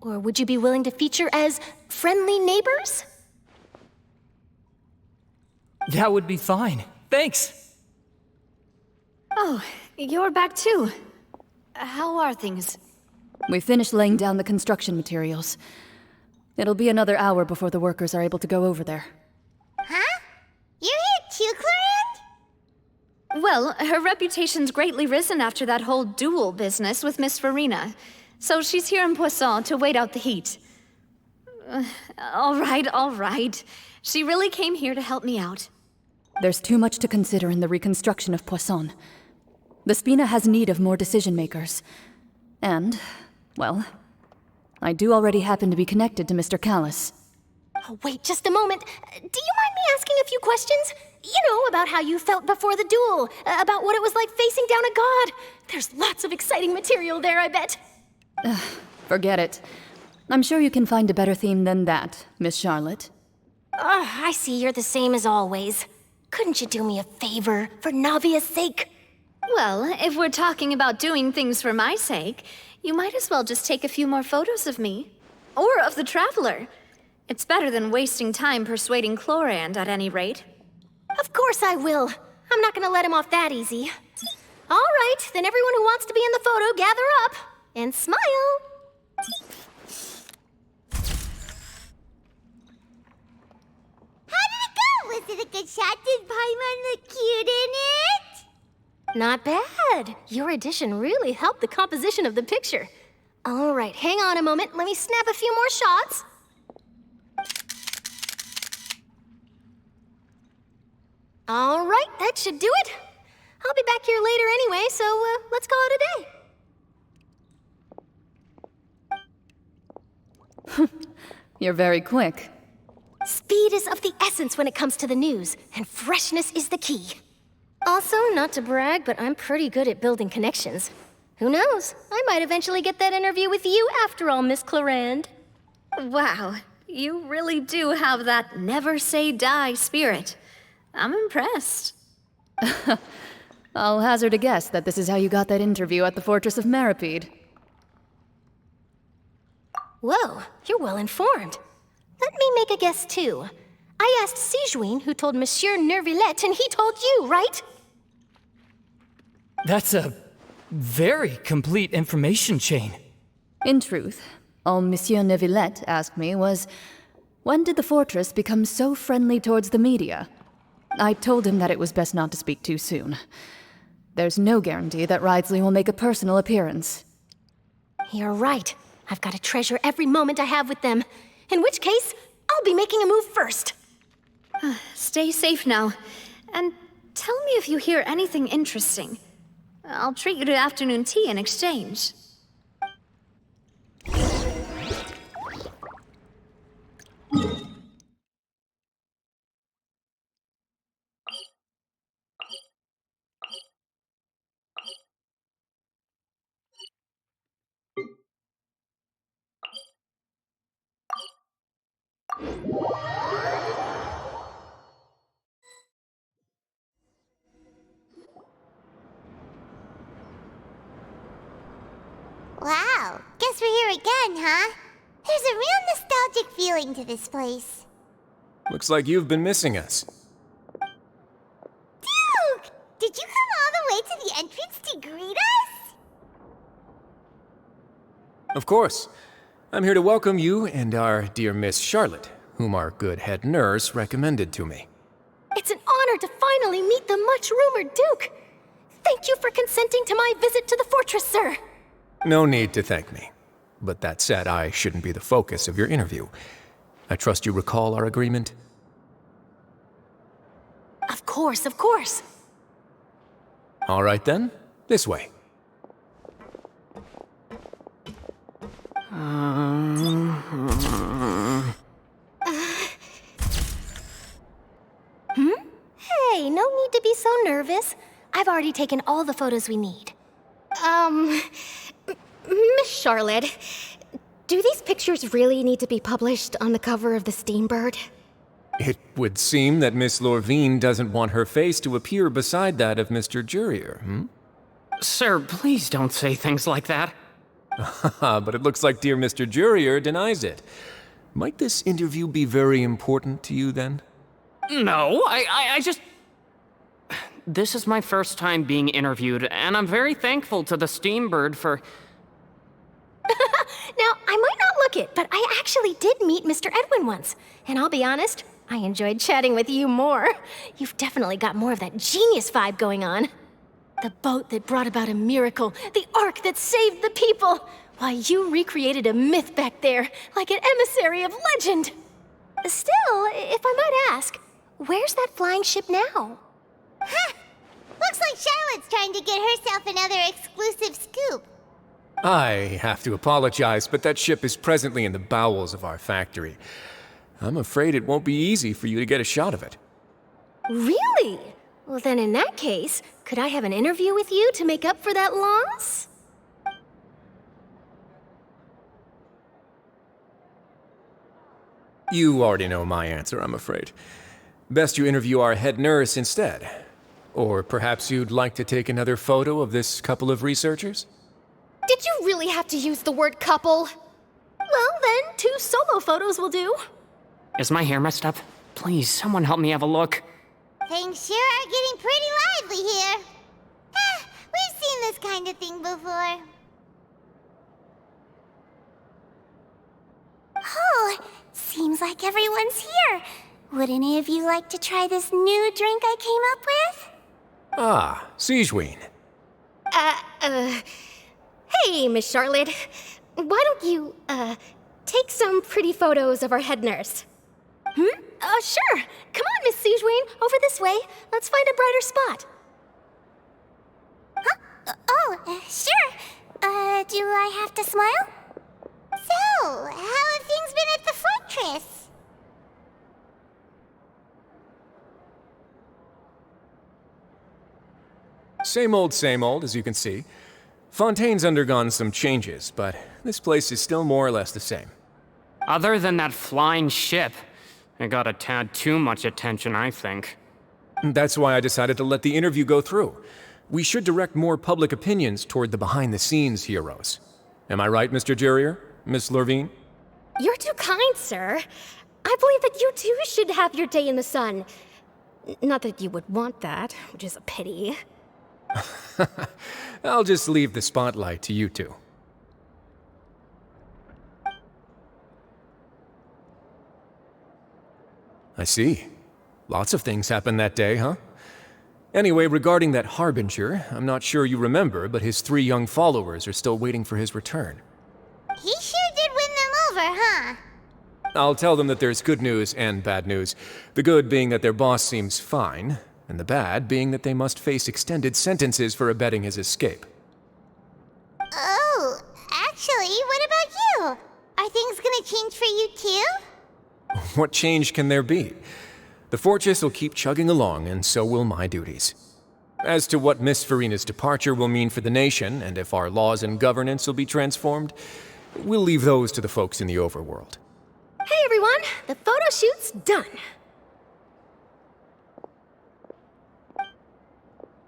Speaker 19: Or would you be willing to feature as friendly neighbors?
Speaker 16: That would be fine. Thanks!
Speaker 9: Oh, you're back too. How are things?
Speaker 4: We finished laying down the construction materials. It'll be another hour before the workers are able to go over there.
Speaker 1: Huh? You're here too, Clarant?
Speaker 9: Well, her reputation's greatly risen after that whole duel business with Miss Farina. So she's here in Poisson to wait out the heat. All right. She really came here to help me out.
Speaker 4: There's too much to consider in the reconstruction of Poisson. The Spina has need of more decision-makers. And, well, I do already happen to be connected to Mr. Callis.
Speaker 19: Oh, wait just a moment. Do you mind me asking a few questions? You know, about how you felt before the duel, about what it was like facing down a god. There's lots of exciting material there, I bet.
Speaker 4: Forget it. I'm sure you can find a better theme than that, Miss Charlotte.
Speaker 19: I see you're the same as always. Couldn't you do me a favor, for Navia's sake?
Speaker 9: Well, if we're talking about doing things for my sake, you might as well just take a few more photos of me. Or of the Traveler. It's better than wasting time persuading Chlorand, at any rate.
Speaker 19: Of course I will. I'm not gonna let him off that easy. All right, then everyone who wants to be in the photo, gather up. And smile.
Speaker 1: How did it go? Was it a good shot? Did Paimon look cute in it?
Speaker 19: Not bad. Your addition really helped the composition of the picture. All right, hang on a moment. Let me snap a few more shots. All right, that should do it. I'll be back here later anyway, so let's call it a day.
Speaker 4: You're very quick.
Speaker 19: Speed is of the essence when it comes to the news, and freshness is the key. Also, not to brag, but I'm pretty good at building connections. Who knows? I might eventually get that interview with you after all, Miss Clarande.
Speaker 9: Wow, you really do have that never say die spirit. I'm impressed.
Speaker 4: I'll hazard a guess that this is how you got that interview at the Fortress of Maripede.
Speaker 19: Whoa, you're well informed. Let me make a guess too. I asked Sigewinne, who told Monsieur Neuvillette, and he told you, right?
Speaker 16: That's a very complete information chain.
Speaker 4: In truth, all Monsieur Neuvillette asked me was, when did the fortress become so friendly towards the media? I told him that it was best not to speak too soon. There's no guarantee that Wriothesley will make a personal appearance.
Speaker 19: You're right. I've got to treasure every moment I have with them. In which case, I'll be making a move first.
Speaker 9: Stay safe now. And tell me if you hear anything interesting. I'll treat you to afternoon tea in exchange.
Speaker 1: Wow, guess we're here again, huh? There's a real nostalgic feeling to this place.
Speaker 3: Looks like you've been missing us.
Speaker 1: Duke! Did you come all the way to the entrance to greet us?
Speaker 3: Of course. I'm here to welcome you and our dear Miss Charlotte, whom our good head nurse recommended to me.
Speaker 19: It's an honor to finally meet the much-rumored Duke. Thank you for consenting to my visit to the fortress, sir.
Speaker 3: No need to thank me. But that said, I shouldn't be the focus of your interview. I trust you recall our agreement?
Speaker 19: Of course, of course.
Speaker 3: All right then, this way.
Speaker 19: Hey, no need to be so nervous. I've already taken all the photos we need.
Speaker 11: Miss Charlotte, do these pictures really need to be published on the cover of the Steambird?
Speaker 3: It would seem that Miss Lorvine doesn't want her face to appear beside that of Mr. Jurier, hmm?
Speaker 16: Sir, please don't say things like that.
Speaker 3: But it looks like dear Mr. Jurier denies it. Might this interview be very important to you, then?
Speaker 16: No, I just... This is my first time being interviewed, and I'm very thankful to the Steambird for...
Speaker 19: Now, I might not look it, but I actually did meet Mr. Edwin once. And I'll be honest, I enjoyed chatting with you more. You've definitely got more of that genius vibe going on. The boat that brought about a miracle, the ark that saved the people. Why, you recreated a myth back there, like an emissary of legend. Still, if I might ask, where's that flying ship now?
Speaker 1: Huh! Looks like Charlotte's trying to get herself another exclusive scoop.
Speaker 3: I have to apologize, but that ship is presently in the bowels of our factory. I'm afraid it won't be easy for you to get a shot of it.
Speaker 19: Really? Well, then in that case, could I have an interview with you to make up for that loss?
Speaker 3: You already know my answer, I'm afraid. Best you interview our head nurse instead. Or perhaps you'd like to take another photo of this couple of researchers?
Speaker 11: Did you really have to use the word couple?
Speaker 19: Well, then, 2 solo photos will do.
Speaker 16: Is my hair messed up? Please, someone help me have a look.
Speaker 1: Things sure are getting pretty lively here. We've seen this kind of thing before. Oh, seems like everyone's here. Would any of you like to try this new drink I came up with?
Speaker 3: Ah, Sigewinne.
Speaker 11: Hey, Miss Charlotte. Why don't you, take some pretty photos of our head nurse?
Speaker 19: Sure. Come on, Miss Sigewinne. Over this way. Let's find a brighter spot.
Speaker 1: Huh? Sure. Do I have to smile? So, how have things been at the fortress.
Speaker 3: Same old, as you can see. Fontaine's undergone some changes, but this place is still more or less the same.
Speaker 5: Other than that flying ship, it got a tad too much attention, I think.
Speaker 3: That's why I decided to let the interview go through. We should direct more public opinions toward the behind-the-scenes heroes. Am I right, Mr. Jurrier? Miss Lorvine?
Speaker 19: You're too kind, sir. I believe that you too should have your day in the sun. Not that you would want that, which is a pity.
Speaker 3: I'll just leave the spotlight to you two. I see. Lots of things happened that day, huh? Anyway, regarding that Harbinger, I'm not sure you remember, but his 3 young followers are still waiting for his return.
Speaker 1: He sure did win them over, huh?
Speaker 3: I'll tell them that there's good news and bad news. The good being that their boss seems fine, and the bad being that they must face extended sentences for abetting his escape.
Speaker 1: Oh, actually, what about you? Are things gonna change for you too?
Speaker 3: What change can there be? The fortress will keep chugging along, and so will my duties. As to what Miss Furina's departure will mean for the nation, and if our laws and governance will be transformed, we'll leave those to the folks in the overworld.
Speaker 19: Hey everyone, the photo shoot's done.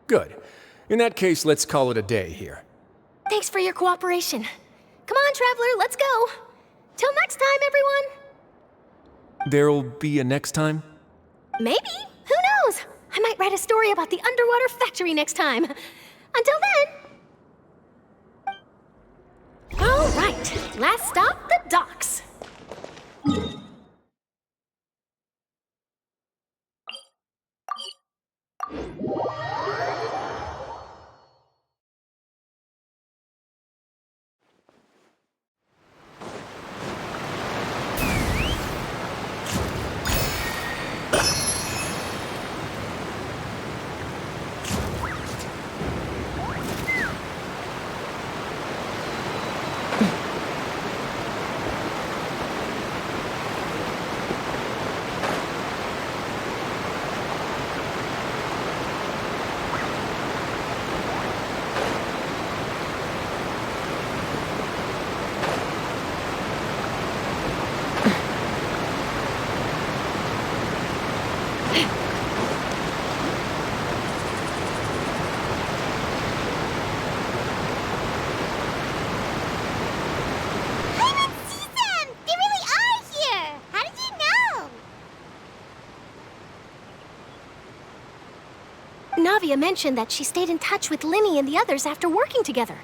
Speaker 3: Good. In that case, let's call it a day here.
Speaker 19: Thanks for your cooperation. Come on, Traveler, let's go. Till next time, everyone.
Speaker 3: There'll be a next time?
Speaker 19: Maybe. Who knows? I might write a story about the underwater factory next time. Until then. All right, last stop, the docks. Navia mentioned that she stayed in touch with Linny and the others after working together.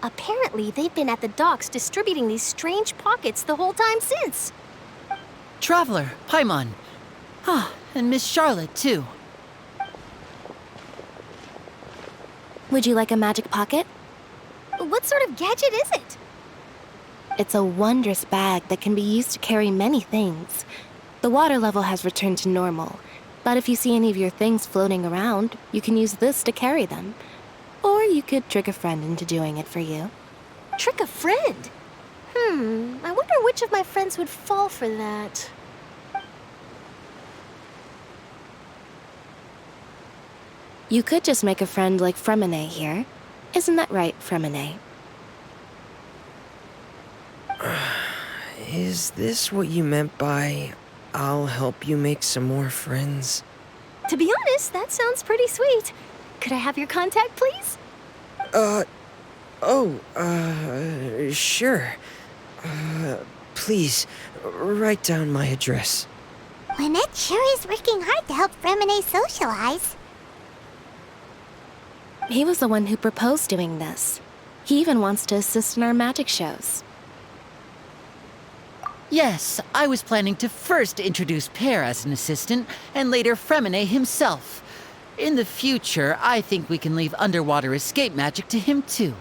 Speaker 19: Apparently, they've been at the docks distributing these strange pockets the whole time since.
Speaker 20: Traveler, Paimon. Ah, and Miss Charlotte, too.
Speaker 10: Would you like a magic pocket?
Speaker 19: What sort of gadget is it?
Speaker 10: It's a wondrous bag that can be used to carry many things. The water level has returned to normal, but if you see any of your things floating around, you can use this to carry them. Or you could trick a friend into doing it for you.
Speaker 19: Trick a friend? I wonder which of my friends would fall for that.
Speaker 10: You could just make a friend like Fremine here. Isn't that right, Fremine?
Speaker 12: Is this what you meant by, I'll help you make some more friends?
Speaker 19: To be honest, that sounds pretty sweet. Could I have your contact, please?
Speaker 12: Sure. Please, write down my address.
Speaker 1: Lynette sure is working hard to help Fremine socialize.
Speaker 10: He was the one who proposed doing this. He even wants to assist in our magic shows.
Speaker 20: Yes, I was planning to first introduce Pear as an assistant, and later Fremine himself. In the future, I think we can leave underwater escape magic to him too.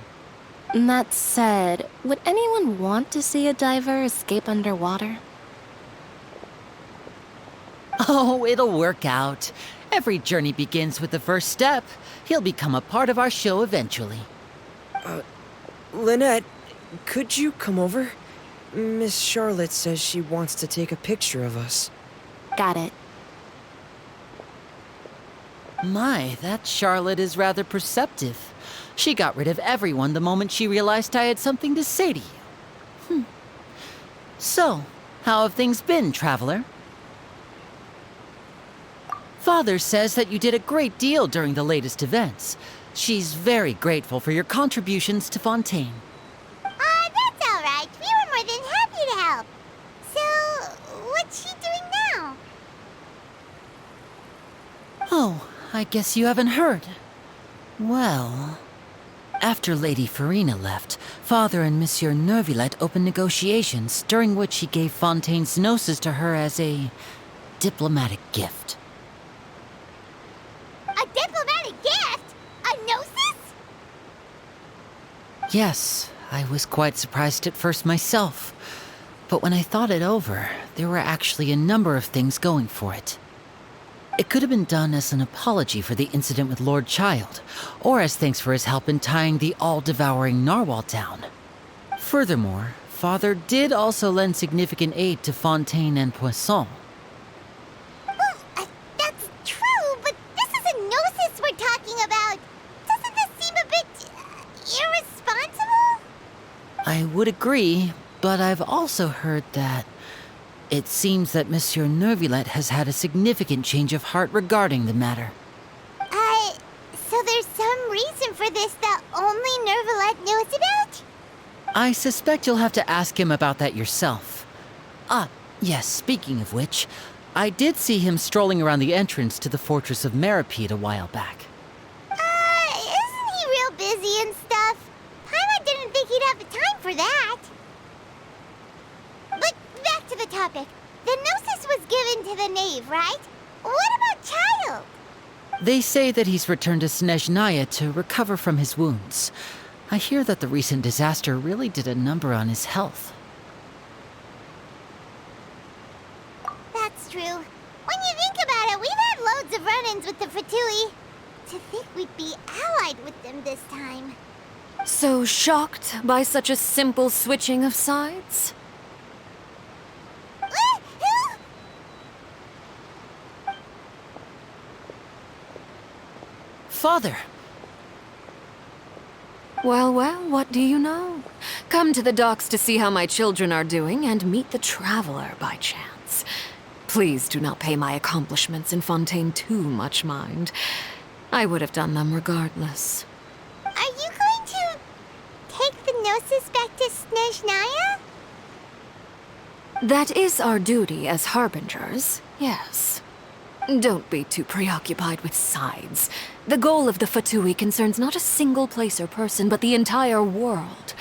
Speaker 10: That said, would anyone want to see a diver escape underwater?
Speaker 20: Oh, it'll work out. Every journey begins with the first step. He'll become a part of our show eventually.
Speaker 12: Lynette, could you come over? Miss Charlotte says she wants to take a picture of us.
Speaker 10: Got it.
Speaker 20: My, that Charlotte is rather perceptive. She got rid of everyone the moment she realized I had something to say to you. So, how have things been, traveler? Father says that you did a great deal during the latest events. She's very grateful for your contributions to Fontaine.
Speaker 1: That's all right. We were more than happy to help. So, what's she doing now?
Speaker 20: Oh, I guess you haven't heard. Well, after Lady Farina left, Father and Monsieur Neuvillette opened negotiations, during which he gave Fontaine's gnosis to her as a diplomatic gift.
Speaker 1: A diplomatic gift? A gnosis?
Speaker 20: Yes, I was quite surprised at first myself. But when I thought it over, there were actually a number of things going for it. It could have been done as an apology for the incident with Lord Child, or as thanks for his help in tying the all-devouring narwhal down. Furthermore, Father did also lend significant aid to Fontaine and Poisson.
Speaker 1: Well, that's true, but this is a gnosis we're talking about. Doesn't this seem a bit irresponsible?
Speaker 20: I would agree, but I've also heard that it seems that Monsieur Neuvillette has had a significant change of heart regarding the matter.
Speaker 1: So there's some reason for this that only Neuvillette knows about?
Speaker 20: I suspect you'll have to ask him about that yourself. Yes, speaking of which, I did see him strolling around the entrance to the Fortress of Meripede a while back.
Speaker 1: Isn't he real busy and stuff? Paimon didn't think he'd have the time for that. But back to the topic. The gnosis was given to the knave, right? What about Child?
Speaker 20: They say that he's returned to Snezhnaya to recover from his wounds. I hear that the recent disaster really did a number on his health.
Speaker 1: That's true. When you think about it, we've had loads of run-ins with the Fatui. To think we'd be allied with them this time.
Speaker 4: So shocked by such a simple switching of sides?
Speaker 20: Father!
Speaker 4: Well, what do you know? Come to the docks to see how my children are doing and meet the traveler by chance. Please do not pay my accomplishments in Fontaine too much mind. I would have done them regardless.
Speaker 1: Are you going to take the gnosis back to Snezhnaya?
Speaker 4: That is our duty as harbingers, yes. Don't be too preoccupied with sides. The goal of the Fatui concerns not a single place or person, but the entire world.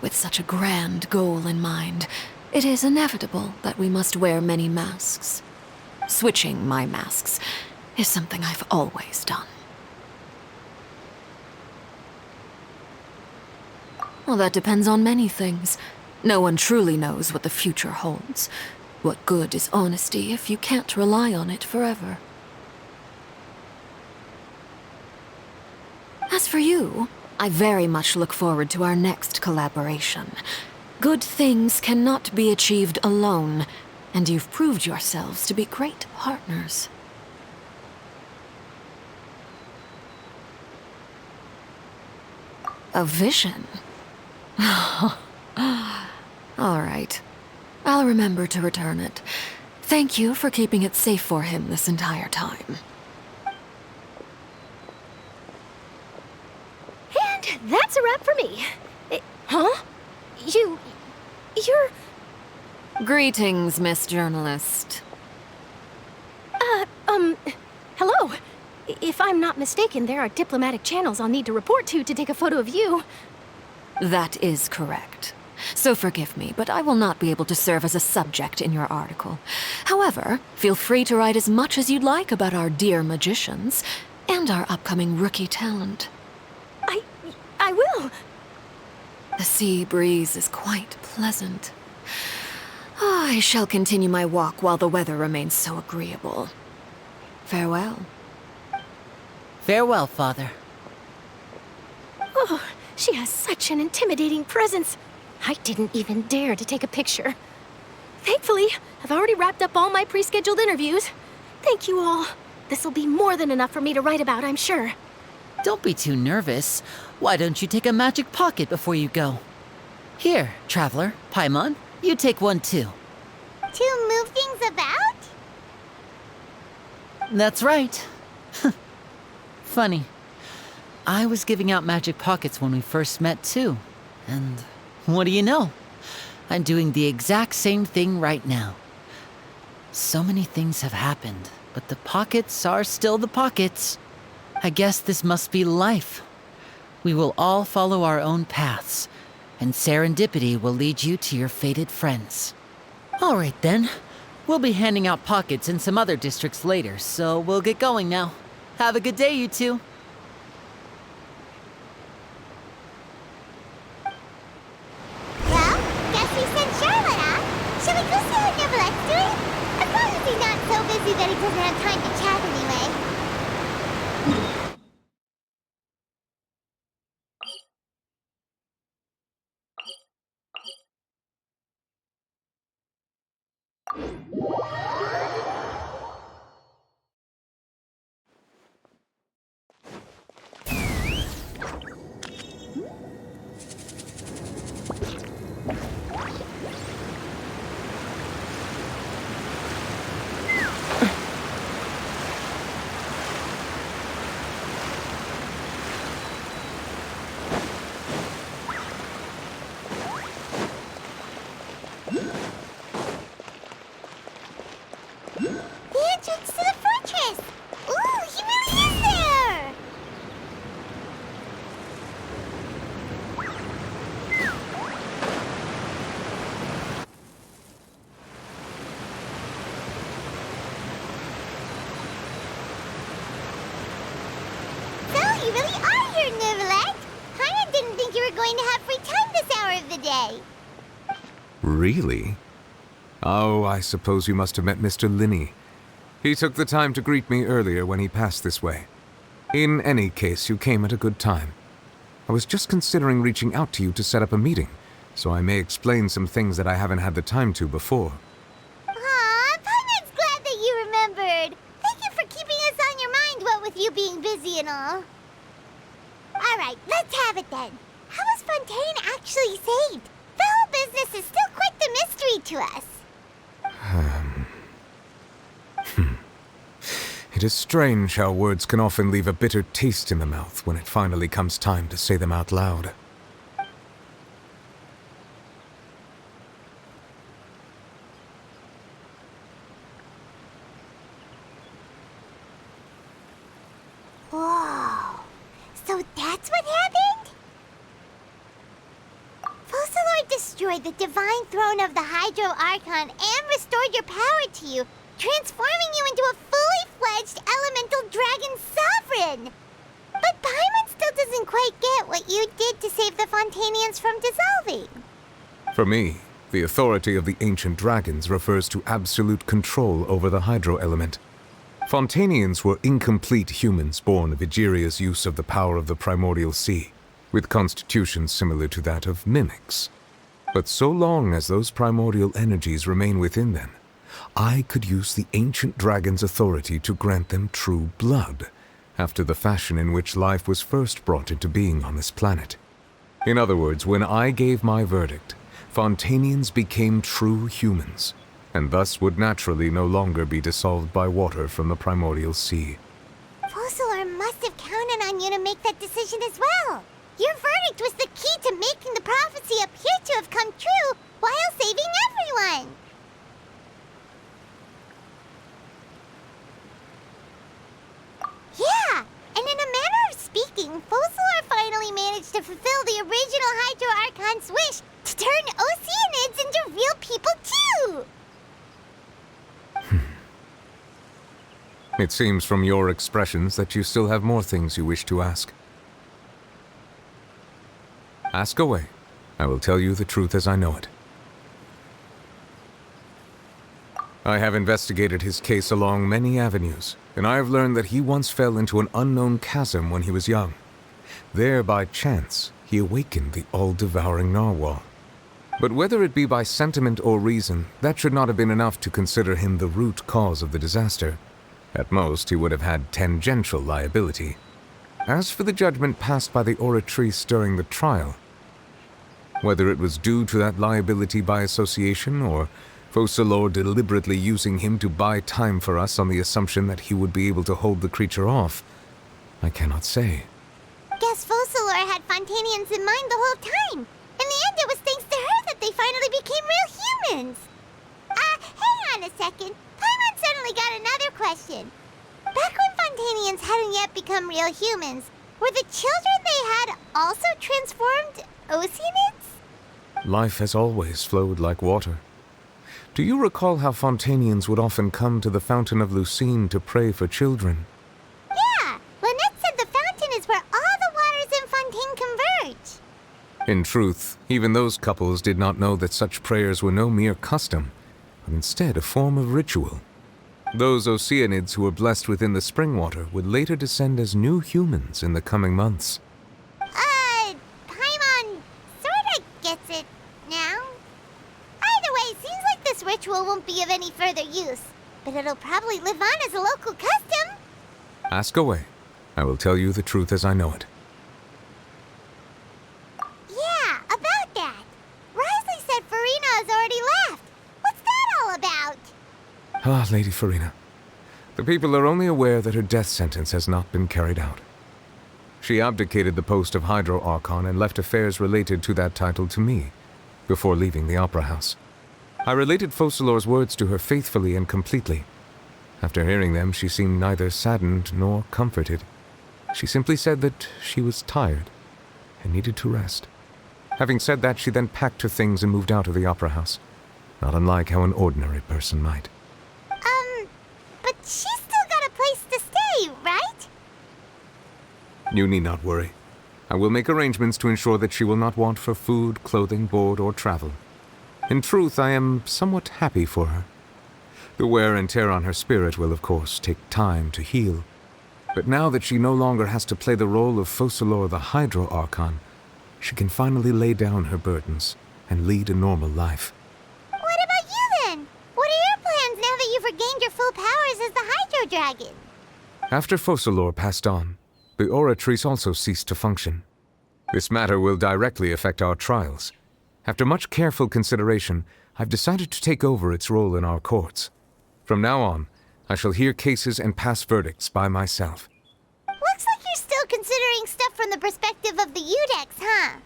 Speaker 4: With such a grand goal in mind, it is inevitable that we must wear many masks. Switching my masks is something I've always done. Well, that depends on many things. No one truly knows what the future holds. What good is honesty if you can't rely on it forever? As for you, I very much look forward to our next collaboration. Good things cannot be achieved alone, and you've proved yourselves to be great partners. A vision? All right. I'll remember to return it. Thank you for keeping it safe for him this entire time.
Speaker 19: And that's a wrap for me. Huh? You're...
Speaker 4: Greetings, Miss Journalist.
Speaker 19: Hello. If I'm not mistaken, there are diplomatic channels I'll need to report to take a photo of you.
Speaker 4: That is correct. So forgive me, but I will not be able to serve as a subject in your article. However, feel free to write as much as you'd like about our dear magicians and our upcoming rookie talent.
Speaker 19: I will.
Speaker 4: The sea breeze is quite pleasant. I shall continue my walk while the weather remains so agreeable. Farewell.
Speaker 20: Farewell, Father.
Speaker 19: Oh, she has such an intimidating presence. I didn't even dare to take a picture. Thankfully, I've already wrapped up all my pre-scheduled interviews. Thank you all. This'll be more than enough for me to write about, I'm sure.
Speaker 20: Don't be too nervous. Why don't you take a magic pocket before you go? Here, Traveler, Paimon, you take one too.
Speaker 1: To move things about?
Speaker 20: That's right. Funny. I was giving out magic pockets when we first met too. And what do you know? I'm doing the exact same thing right now. So many things have happened, but the pockets are still the pockets. I guess this must be life. We will all follow our own paths, and serendipity will lead you to your fated friends. All right then. We'll be handing out pockets in some other districts later, so we'll get going now. Have a good day, you two.
Speaker 1: Well, guess we sent Charlotte off. Shall we go see how Nivelet's doing? As long as he's not so busy that he doesn't have time to chat anyway. Entrance to the fortress! Ooh, he really is there! So, you really are here, Nivelet! Paimon didn't think you were going to have free time this hour of the day.
Speaker 6: Really? Oh, I suppose you must have met Mr. Linney. He took the time to greet me earlier when he passed this way. In any case, you came at a good time. I was just considering reaching out to you to set up a meeting, so I may explain some things that I haven't had the time to before.
Speaker 1: Aw, Paimon's glad that you remembered. Thank you for keeping us on your mind, what with you being busy and all. Alright, let's have it then. How was Fontaine actually saved? The whole business is still quite the mystery to us.
Speaker 6: It is strange how words can often leave a bitter taste in the mouth when it finally comes time to say them out loud.
Speaker 1: Whoa. So that's what happened? Focalor destroyed the divine throne of the Hydro Archon and restored your power to you, transforming you into a fully-fledged elemental dragon sovereign! But Paimon still doesn't quite get what you did to save the Fontainians from dissolving.
Speaker 6: For me, the authority of the ancient dragons refers to absolute control over the hydro element. Fontainians were incomplete humans born of Egeria's use of the power of the primordial sea, with constitutions similar to that of mimics. But so long as those primordial energies remain within them, I could use the ancient dragon's authority to grant them true blood, after the fashion in which life was first brought into being on this planet. In other words, when I gave my verdict, Fontainians became true humans, and thus would naturally no longer be dissolved by water from the primordial sea.
Speaker 1: Focalor must have counted on you to make that decision as well. Your verdict was the key to making the prophecy appear to have come true while saving everyone. Yeah, and in a manner of speaking, Focalor finally managed to fulfill the original Hydro Archon's wish to turn Oceanids into real people too!
Speaker 6: It seems from your expressions that you still have more things you wish to ask. Ask away. I will tell you the truth as I know it. I have investigated his case along many avenues, and I have learned that he once fell into an unknown chasm when he was young. There, by chance, he awakened the all-devouring narwhal. But whether it be by sentiment or reason, that should not have been enough to consider him the root cause of the disaster. At most, he would have had tangential liability. As for the judgment passed by the Oratrice during the trial, whether it was due to that liability by association, or Focalors deliberately using him to buy time for us on the assumption that he would be able to hold the creature off, I cannot say.
Speaker 1: Guess Focalors had Fontainians in mind the whole time. In the end, it was thanks to her that they finally became real humans. Hang on a second. Paimon suddenly got another question. Back when Fontainians hadn't yet become real humans, were the children they had also transformed Oceanids?
Speaker 6: Life has always flowed like water. Do you recall how Fontainians would often come to the Fountain of Lucine to pray for children?
Speaker 1: Yeah, Lynette said the fountain is where all the waters in Fontaine converge.
Speaker 6: In truth, even those couples did not know that such prayers were no mere custom, but instead a form of ritual. Those Oceanids who were blessed within the spring water would later descend as new humans in the coming months.
Speaker 1: Paimon sorta gets it now. Either way, seems like this ritual won't be of any further use, but it'll probably live on as a local custom.
Speaker 6: Ask away. I will tell you the truth as I know it.
Speaker 1: Yeah, about that. Risley said Farina has already left. What's that all about?
Speaker 6: Ah, Lady Farina. The people are only aware that her death sentence has not been carried out. She abdicated the post of Hydro Archon and left affairs related to that title to me, before leaving the Opera House. I related Focalors' words to her faithfully and completely. After hearing them, she seemed neither saddened nor comforted. She simply said that she was tired and needed to rest. Having said that, she then packed her things and moved out of the Opera House, not unlike how an ordinary person might.
Speaker 1: But she's still got a place to stay, right?
Speaker 6: You need not worry. I will make arrangements to ensure that she will not want for food, clothing, board, or travel. In truth, I am somewhat happy for her. The wear and tear on her spirit will, of course, take time to heal. But now that she no longer has to play the role of Focalors the Hydro Archon, she can finally lay down her burdens and lead a normal life.
Speaker 1: What about you then? What are your plans now that you've regained your full powers as the Hydro Dragon?
Speaker 6: After Focalors passed on, the Oratrice also ceased to function. This matter will directly affect our trials. After much careful consideration, I've decided to take over its role in our courts. From now on, I shall hear cases and pass verdicts by myself.
Speaker 1: Looks like you're still considering stuff from the perspective of the Udex, huh?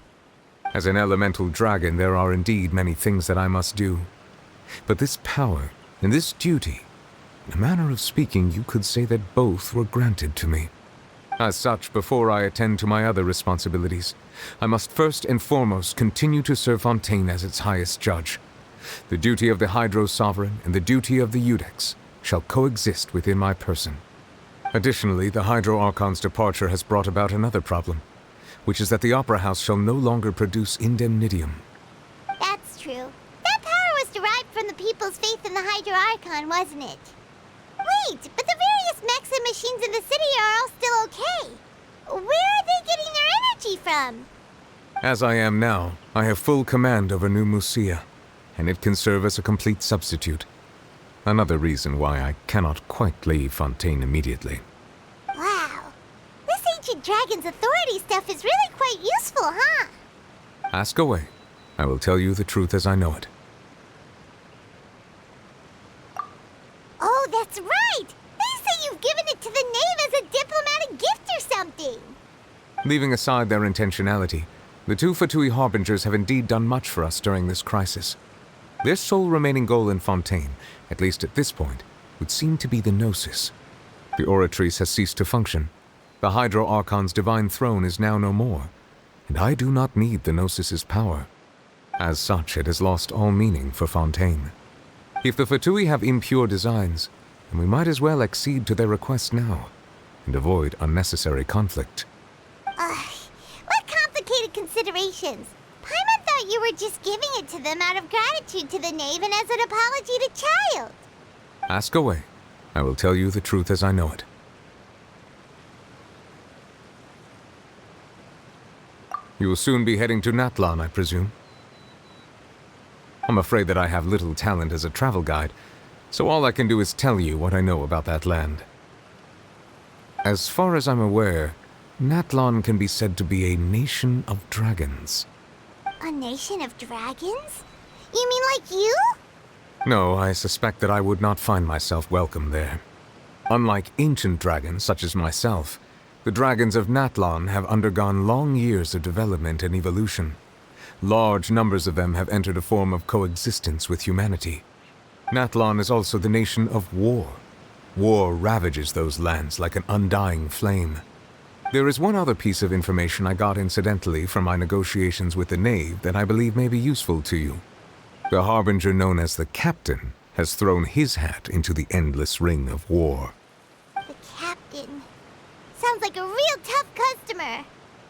Speaker 6: As an elemental dragon, there are indeed many things that I must do. But this power and this duty, in a manner of speaking, you could say that both were granted to me. As such, before I attend to my other responsibilities, I must first and foremost continue to serve Fontaine as its highest judge. The duty of the Hydro Sovereign and the duty of the Udex shall coexist within my person. Additionally, the Hydro Archon's departure has brought about another problem, which is that the Opera House shall no longer produce indemnitium.
Speaker 1: That's true. That power was derived from the people's faith in the Hydro Archon, wasn't it? Wait, but the various mechs and machines in the city are all still okay. Where are they getting their energy from?
Speaker 6: As I am now, I have full command over New Musia, and it can serve as a complete substitute. Another reason why I cannot quite leave Fontaine immediately.
Speaker 1: Wow. This ancient dragon's authority stuff is really quite useful, huh?
Speaker 6: Ask away. I will tell you the truth as I know it.
Speaker 1: Oh, that's right! They say you've given it to the knave as a diplomatic gift or something!
Speaker 6: Leaving aside their intentionality, the two Fatui Harbingers have indeed done much for us during this crisis. Their sole remaining goal in Fontaine, at least at this point, would seem to be the Gnosis. The Oratrice has ceased to function. The Hydro Archon's divine throne is now no more, and I do not need the Gnosis's power. As such, it has lost all meaning for Fontaine. If the Fatui have impure designs, then we might as well accede to their request now, and avoid unnecessary conflict.
Speaker 1: What complicated considerations! Paimon thought you were just giving it to them out of gratitude to the knave and as an apology to Child.
Speaker 6: Ask away. I will tell you the truth as I know it. You will soon be heading to Natlan, I presume? I'm afraid that I have little talent as a travel guide, so all I can do is tell you what I know about that land. As far as I'm aware, Natlan can be said to be a nation of dragons.
Speaker 1: A nation of dragons? You mean like you?
Speaker 6: No, I suspect that I would not find myself welcome there. Unlike ancient dragons such as myself, the dragons of Natlan have undergone long years of development and evolution. Large numbers of them have entered a form of coexistence with humanity. Natlan is also the nation of war. War ravages those lands like an undying flame. There is one other piece of information I got incidentally from my negotiations with the Knave that I believe may be useful to you. The harbinger known as the Captain has thrown his hat into the endless ring of war.
Speaker 1: The Captain. Sounds like a real tough customer.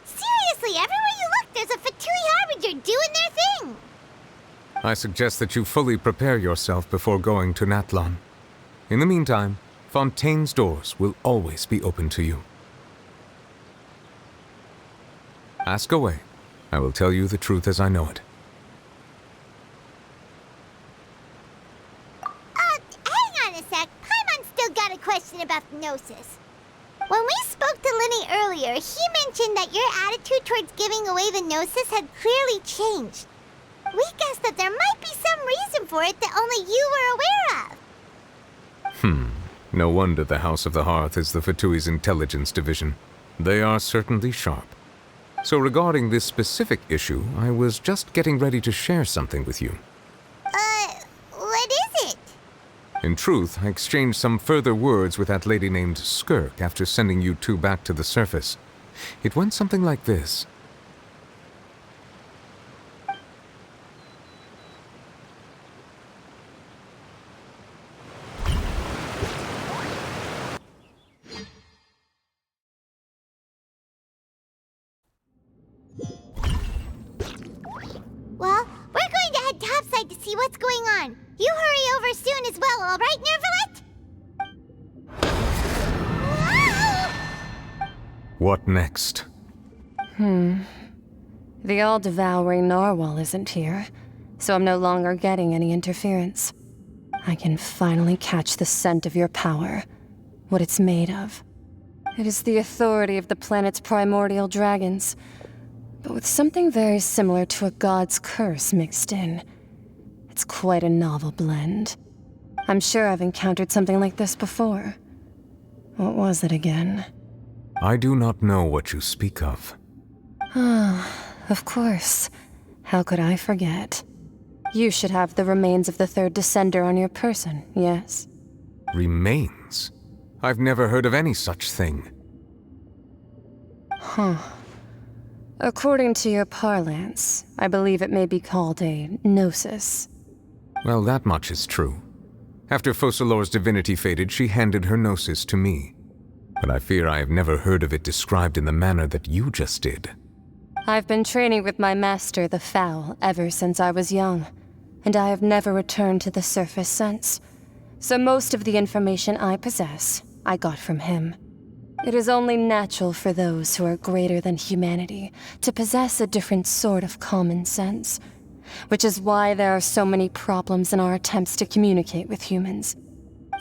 Speaker 1: Seriously, everywhere you look, there's a Fatui harbinger doing their thing.
Speaker 6: I suggest that you fully prepare yourself before going to Natlan. In the meantime, Fontaine's doors will always be open to you. Ask away. I will tell you the truth as I know it.
Speaker 1: Hang on a sec. Paimon's still got a question about the Gnosis. When we spoke to Linny earlier, he mentioned that your attitude towards giving away the Gnosis had clearly changed. We guessed that there might be some reason for it that only you were aware of.
Speaker 6: No wonder the House of the Hearth is the Fatui's intelligence division. They are certainly sharp. So regarding this specific issue, I was just getting ready to share something with you.
Speaker 1: What is it?
Speaker 6: In truth, I exchanged some further words with that lady named Skirk after sending you two back to the surface. It went something like this.
Speaker 1: Well, we're going to head topside to see what's going on. You hurry over soon as well, all right, Nervalet?
Speaker 6: What next?
Speaker 13: The all-devouring narwhal isn't here, so I'm no longer getting any interference. I can finally catch the scent of your power, what it's made of. It is the authority of the planet's primordial dragons, but with something very similar to a god's curse mixed in. It's quite a novel blend. I'm sure I've encountered something like this before. What was it again?
Speaker 6: I do not know what you speak of.
Speaker 13: Of course. How could I forget? You should have the remains of the third descender on your person, yes?
Speaker 6: Remains? I've never heard of any such thing.
Speaker 13: According to your parlance, I believe it may be called a gnosis.
Speaker 6: Well, that much is true. After Focalor's divinity faded, she handed her gnosis to me. But I fear I have never heard of it described in the manner that you just did.
Speaker 13: I've been training with my master, the Foul, ever since I was young, and I have never returned to the surface since. So most of the information I possess, I got from him. It is only natural for those who are greater than humanity to possess a different sort of common sense, which is why there are so many problems in our attempts to communicate with humans.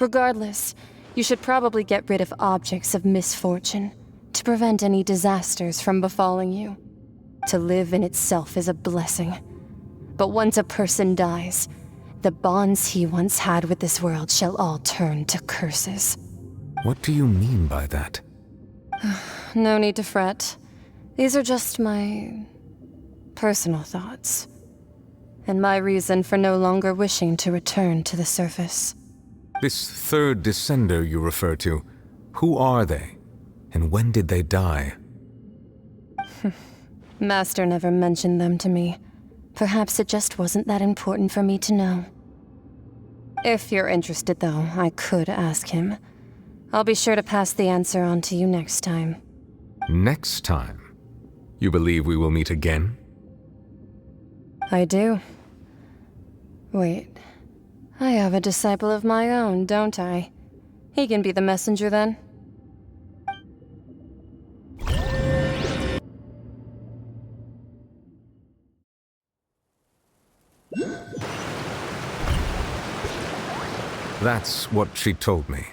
Speaker 13: Regardless, you should probably get rid of objects of misfortune to prevent any disasters from befalling you. To live in itself is a blessing. But once a person dies, the bonds he once had with this world shall all turn to curses.
Speaker 6: What do you mean by that?
Speaker 13: No need to fret. These are just my personal thoughts, and my reason for no longer wishing to return to the surface.
Speaker 6: This third descender you refer to, who are they? And when did they die?
Speaker 13: Master never mentioned them to me. Perhaps it just wasn't that important for me to know. If you're interested, though, I could ask him. I'll be sure to pass the answer on to you next time.
Speaker 6: Next time? You believe we will meet again?
Speaker 13: I do. Wait. I have a disciple of my own, don't I? He can be the messenger then.
Speaker 6: That's what she told me.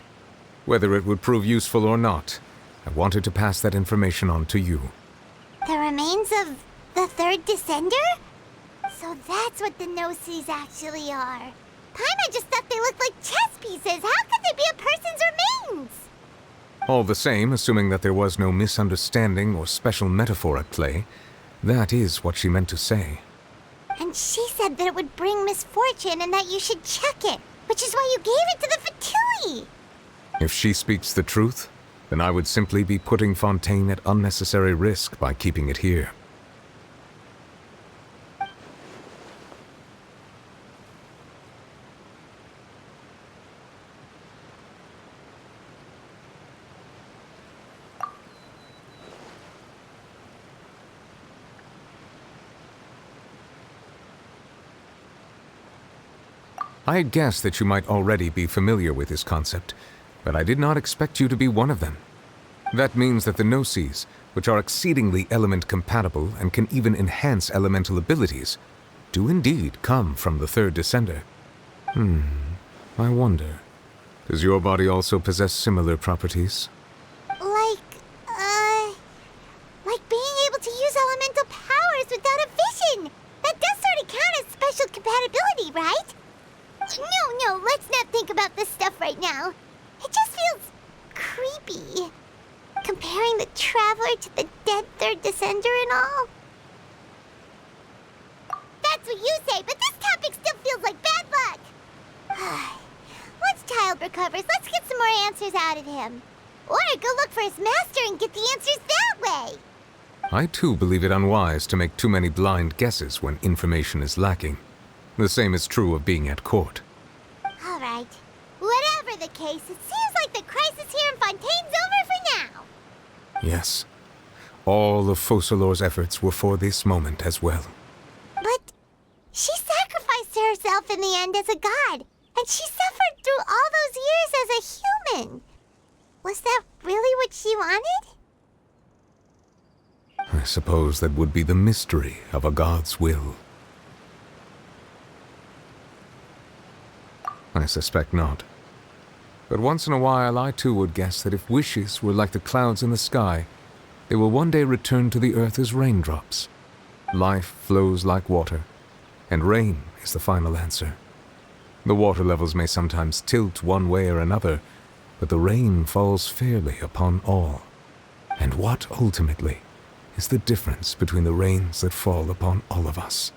Speaker 6: Whether it would prove useful or not, I wanted to pass that information on to you.
Speaker 1: The remains of the third descender? So that's what the Gnosis actually are. Paimon just thought they looked like chess pieces. How could they be a person's remains?
Speaker 6: All the same, assuming that there was no misunderstanding or special metaphor at play, that is what she meant to say.
Speaker 1: And she said that it would bring misfortune and that you should check it, which is why you gave it to the Fatui.
Speaker 6: If she speaks the truth, then I would simply be putting Fontaine at unnecessary risk by keeping it here. I had guessed that you might already be familiar with this concept, but I did not expect you to be one of them. That means that the Gnosis, which are exceedingly element-compatible and can even enhance elemental abilities, do indeed come from the third descender. I wonder, does your body also possess similar properties?
Speaker 1: Like being able to use elemental powers without a vision! That does sort of count as special compatibility, right? No, let's not think about this stuff right now. It just feels creepy. Comparing the Traveler to the dead third descender and all. That's what you say, but this topic still feels like bad luck. Once Child recovers, let's get some more answers out of him. Or go look for his master and get the answers that way.
Speaker 6: I too believe it unwise to make too many blind guesses when information is lacking. The same is true of being at court.
Speaker 1: All right. Whatever the case, it seems like the crisis here in Fontaine's over for now.
Speaker 6: Yes. All of Focalor's efforts were for this moment as well.
Speaker 1: But she sacrificed herself in the end as a god, and she suffered through all those years as a human. Was that really what she wanted?
Speaker 6: I suppose that would be the mystery of a god's will. I suspect not. But once in a while I too would guess that if wishes were like the clouds in the sky, they will one day return to the earth as raindrops. Life flows like water, and rain is the final answer. The water levels may sometimes tilt one way or another, but the rain falls fairly upon all. And what ultimately is the difference between the rains that fall upon all of us?